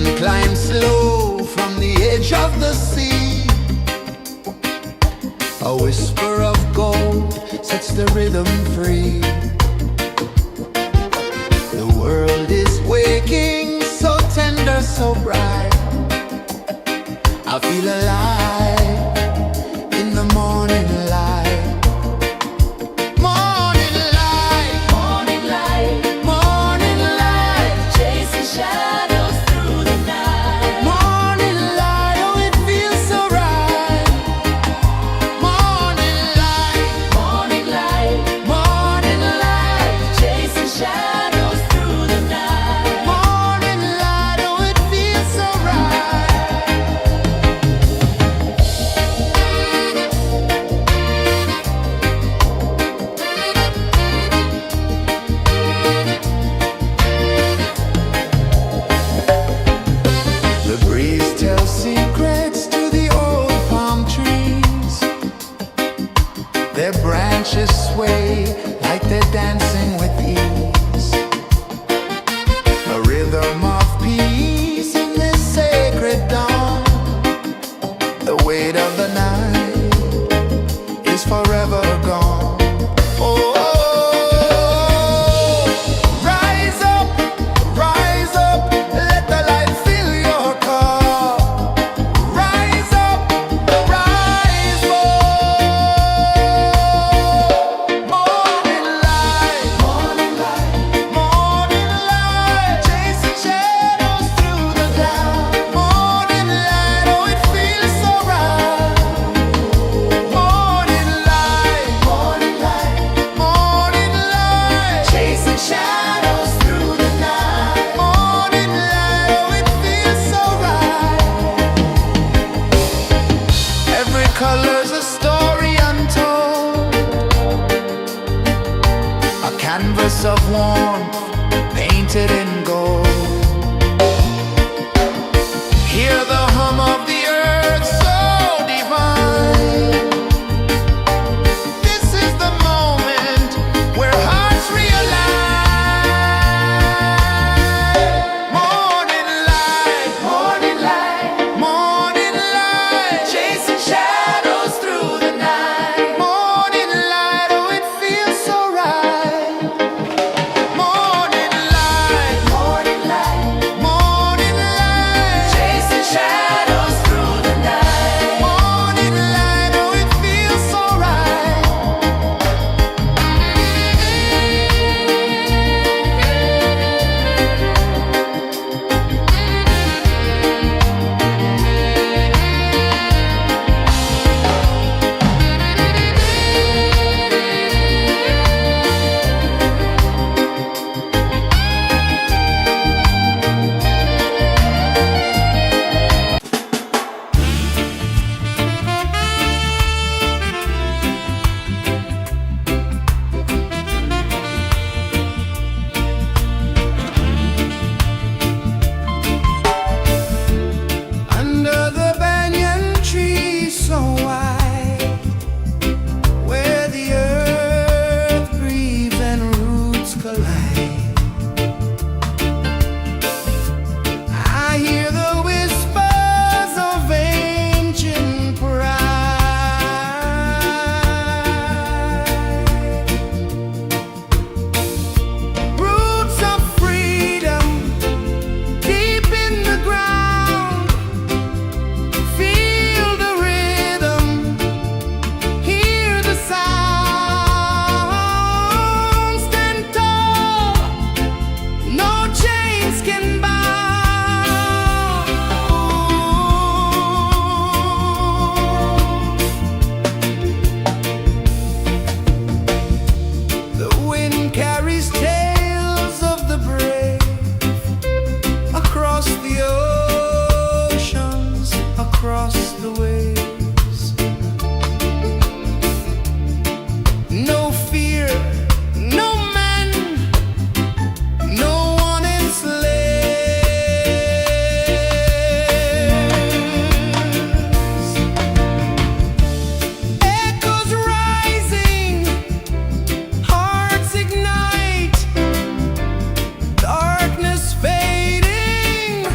Speaker 1: sun climbs slow from the edge of the sea. A whisper of gold sets the rhythm free. The world is waking, so tender, so bright. I feel alive in the morning light. Morning light,
Speaker 2: Morning light,
Speaker 1: morning light,
Speaker 2: chasing shadows through the night.
Speaker 1: morning light, oh it feels so right. Morning light,
Speaker 2: Morning light,
Speaker 1: morning light,
Speaker 2: chasing shadows through the night.
Speaker 1: morning light, oh it feels so right. The breeze tells secrets to the old palm trees. Their branches sway like they're dancing with ease. A rhythm of peace in this sacred dawn. The weight of the night is forever gone. Oh, rise up, let the light fill your cup. Rise up, rise up. Morning light, morning light, morning light, chasing shadows through the cloud. Morning light, oh it feels so right. Morning light, morning light, morning light, chasing shadows through the night. Morning light, oh it feels so right. Every color's a story untold, a canvas of warmth painted in gold. Hear the hum of the earth so divine. This is the moment where hearts realign. Morning light, morning light, morning light, chasing shadows through the night. Morning light, oh it feels so right. Morning light, morning light, morning light, chasing shadows through the night. Morning light, oh it feels so right. Under the banyan tree so wide, where the earth breathes and roots collide, I hear the whispers of ancient pride. Roots of freedom deep in the ground. Feel the rhythm, hear the sound. Stand tall, no chains can bound. The wind carries tales of the brave across the oceans, across the waves. No fear, no man, no one enslaves. Echoes rising, hearts ignite, darkness fading,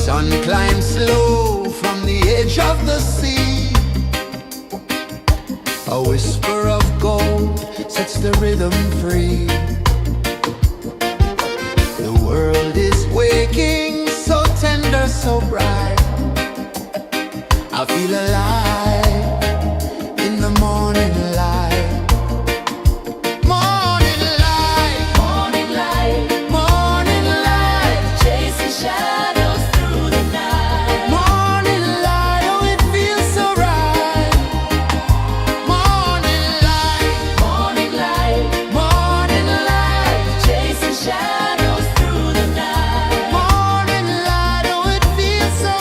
Speaker 1: Sun climbs slow from the edge of the sea. A whisper of gold sets the rhythm free. The world is waking, so tender, so bright. I feel alive in the morning light. Morning light,
Speaker 2: Morning light,
Speaker 1: morning light,
Speaker 2: chasing shadows through the night.
Speaker 1: morning light, oh it feels so right. Morning light,
Speaker 2: Morning light,
Speaker 1: morning light,
Speaker 2: chasing shadows through the night.
Speaker 1: morning light, oh it feels so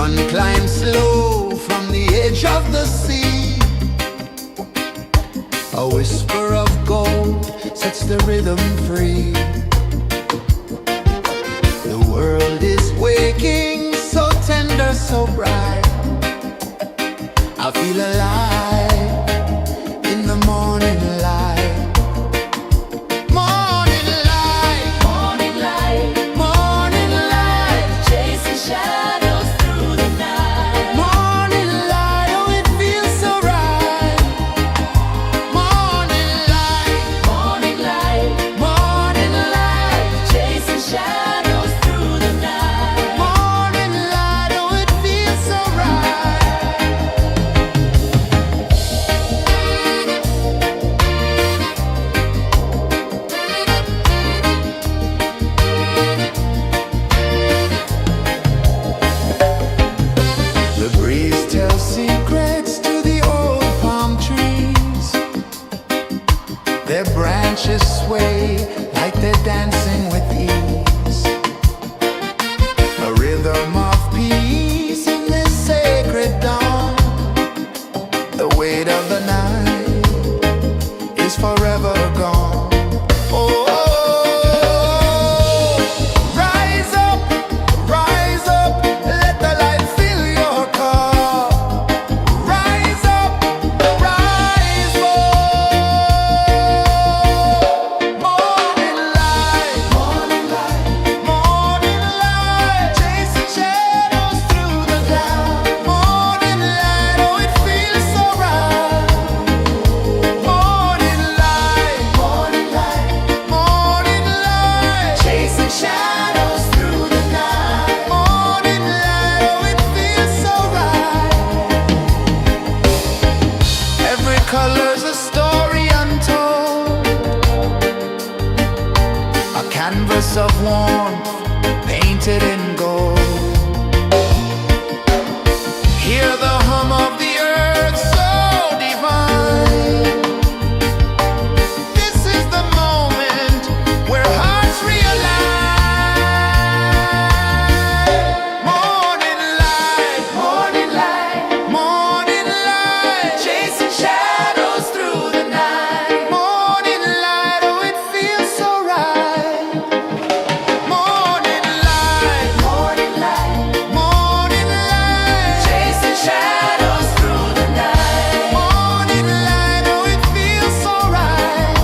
Speaker 1: Sun climbs slow from the edge of the sea. A whisper of gold sets the rhythm free. The world is waking, so tender, so bright. I feel alive in the morning light. Morning light,
Speaker 2: Morning light,
Speaker 1: morning light,
Speaker 2: chasing shadows through the night.
Speaker 1: morning light, oh it feels so right. Morning light,
Speaker 2: Morning light,
Speaker 1: morning light,
Speaker 2: chasing shadows through the night.
Speaker 1: morning light, oh it feels so right. The breeze tells secrets to the old palm trees. Their branches sway like they're dancing with ease. A rhythm of peace in this sacred dawn. The weight of the night is forever gone. Oh, rise up, let the light fill your cup. Rise up, rise up. Morning light, morning light, morning light, chasing shadows through the cloud. Morning light, oh it feels so right. Morning light, morning light, morning light, chasing shadows through the night. Morning light, oh it feels so right. Every color's a story untold, a canvas of warmth painted in gold. Hear the hum of the earth so divine. This is the moment where hearts realign. Morning light, morning light, morning light, chasing shadows through the night. Morning light, oh it feels so right. Morning light, morning light, morning light, chasing shadows through the night. Morning light, oh it feels so right.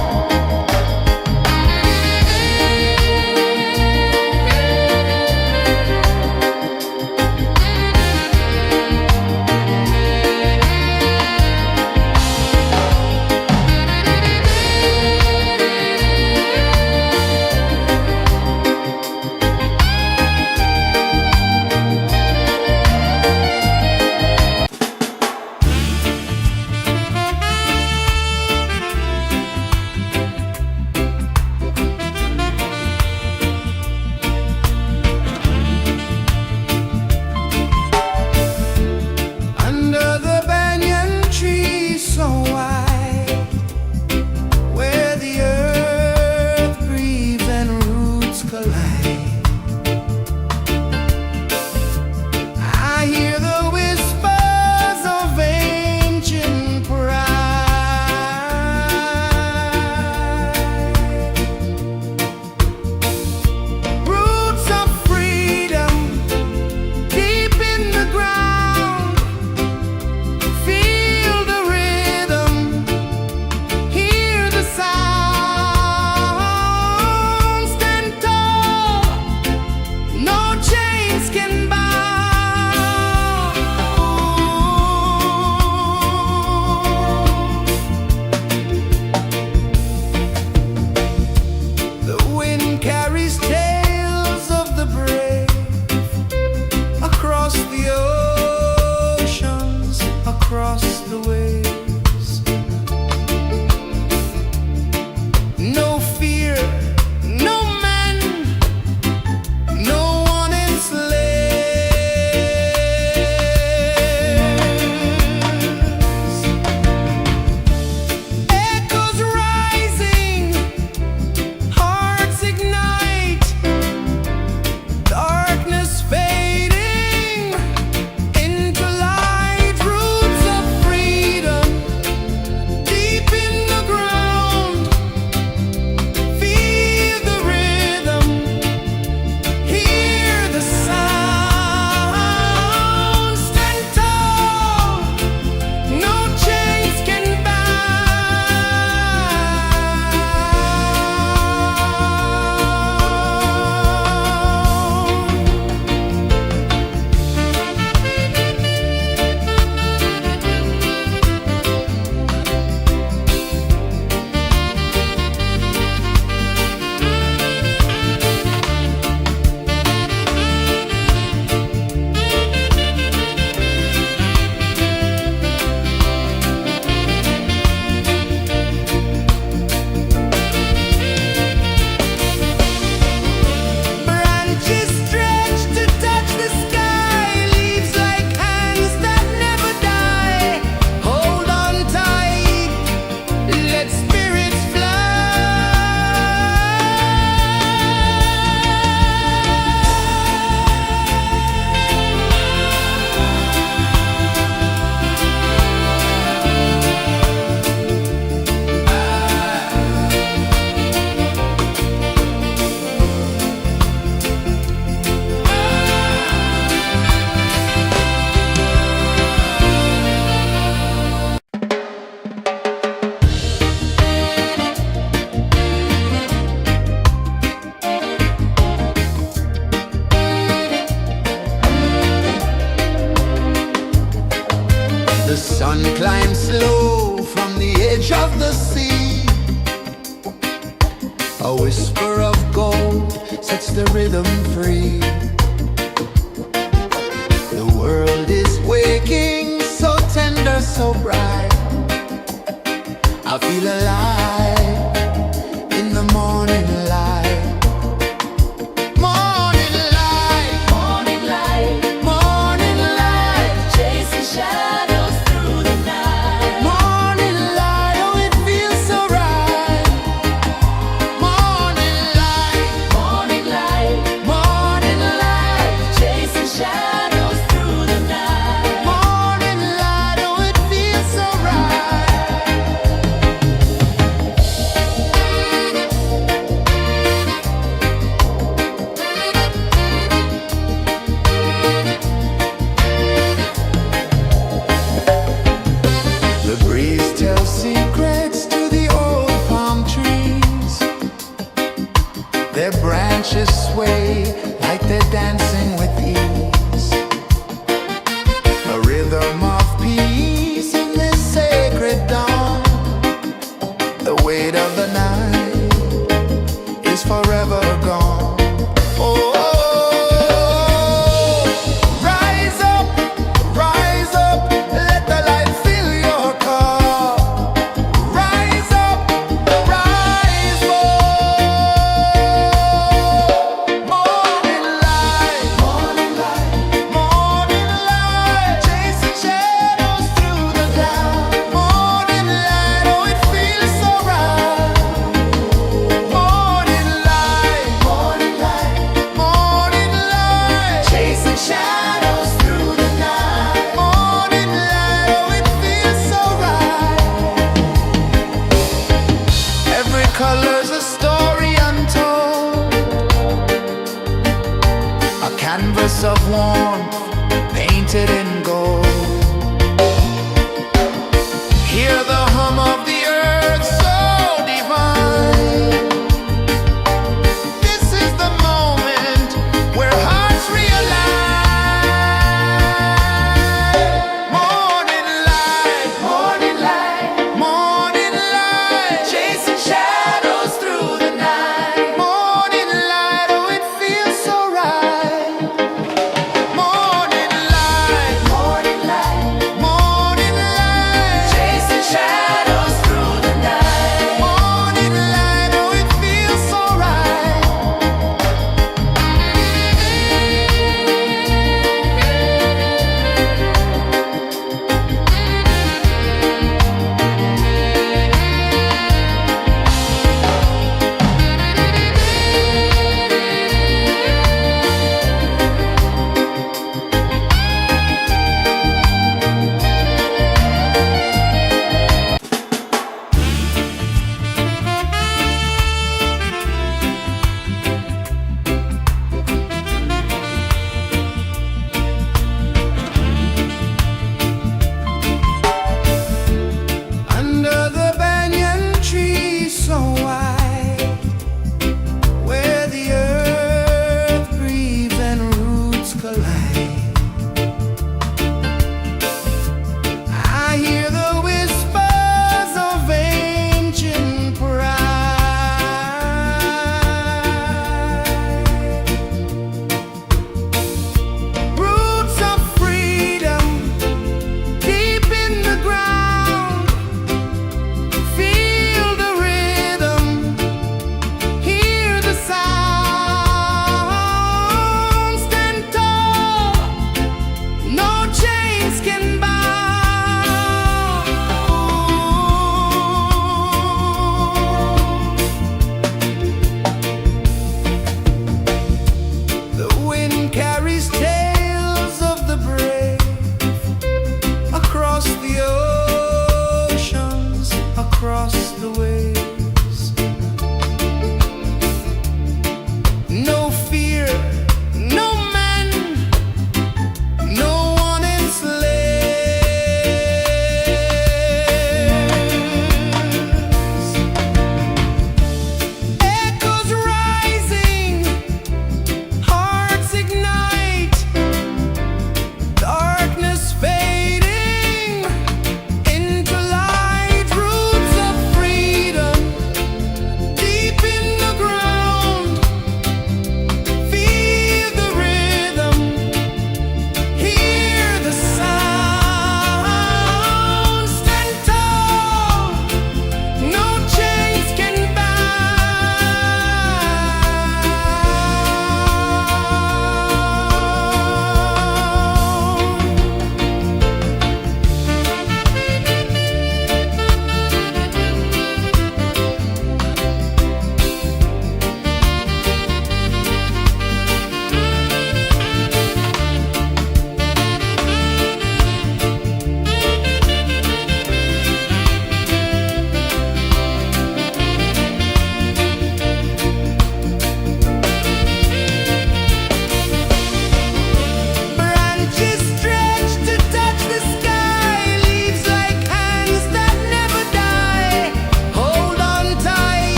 Speaker 1: Under the banyan tree so wide, where the earth breathes and roots collide, I hear the whispers of ancient pride. Roots of freedom deep in the ground. Feel the rhythm, hear the sound. Stand tall, no chains can bound. The wind carries tales of the brave across the oceans, across the waves. No fear, no man, no one enslaved. The sun climbs slow from the edge of the sea. A whisper of gold sets the rhythm free. The world is waking, so tender, so bright. I feel alive in the morning light. Morning light,
Speaker 2: Morning light,
Speaker 1: morning light,
Speaker 2: chasing shadows through the night.
Speaker 1: morning light, oh it feels so right. Morning light,
Speaker 2: Morning light,
Speaker 1: morning light,
Speaker 2: chasing shadows through the night.
Speaker 1: morning light, oh it feels so right. The breeze tells secrets to the old palm trees. Their branches sway like they're dancing with ease. A rhythm of peace in this sacred dawn. The weight of the night is forever gone. Oh, rise up, let the light fill your cup. Rise up, rise more. Morning light, morning light, morning light, chasing shadows through the cloud. Morning light, oh it feels so right. Morning light, morning light, morning light, chasing shadows through the night. Morning light, oh it feels so right. Every color's a story untold, a canvas of warmth painted in gold. Hear the hum of the earth so divine. This is the moment where hearts realign. Morning light, morning light, morning light, chasing shadows through the night. Morning light, oh it feels so right. Morning light, morning light,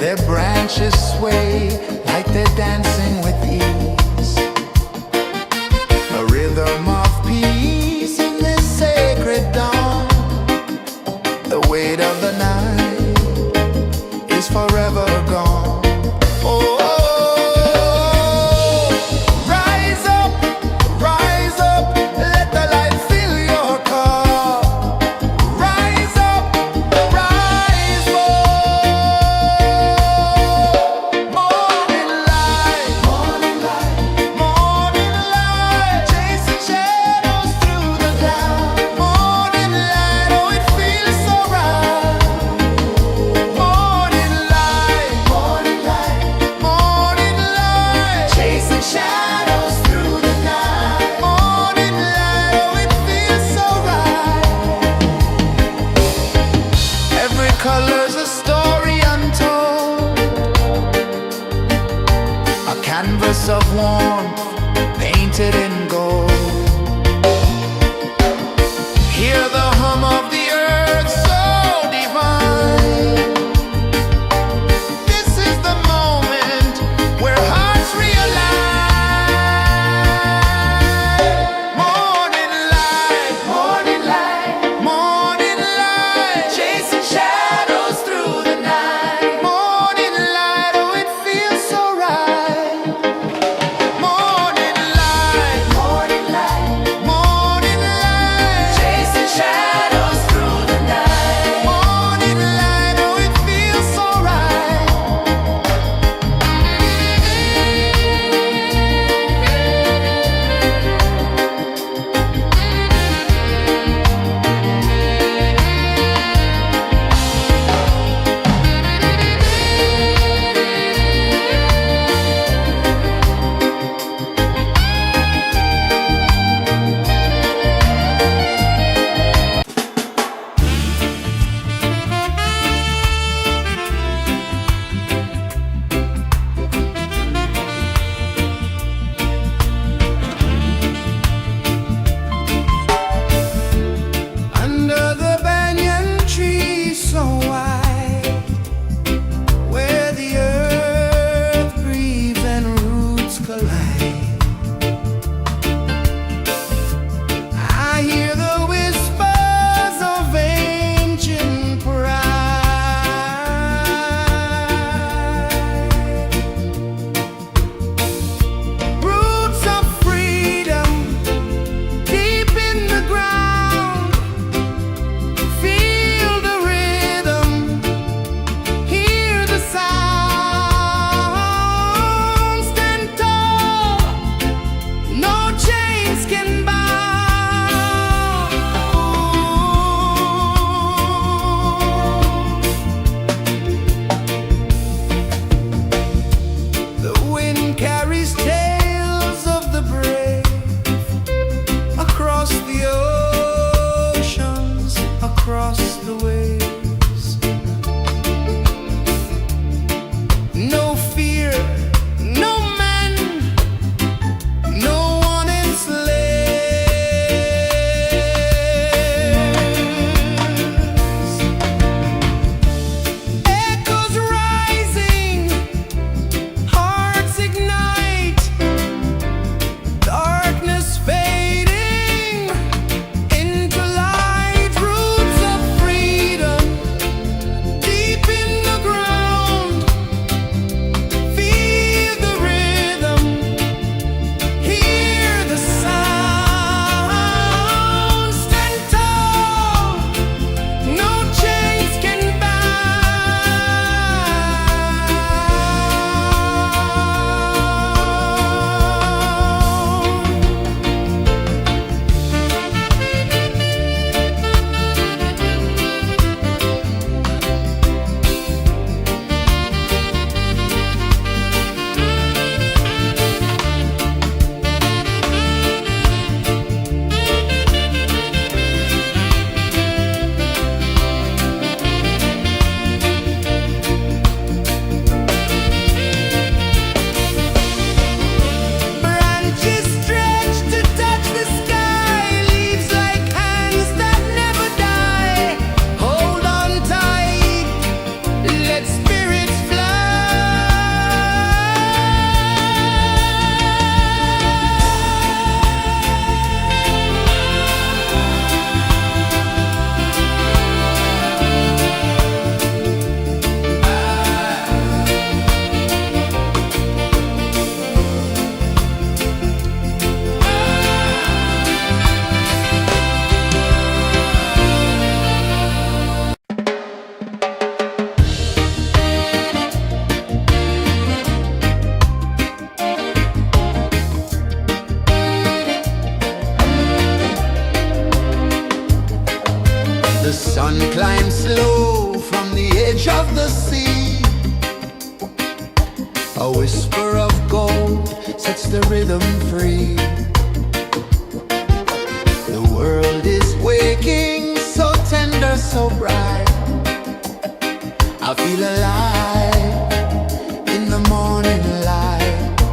Speaker 1: Their branches sway like they're dancing with ease. A rhythm of peace in this sacred dawn. The weight of the night is forever gone. Oh, rise up, let the light fill your cup. Rise up, rise more. Morning light, chasing shadows through the cloud. Morning light, oh it feels so right. Morning light, chasing shadows through the night. Morning light, oh it feels so right. Every color's a story untold, a canvas of warmth painted in gold. Hear the hum of the earth so divine. This is the moment where hearts realign. Morning light, chasing shadows through the night. Morning light, oh it feels so right. Morning light, A whisper of gold sets the rhythm free. The world is waking, so tender, so bright. I feel alive in the morning light.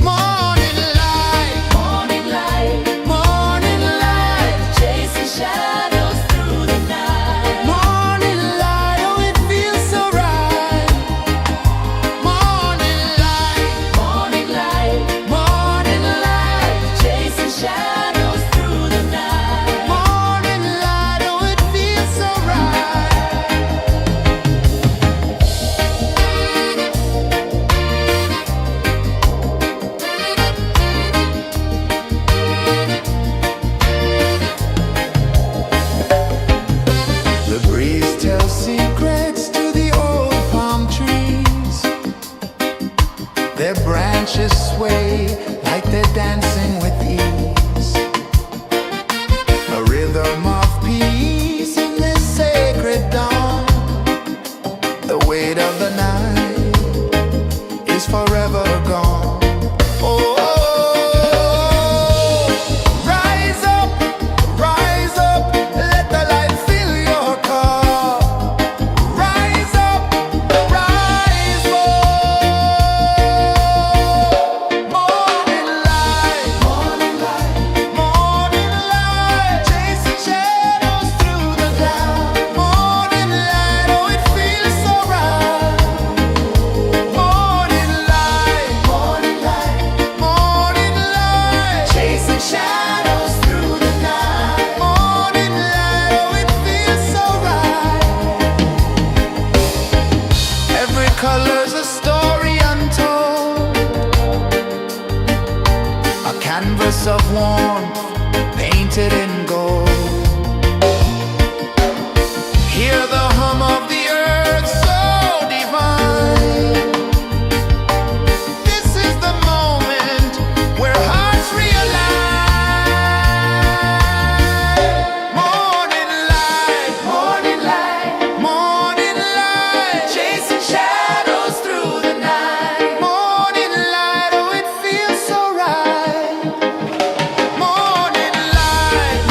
Speaker 1: Morning light,
Speaker 2: Morning light,
Speaker 1: morning light,
Speaker 2: chasing shadows through the night.
Speaker 1: morning light, oh it feels so right. Morning light,
Speaker 2: Morning light,
Speaker 1: morning light,
Speaker 2: chasing shadows through the night.
Speaker 1: morning light, oh it feels so right. The breeze tells secrets to the old palm trees. Their branches sway like they're dancing with ease. A rhythm of peace in this sacred dawn. The weight of the night is forever gone. Oh, rise up, let the light fill your cup. Rise up, rise more. Morning light, morning light, chasing shadows through the cloud. Morning light, oh it feels so right. Morning light, chasing shadows through the night. Morning light, oh it feels so right. Every color's a story untold, a canvas of warmth painted in gold. Hear the hum of the earth so divine. This is the moment where hearts realign. Morning light, morning light, chasing shadows through the night. Morning light, oh it feels so right. Morning light,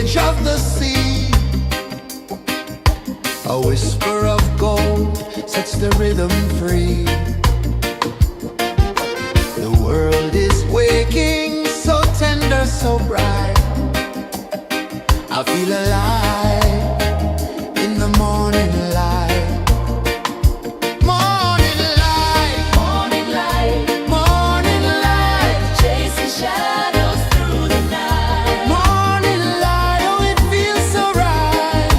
Speaker 1: edge of the sea. A whisper of gold sets the rhythm free. The world is waking, so tender, so bright. I feel alive in the morning light. Morning light,
Speaker 2: Morning light,
Speaker 1: morning light,
Speaker 2: chasing shadows through the night.
Speaker 1: morning light, oh it feels so right.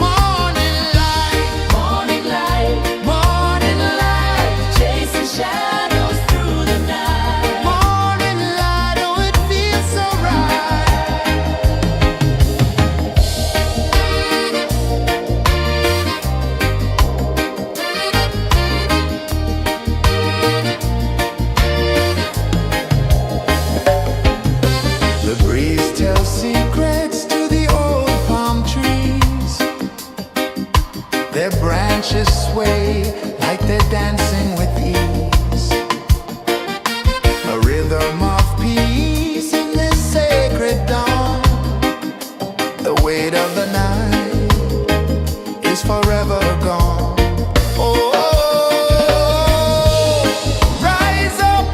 Speaker 1: Morning light,
Speaker 2: Morning light,
Speaker 1: morning light,
Speaker 2: chasing shadows through the night.
Speaker 1: morning light, oh it feels so right. The breeze tells secrets to the old palm trees. Their branches sway like they're dancing with ease. A rhythm of peace in this sacred dawn. The weight of the night is forever gone. Oh, rise up,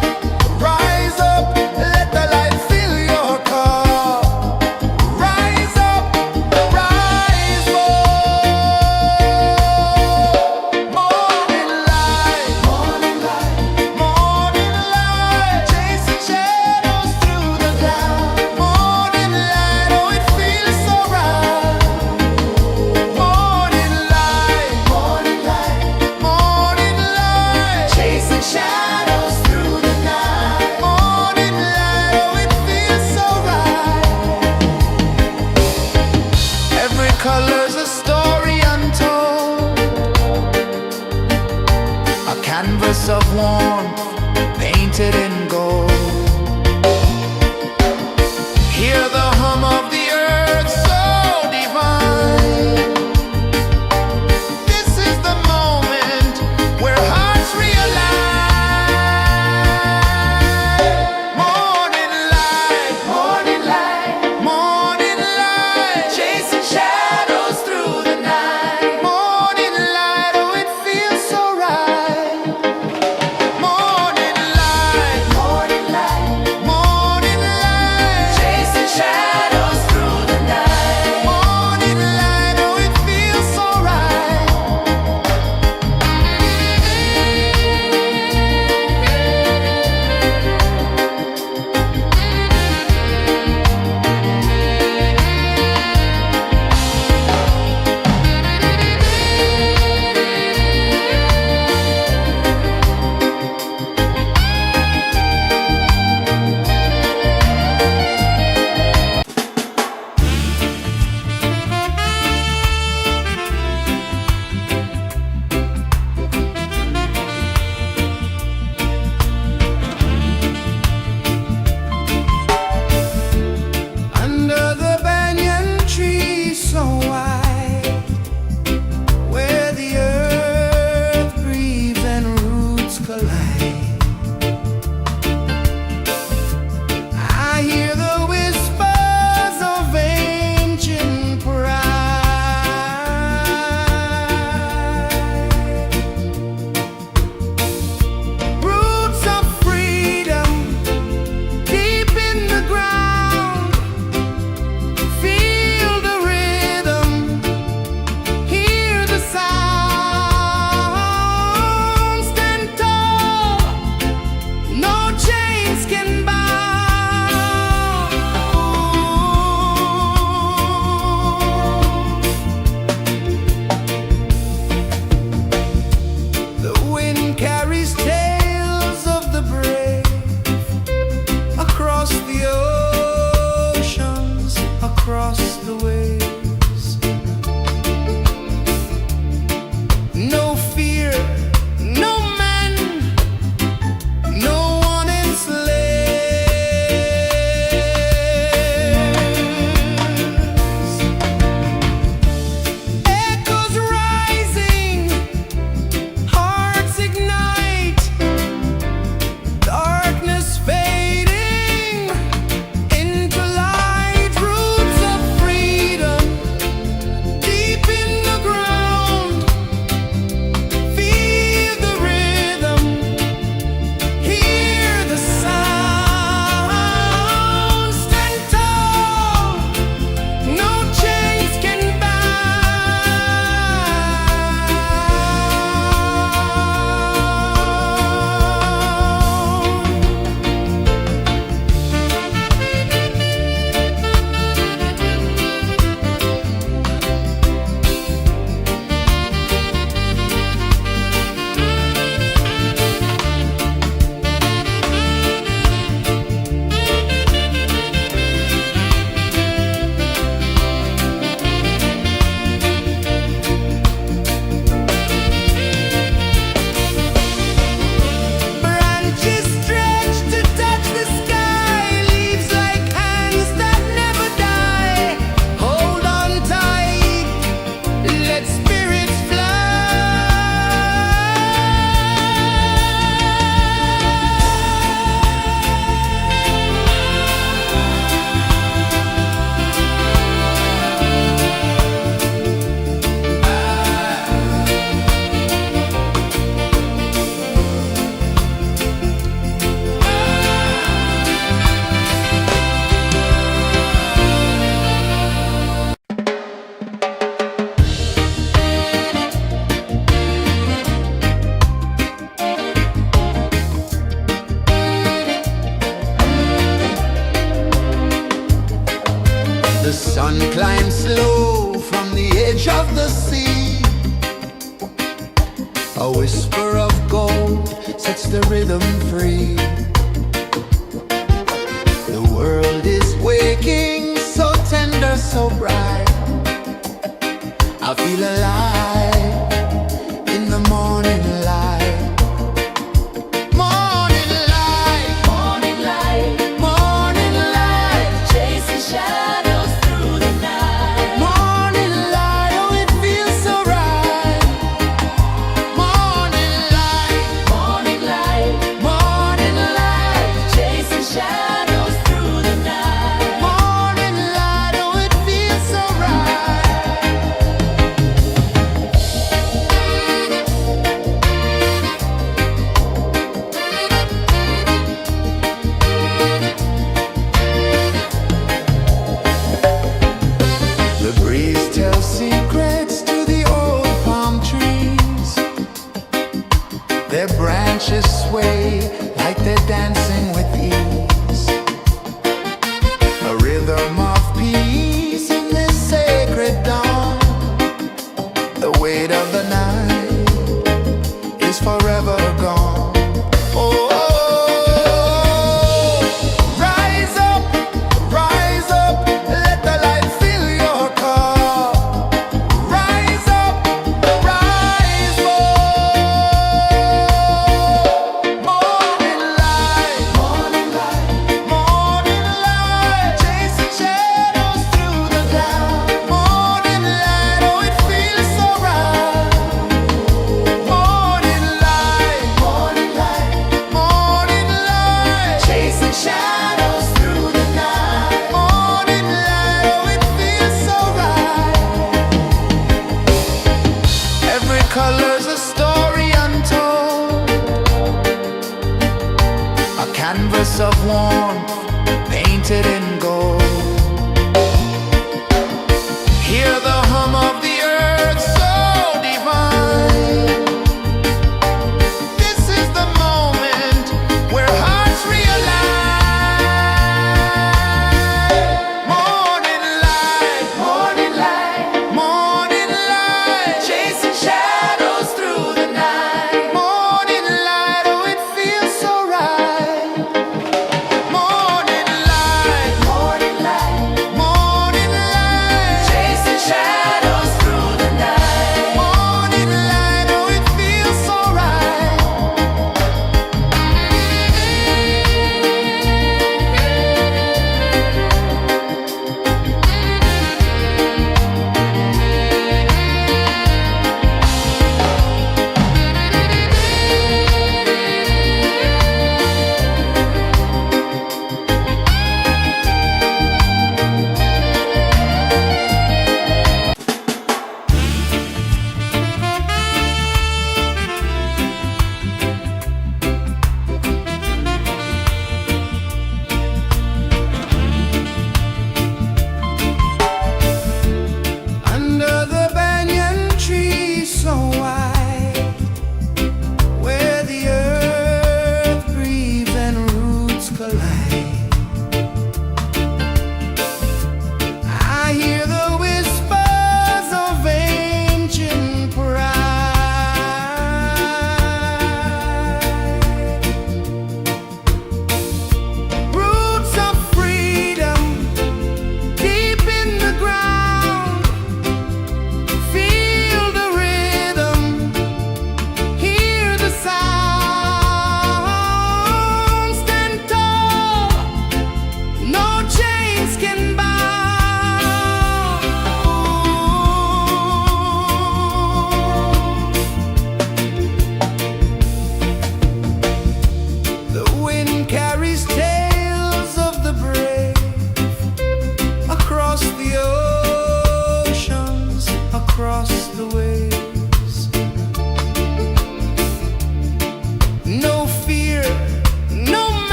Speaker 1: let the light fill your cup. Rise up, rise up. Morning light, morning light, morning light, chasing shadows through the cloud. Morning light, oh it feels so right. Morning light, morning light, morning light, chasing shadows through the night. Morning light, oh it feels so right. Every color's a story untold, a canvas of warmth painted in gold. Hear the hum of the earth so divine. This is the moment where hearts realign. Morning light, morning light, morning light, chasing shadows through the night. Morning light, oh it feels so right. Morning light, morning light, morning light, chasing shadows through the night. Morning light, oh it feels so right. Under the banyan tree so wide, where the earth breathes and roots collide, I hear the whispers of ancient pride. Roots of freedom deep in the ground. Feel the rhythm, hear the sound. Stand tall, no chains can bound. The wind carries tales of the brave across the oceans, across the waves. No fear, no man, no one enslaves. Echoes rising, hearts ignite, darkness fading into light. Roots The sun climbs slow from the edge of the sea. A whisper of gold sets the rhythm free. The world is waking, so tender, so bright. I feel alive in the morning light. Morning light,
Speaker 2: Morning light,
Speaker 1: morning light,
Speaker 2: chasing shadows through the night.
Speaker 1: morning light, oh it feels so right. Morning light,
Speaker 2: Morning light,
Speaker 1: morning light,
Speaker 2: chasing shadows through the night.
Speaker 1: morning light, oh it feels so right. The breeze tells secrets to the old palm trees. Their branches sway like they're dancing with ease. A rhythm of peace in this sacred dawn. The weight of the night is forever gone. Oh, rise up, let the light fill your cup. Rise up, rise up. Morning light, morning light, morning light, chasing shadows through the cloud. Morning light, oh it feels so right. Morning light, morning light, morning light, chasing shadows through the night. Morning light, oh it feels so right. Every color's a story untold, a canvas of warmth painted in gold. Hear the hum of the earth so divine. This is the moment where hearts realign. Morning light, morning light, morning light, chasing shadows through the night. Morning light, oh it feels so right.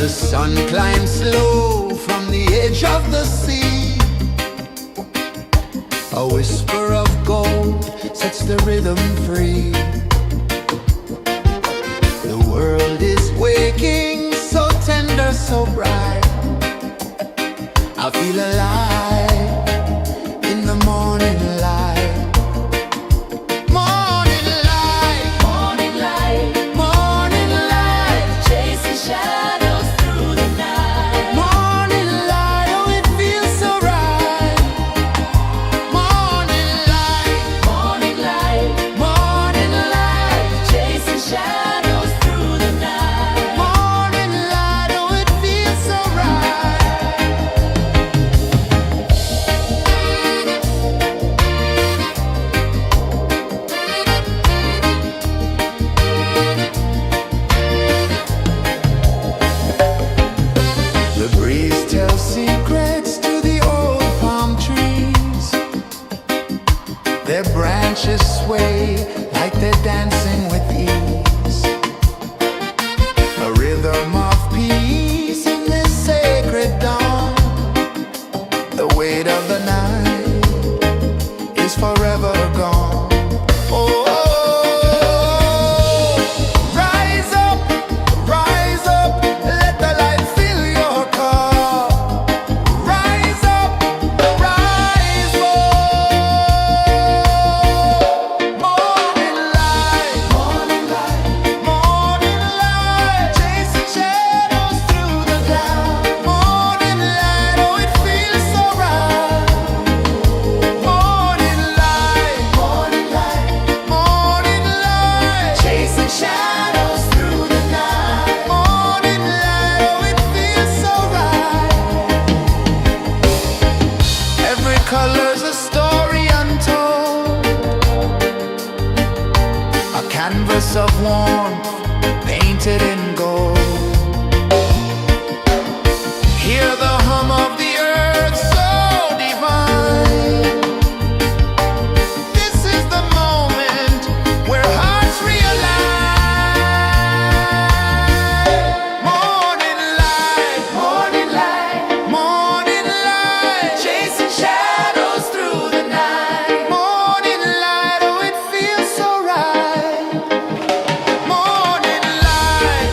Speaker 1: The sun climbs slow from the edge of the sea. A whisper of gold sets the rhythm free. The world is waking, so tender, so bright. I feel alive in the morning light. Morning light,
Speaker 2: Morning light,
Speaker 1: morning light,
Speaker 2: chasing shadows through the night.
Speaker 1: morning light, oh it feels so right. Morning light,
Speaker 2: Morning light,
Speaker 1: morning light,
Speaker 2: chasing shadows through the night.
Speaker 1: morning light, oh it feels so right. The breeze tells secrets to the old palm trees. Their branches sway like they're dancing with ease. A rhythm of peace in this sacred dawn. The weight of the night is forever gone. Oh, rise up, let the light fill your car. Rise up, rise up. Morning light, morning light, morning light, chasing shadows through the cloud. Morning light, oh it feels so right. Morning light, morning light, morning light, chasing shadows through the night. Morning light, oh it feels so right. Every color's a story untold, a canvas of warmth painted in gold. Hear the hum of the earth so divine. This is the moment where hearts realign. Morning light, morning light, morning light, chasing shadows through the night. Morning light, oh it feels so right. Morning light,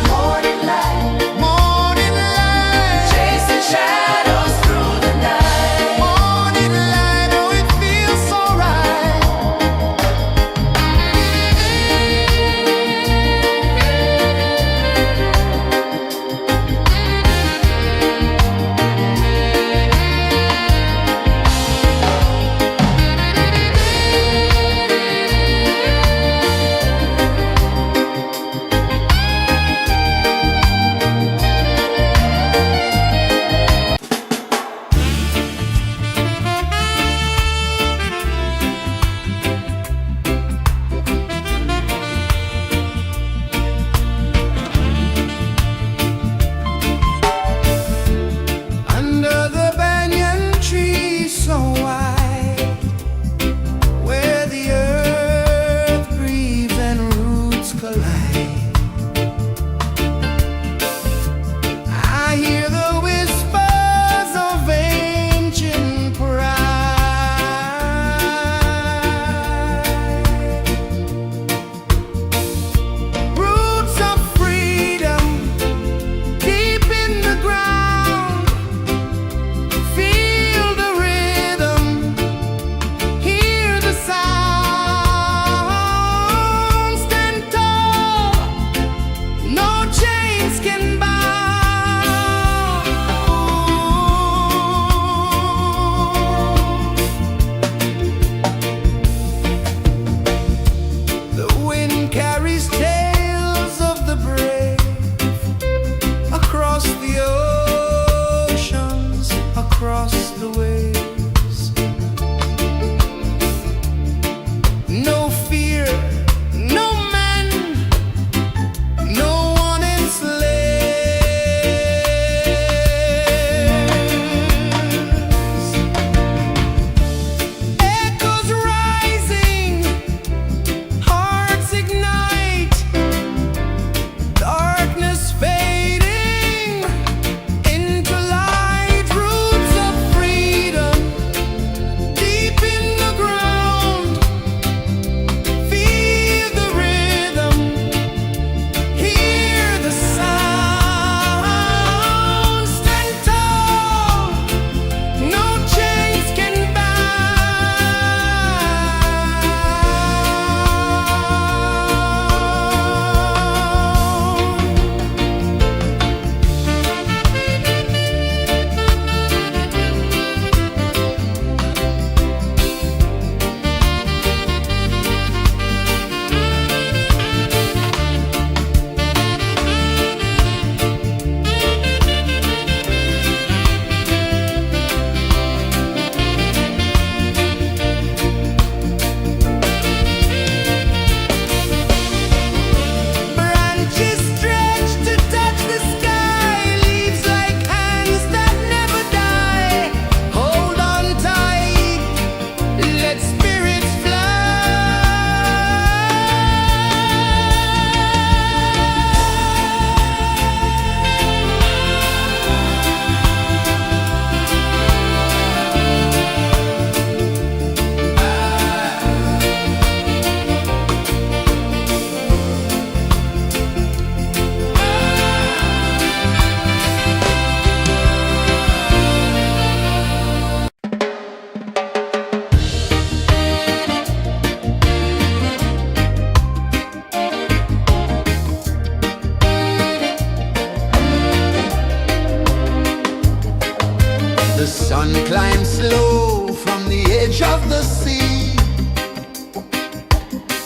Speaker 1: Sun climbs slow from the edge of the sea.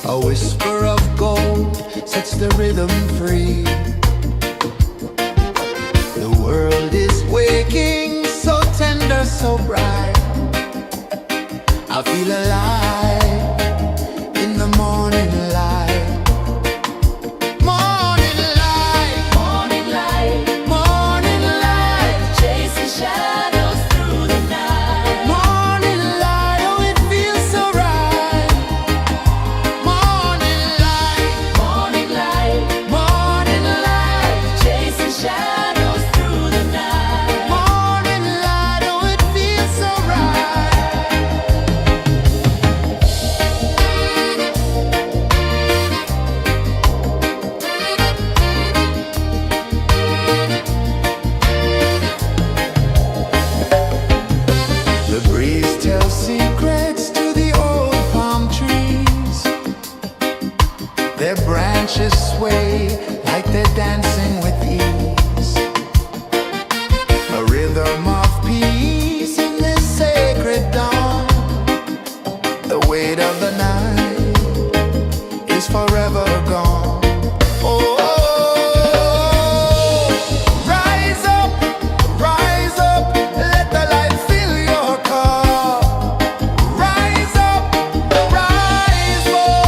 Speaker 1: A whisper of gold sets the rhythm free. The world is waking, so tender, so bright. I feel alive in the morning light. Morning light,
Speaker 2: Morning light,
Speaker 1: morning light,
Speaker 2: chasing shadows through the night.
Speaker 1: morning light, oh it feels so right. Morning light,
Speaker 2: Morning light,
Speaker 1: morning light,
Speaker 2: chasing shadows through the night.
Speaker 1: morning light, oh it feels so right. The breeze tells secrets to the old palm trees. Their branches sway like they're dancing with ease. A rhythm of peace in this sacred dawn. The weight of the night is forever gone. Oh, rise up, let the light fill your cup. Rise up, rise up.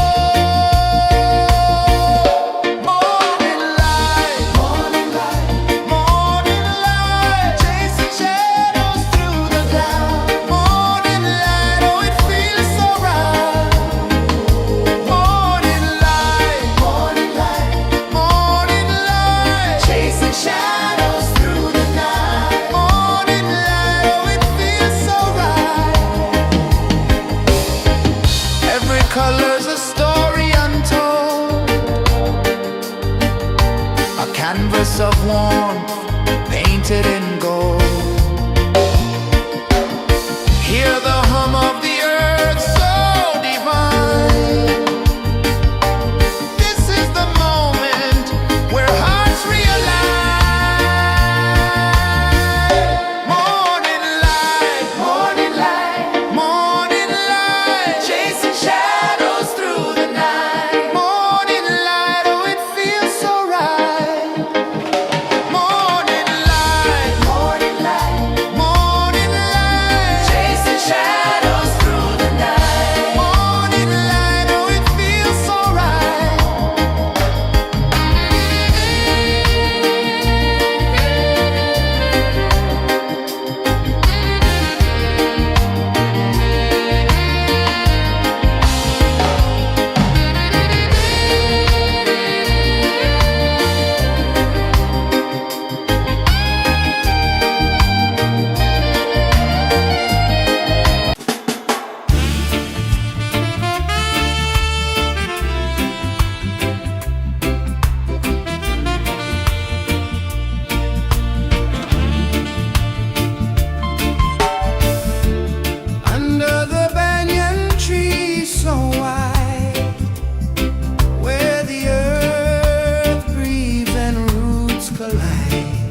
Speaker 1: Morning light, morning light, morning light, chasing shadows through the cloud. Morning light, oh it feels so right. Morning light, morning light, morning light, chasing shadows through the night. Morning light, oh it feels so right. Every color's a story untold, a canvas of warmth painted in gold. Hear the hum of the earth so divine. This is the moment where hearts realign. Morning light, morning light, morning light, chasing shadows through the night. Morning light, oh it feels so right. Morning light, morning light, morning light, chasing shadows through the night. Morning light, oh it feels so right. Under the banyan tree so wide, where the earth breathes and roots collide,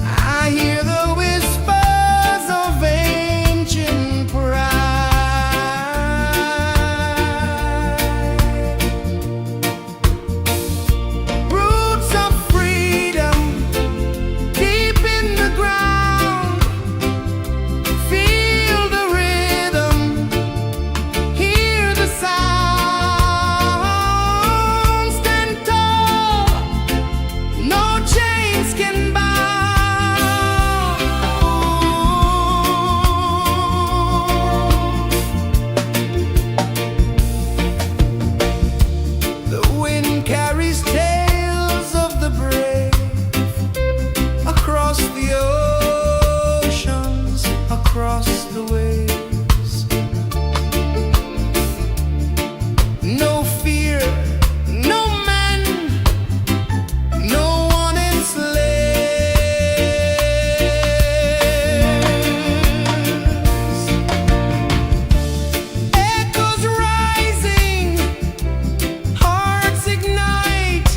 Speaker 1: I hear the whispers of ancient pride. Roots of freedom deep in the ground. Feel the rhythm, hear the sound. Stand tall, no chains can bound. The wind carries tales of the brave across the oceans, across the waves. No fear, no man, no one enslaves. Echoes rising, hearts ignite.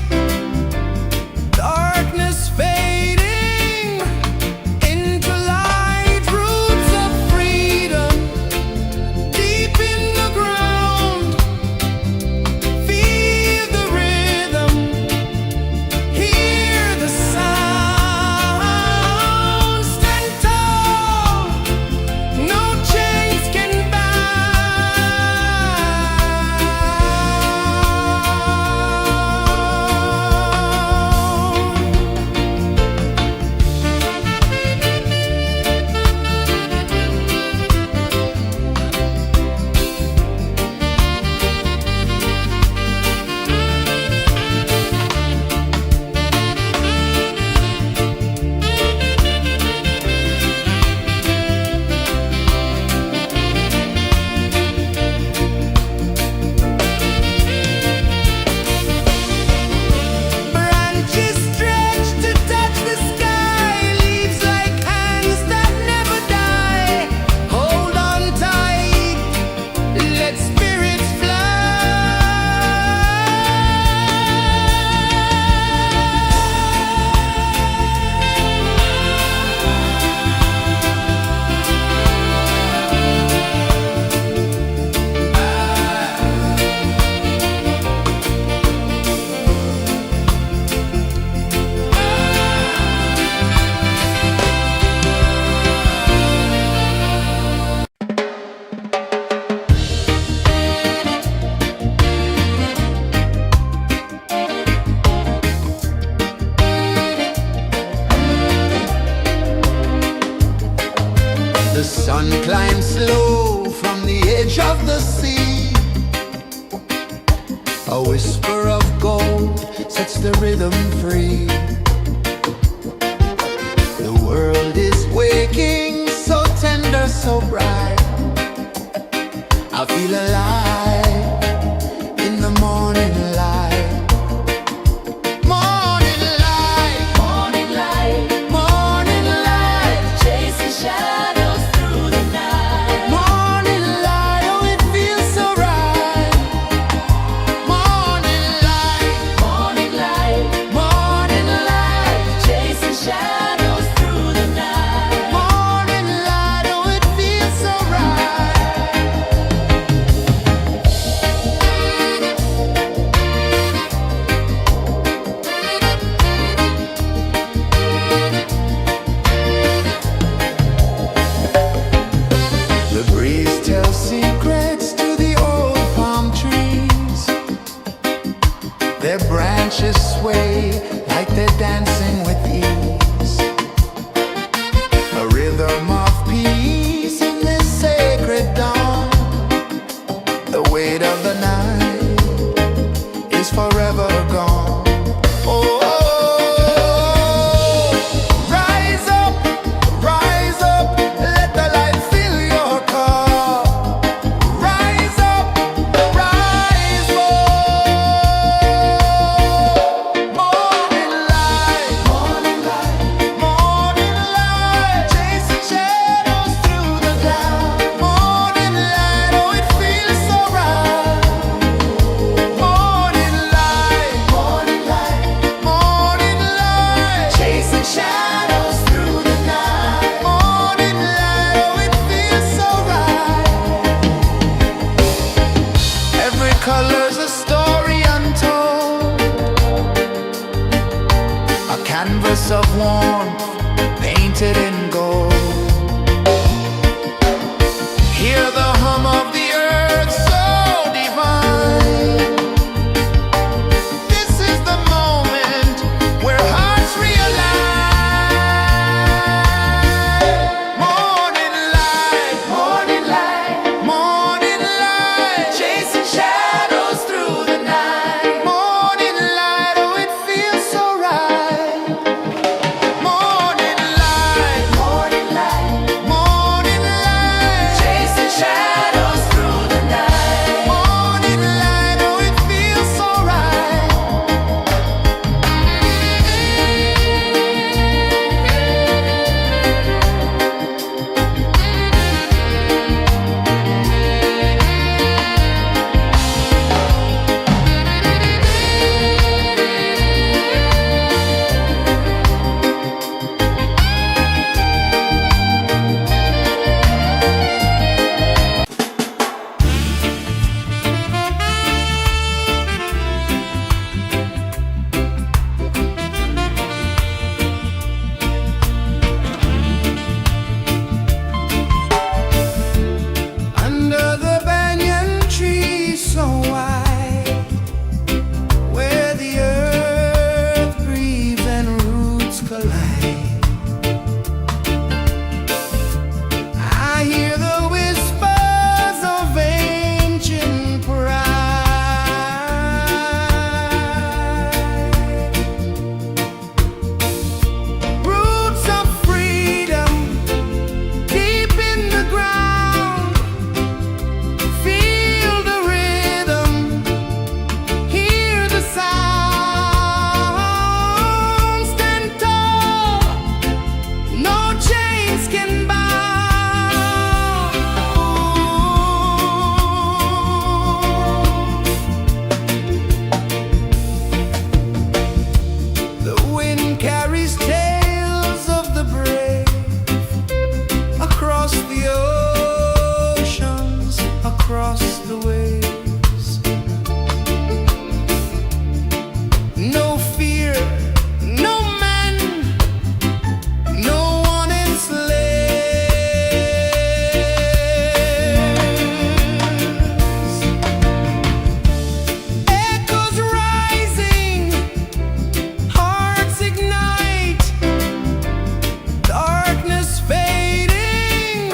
Speaker 1: sun climbs slow from the edge of the sea. A whisper of gold sets the rhythm free. The world is waking, so tender, so bright. I feel alive in the morning light. Morning light,
Speaker 2: Morning light,
Speaker 1: morning light,
Speaker 2: chasing shadows through the night.
Speaker 1: morning light, oh it feels so right. Morning light,
Speaker 2: Morning light,
Speaker 1: morning light,
Speaker 2: chasing shadows through the night.
Speaker 1: morning light, oh it feels so right. The breeze tells secrets to the old palm trees. Their branches sway like they're dancing with ease. A rhythm of peace in this sacred dawn. The weight of the night is forever gone. Oh, rise up, let the light fill your cup. Rise up, rise up. Morning light, morning light, morning light, chasing shadows through the cloud. Morning light, oh it feels so right. Morning light, morning light, morning light, chasing shadows through the night. Morning light, oh it feels so right. Every color's a story untold, a canvas of warmth painted in gold. Hear the hum of the earth so divine. This is the moment where hearts realign. Morning light, morning light, morning light, chasing shadows through the night. Morning light, oh it feels so right. Morning light, morning light, morning light, chasing shadows through the night. Morning light, oh it feels so right. Under the banyan tree so wide, where the earth breathes and roots collide, I hear the whispers of ancient pride. Roots of freedom deep in the ground. Feel the rhythm, hear the sound. Stand tall, no chains can bound. The wind carries tales of the brave across the oceans, across the waves. No fear, no man, no one enslaves. Echoes rising, hearts ignite, darkness fading,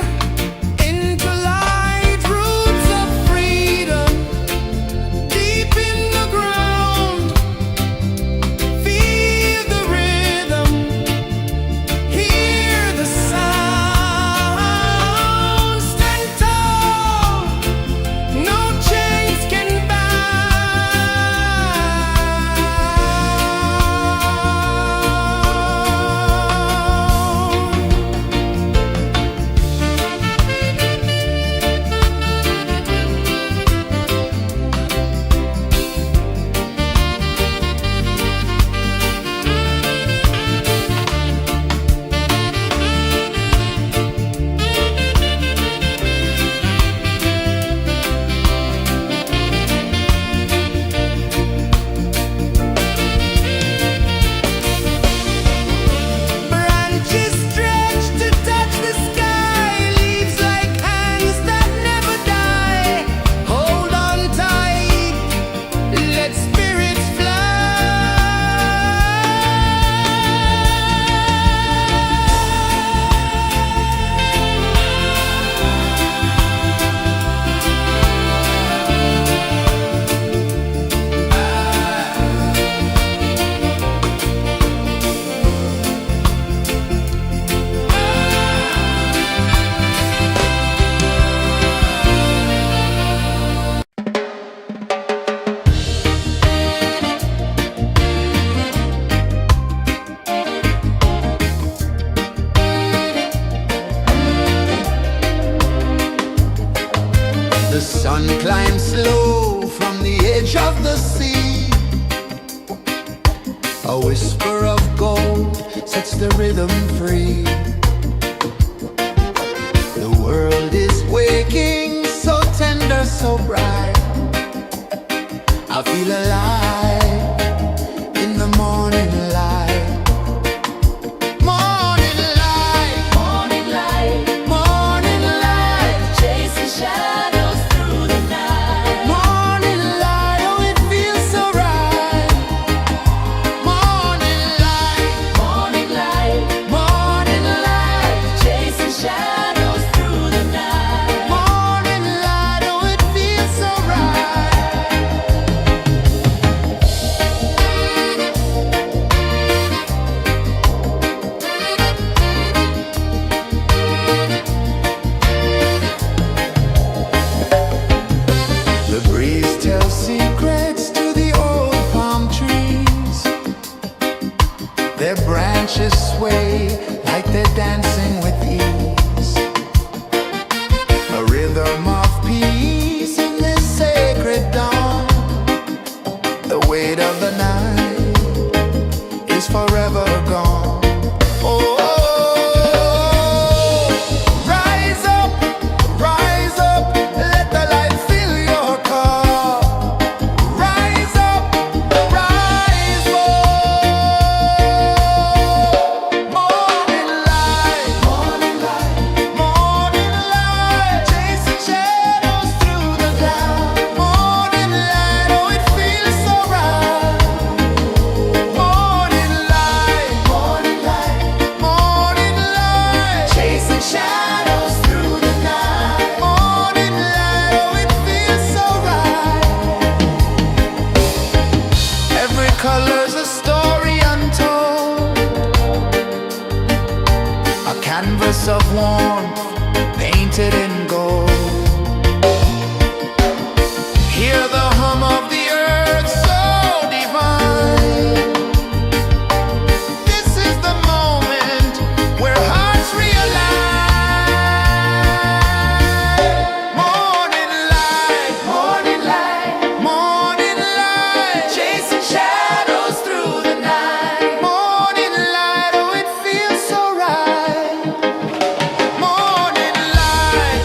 Speaker 1: edge of the sea. A whisper of gold sets the rhythm free. The world is waking, so tender, so bright. I feel alive in the morning light. Morning light,
Speaker 2: Morning light,
Speaker 1: morning light,
Speaker 2: chasing shadows through the night.
Speaker 1: morning light, oh it feels so right. Morning light,
Speaker 2: Morning light,
Speaker 1: morning light,
Speaker 2: chasing shadows through the night.
Speaker 1: morning light, oh it feels so right. The breeze tells secrets to the old palm trees. Their branches sway like they're dancing with ease. A rhythm of peace in this sacred dawn. The weight of the night is forever gone. Oh, rise up, let the light fill your cup. Rise up, rise up. Morning light, morning light, morning light, chasing shadows through the cloud. Morning light, oh it feels so right. Morning light, morning light, morning light, chasing shadows through the night. Morning light, oh it feels so right. Every color's a story untold, a canvas of warmth painted in gold. Hear the hum of the earth so divine. This is the moment where hearts realign. Morning light, morning light, morning light, chasing shadows through the night. Morning light, oh it feels so right. Morning light,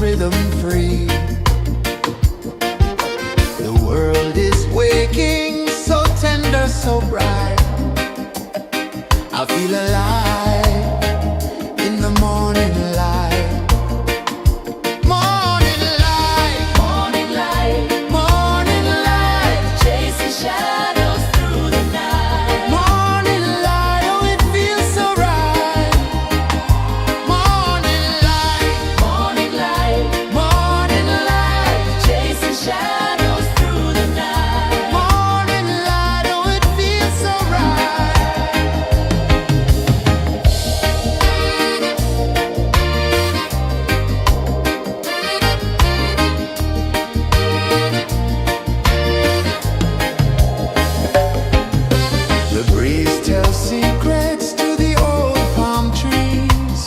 Speaker 1: rhythm free. The world is waking, so tender, so bright. I feel alive in the morning light. Morning light,
Speaker 2: Morning light,
Speaker 1: morning light,
Speaker 2: chasing shadows through the night.
Speaker 1: morning light. Oh, it feels so right. Morning light,
Speaker 2: Morning light,
Speaker 1: morning light,
Speaker 2: chasing shadows through the night.
Speaker 1: morning light. Oh, it feels so right. The breeze tells secrets to the old palm trees.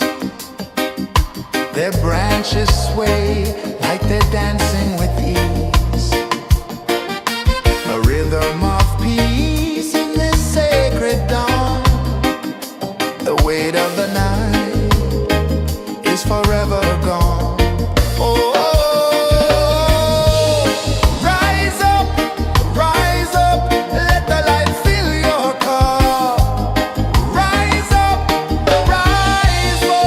Speaker 1: Their branches sway like they're dancing with ease. A rhythm of peace in this sacred dawn. The weight of the night is forever gone. Oh, rise up, let the light fill your cup. Rise up, rise up.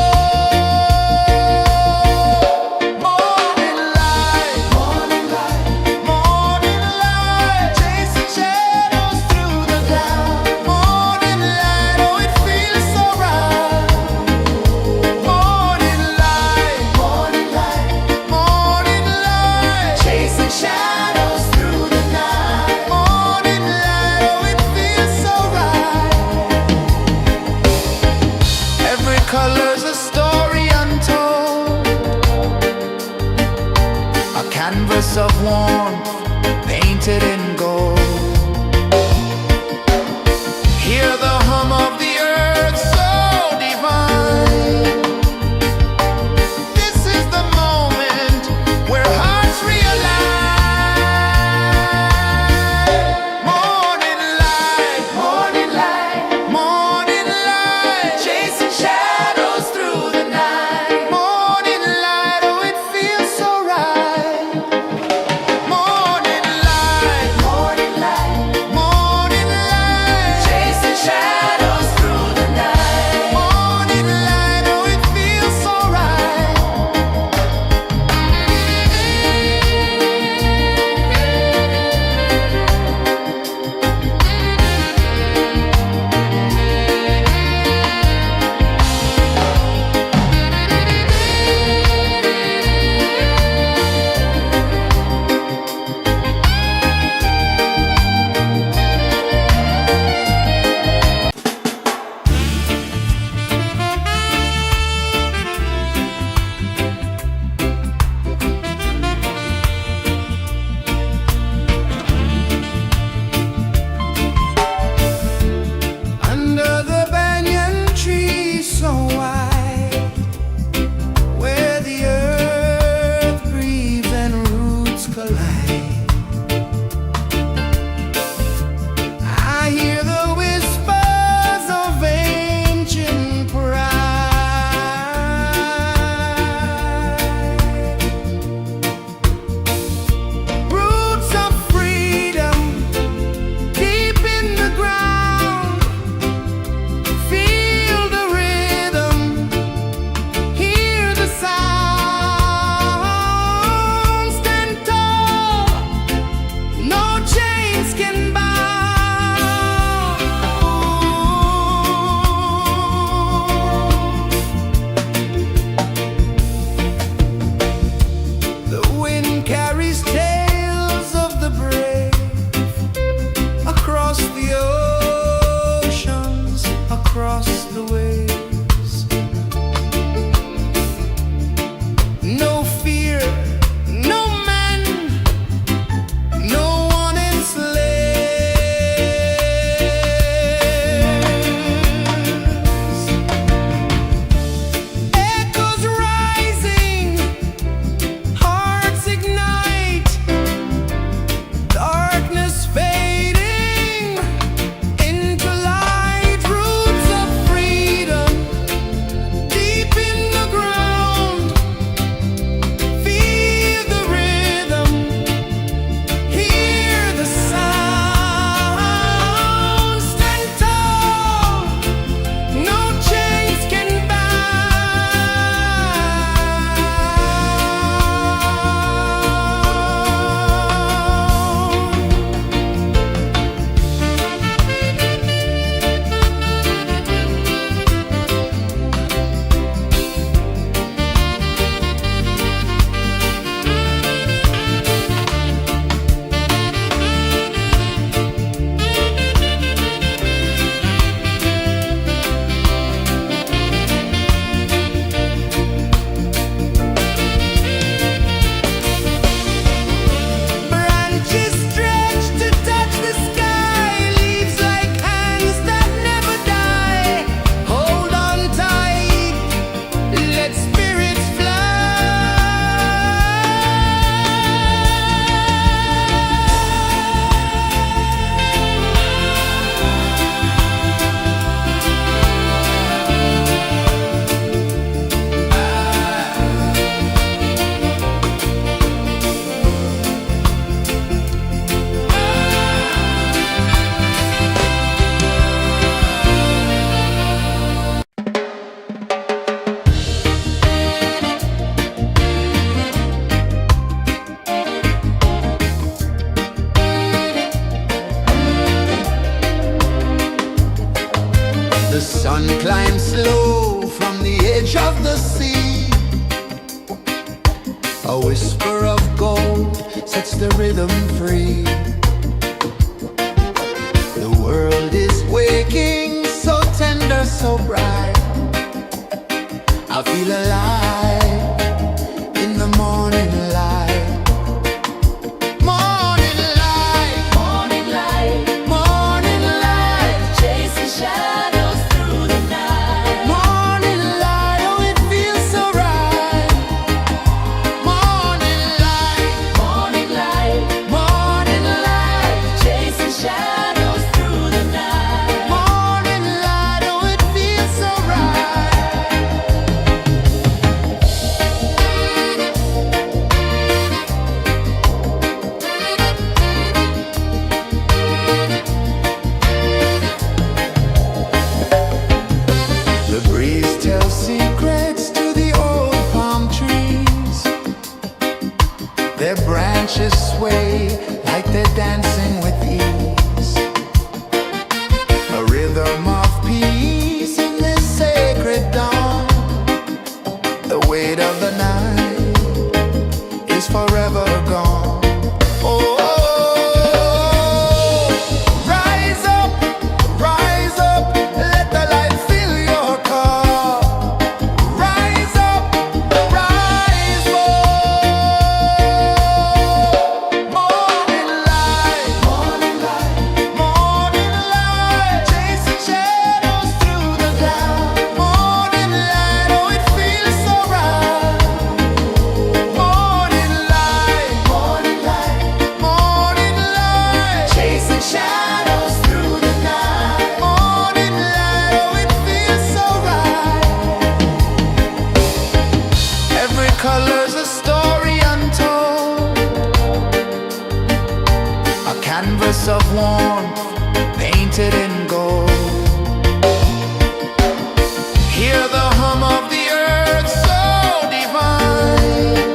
Speaker 1: Morning light, morning light, morning light, chasing shadows through the cloud. Morning light, oh, it feels so right. Morning light, morning light, morning light, chasing shadows through the night. Morning light, oh, it feels so right. Every color's a story untold, a canvas of warmth painted in gold. Hear the hum of the earth so divine. This is the moment where hearts realign. Morning light, morning light, morning light, chasing shadows through the night. Morning light, oh, it feels so right. Morning The sun climbs slow from the edge of the sea. A whisper of gold sets the rhythm free. The world is waking, so tender, so bright. I feel alive in the morning light. Morning light,
Speaker 2: Morning light,
Speaker 1: morning light,
Speaker 2: chasing shadows through the night.
Speaker 1: morning light, oh it feels so right. Morning light,
Speaker 2: Morning light,
Speaker 1: morning light,
Speaker 2: chasing shadows through the night.
Speaker 1: morning light, oh it feels so right. The breeze tells secrets to the old palm trees. Their branches sway like they're dancing with ease. A rhythm of peace in this sacred dawn. The weight of the night is forever gone. Oh, rise up, let the light fill your cup. Rise up, rise up. Morning light, morning light, chasing shadows through the cloud. Morning light, oh it feels so right. Morning light, morning light, chasing shadows through the night. Morning light, oh it feels so right. Every color's a story untold, a canvas of warmth painted in gold. Hear the hum of the earth so divine.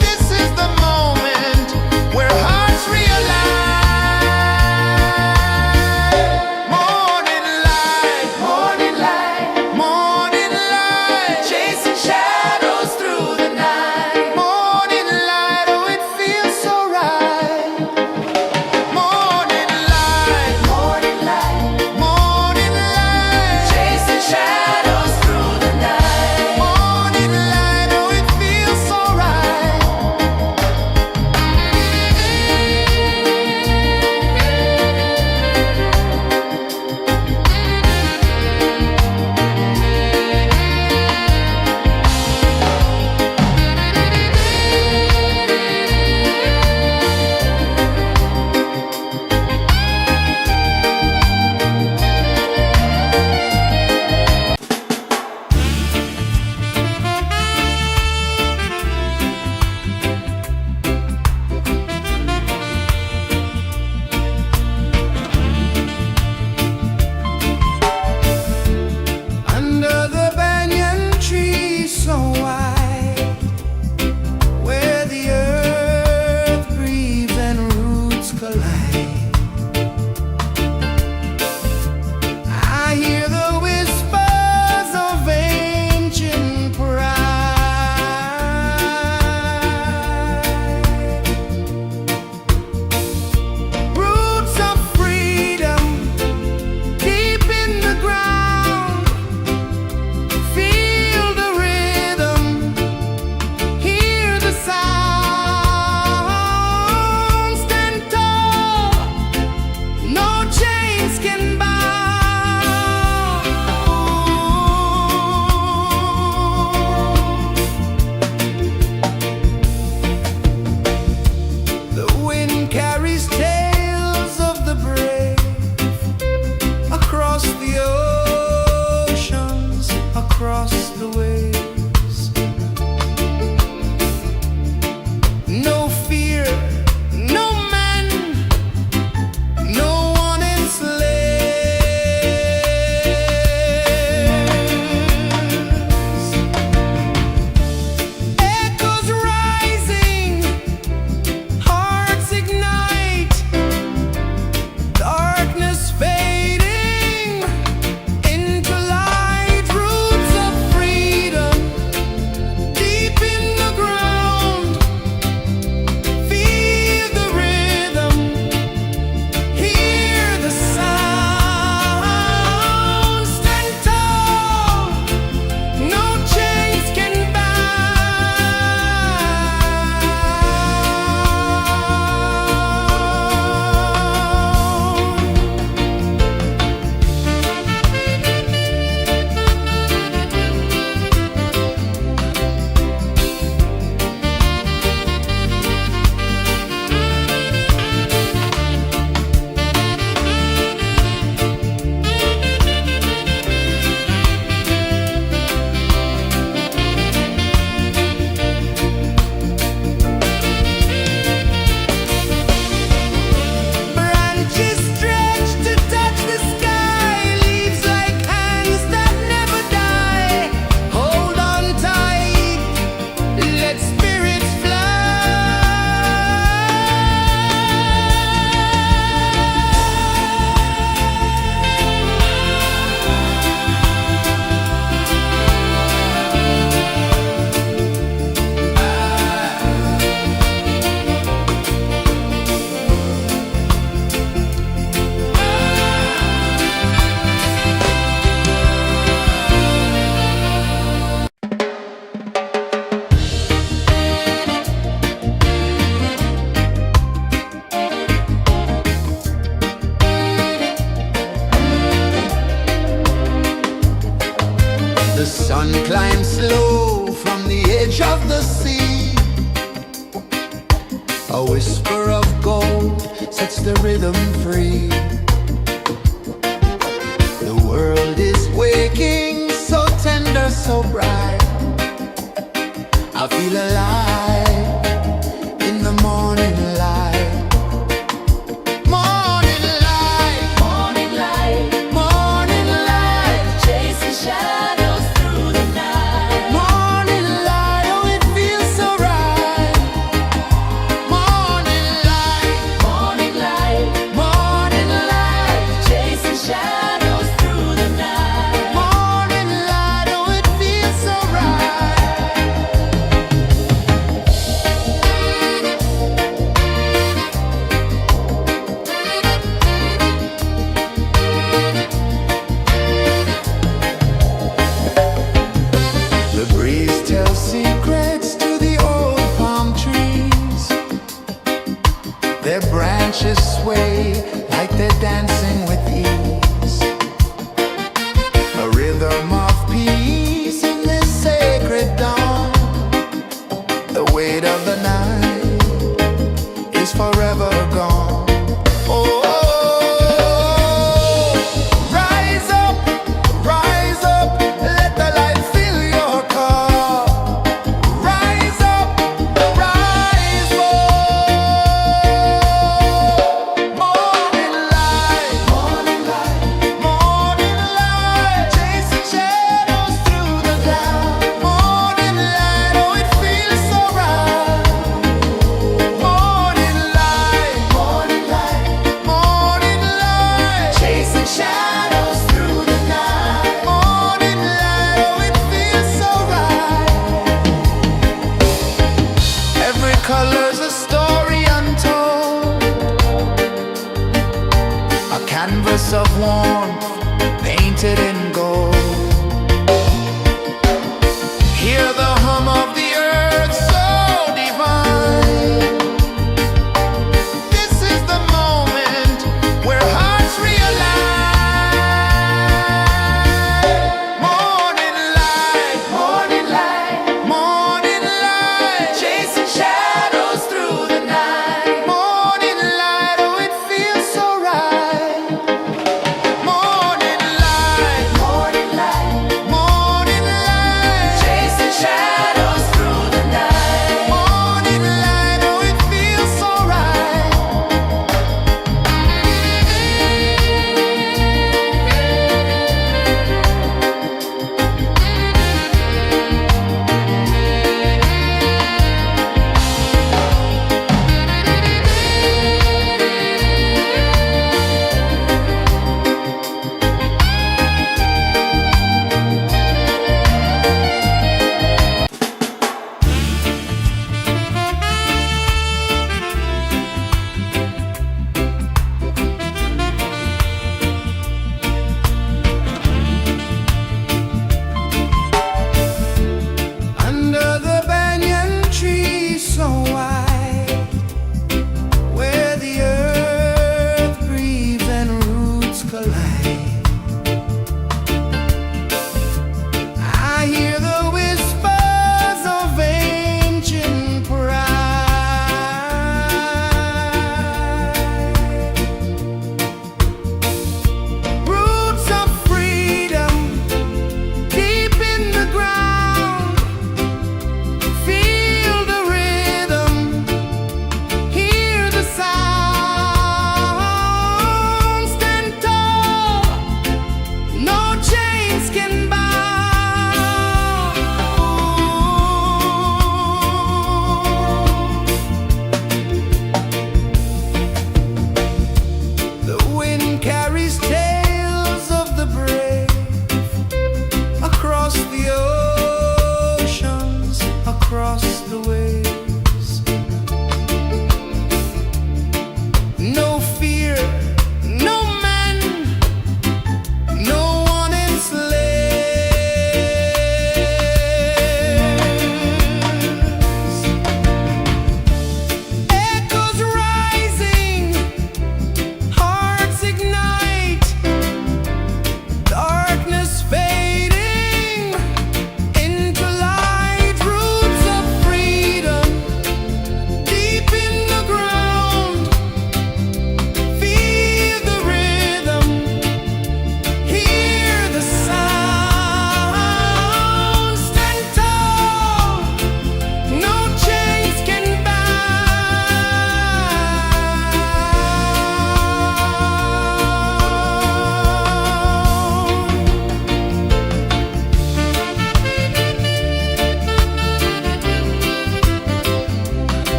Speaker 1: This is the moment where hearts realign. Morning light, morning light, chasing shadows through the night. Morning light, oh it feels so right. Morning light, The sun climbs slow from the edge of the sea. A whisper of gold sets the rhythm free. The world is waking, so tender, so bright. I feel alive in the morning light. Morning light,
Speaker 2: Morning light,
Speaker 1: morning light,
Speaker 2: chasing shadows through the night.
Speaker 1: morning light, oh it feels so right. Morning light,
Speaker 2: Morning light,
Speaker 1: morning light,
Speaker 2: chasing shadows through the night.
Speaker 1: morning light, oh it feels so right.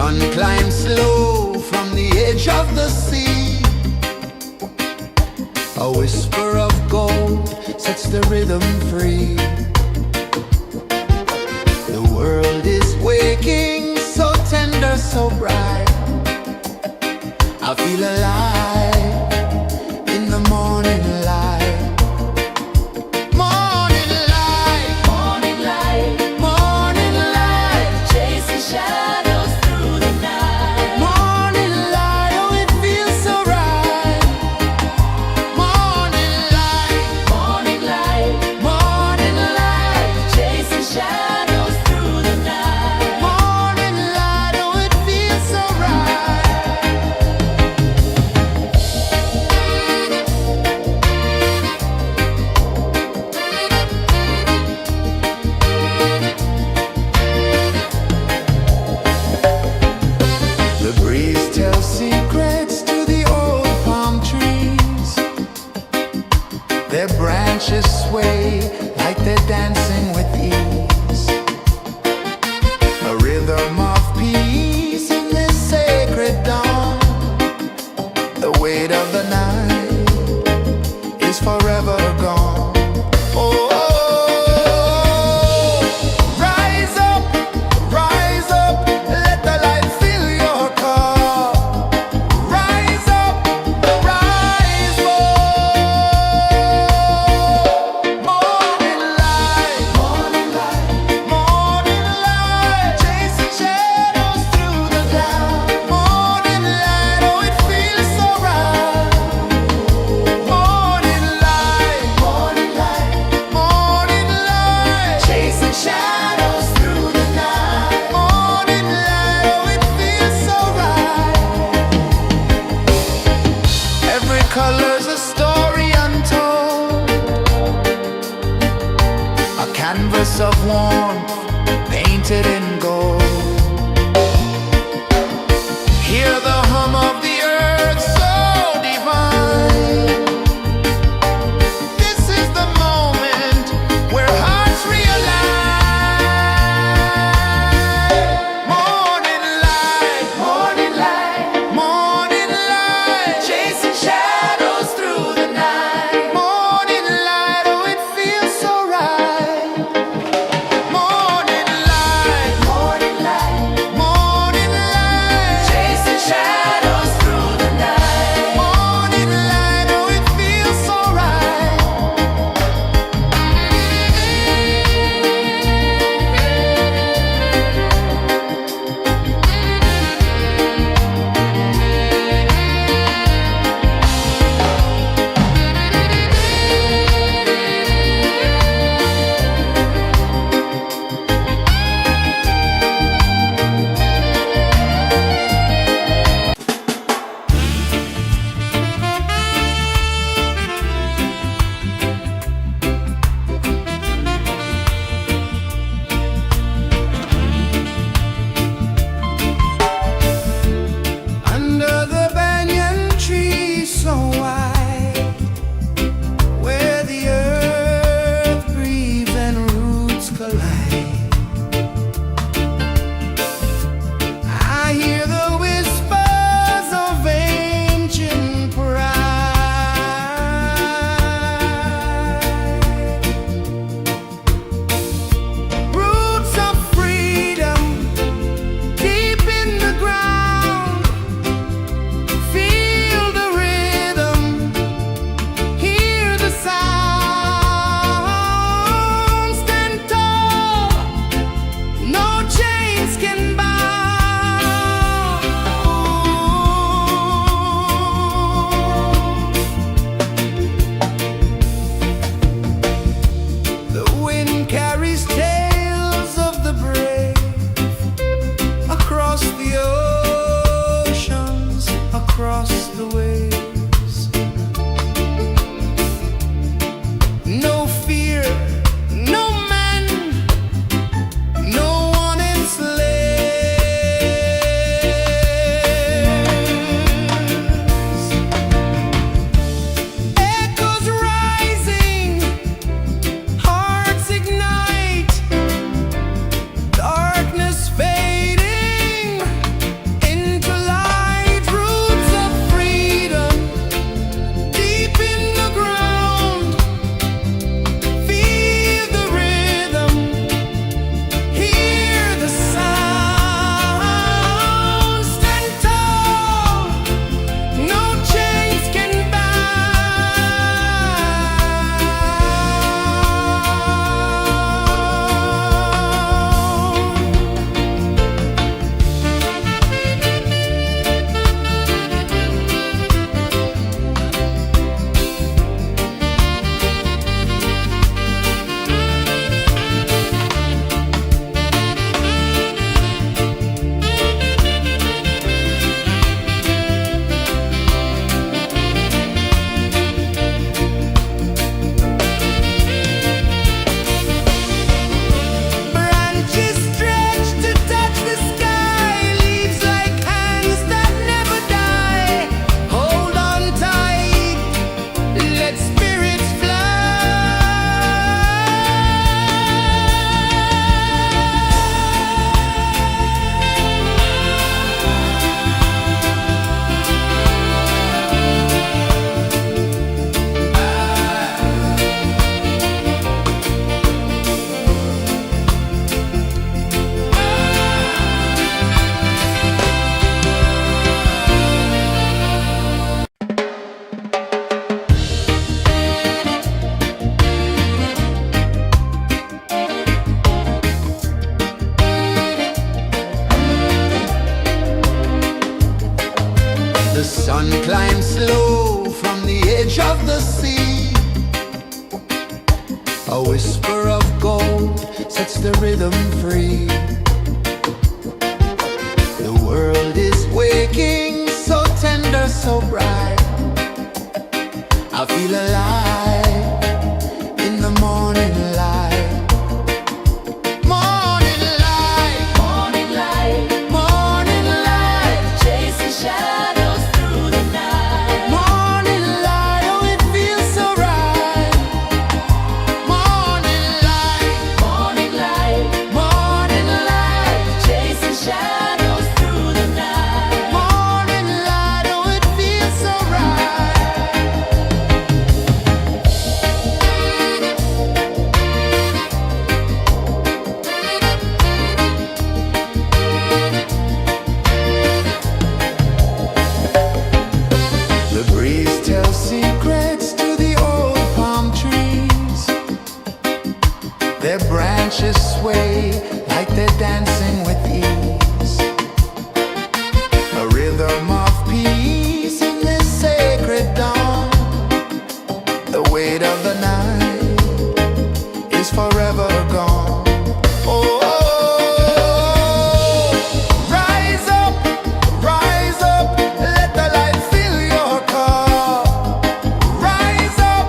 Speaker 1: Sun climbs slow from the edge of the sea. A whisper of gold sets the rhythm free. The world is waking, so tender, so bright. I feel alive in the morning light. Morning light,
Speaker 2: Morning light,
Speaker 1: morning light,
Speaker 2: chasing shadows through the night.
Speaker 1: morning light, oh it feels so right. Morning light,
Speaker 2: Morning light,
Speaker 1: morning light,
Speaker 2: chasing shadows through the night.
Speaker 1: morning light, oh it feels so right. The breeze tells secrets to the old palm trees. Their branches sway like they're dancing with ease. A rhythm of peace in this sacred dawn. The weight of the night is forever gone. Oh, rise up, let the light fill your cup. Rise up, rise up. Morning light, morning light, morning light, chasing shadows through the cloud. Morning light, oh it feels so right. Morning light, morning light, morning light, chasing shadows through the night. Morning light, oh it feels so right. Every color's a story untold, a canvas of warmth painted in gold. Hear the hum of the earth so divine. This is the moment where hearts realign. Morning light, morning light, morning light, chasing shadows through the night. Morning light, oh it feels so right. Morning light, morning light, morning light, chasing shadows through the night. Morning light, oh it feels so right. Under the banyan tree so wide, where the earth breathes and roots collide, I hear the whispers of ancient pride. Roots of freedom deep in the ground. Feel the rhythm, hear the sound. Stand tall, no chains can bound. The wind carries tales of the brave across the oceans, across the waves. No fear, no man, no one enslaves. Echoes rising, hearts ignite. sun climbs slow from the edge of the sea. A whisper of gold sets the rhythm free. The world is waking, so tender, so bright. I feel alive in the morning light. Morning light,
Speaker 2: Morning light,
Speaker 1: morning light,
Speaker 2: chasing shadows through the night.
Speaker 1: morning light, oh it feels so right. Morning light,
Speaker 2: Morning light,
Speaker 1: morning light,
Speaker 2: chasing shadows through the night.
Speaker 1: morning light, oh it feels so right. The breeze tells secrets to the old palm trees. Their branches sway like they're dancing with ease. A rhythm of peace in this sacred dawn. The weight of the night is forever gone. Oh, rise up, let the light fill your cup. Rise up,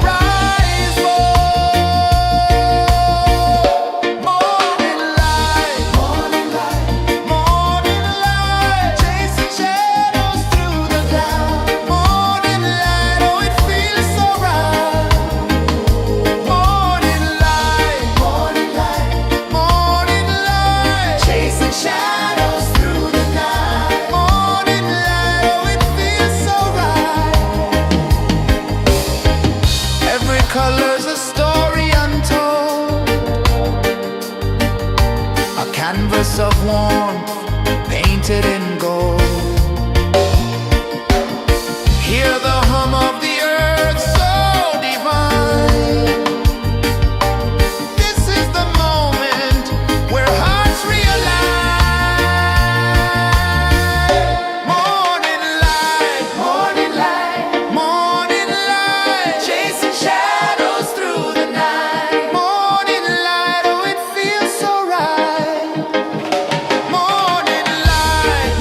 Speaker 1: rise up. Morning light, morning light, morning light, chasing shadows through the cloud. Morning light, oh it feels so right. Morning light, morning light, morning light, chasing shadows through the night. Morning light, oh it feels so right. Every color's a story untold, a canvas of warmth painted in gold. Hear the hum of the earth so divine. This is the moment where hearts realign. Morning light, morning light, morning light, chasing shadows through the night. Morning light, oh it feels so right. Morning light,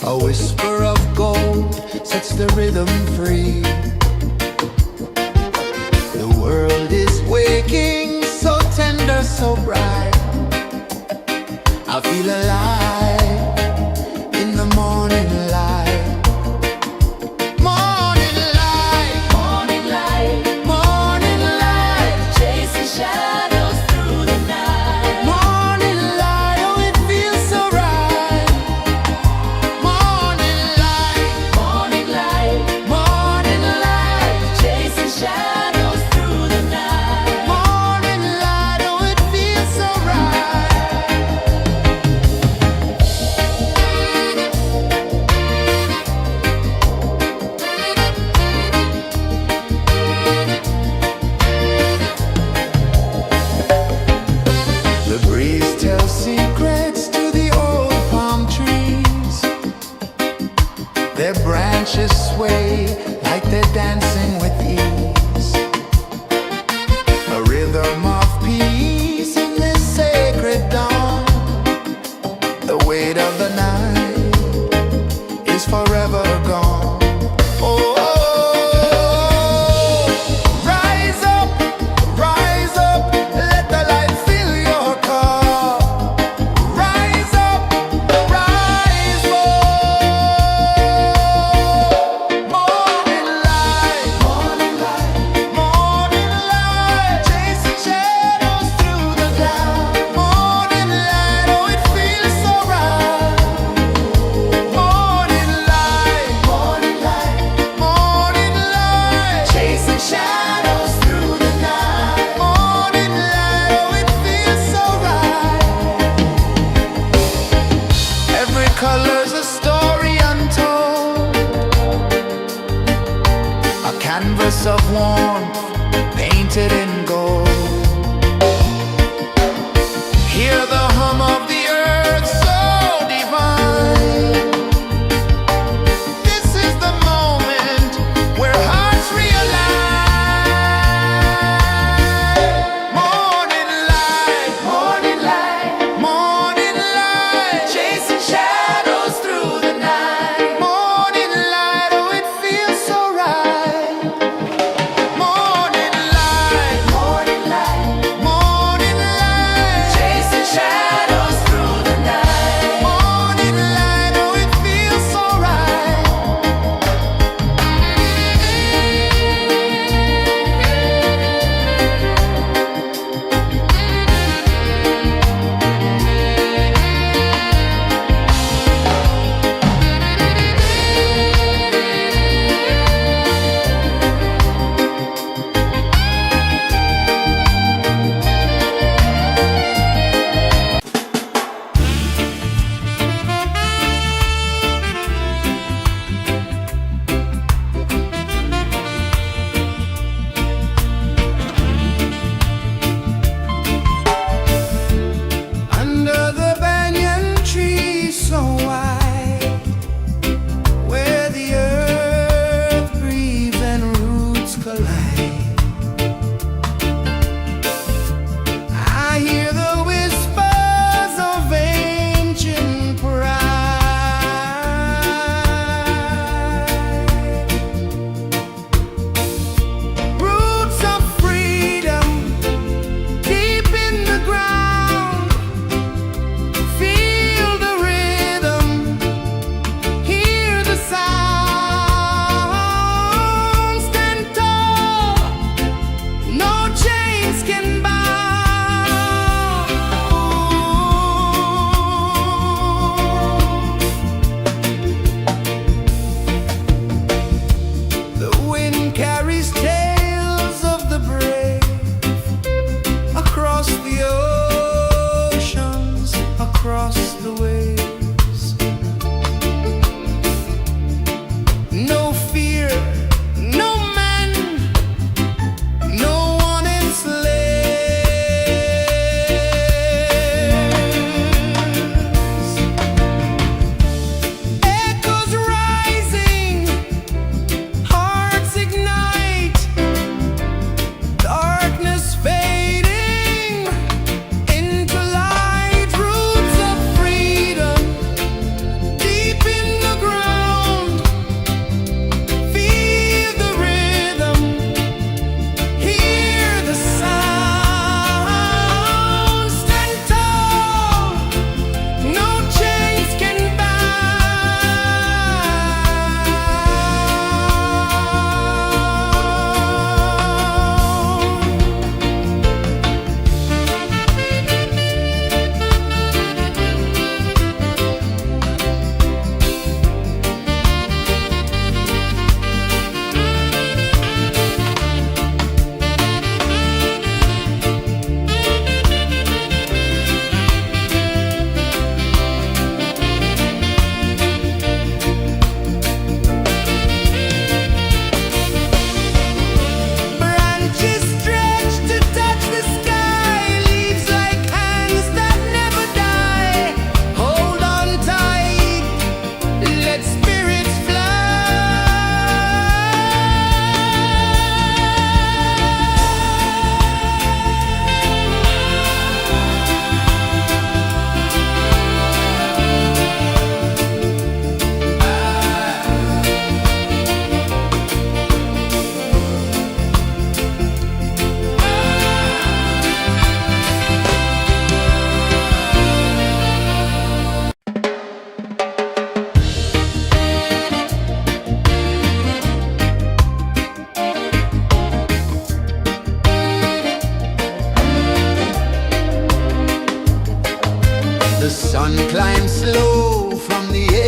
Speaker 1: A whisper of gold sets the rhythm free. The world is waking, so tender, so bright. I feel alive in the morning light. Morning light,
Speaker 2: Morning light,
Speaker 1: morning light,
Speaker 2: chasing shadows through the night.
Speaker 1: morning light, oh it feels so right. Morning light,
Speaker 2: Morning light,
Speaker 1: morning light,
Speaker 2: chasing shadows through the night.
Speaker 1: morning light, oh it feels so right. The breeze tells secrets to the old palm trees. Their branches sway like they're dancing with ease. A rhythm of peace in this sacred dawn. The weight of the night is forever gone. Oh, rise up, let the light fill your cup. Rise up, rise up. Morning light, morning light, morning light, chasing shadows through the cloud. Morning light, oh it feels so right. Morning light, morning light, morning light, chasing shadows through the night. Morning light, oh it feels so right. Every color's a story untold, a canvas of warmth painted in gold. Hear the hum of the earth so divine. This is the moment where hearts realign. Morning light, morning light, morning light, chasing shadows through the night. Morning light, oh it feels so right. Morning light, morning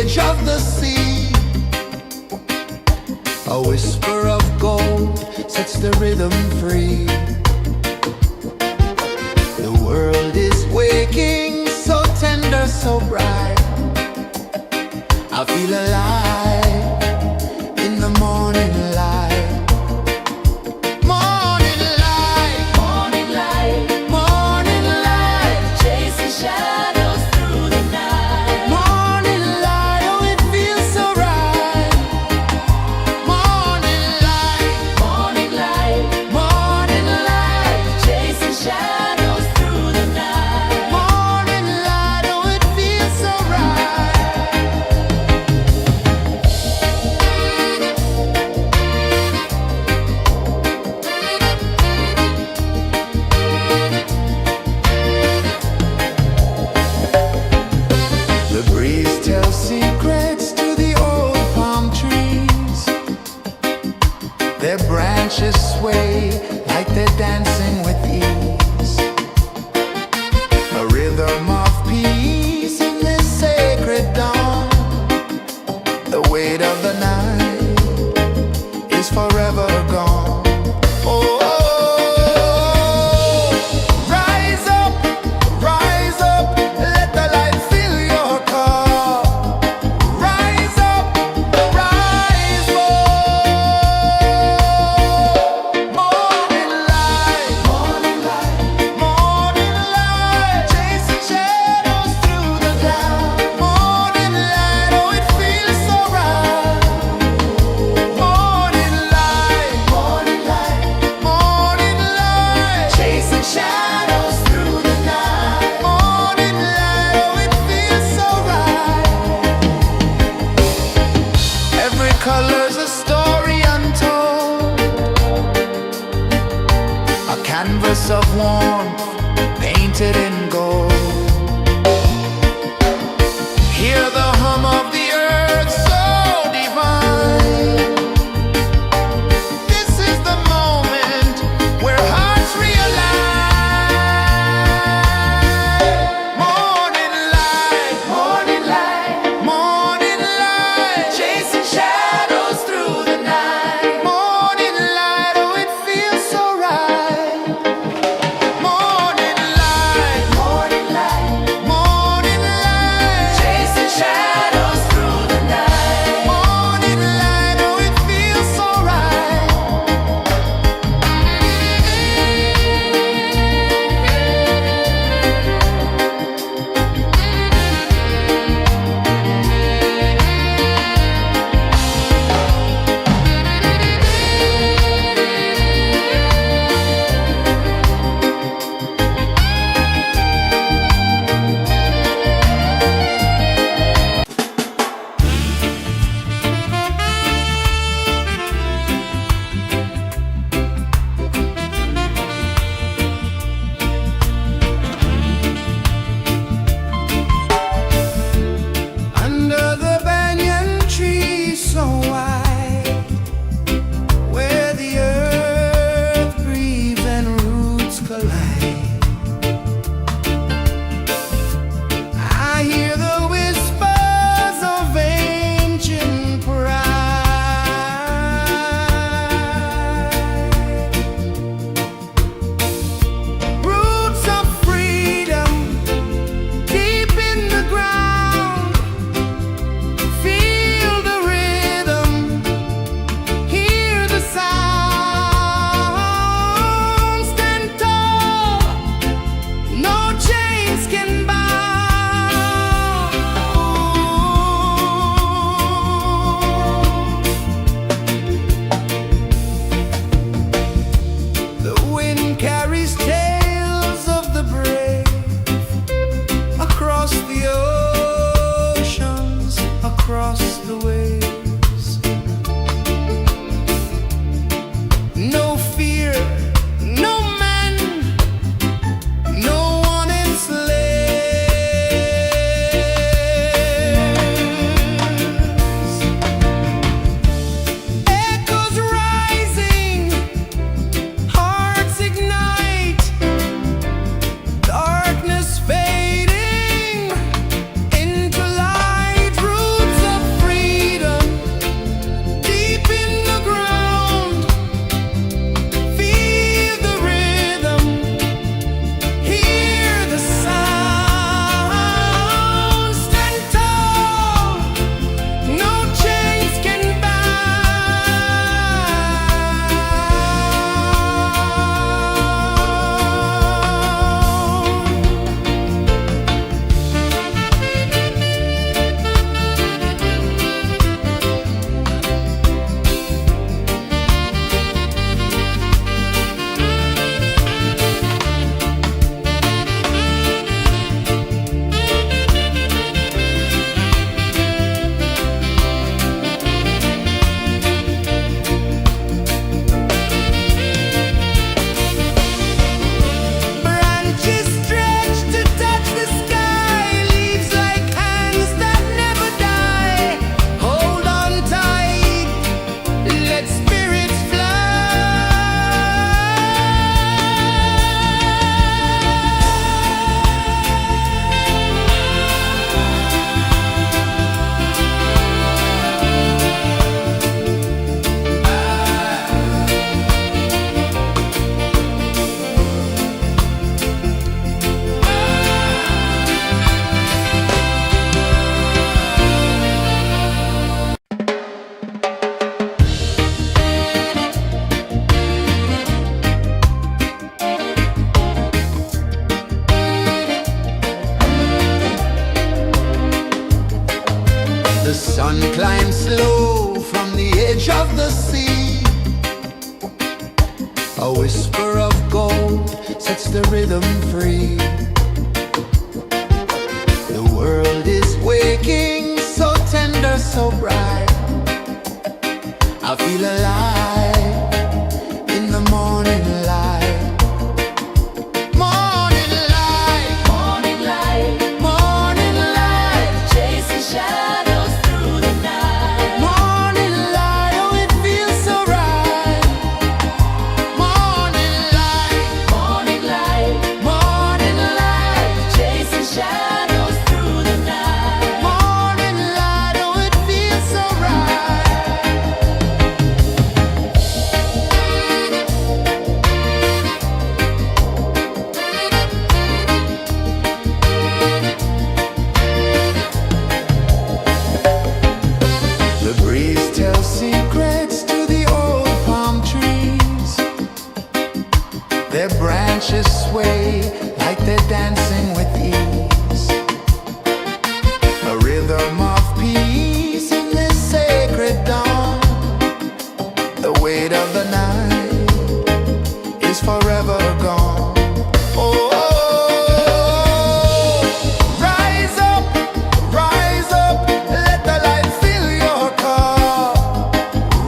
Speaker 1: edge of the sea. A whisper of gold sets the rhythm free. The world is waking, so tender, so bright. I feel alive in the morning light. Morning light,
Speaker 2: Morning light,
Speaker 1: morning light,
Speaker 2: chasing shadows through the night.
Speaker 1: morning light, oh it feels so right. Morning light,
Speaker 2: Morning light,
Speaker 1: morning light,
Speaker 2: chasing shadows through the night.
Speaker 1: morning light, oh it feels so right. The breeze tells secrets to the old palm trees. Their branches sway like they're dancing with ease. A rhythm of peace in this sacred dawn. The weight of the night is forever gone. Oh, rise up, let the light fill your car. Rise up, rise up. Morning light, morning light, morning light, chasing shadows through the cloud. Morning light, oh it feels so right. Morning light, morning light, morning light, chasing shadows through the night. Morning light, oh it feels so right. Every color's a story untold, a canvas of warmth painted in gold. Hear the hum of the earth so divine. This is the moment where hearts realign. Morning light, morning light, morning light, chasing shadows through the night. Morning light, oh it feels so right. Morning light, morning light, morning light, chasing shadows through the night. Morning light, oh it feels so right. Under the banyan tree so wide, where the earth breathes and roots collide, I hear the whispers of ancient pride. Roots of freedom deep in the ground. Feel the rhythm, hear the sound. Stand tall, no chains can bound. The wind carries tales of the brave across the oceans, across the waves. No fear, no man, no one enslaves. Echoes rising, hearts ignite, darkness fading into light. Roots The sun climbs slow from the edge of the sea. A whisper of gold sets the rhythm free. The world is waking, so tender, so bright. I feel alive in the morning light. Morning light,
Speaker 2: Morning light,
Speaker 1: morning light,
Speaker 2: chasing shadows through the night.
Speaker 1: morning light, oh it feels so right. Morning light,
Speaker 2: Morning light,
Speaker 1: morning light,
Speaker 2: chasing shadows through the night.
Speaker 1: morning light, oh it feels so right. The breeze tells secrets to the old palm trees. Their branches sway like they're dancing with ease. A rhythm of peace in this sacred dawn. The weight of the night is forever gone. Oh, rise up, let the light fill your cup.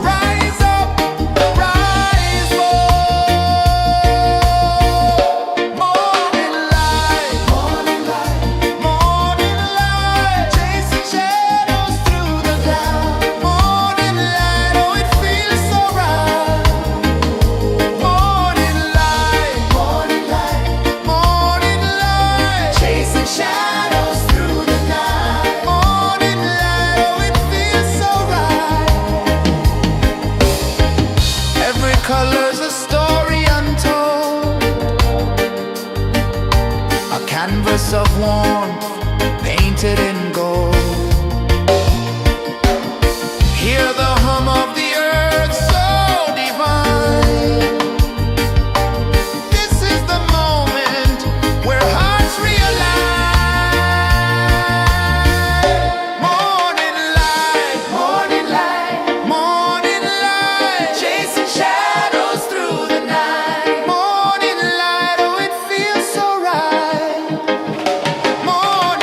Speaker 1: Rise up, rise up. Morning light, morning light, morning light, chasing shadows through the cloud. Morning light, oh it feels so right. Morning light, morning light, morning light, chasing shadows through the night. Morning light, oh it feels so right. Every color's a story untold, a canvas of warmth painted in gold. Hear the hum of the earth so divine. This is the moment where hearts realign. Morning light, morning light, morning light, chasing shadows through the night. Morning light, oh it feels so right. Morning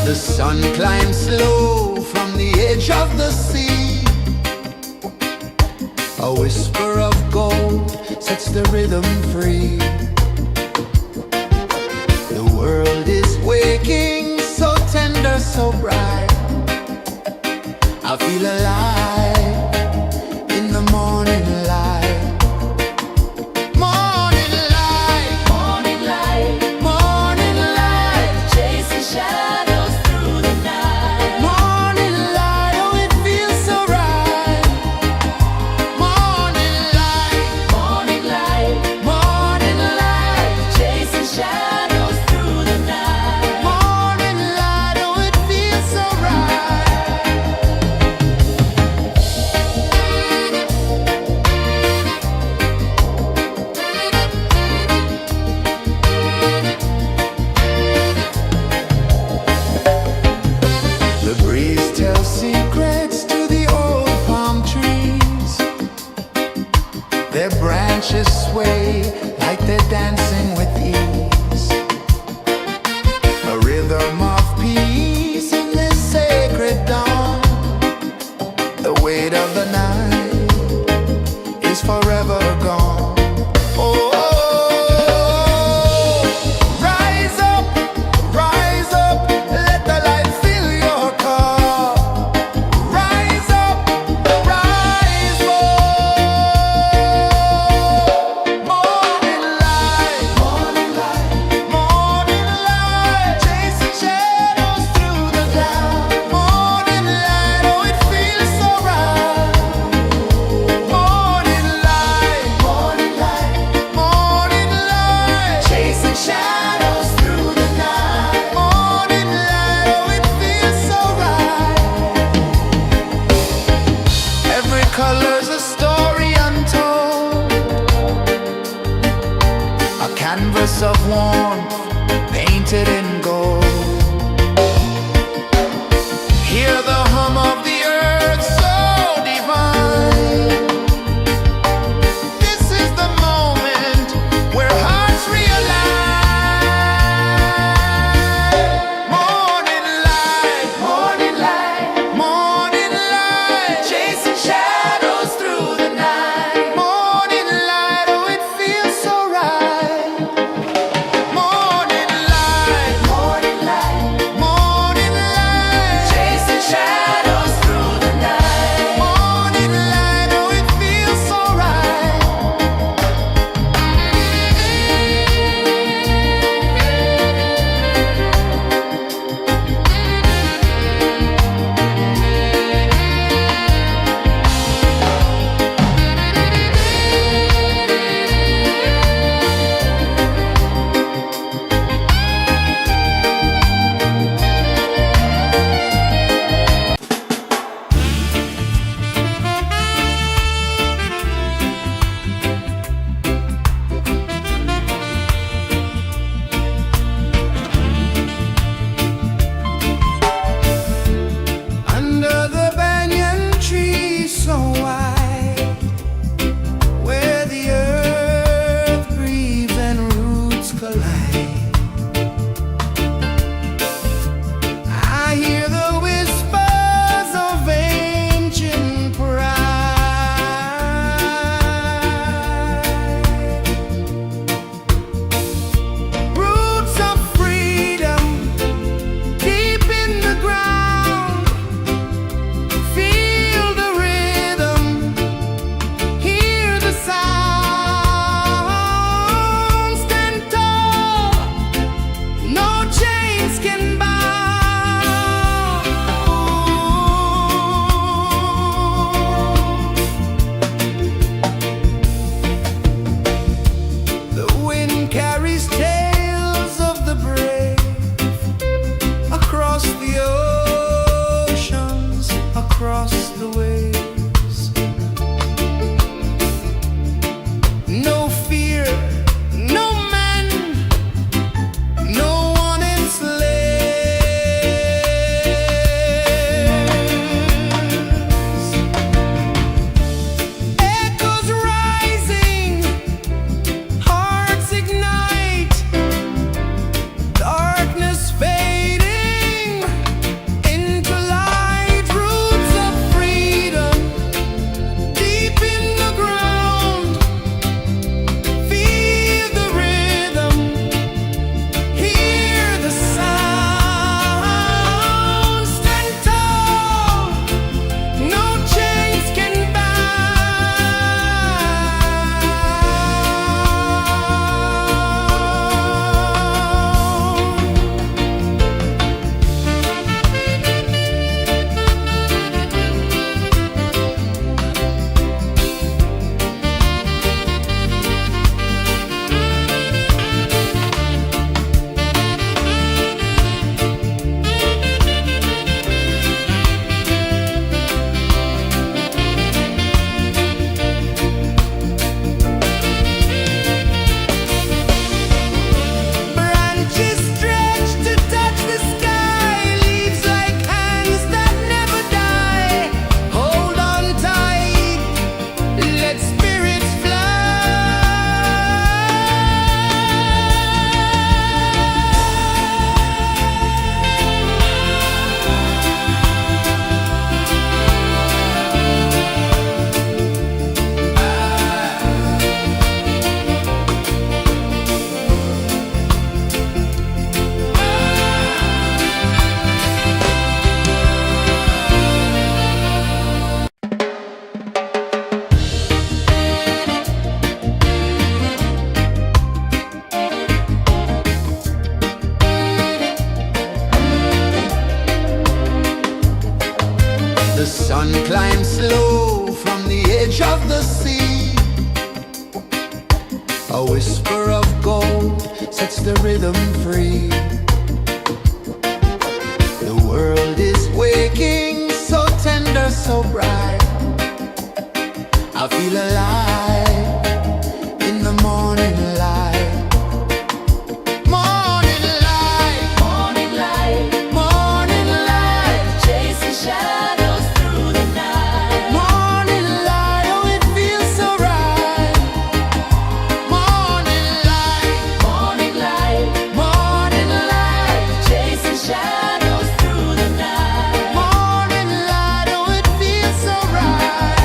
Speaker 1: The sun climbs slow from the edge of the sea. A whisper of gold sets the rhythm free. The world is waking, so tender, so bright. I feel alive in the morning light. Morning light,
Speaker 2: Morning light,
Speaker 1: morning light,
Speaker 2: chasing shadows through the night.
Speaker 1: morning light, oh it feels so right. Morning light,
Speaker 2: Morning light,
Speaker 1: morning light,
Speaker 2: chasing shadows through the night.
Speaker 1: morning light, oh it feels so right. sun climbs slow from the edge of the sea. A whisper of gold sets the rhythm free. The world is waking, so tender, so bright. I feel alive in the morning light. Morning light,
Speaker 2: Morning light,
Speaker 1: morning light,
Speaker 2: chasing shadows through the night.
Speaker 1: morning light, oh it feels so right. Morning light,
Speaker 2: Morning light,
Speaker 1: morning light,
Speaker 2: chasing shadows through the night.
Speaker 1: morning light, oh it feels so right.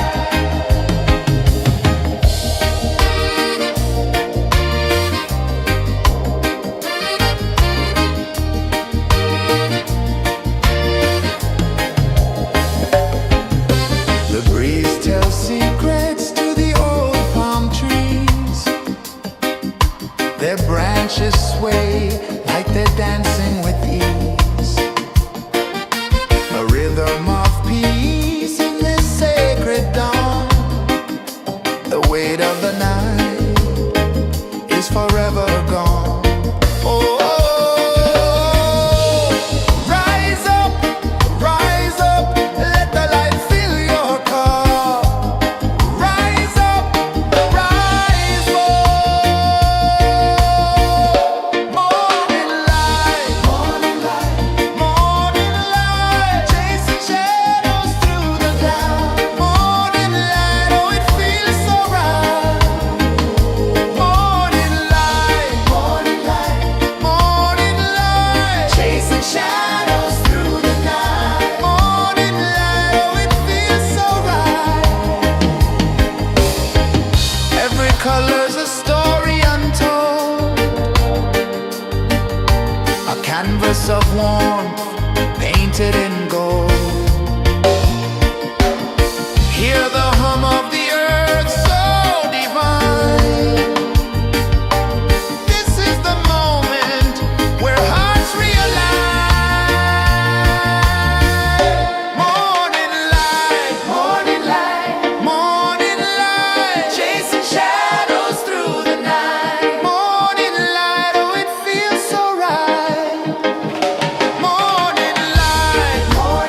Speaker 1: The breeze tells secrets to the old palm trees. Their branches sway like they're dancing with ease. A rhythm of peace in this sacred dawn. The weight of the night is forever gone. Oh, rise up, let the light fill your cup. Rise up, rise up. Morning light, morning light, morning light, chasing shadows through the cloud. Morning light, oh it feels so right. Morning light, morning light, morning light, chasing shadows through the night. Morning light, oh it feels so right. Every color's a story untold, a canvas of warmth painted in gold. Hear the hum of the earth so divine. This is the moment where hearts realign. Morning light, morning light, morning light, chasing shadows through the night. Morning light, oh it feels so right. Morning light, morning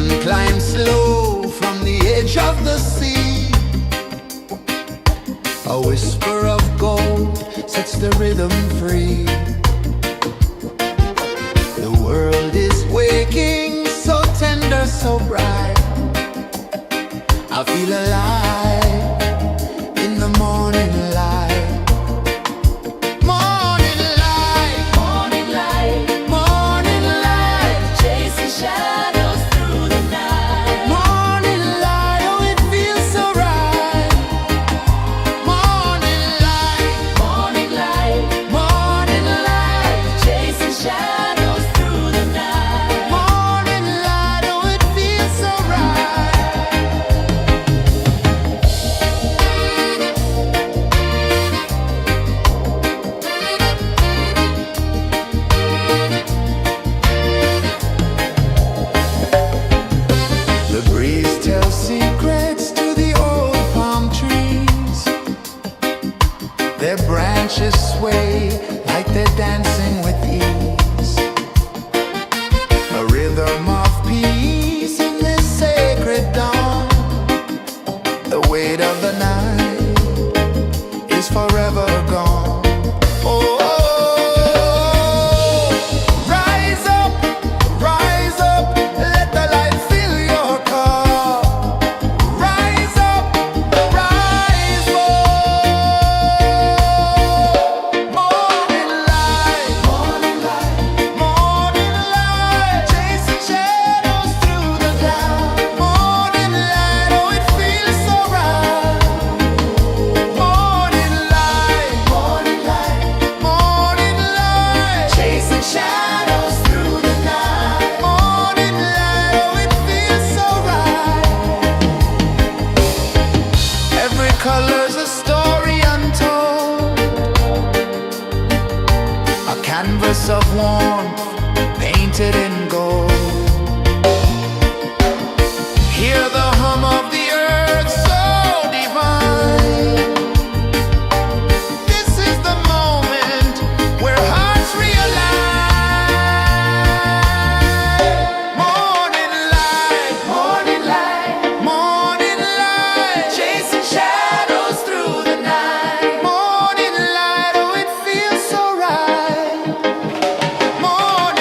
Speaker 1: sun climbs slow from the edge of the sea. A whisper of gold sets the rhythm free. The world is waking, so tender, so bright. I feel alive in the morning light. Morning light,
Speaker 2: Morning light,
Speaker 1: morning light,
Speaker 2: chasing shadows through the night.
Speaker 1: morning light, oh it feels so right. Morning light,
Speaker 2: Morning light,
Speaker 1: morning light,
Speaker 2: chasing shadows through the night.
Speaker 1: morning light, oh it feels so right. The breeze tells secrets to the old palm trees. Their branches sway like they're dancing with ease. A rhythm of peace in this sacred dawn. The weight of the night is forever gone. Oh, rise up, let the light fill your cup. Rise up, rise up. Morning light, morning light, morning light, chasing shadows through the cloud. Morning light, oh it feels so right. Morning light, morning light, morning light, chasing shadows through the night. Morning light, oh it feels so right. Every color's a story untold, a canvas of warmth painted in gold. Hear the hum of the earth so divine. This is the moment where hearts realign. Morning light, morning light, morning light, chasing shadows through the night. Morning light, oh it feels so right. Morning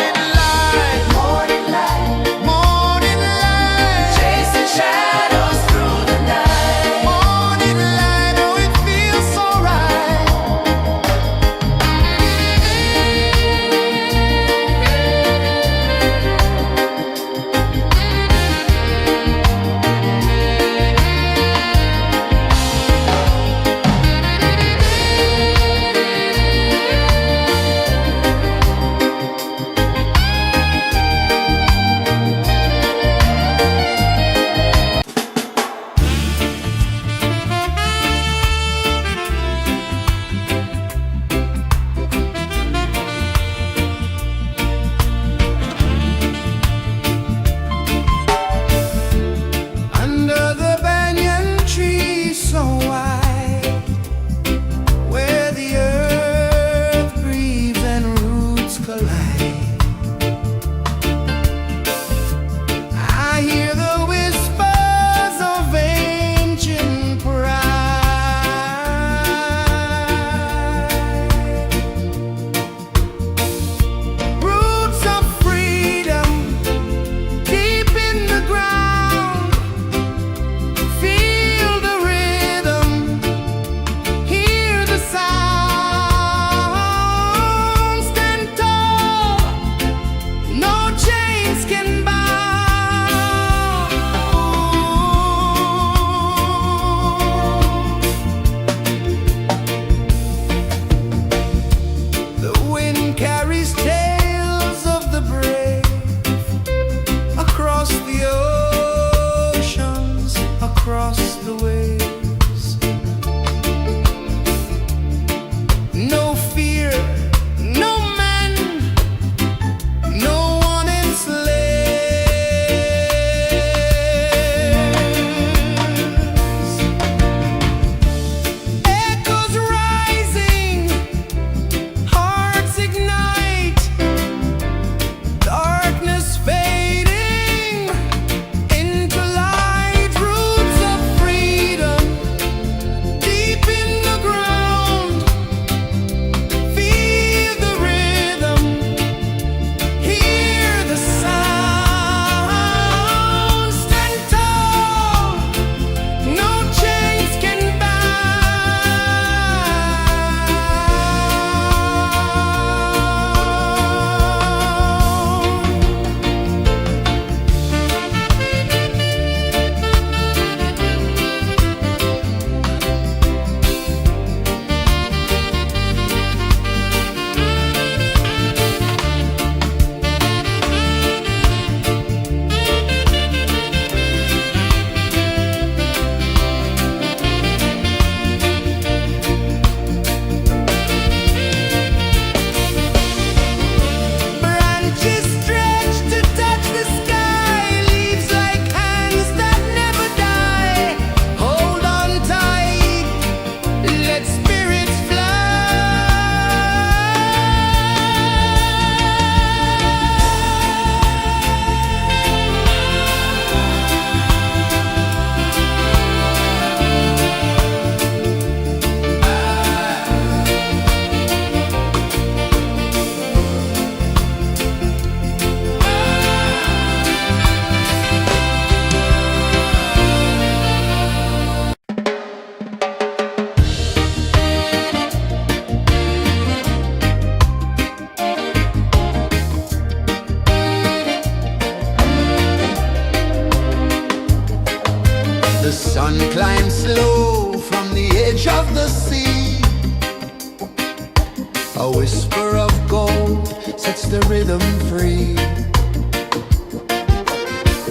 Speaker 1: A whisper of gold sets the rhythm free.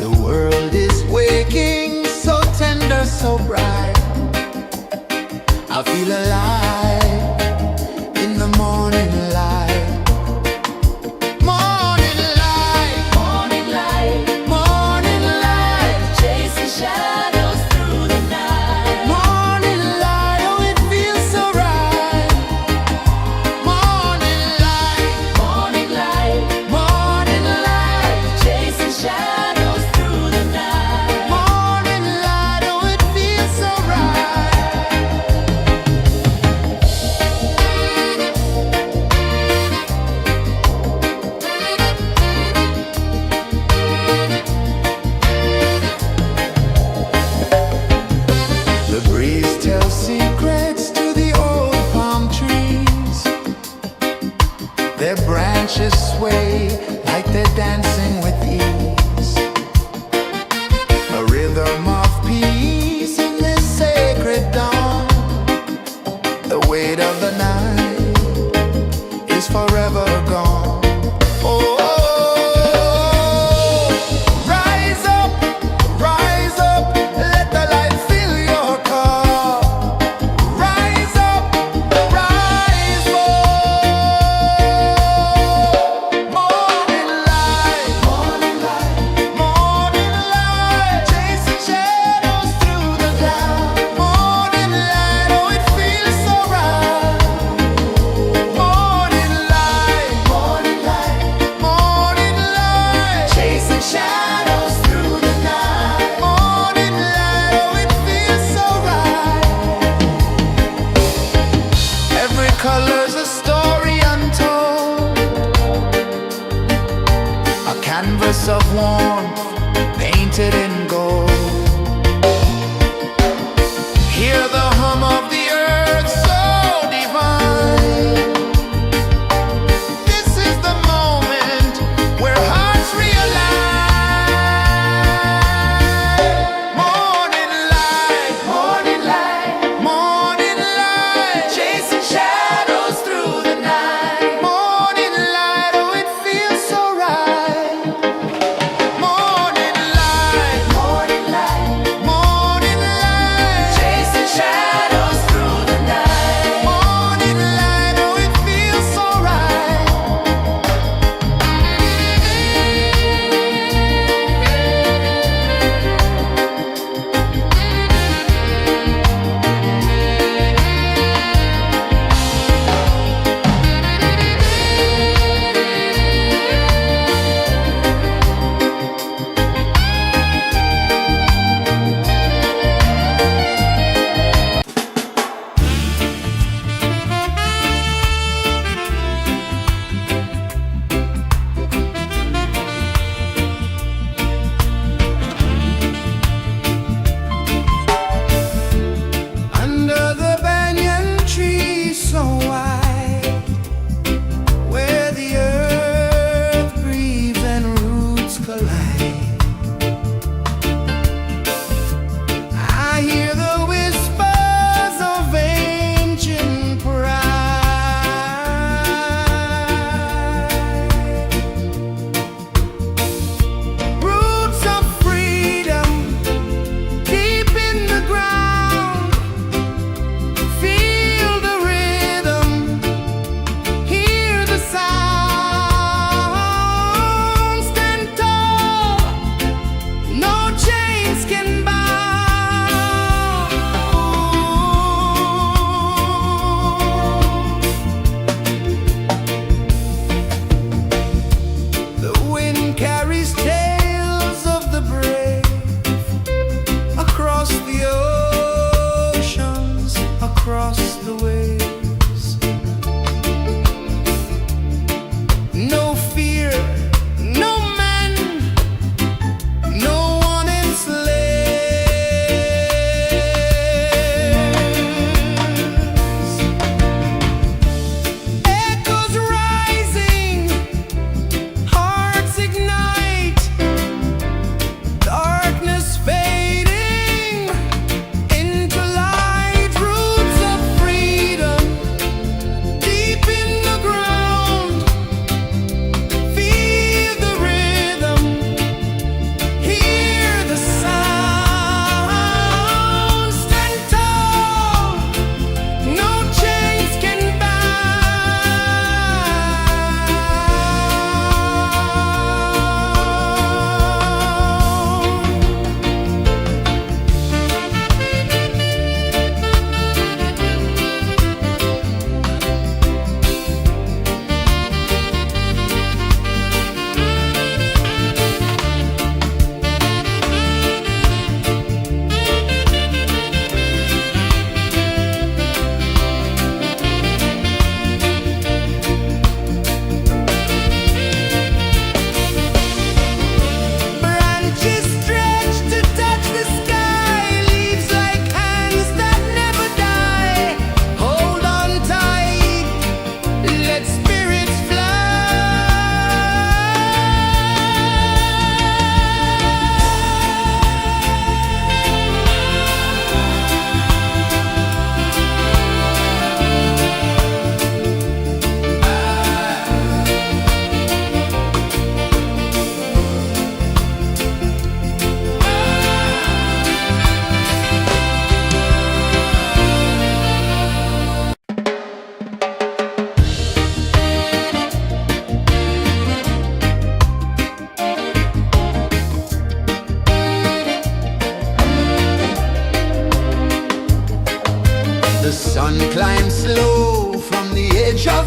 Speaker 1: The world is waking, so tender, so bright. I feel alive in the morning light. Morning light,
Speaker 2: Morning light,
Speaker 1: morning light,
Speaker 2: chasing shadows through the night.
Speaker 1: morning light, oh it feels so right. Morning light,
Speaker 2: Morning light,
Speaker 1: morning light,
Speaker 2: chasing shadows through the night.
Speaker 1: morning light, oh it feels so right. The breeze tells secrets to the old palm trees. Their branches sway like they're dancing with ease. A rhythm of peace in this sacred dawn. The weight of the night is forever gone. Oh, rise up, let the light fill your cup. Rise up, rise up. Morning light, morning light, chasing shadows through the cloud. Morning light, oh it feels so right. Morning light, morning light, chasing shadows through the night. Morning light, oh it feels so right. Every color's a story untold, a canvas of warmth painted in gold. Hear the hum of the earth so divine. This is the moment where hearts realign. Morning light, morning light, chasing shadows through the night. Morning light, oh it feels so right. Morning light,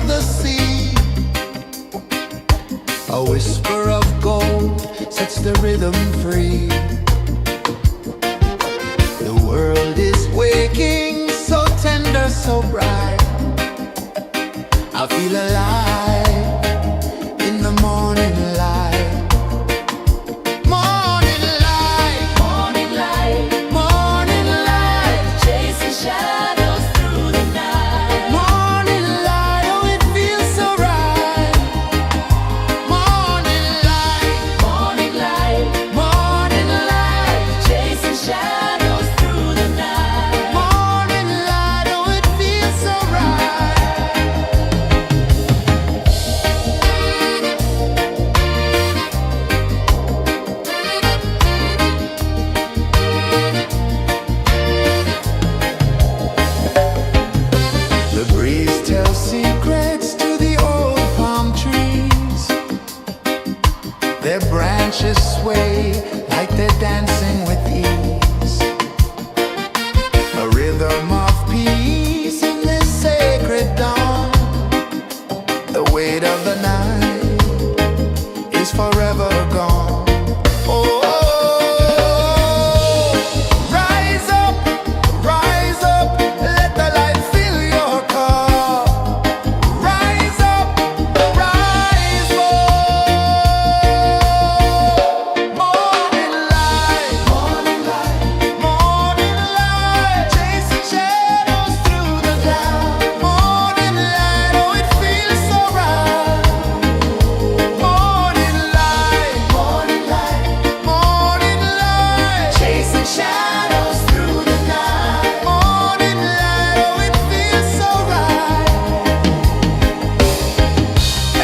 Speaker 1: the sea. A whisper of gold sets the rhythm free. The world is waking, so tender, so bright. I feel alive in the morning light. Morning light,
Speaker 2: Morning light,
Speaker 1: morning light,
Speaker 2: chasing shadows through the night.
Speaker 1: morning light, oh it feels so right. Morning light,
Speaker 2: Morning light,
Speaker 1: morning light,
Speaker 2: chasing shadows through the night.
Speaker 1: morning light, oh it feels so right. The breeze tells secrets to the old palm trees. Their branches sway like they're dancing with ease. A rhythm of peace in this sacred dawn. The weight of the night is forever gone. Oh, rise up, let the light fill your cup. Rise up, rise up. Morning light, morning light, chasing shadows through the cloud. Morning light, oh it feels so right. Morning light, morning light, chasing shadows through the night. Morning light, oh it feels so right.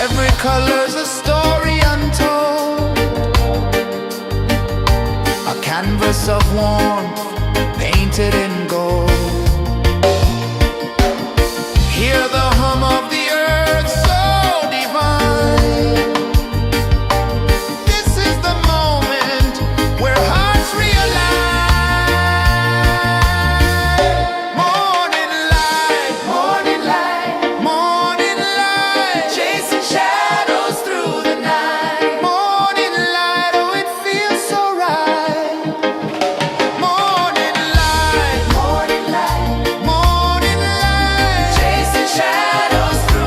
Speaker 1: Every color's a story untold, a canvas of warmth painted in gold. Hear the hum of the earth so divine. This is the moment where hearts realign. Morning light, morning light, chasing shadows through the night. Morning light, oh it feels so right. Morning light, chasing shadows through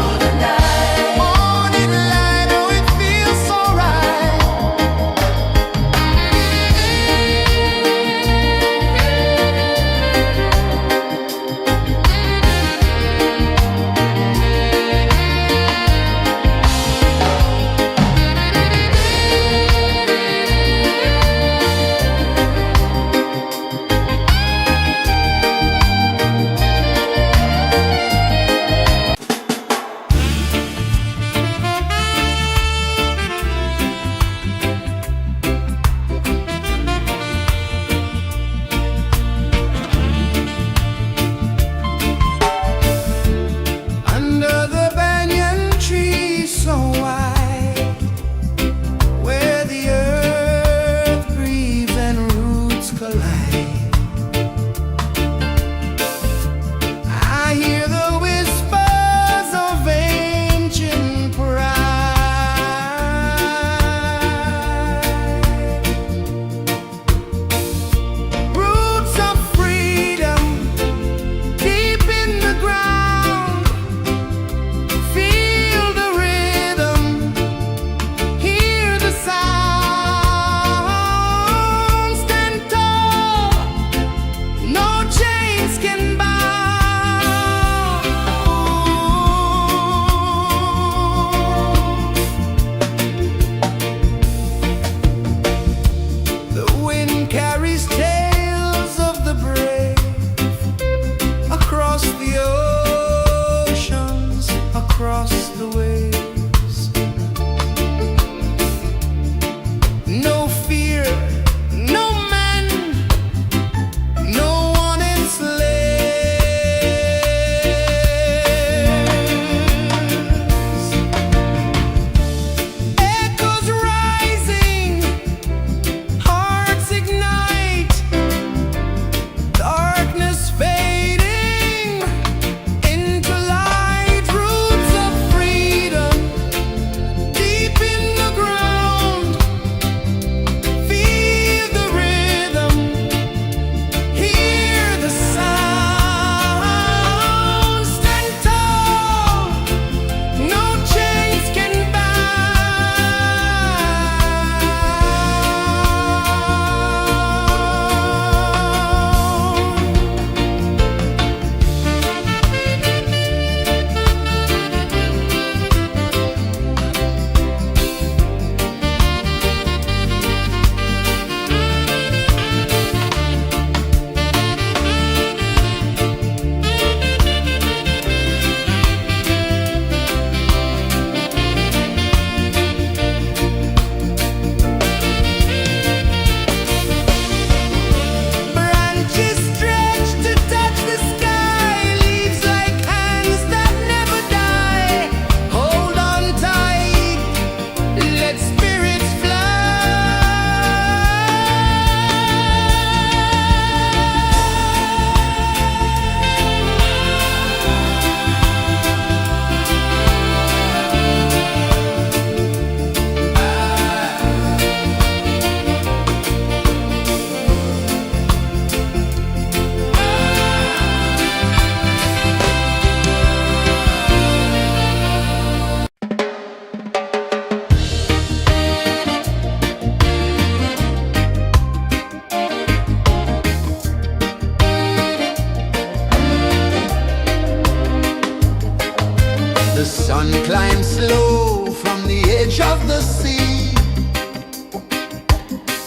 Speaker 1: The sun climbs slow from the edge of the sea.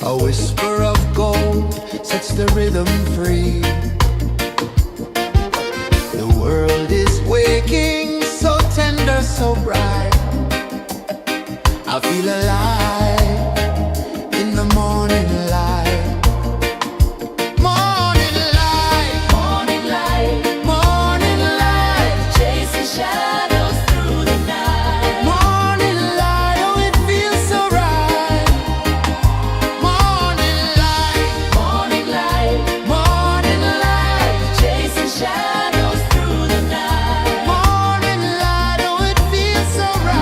Speaker 1: A whisper of gold sets the rhythm free. The world is waking, so tender, so bright. I feel alive in the morning light. Morning light,
Speaker 2: Morning light,
Speaker 1: morning light,
Speaker 2: chasing shadows through the night.
Speaker 1: morning light, oh it feels so right. Morning light,
Speaker 2: Morning light,
Speaker 1: morning light,
Speaker 2: chasing shadows through the night.
Speaker 1: morning light, oh it feels so right.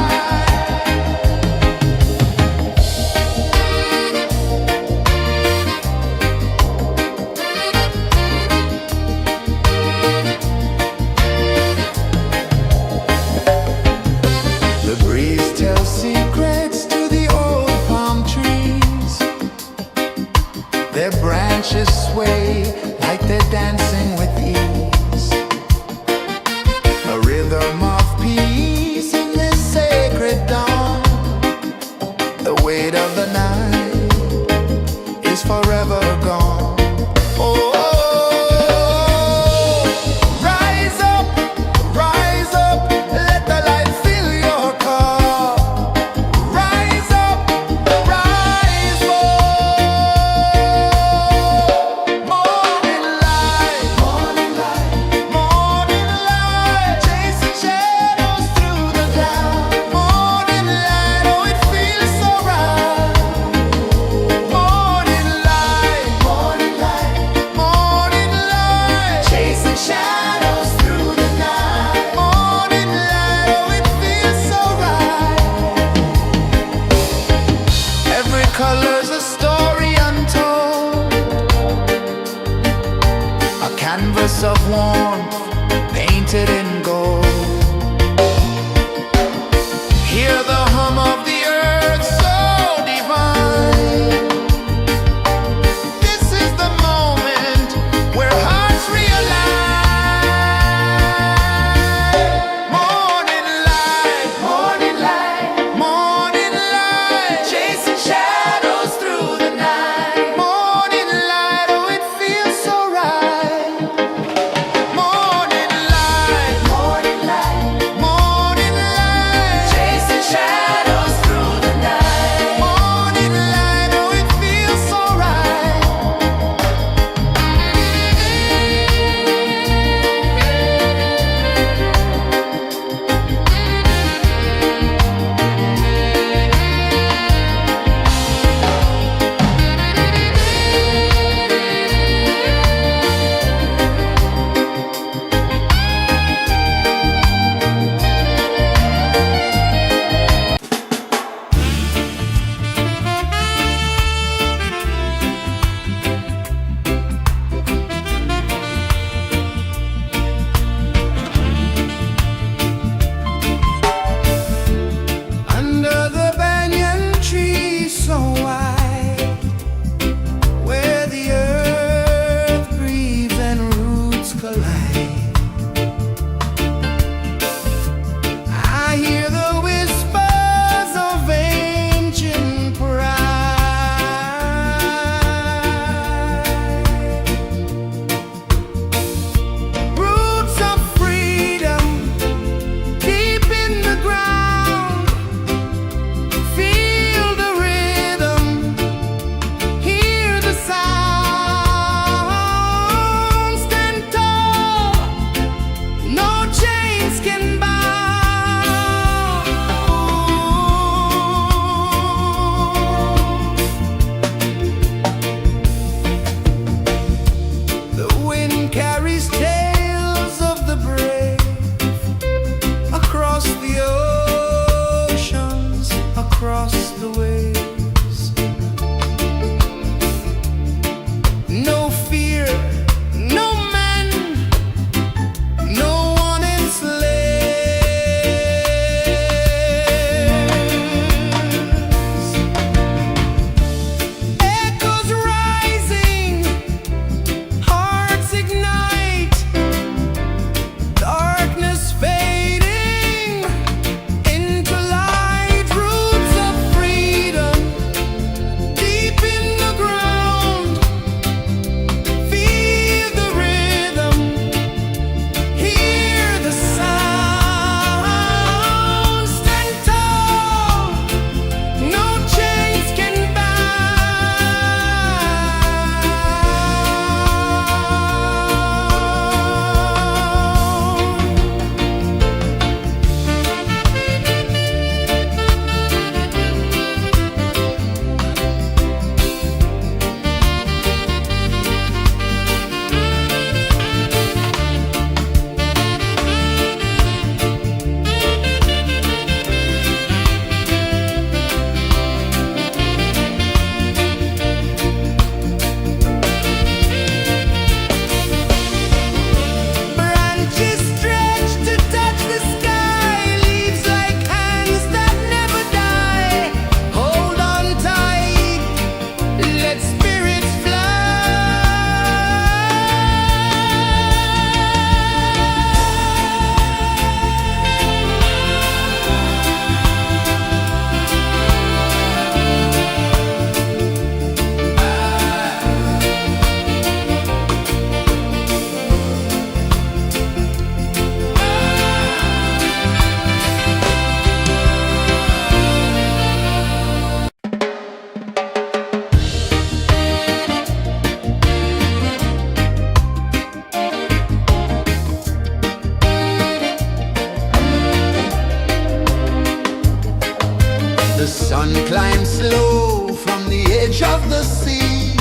Speaker 1: The sun climbs slow from the edge of the sea.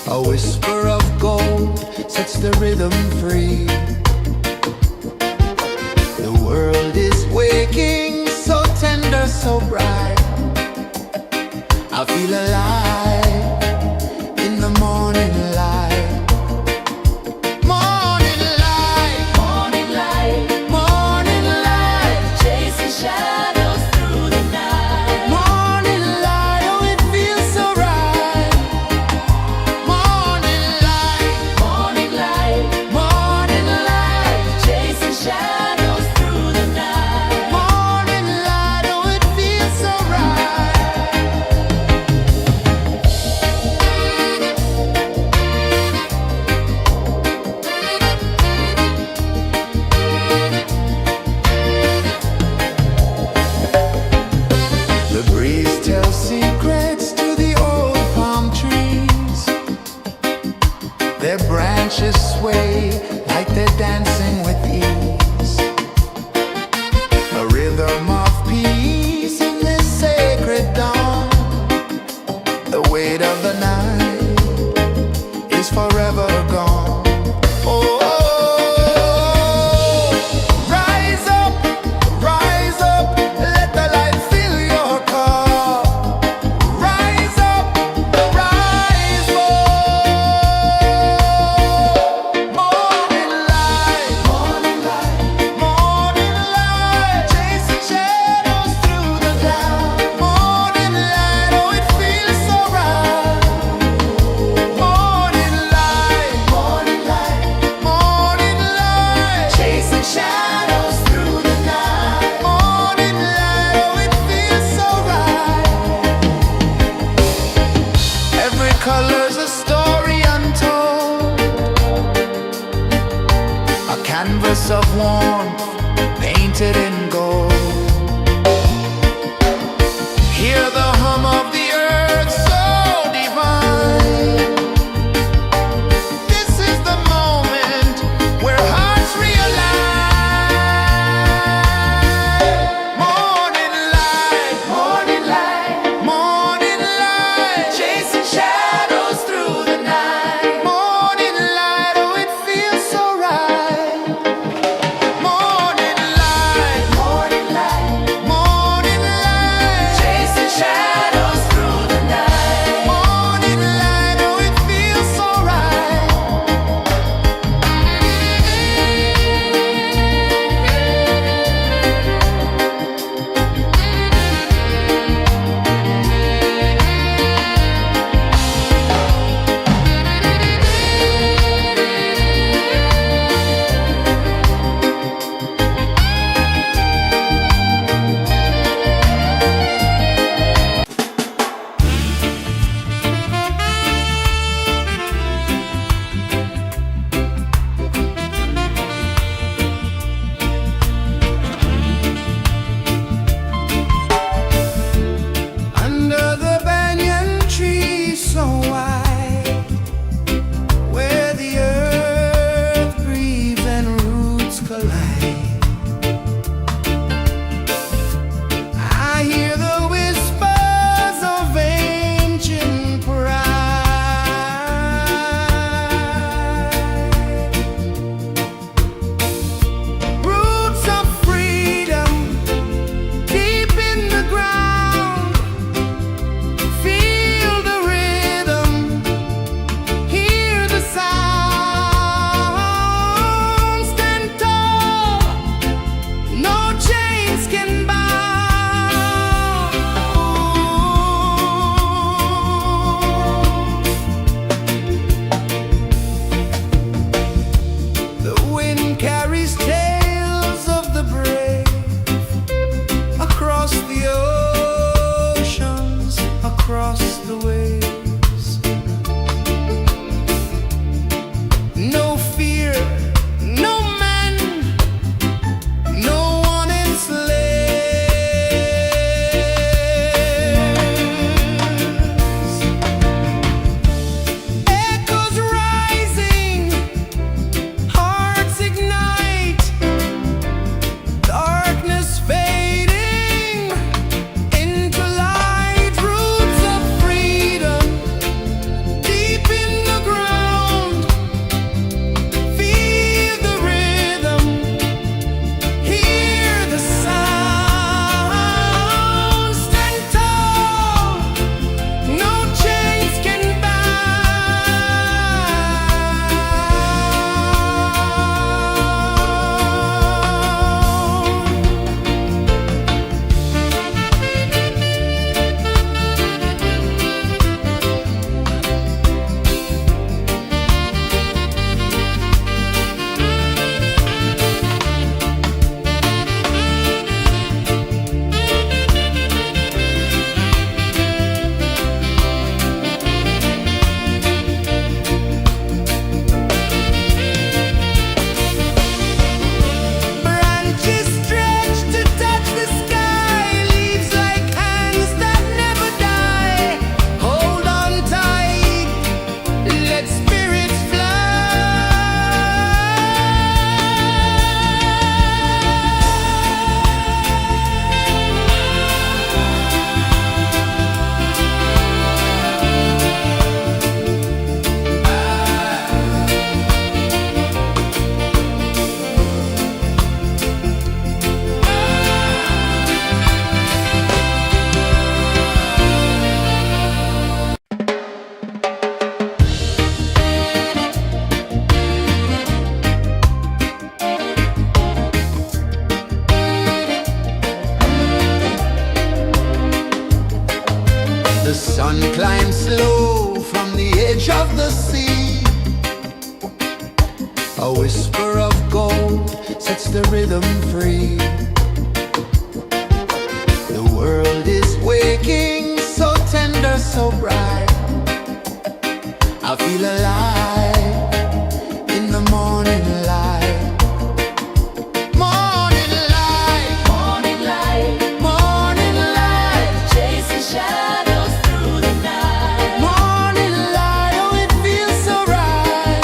Speaker 1: A whisper of gold sets the rhythm free. The world is waking, so tender, so bright. I feel alive in the morning light. Morning light,
Speaker 2: Morning light,
Speaker 1: morning light,
Speaker 2: chasing shadows through the night.
Speaker 1: morning light, oh it feels so right. Morning light,
Speaker 2: Morning light,
Speaker 1: morning light,
Speaker 2: chasing shadows through the night.
Speaker 1: morning light, oh it feels so right. The breeze tells secrets to the old palm trees. Their branches sway like they're dancing with ease. A rhythm of peace in this sacred dawn. The weight of the night is forever gone. Oh, rise up, let the light fill your cup. Rise up, rise up. Morning light, morning light, morning light, chasing shadows through the cloud. Morning light, oh it feels so right. Morning light, morning light, morning light, chasing shadows through the night. Morning light, oh it feels so right. Every color's a story untold, a canvas of warmth painted in gold. Hear the hum of the earth so divine. This is the moment where hearts realign. Morning light, morning light, morning light, chasing shadows through the night. Morning light, oh it feels so right. Morning light, sun climbs slow from the edge of the sea. A whisper of gold sets the rhythm free. The world is waking, so tender, so bright. I feel alive in the morning light. Morning light,
Speaker 2: Morning light,
Speaker 1: morning light,
Speaker 2: chasing shadows through the night.
Speaker 1: morning light, oh it feels so right.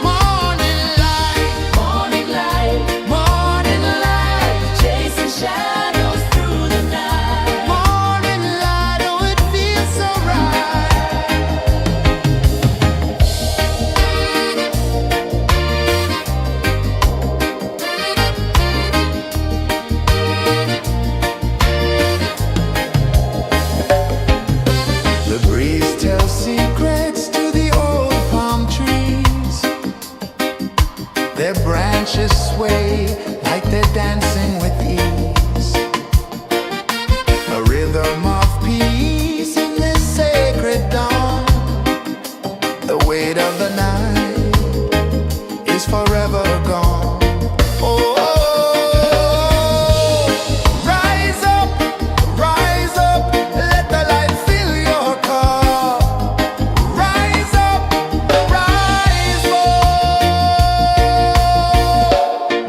Speaker 1: Morning light,
Speaker 2: Morning light,
Speaker 1: morning light,
Speaker 2: chasing shadows through the night.
Speaker 1: morning light, oh it feels so right. The breeze tells secrets to the old palm trees. Their branches sway like they're dancing with ease. A rhythm of peace in this sacred dawn. The weight of the night is forever gone. Oh, rise up, let the light fill your cup. Rise up, rise up.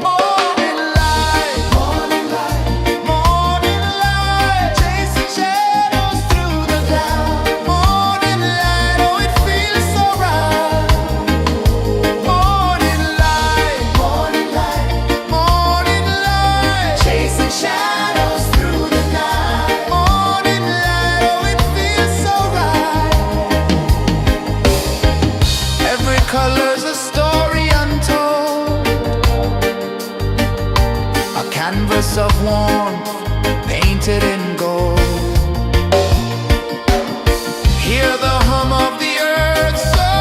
Speaker 1: Morning light, morning light, morning light, chasing shadows through the cloud. Morning light, oh it feels so right. Morning light, morning light, morning light, chasing shadows through the night. Morning light, oh it feels so right. Every color's a story untold, a canvas of warmth painted in gold. Hear the hum of the earth so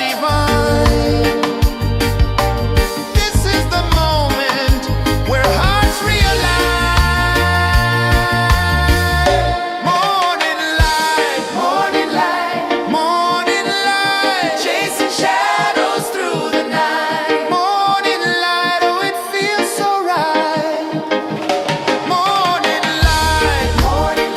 Speaker 1: divine. This is the moment where hearts realign. Morning light, morning light, morning light, chasing shadows through the night. Morning light, oh it feels so right. Morning light, morning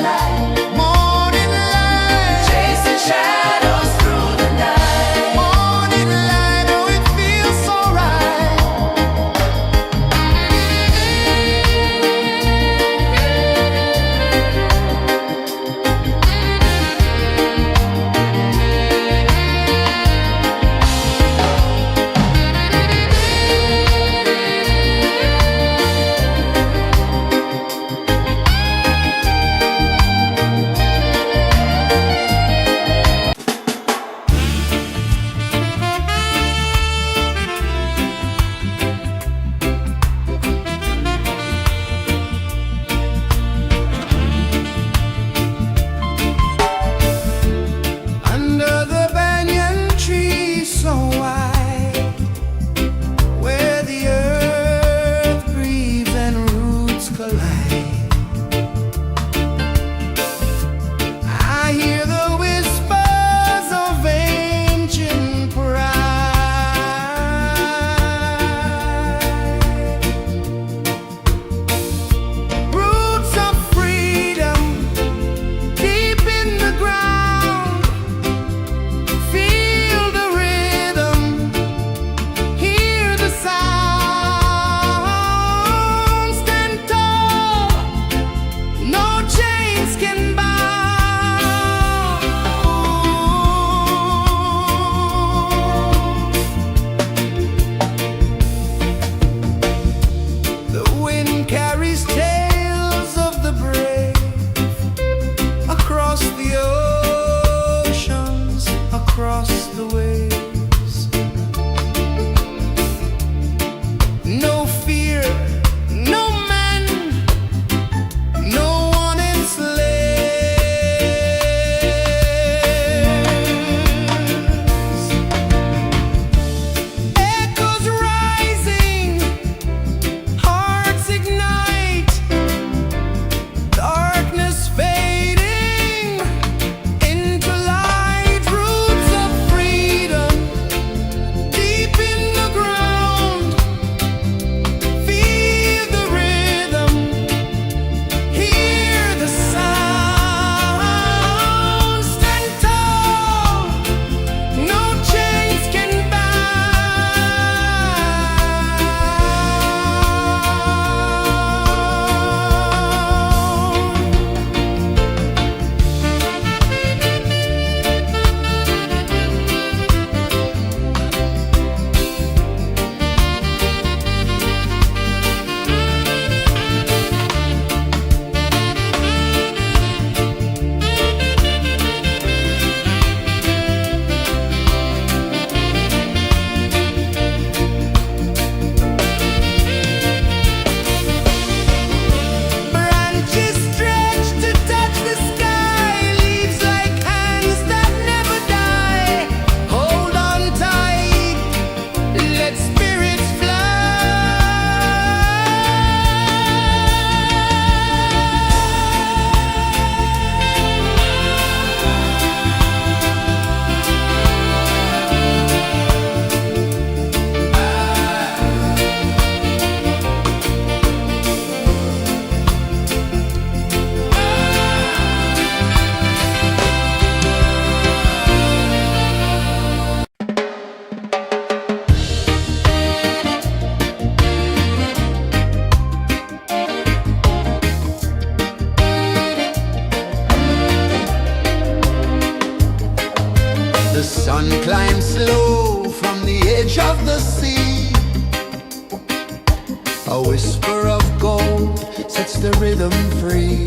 Speaker 1: sets the rhythm free.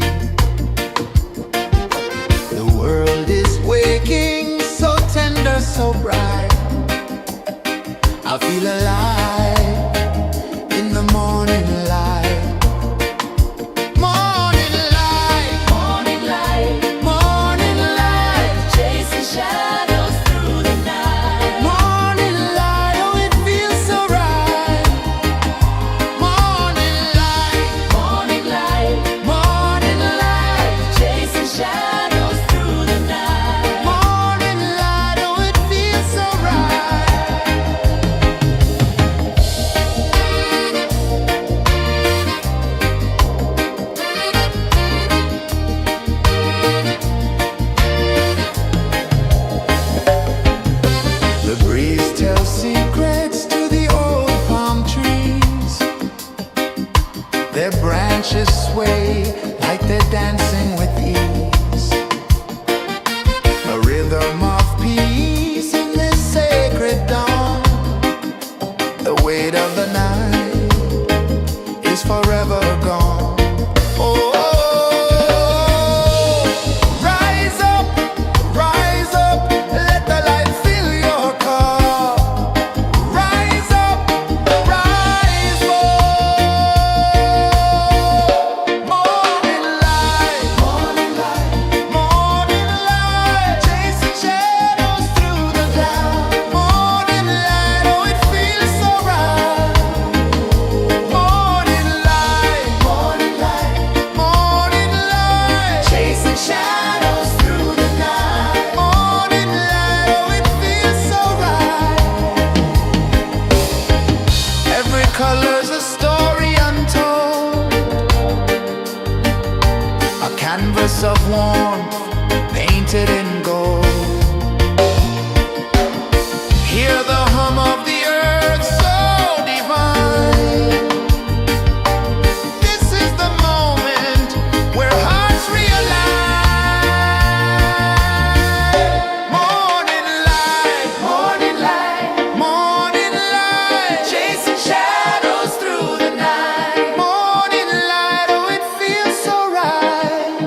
Speaker 1: The world is waking, so tender, so bright. I feel alive in the morning light. Morning light,
Speaker 2: Morning light,
Speaker 1: morning light,
Speaker 2: chasing shadows through the night.
Speaker 1: morning light, oh it feels so right. Morning light,
Speaker 2: Morning light,
Speaker 1: morning light,
Speaker 2: chasing shadows through the night.
Speaker 1: morning light, oh it feels so right. The breeze tells secrets to the old palm trees. Their branches sway like they're dancing with ease. A rhythm of peace in this sacred dawn. The weight of the night is forever gone. Oh, rise up, let the light fill your car. Rise up, rise up. Morning light, morning light, morning light, chasing shadows through the cloud. Morning light, oh it feels so right. Morning light, morning light, morning light, chasing shadows through the night. Morning light, oh it feels so right. Every color's a story untold, a canvas of warmth painted in gold. Hear the hum of the earth so divine. This is the moment where hearts realign. Morning light, morning light, morning light, chasing shadows through the night. Morning light, oh it feels so right.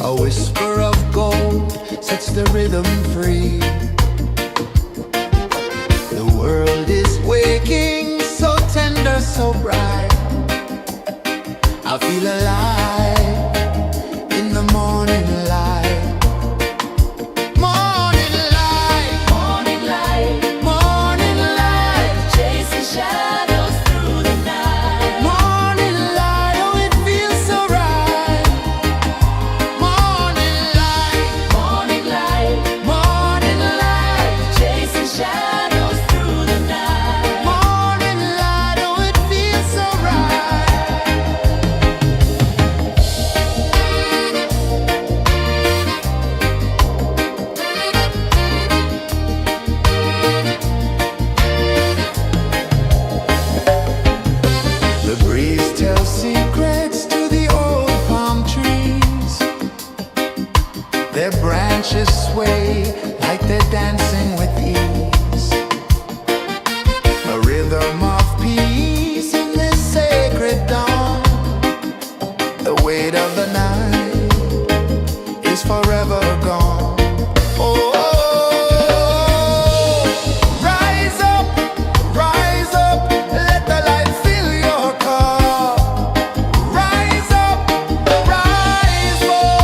Speaker 1: A whisper of gold sets the rhythm free. The world is waking, so tender, so bright. I feel alive in the morning light. Morning light,
Speaker 2: Morning light,
Speaker 1: morning light,
Speaker 2: chasing shadows through the night.
Speaker 1: morning light, oh it feels so right. Morning light,
Speaker 2: Morning light,
Speaker 1: morning light,
Speaker 2: chasing shadows through the night.
Speaker 1: morning light, oh it feels so right. The breeze tells secrets to the old palm trees. Their branches sway like they're dancing with ease. A rhythm of peace in this sacred dawn. The weight of the night is forever gone. Oh, rise up, let the light fill your cup. Rise up, rise up.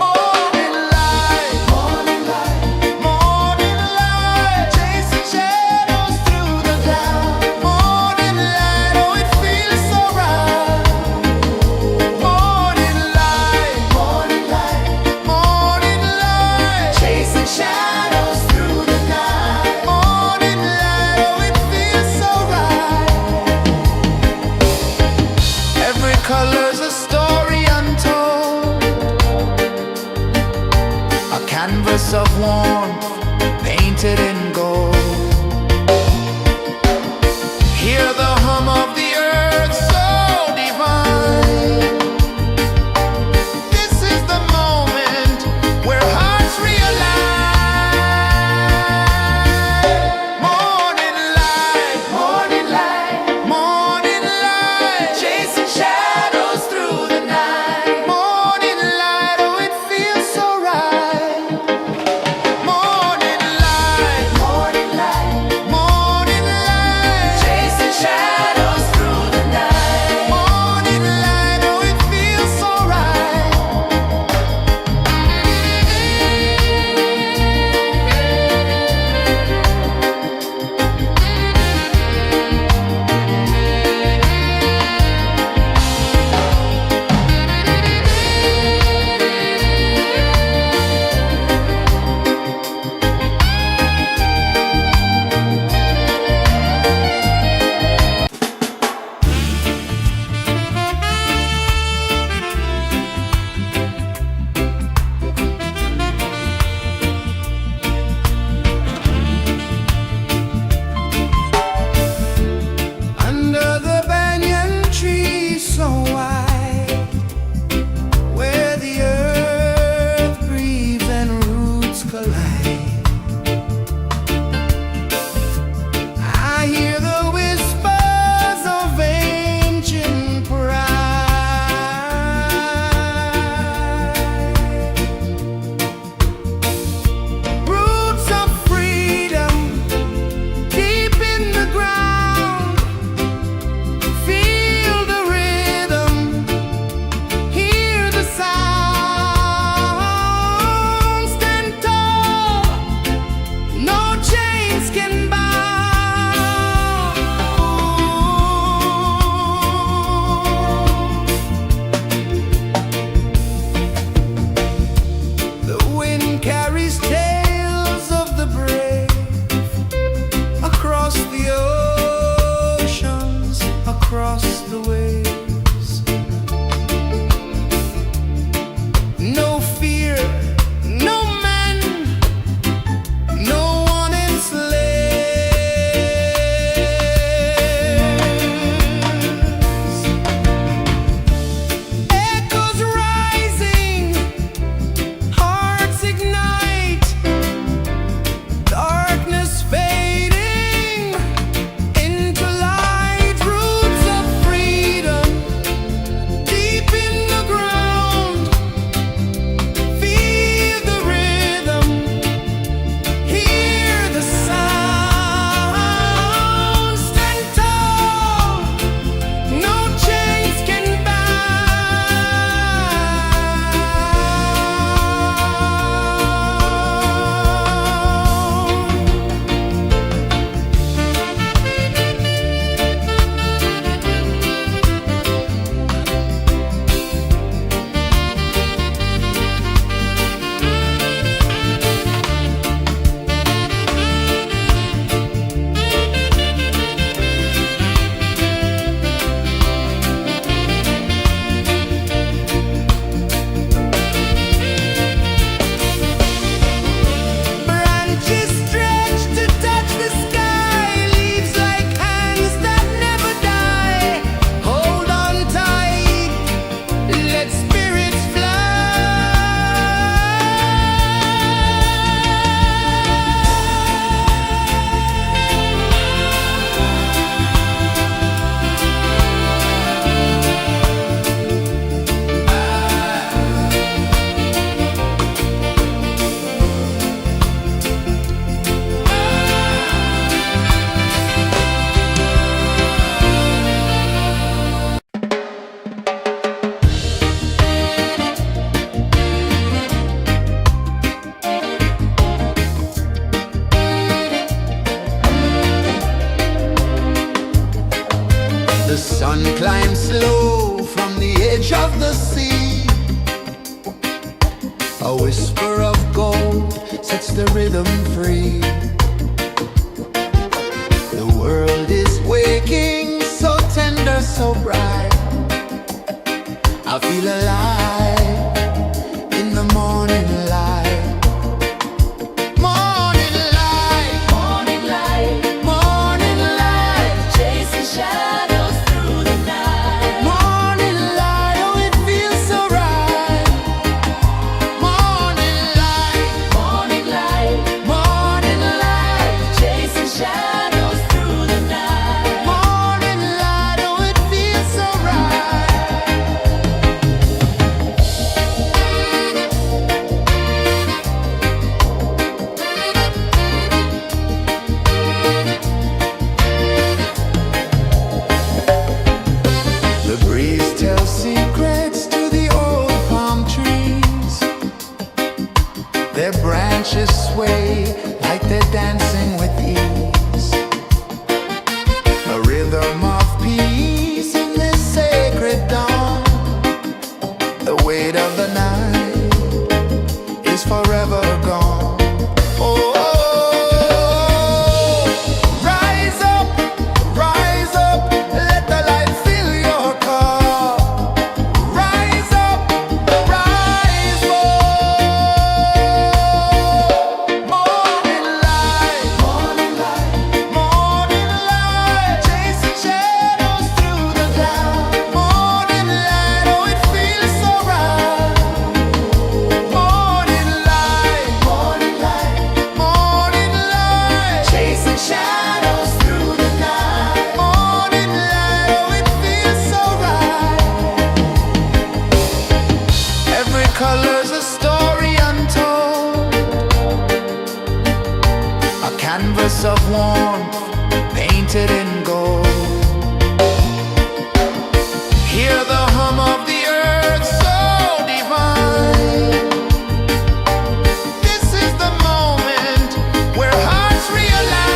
Speaker 1: Morning light, morning light, morning light, chasing shadows through the cloud. Morning light, oh it feels so right. Morning light, morning light, morning light, chasing shadows through the night. Morning light, oh it feels so right. Every color's a story untold, a canvas of warmth painted in gold. Hear the hum of the earth so divine. This is the moment where hearts realign. Morning light, morning light, morning light, chasing shadows through the night. Morning light, oh it feels so right. Morning light, whisper of gold sets the rhythm free. The world is waking, so tender, so bright. I feel alive in the morning light. Morning light,
Speaker 2: Morning light,
Speaker 1: morning light,
Speaker 2: chasing shadows through the night.
Speaker 1: morning light. Oh, it feels so right. Morning light,
Speaker 2: Morning light,
Speaker 1: morning light,
Speaker 2: chasing shadows through the night.
Speaker 1: morning light. Oh, it feels so right. The breeze tells secrets to the old palm trees. Their branches sway like they're dancing with ease. A rhythm of peace in this sacred dawn. The weight of the night is forever gone. Oh, rise up, let the light fill your cup. Rise up, rise up. Morning light, morning light, morning light, chasing shadows through the cloud. Morning light, oh, it feels so right. Morning light, morning light, morning light, chasing shadows through the night. Morning light, oh, it feels so right. Every color's a story untold, a canvas of warmth painted in gold. Hear the hum of the earth so divine. This is the moment where hearts realign.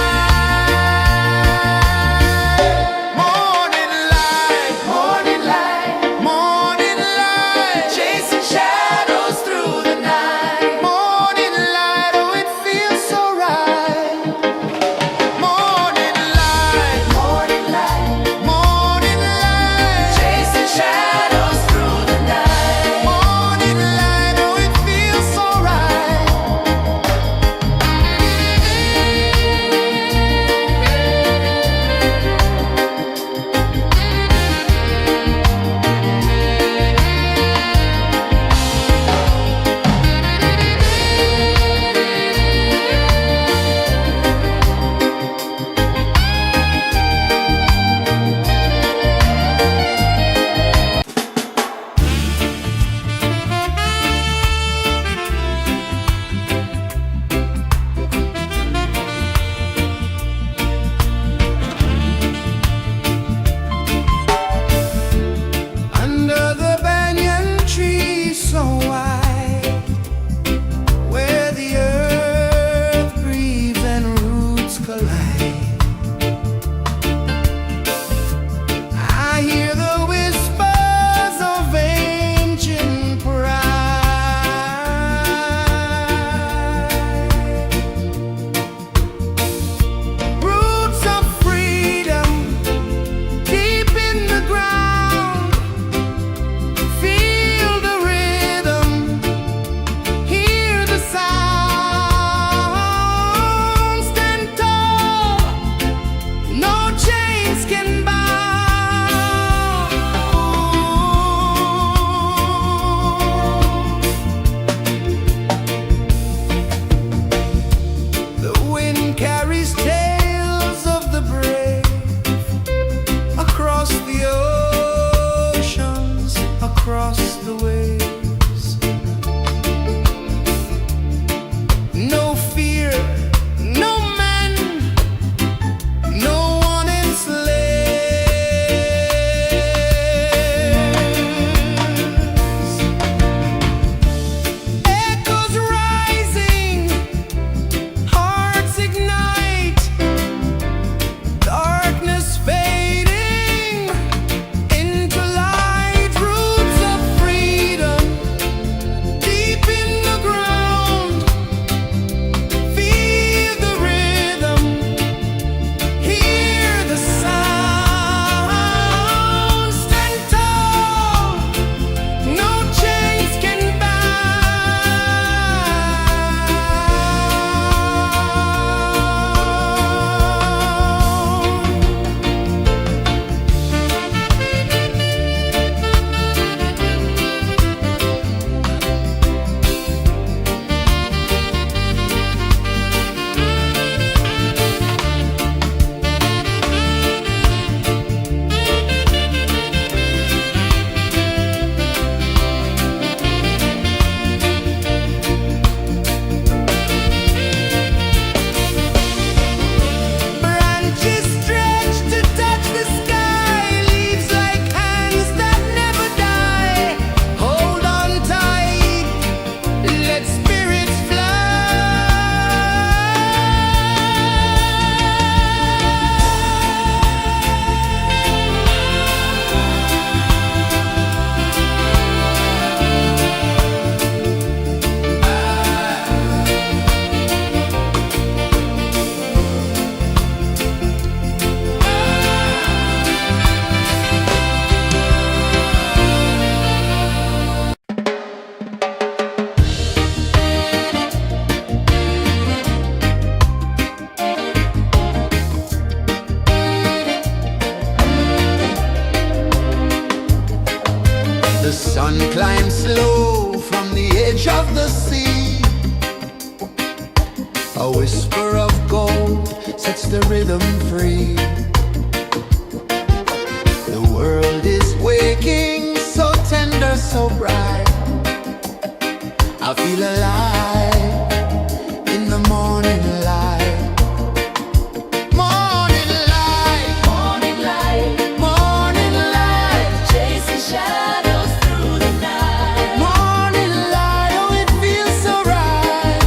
Speaker 1: Morning light, morning light, morning light, chasing shadows through the night. Morning light, oh, it feels so right. Morning light, morning light, morning light, chasing shadows The sun climbs slow from the edge of the sea. A whisper of gold sets the rhythm free. The world is waking, so tender, so bright. I feel alive in the morning light. Morning light,
Speaker 2: Morning light,
Speaker 1: morning light,
Speaker 2: chasing shadows through the night.
Speaker 1: morning light, oh it feels so right.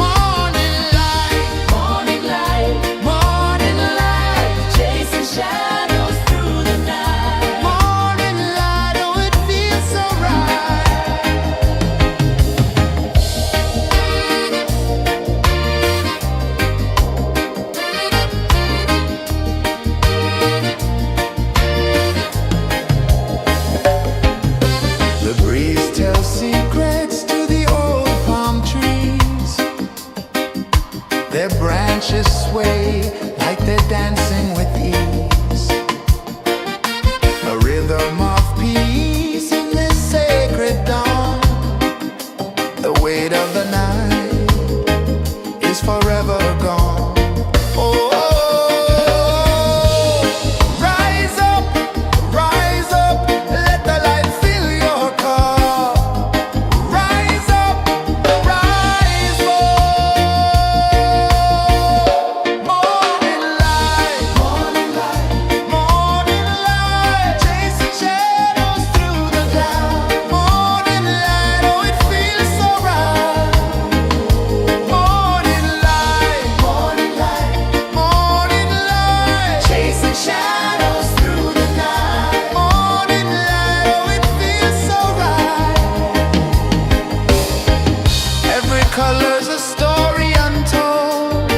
Speaker 1: Morning light,
Speaker 2: Morning light,
Speaker 1: morning light,
Speaker 2: chasing shadows through the night.
Speaker 1: morning light, oh it feels so right. The breeze tells secrets to the old palm trees. Their branches sway like they're dancing with ease. A rhythm of peace in this sacred dawn. The weight of the night is forever gone. Oh, rise up, let the light fill your cup. Rise up, rise up. Morning light, morning light, morning light, chasing shadows through the cloud. Morning light, oh it feels so right. Morning light, morning light, morning light, chasing shadows through the night. Morning light, oh it feels so right. Every color's a story untold,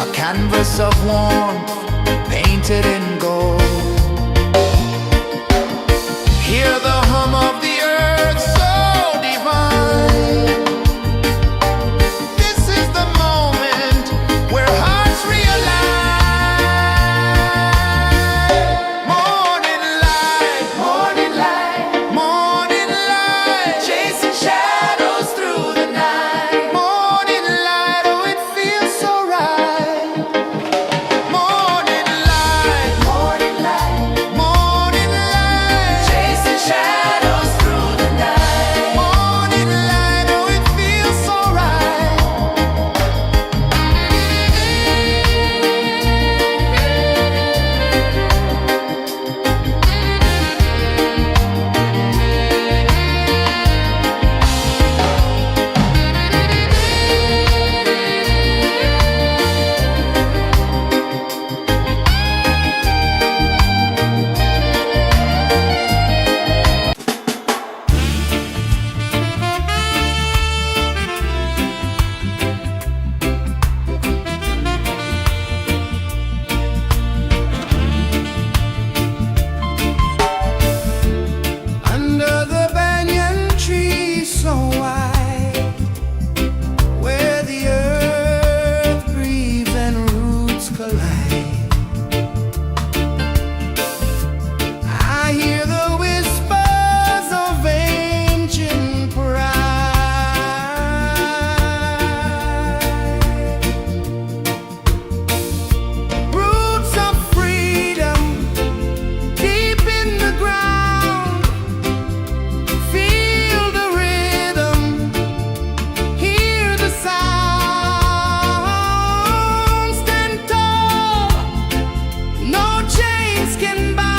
Speaker 1: a canvas of warmth painted in gold. Hear the hum of the earth so divine. This is the moment where hearts realign. Morning light, morning light, morning light, chasing shadows through the night. Morning light, oh it feels so right. Morning light, morning light, morning light, chasing shadows through the night. Morning light, oh it feels so right. Under the banyan tree so wide, where the earth breathes and roots collide, I hear the whispers of ancient pride. Roots of freedom deep in the ground. Feel the rhythm, hear the sound. Stand tall, no chains can bound.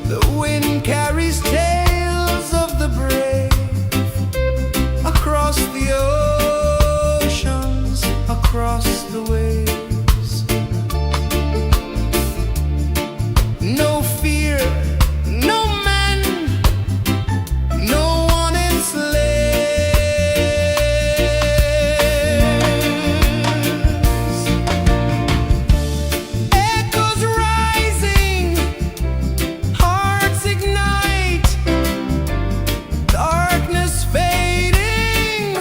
Speaker 1: The wind carries tales of the brave across the oceans, across the waves. No fear, no man, no one enslaves. Echoes rising, hearts ignite, darkness fading,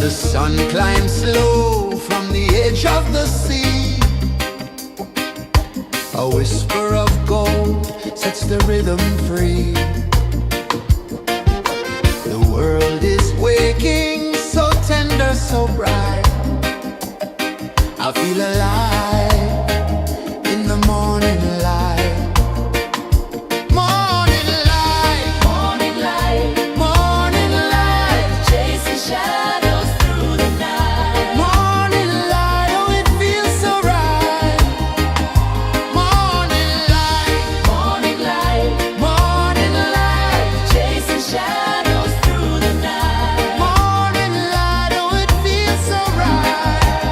Speaker 1: The sun climbs slow from the edge of the sea. A whisper of gold sets the rhythm free. The world is waking, so tender, so bright. I feel alive in the morning light. Morning light,
Speaker 2: Morning light,
Speaker 1: morning light,
Speaker 2: chasing shadows through the night.
Speaker 1: morning light, oh it feels so right. Morning light,
Speaker 2: Morning light,
Speaker 1: morning light,
Speaker 2: chasing shadows through the night.
Speaker 1: morning light, oh it feels so right.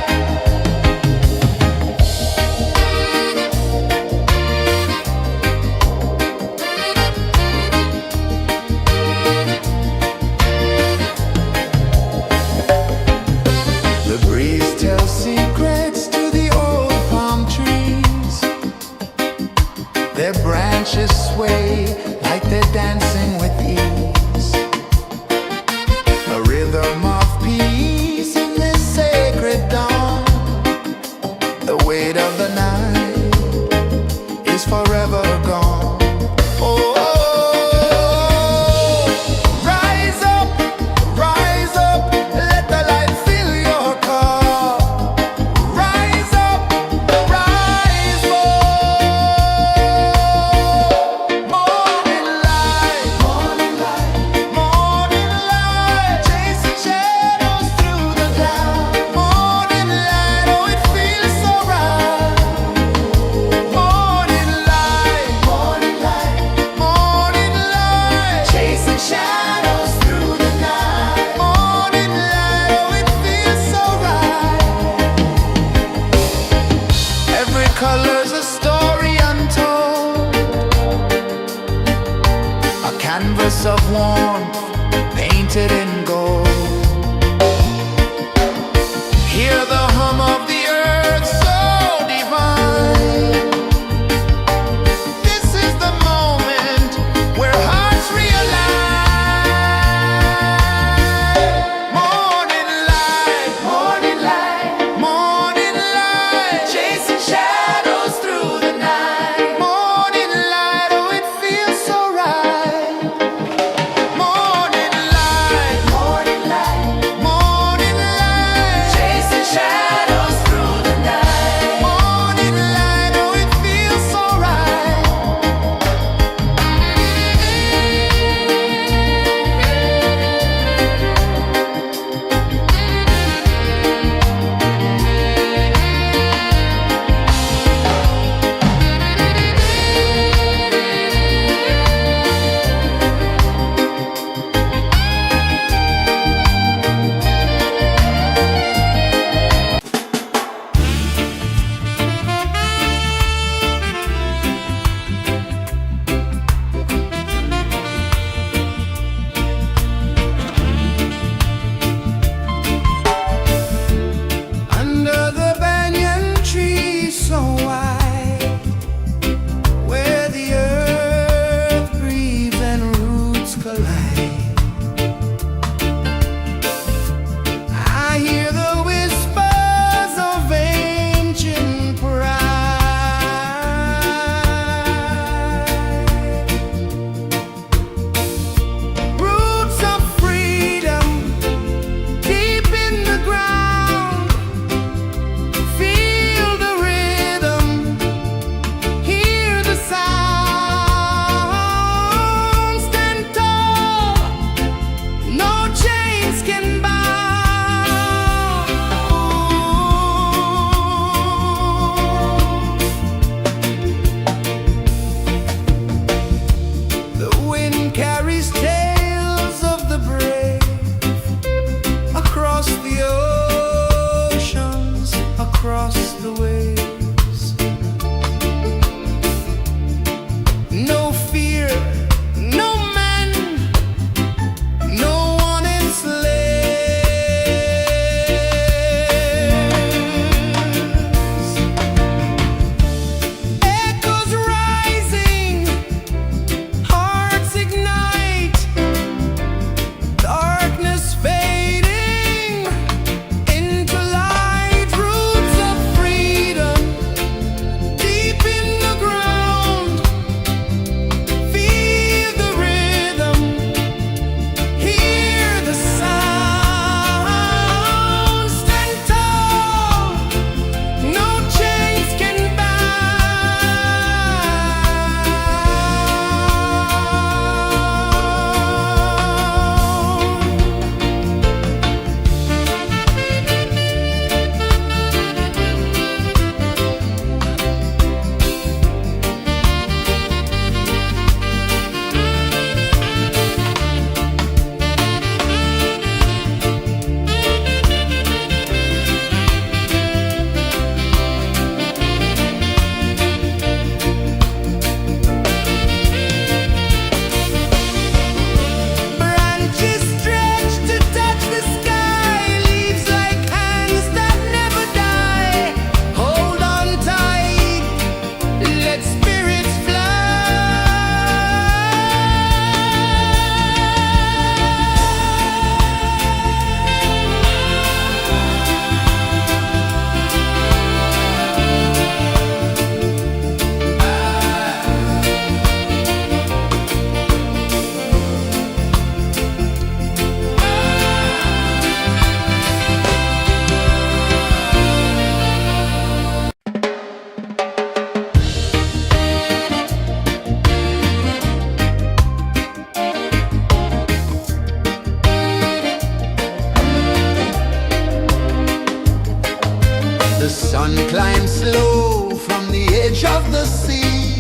Speaker 1: sun climbs slow from the edge of the sea.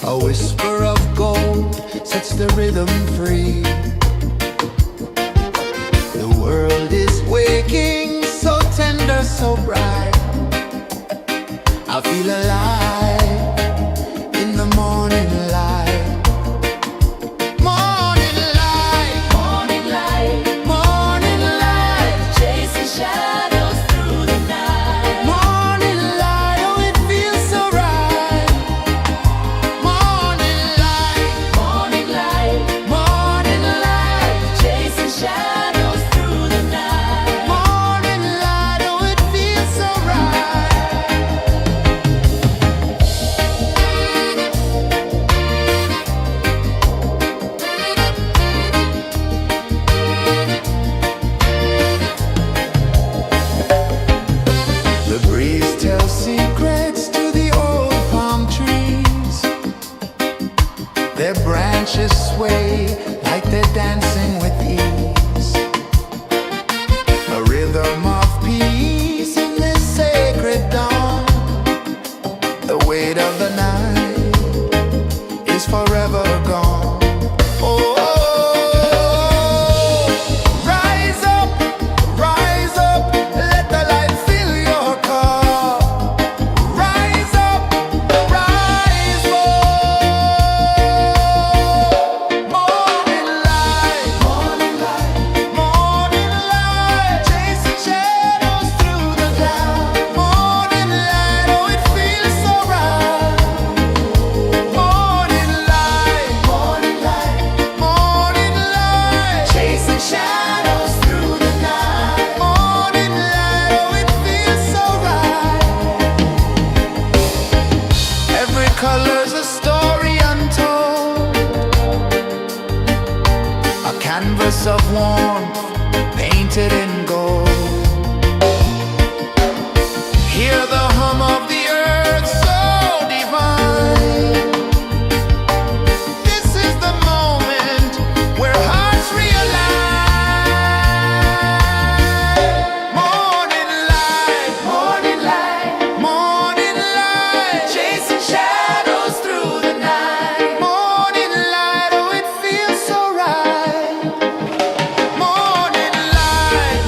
Speaker 1: A whisper of gold sets the rhythm free. The world is waking, so tender, so bright. I feel alive in the morning light. Morning light,
Speaker 2: Morning light,
Speaker 1: morning light,
Speaker 2: chasing shadows through the night.
Speaker 1: morning light, oh it feels so right. Morning light,
Speaker 2: Morning light,
Speaker 1: morning light,
Speaker 2: chasing shadows through the night.
Speaker 1: morning light, oh it feels so right. The breeze tells secrets to the old palm trees. Their branches sway like they're dancing with ease. A rhythm of peace in this sacred dawn. The weight of the night is forever gone. Oh, rise up, let the light fill your cup. Rise up, rise up. Morning light, morning light, chasing shadows through the cloud. Morning light, oh it feels so right. Morning light, morning light, chasing shadows through the night. Morning light, oh it feels so right. Every color's a story untold, a canvas of warmth painted in gold. Hear the hum of the earth so divine. This is the moment where hearts realign. Morning light, morning light, chasing shadows through the night. Morning light, oh it feels so right. Morning light,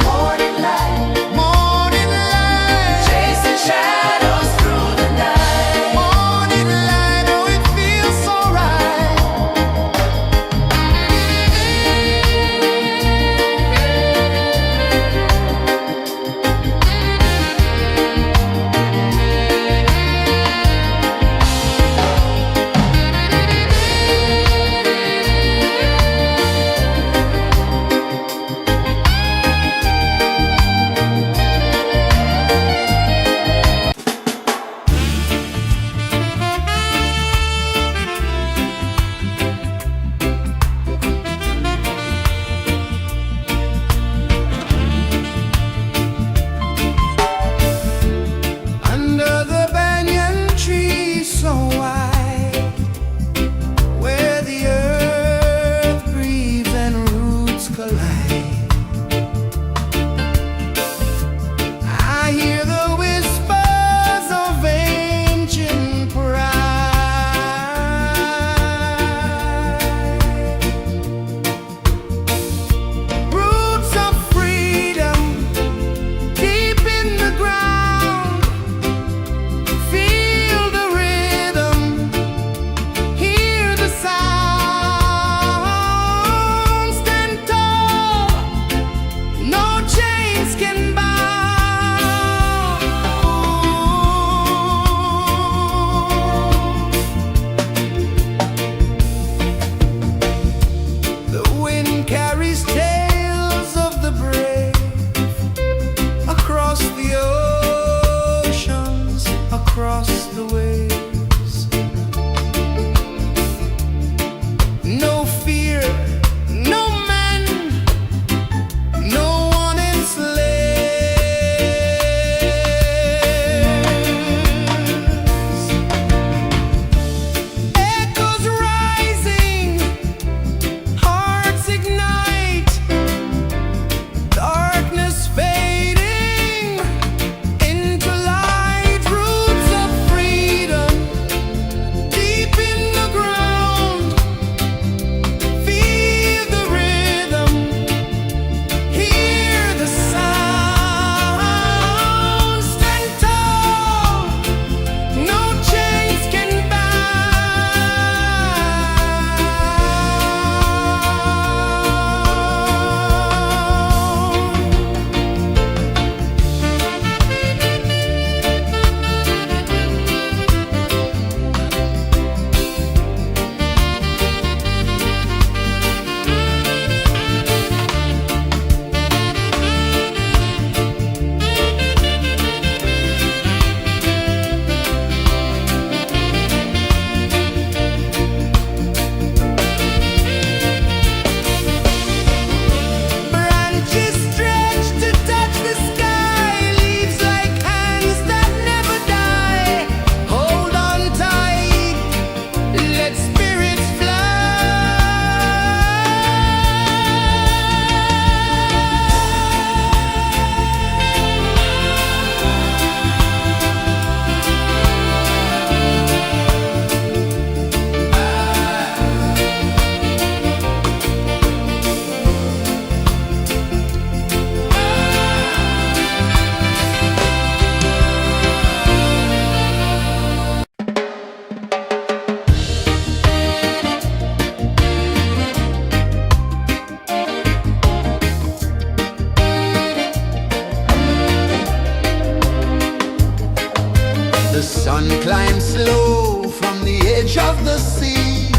Speaker 1: Sun climbs slow from the edge of the sea.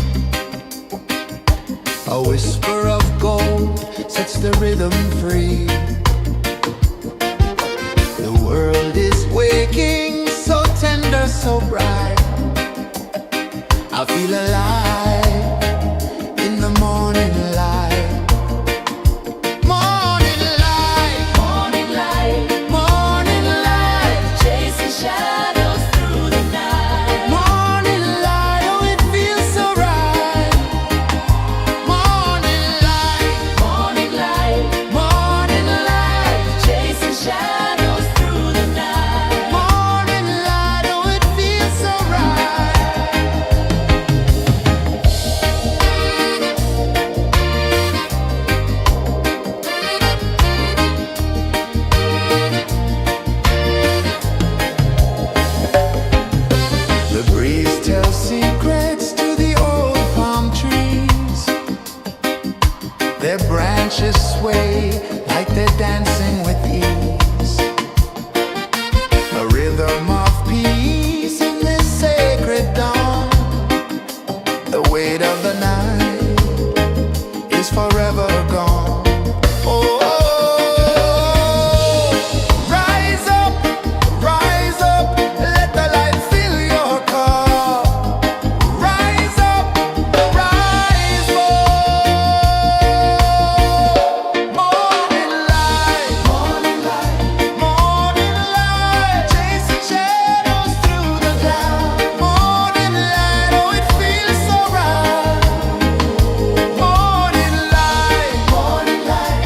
Speaker 1: A whisper of gold sets the rhythm free. The world is waking, so tender, so bright. I feel alive in the morning light. Morning light,
Speaker 2: Morning light,
Speaker 1: morning light,
Speaker 2: chasing shadows through the night.
Speaker 1: morning light, oh it feels so right. Morning light,
Speaker 2: Morning light,
Speaker 1: morning light,
Speaker 2: chasing shadows through the night.
Speaker 1: morning light, oh it feels so right. The breeze tells secrets to the old palm trees. Their branches sway like they're dancing with ease. A rhythm of peace in this sacred dawn. The weight of the night is forever gone. Oh, rise up, let the light fill your cup. Rise up, rise more. Morning light, morning light, chasing shadows through the cloud. Morning light, oh it feels so right. Morning light, morning light,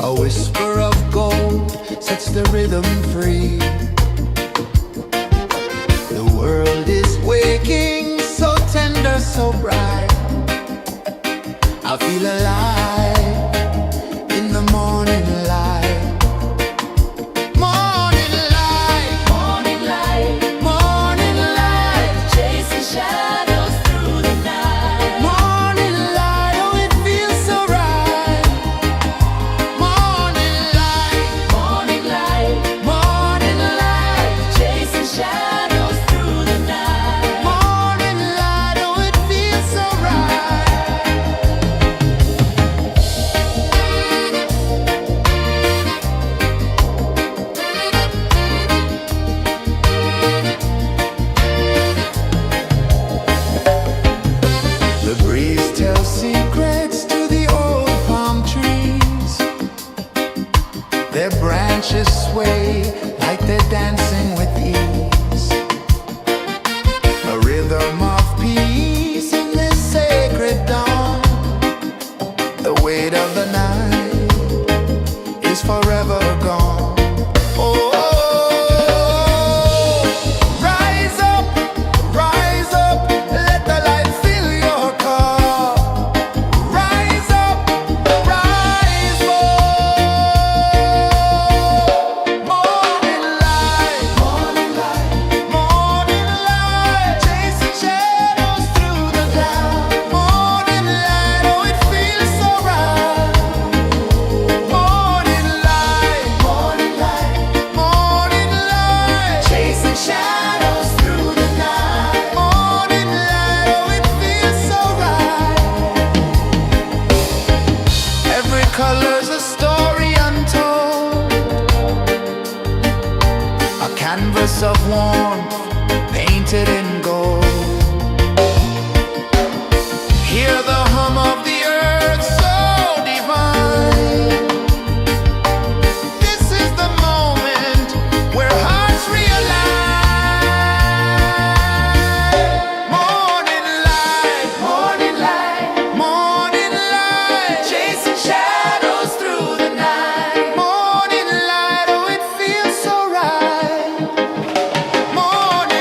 Speaker 1: A whisper of gold sets the rhythm free. The world is waking, so tender, so bright. I feel alive in the morning light. Morning light,
Speaker 2: Morning light,
Speaker 1: morning light,
Speaker 2: chasing shadows through the night.
Speaker 1: morning light, oh it feels so right. Morning light,
Speaker 2: Morning light,
Speaker 1: morning light,
Speaker 2: chasing shadows through the night.
Speaker 1: morning light, oh it feels so right. The breeze tells secrets to the old palm trees. Their branches sway like they're dancing with ease. A rhythm of peace in this sacred dawn. The weight of the night is forever gone. Oh, rise up, let the light fill your cup. Rise up, rise up. Morning light, morning light, chasing shadows through the cloud. Morning light, oh it feels so right. Morning light, chasing shadows through the night. Morning light, oh it feels so right. Every color's a story untold, a canvas of warmth painted in gold. Hear the hum of the earth so divine. This is the moment where hearts realign. Morning light, morning light, chasing shadows through the night. Morning light, oh it feels so right. Morning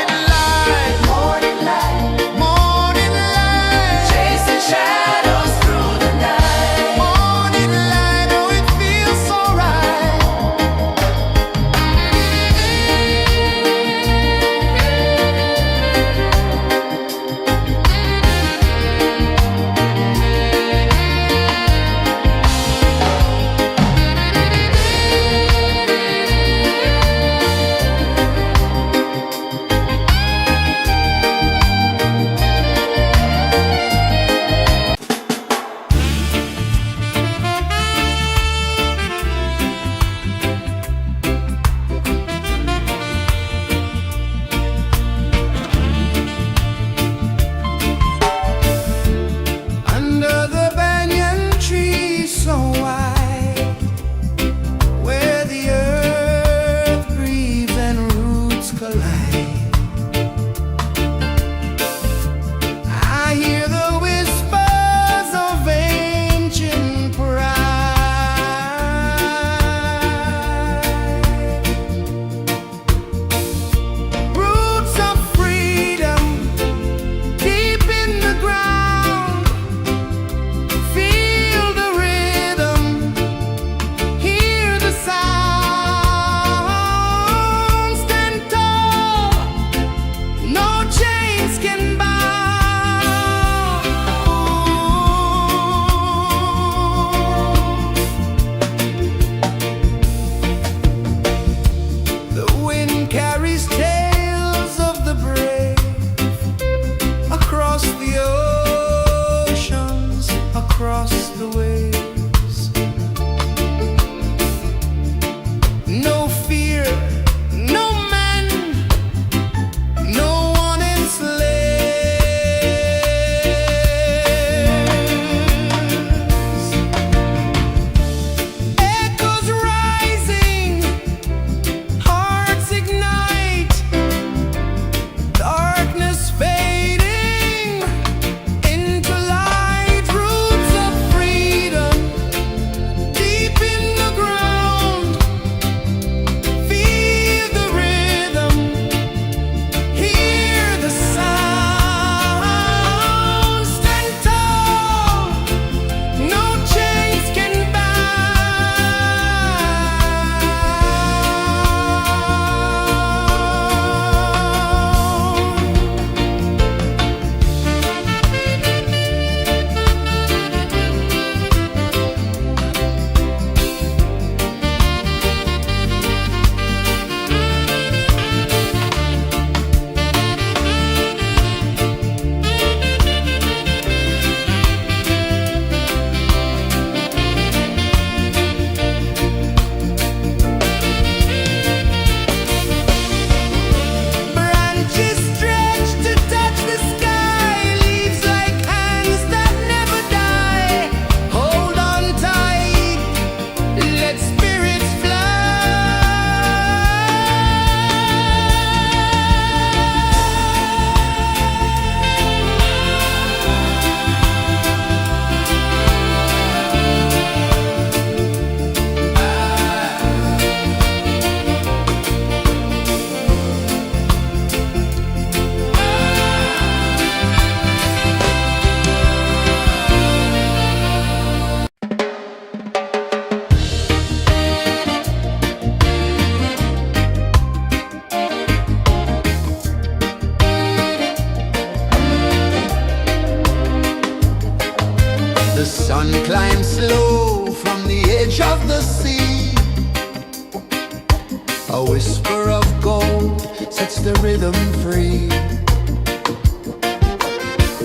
Speaker 1: A whisper of gold sets the rhythm free.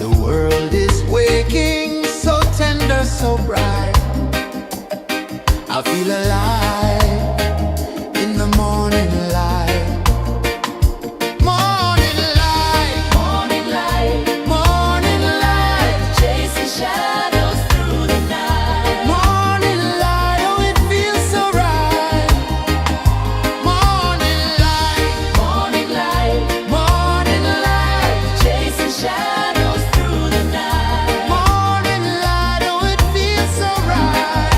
Speaker 1: The world is waking, so tender, so bright. I feel alive in the morning light. Morning light,
Speaker 2: Morning light,
Speaker 1: morning light,
Speaker 2: chasing shadows through the night.
Speaker 1: morning light, oh it feels so right. Morning light,
Speaker 2: Morning light,
Speaker 1: morning light,
Speaker 2: chasing shadows through the night.
Speaker 1: morning light, oh it feels so right.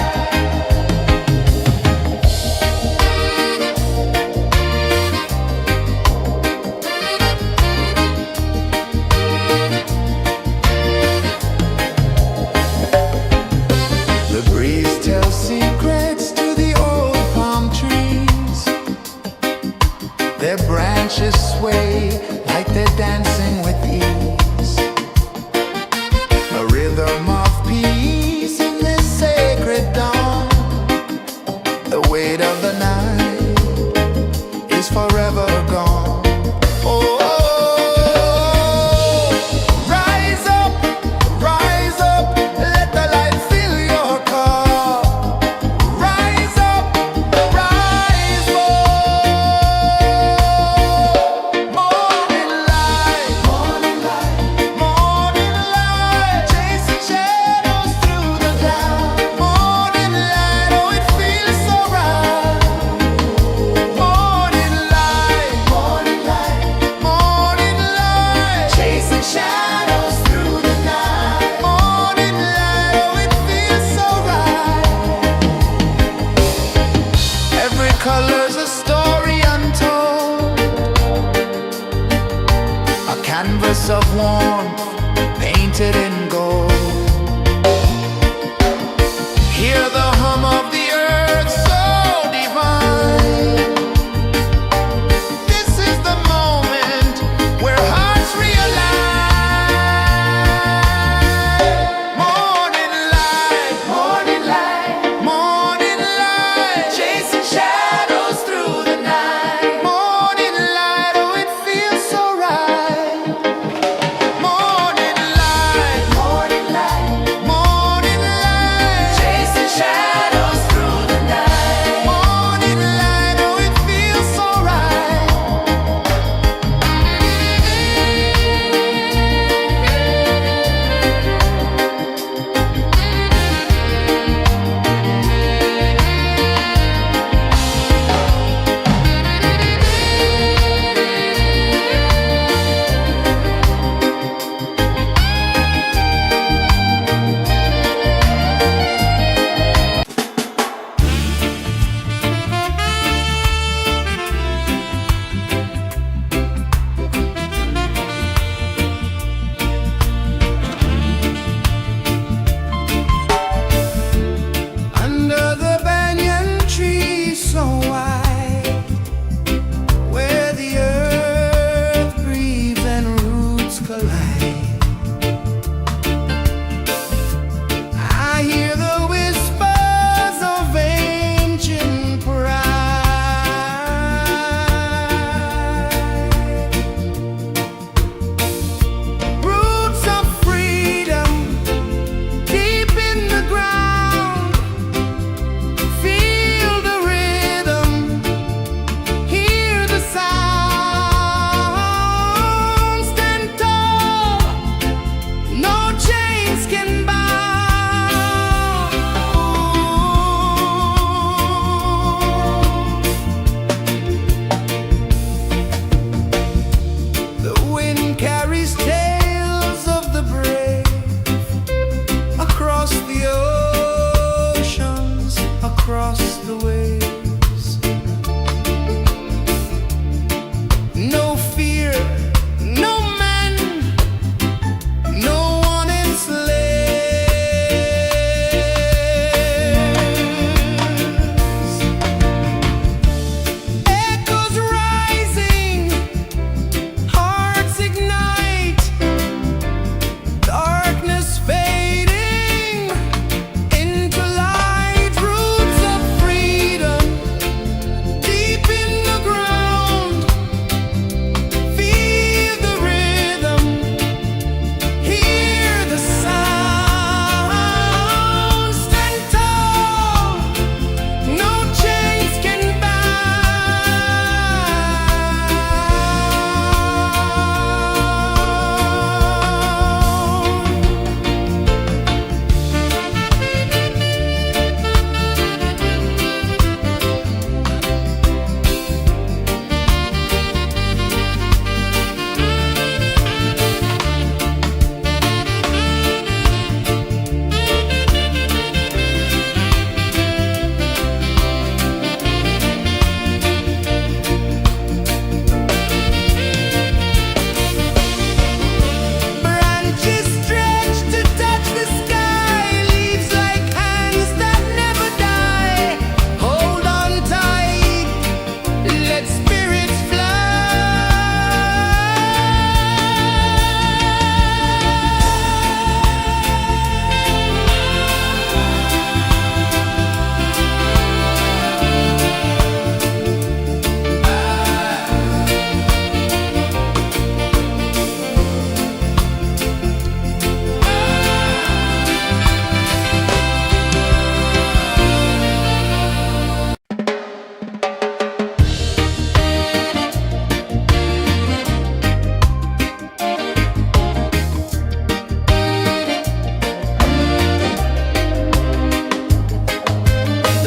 Speaker 1: The breeze tells secrets to the old palm trees. Their branches sway like they're dancing with ease. A rhythm of peace in this sacred dawn. The weight of the night is forever gone. Oh, rise up, let the light fill your cup. Rise up, rise up. Morning light, morning light, morning light, chasing shadows through the cloud. Morning light, oh it feels so right. Morning light, morning light, morning light, chasing shadows through the night. Morning light, oh it feels so right. Every color's a story untold, a canvas of warmth painted in gold. Hear the hum of the earth so divine. This is the moment where hearts realign. Morning light, morning light, morning light, chasing shadows through the night. Morning light, oh it feels so right. Morning light,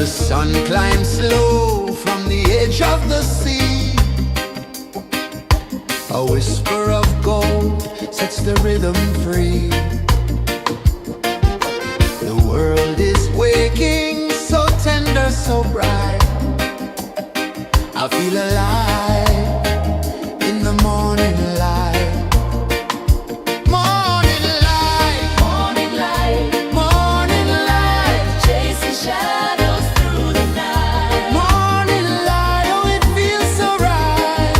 Speaker 1: The sun climbs slow from the edge of the sea. A whisper of gold sets the rhythm free. The world is waking, so tender, so bright. I feel alive in the morning light. Morning light,
Speaker 2: Morning light,
Speaker 1: morning light,
Speaker 2: chasing shadows through the night.
Speaker 1: morning light, oh it feels so right.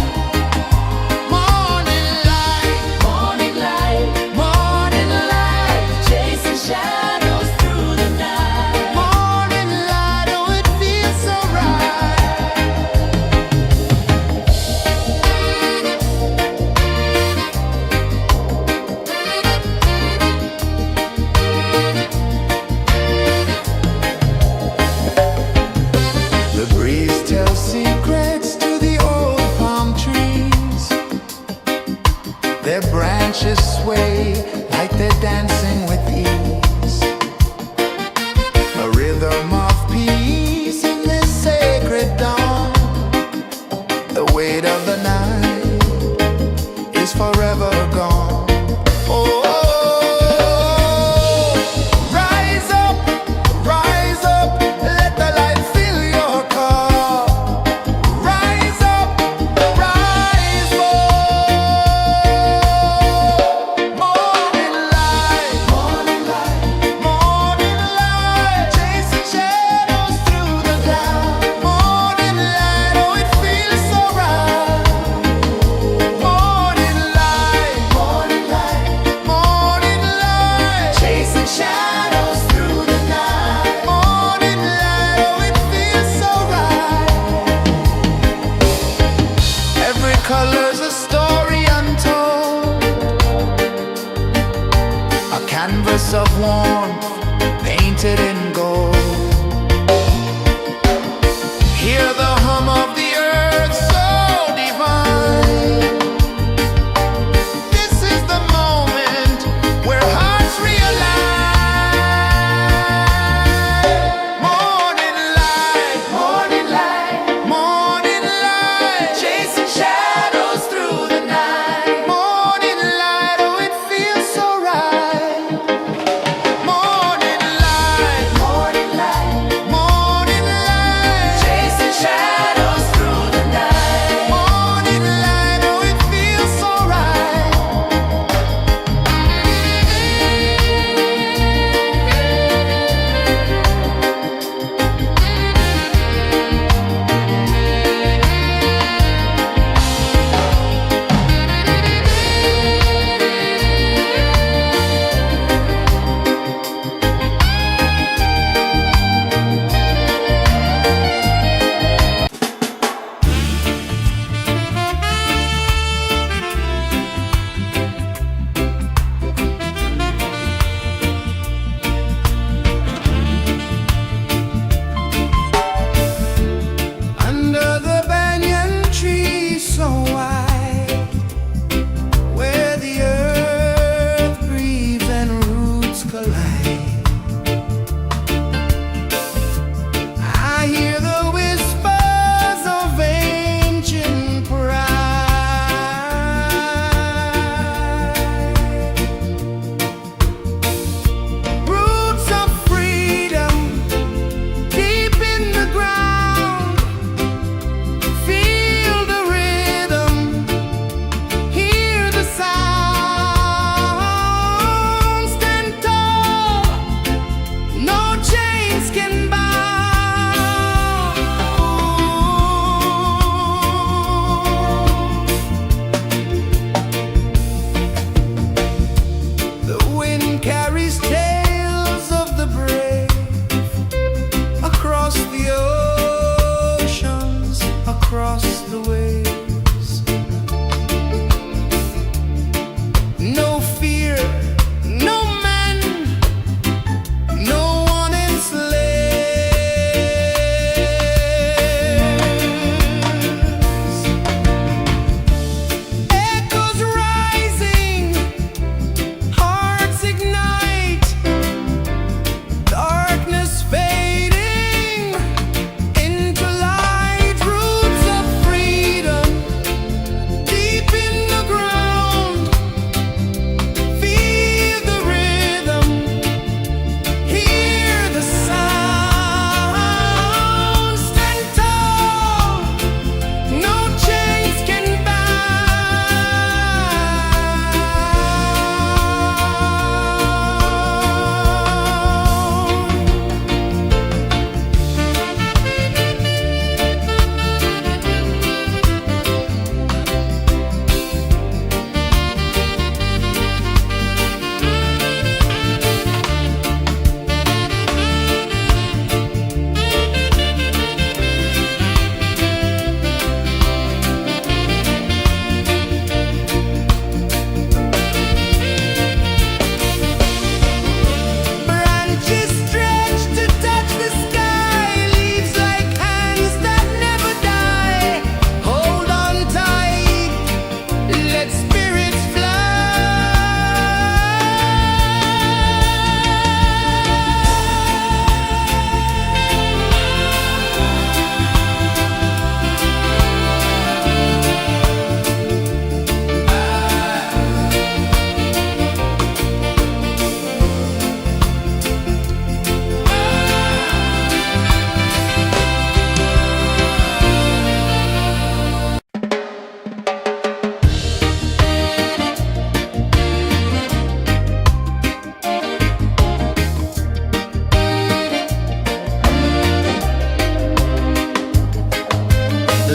Speaker 1: Morning light,
Speaker 2: Morning light,
Speaker 1: morning light,
Speaker 2: chasing shadows through the night.
Speaker 1: morning light, oh it feels so right.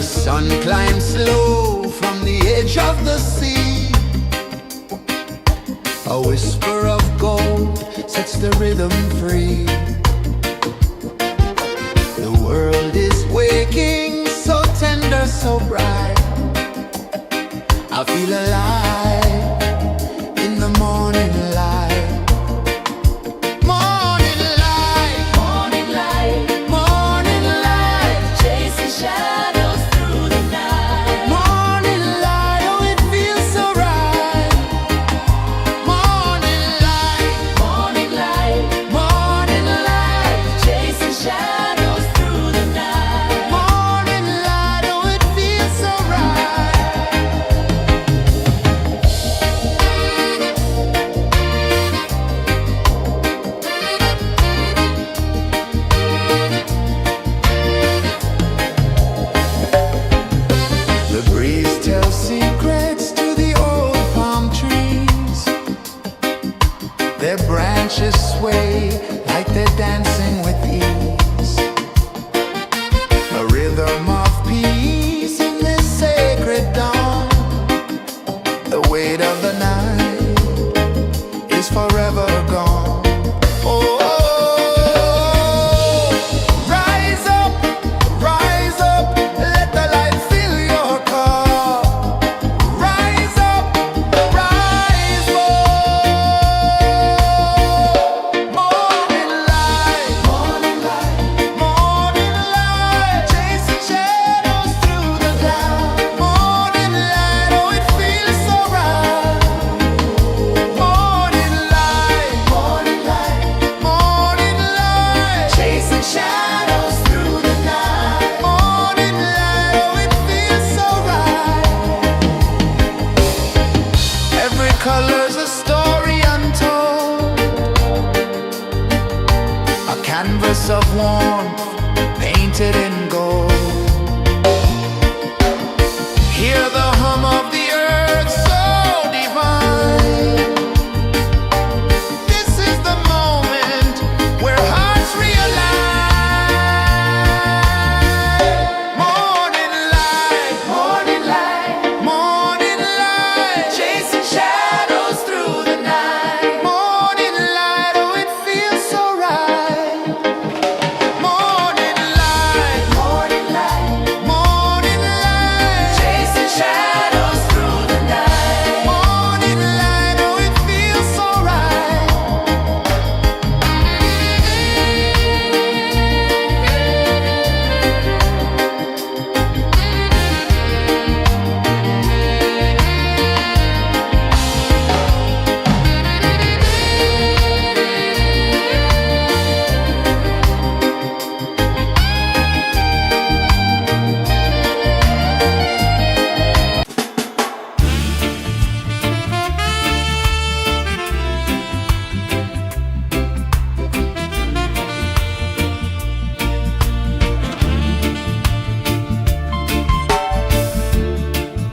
Speaker 1: sun climbs slow from the edge of the sea. A whisper of gold sets the rhythm free. The world is waking, so tender, so bright. I feel alive in the morning light. Morning light,
Speaker 2: Morning light,
Speaker 1: morning light,
Speaker 2: chasing shadows through the night.
Speaker 1: morning light, oh it feels so right. Morning light,
Speaker 2: Morning light,
Speaker 1: morning light,
Speaker 2: chasing shadows through the night.
Speaker 1: morning light, oh it feels so right. The breeze tells secrets to the old palm trees. Their branches sway like they're dancing with ease. A rhythm of peace in this sacred dawn. The weight of the night is forever gone. Oh, rise up, let the light fill your car. Rise up, rise more. Morning light, morning light, morning light, chasing shadows through the cloud. Morning light, oh it feels so right. Morning light, morning light, morning light, chasing shadows through the night. Morning light, oh it feels so right. Every color's a story untold, a canvas of warmth painted in gold. Hear the hum of the earth so divine. This is the moment where hearts realign. Morning light, morning light, morning light, chasing shadows through the night. Morning light, oh it feels so right. Morning light, morning light, morning light, chasing shadows through the night. Morning light, oh it feels so right.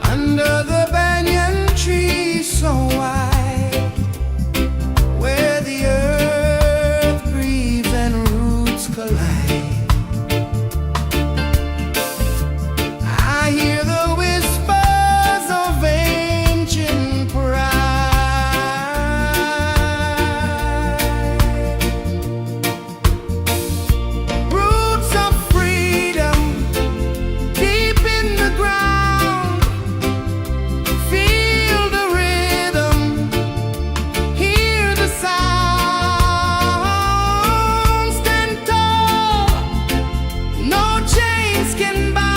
Speaker 1: Under the banyan tree so wide, where the earth breathes and roots collide, I hear the whispers of ancient pride. Roots of freedom deep in the ground. Feel the rhythm, hear the sound. Stand tall, no chains can bound.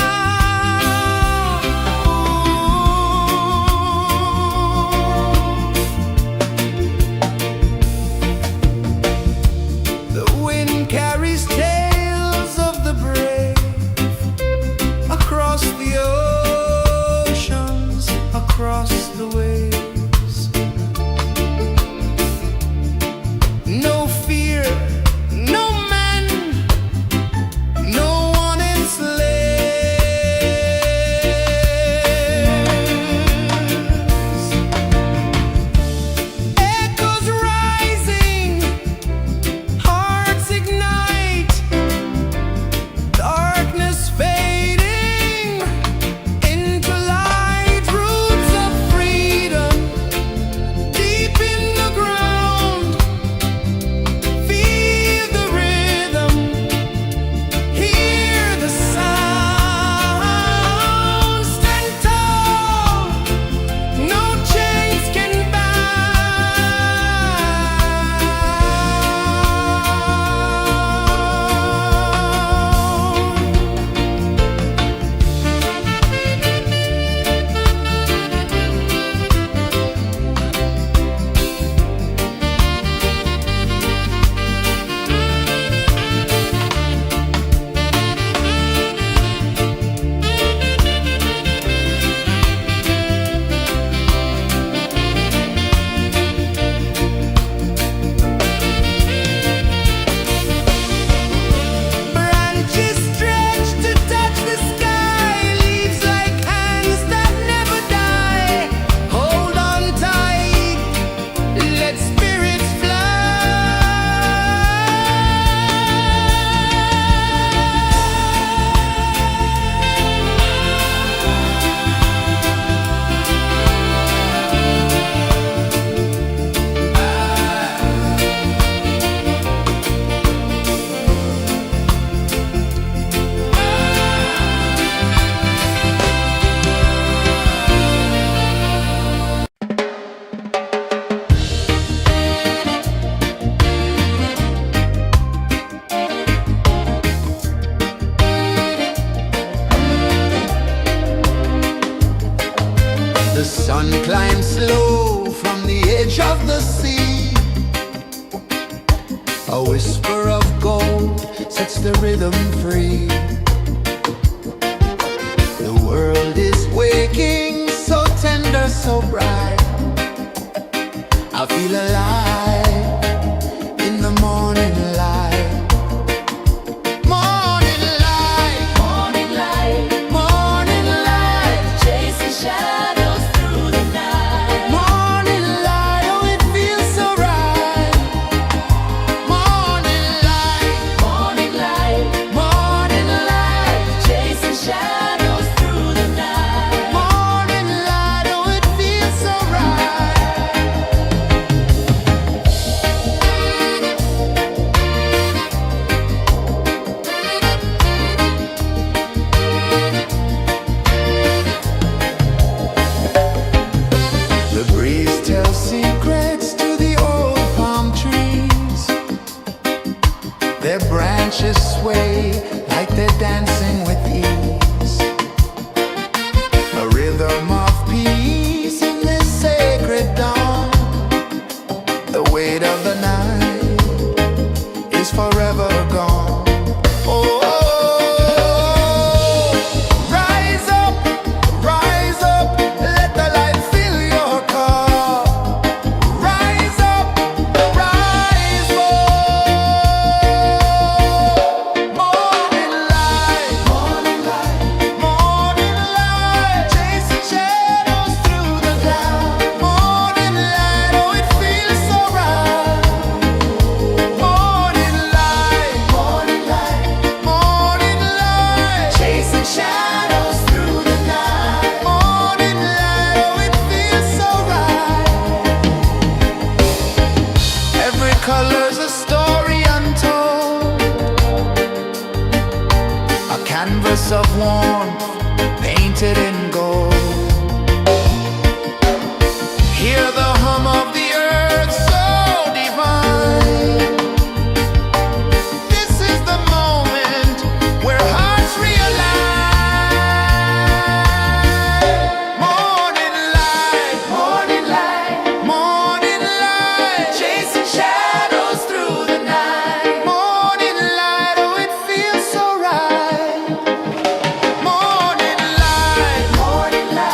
Speaker 1: The wind carries tales of the brave across the oceans, across the waves. No fear, no man, no one enslaved. sun climbs slow from the edge of the sea. A whisper of gold sets the rhythm free. The world is waking, so tender, so bright. I feel alive in the morning light. Morning light,
Speaker 2: Morning light,
Speaker 1: morning light,
Speaker 2: chasing shadows through the night.
Speaker 1: morning light, oh it feels so right. Morning light,
Speaker 2: Morning light,
Speaker 1: morning light,
Speaker 2: chasing shadows through the night.
Speaker 1: morning light, oh it feels so right. The breeze tells secrets to the old palm trees. Their branches sway like they're dancing with ease. A rhythm of peace in this sacred dawn. The weight of the night is forever gone. Oh, rise up, let the light fill your cup. Rise up, rise more. Morning light, morning light, morning light, chasing shadows through the cloud. Morning light, oh it feels so right. Morning light, morning light, morning light, chasing shadows through the night. Morning light, oh it feels so right. Every color's a story untold, a canvas of warmth painted in gold. Hear the hum of the earth so divine. This is the moment where hearts realign. Morning light, morning light, morning light, chasing shadows through the night. Morning light, oh it feels so right. Morning light, morning light,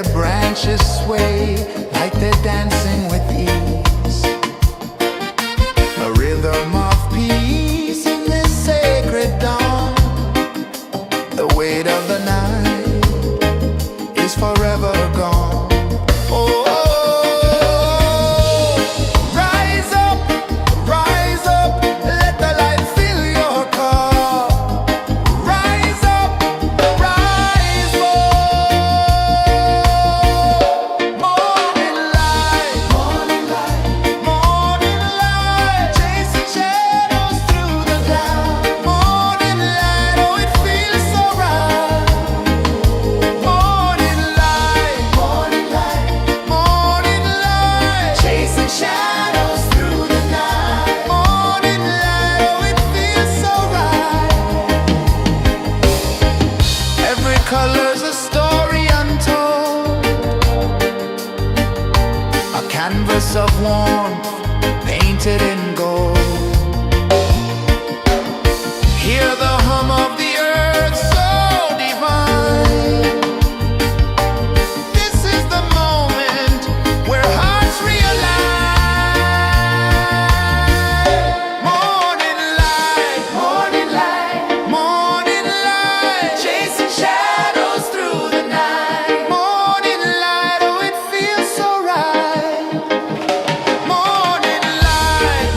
Speaker 1: Their branches sway like they're dancing with ease. A rhythm of peace in this sacred dawn. The weight of the night is forever gone. Oh, rise up, let the light fill your cup. Rise up, rise up. Morning light, morning light, chasing shadows through the cloud. Morning light, oh it feels so right. Morning light, chasing shadows through the night. Morning light, oh it feels so right. Every color's a story untold, a canvas of warmth painted in gold. Hear the hum of the earth so divine. This is the moment where hearts realign. Morning light, chasing shadows through the night. Morning light, oh it feels so right. Morning light,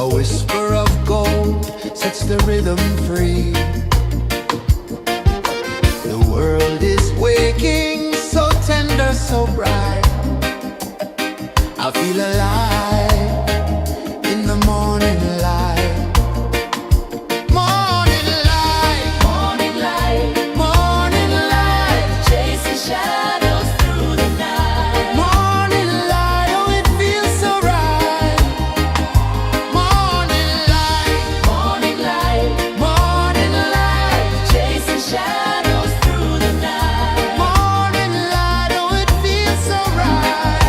Speaker 1: A whisper of gold sets the rhythm free. The world is waking, so tender, so bright. I feel alive in the morning light. Morning light,
Speaker 2: Morning light,
Speaker 1: morning light,
Speaker 2: chasing shadows through the night.
Speaker 1: morning light, oh it feels so right. Morning light,
Speaker 2: Morning light,
Speaker 1: morning light,
Speaker 2: chasing shadows through the night.
Speaker 1: morning light, oh it feels so right.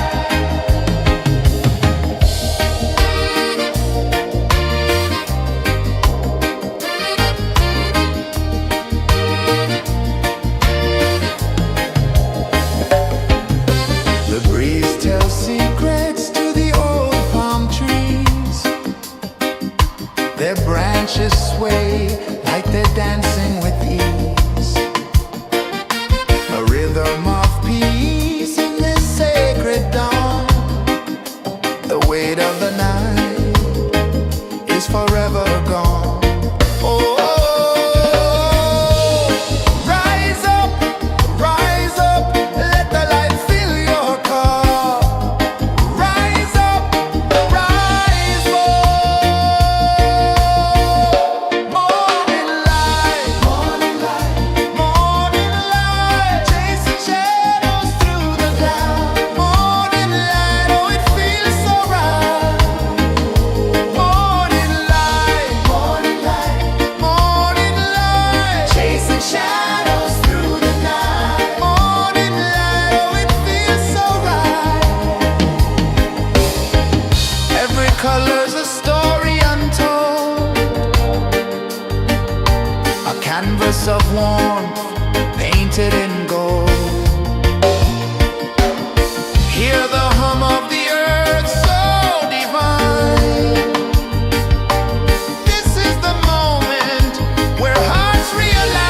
Speaker 1: The breeze tells secrets to the old palm trees. Their branches sway like they're dancing with ease. A rhythm of peace in this sacred dawn. The weight of the night is forever gone. Oh, rise up, let the light fill your cup. Rise up, rise up. Morning light, morning light, morning light, chasing shadows through the cloud. Morning light, oh it feels so right. Morning light, morning light, morning light, chasing shadows through the night. Morning light, oh it feels so right. Every color's a story untold, a canvas of warmth painted in gold. Hear the hum of the earth so divine. This is the moment where hearts realign.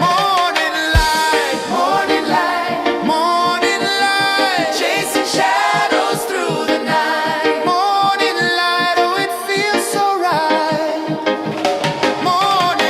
Speaker 1: Morning light, morning light, morning light, chasing shadows through the night. Morning light, oh it feels so right. Morning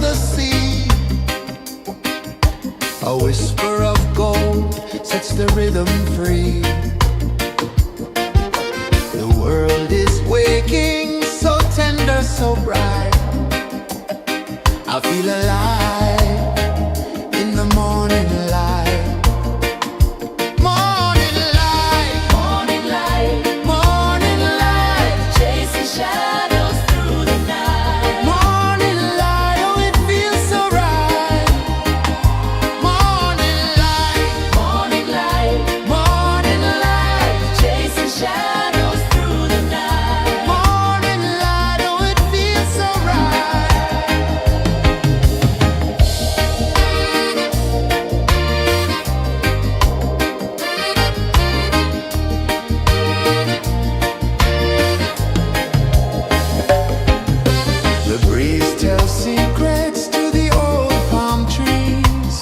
Speaker 1: the sea. A whisper of gold sets the rhythm free. The world is waking, so tender, so bright. I feel alive in the morning light. Morning light,
Speaker 2: Morning light,
Speaker 1: morning light,
Speaker 2: chasing shadows through the night.
Speaker 1: morning light, oh it feels so right. Morning light,
Speaker 2: Morning light,
Speaker 1: morning light,
Speaker 2: chasing shadows through the night.
Speaker 1: morning light, oh it feels so right. The breeze tells secrets to the old palm trees.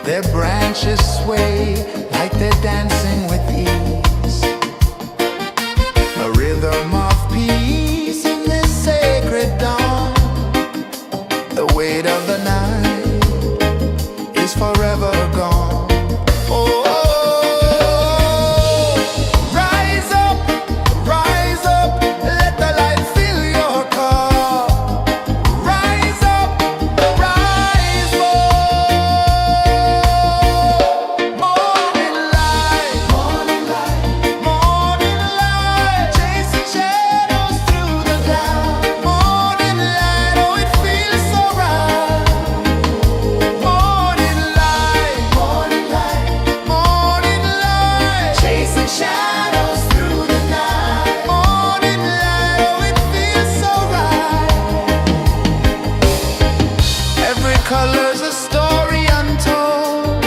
Speaker 1: Their branches sway like they're dancing with ease. A rhythm of peace in this sacred dawn. The weight of the night is forever gone. Oh, rise up, let the light fill your cup. Rise up, rise up. Morning light, morning light, morning light, chasing shadows through the cloud. Morning light, oh it feels so right. Morning light, morning light, morning light, chasing shadows through the night. Morning light, oh it feels so right. Every color's a story untold,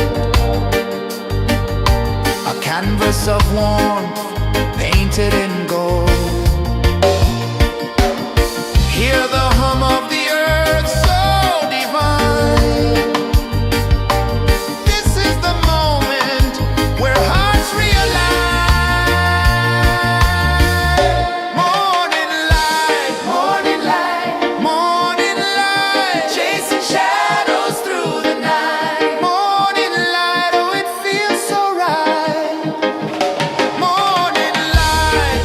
Speaker 1: a canvas of warmth painted in gold. Hear the hum of the earth so divine. This is the moment where hearts realign. Morning light, morning light, morning light, chasing shadows through the night. Morning light, oh it feels so right. Morning light,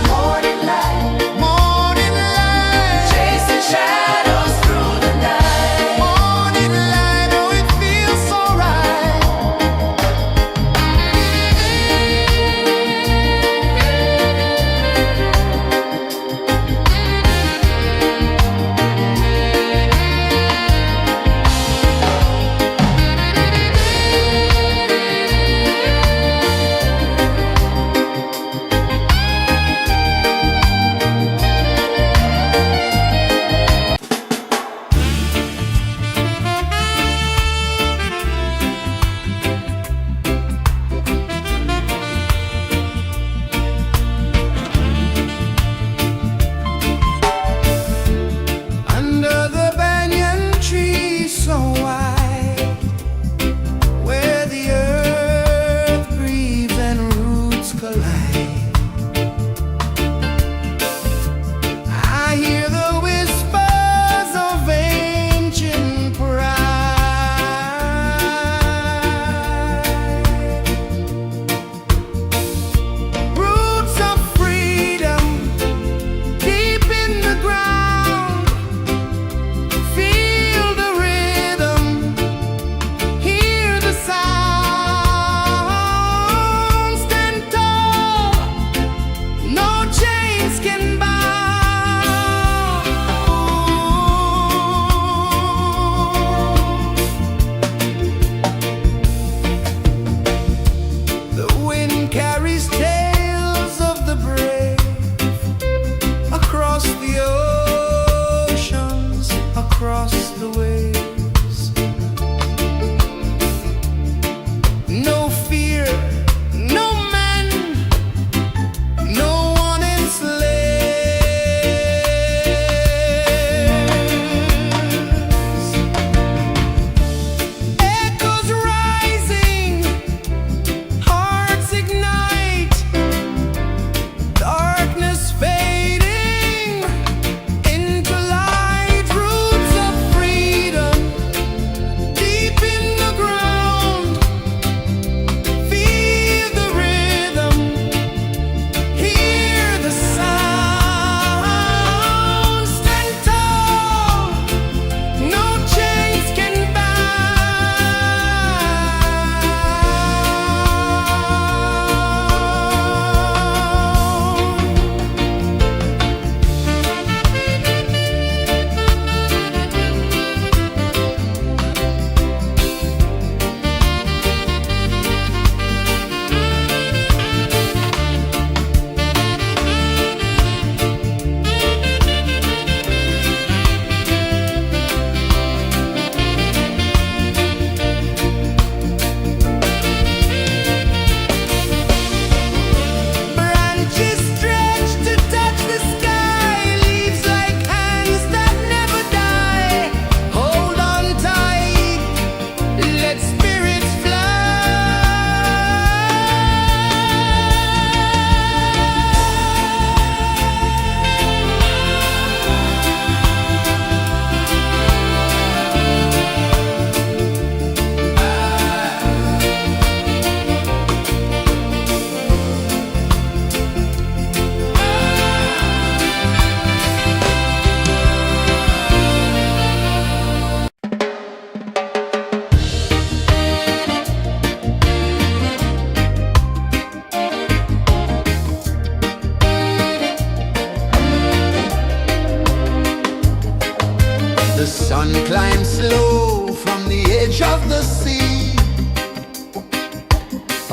Speaker 1: The sun climbs slow from the edge of the sea.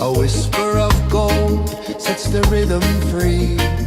Speaker 1: A whisper of gold sets the rhythm free.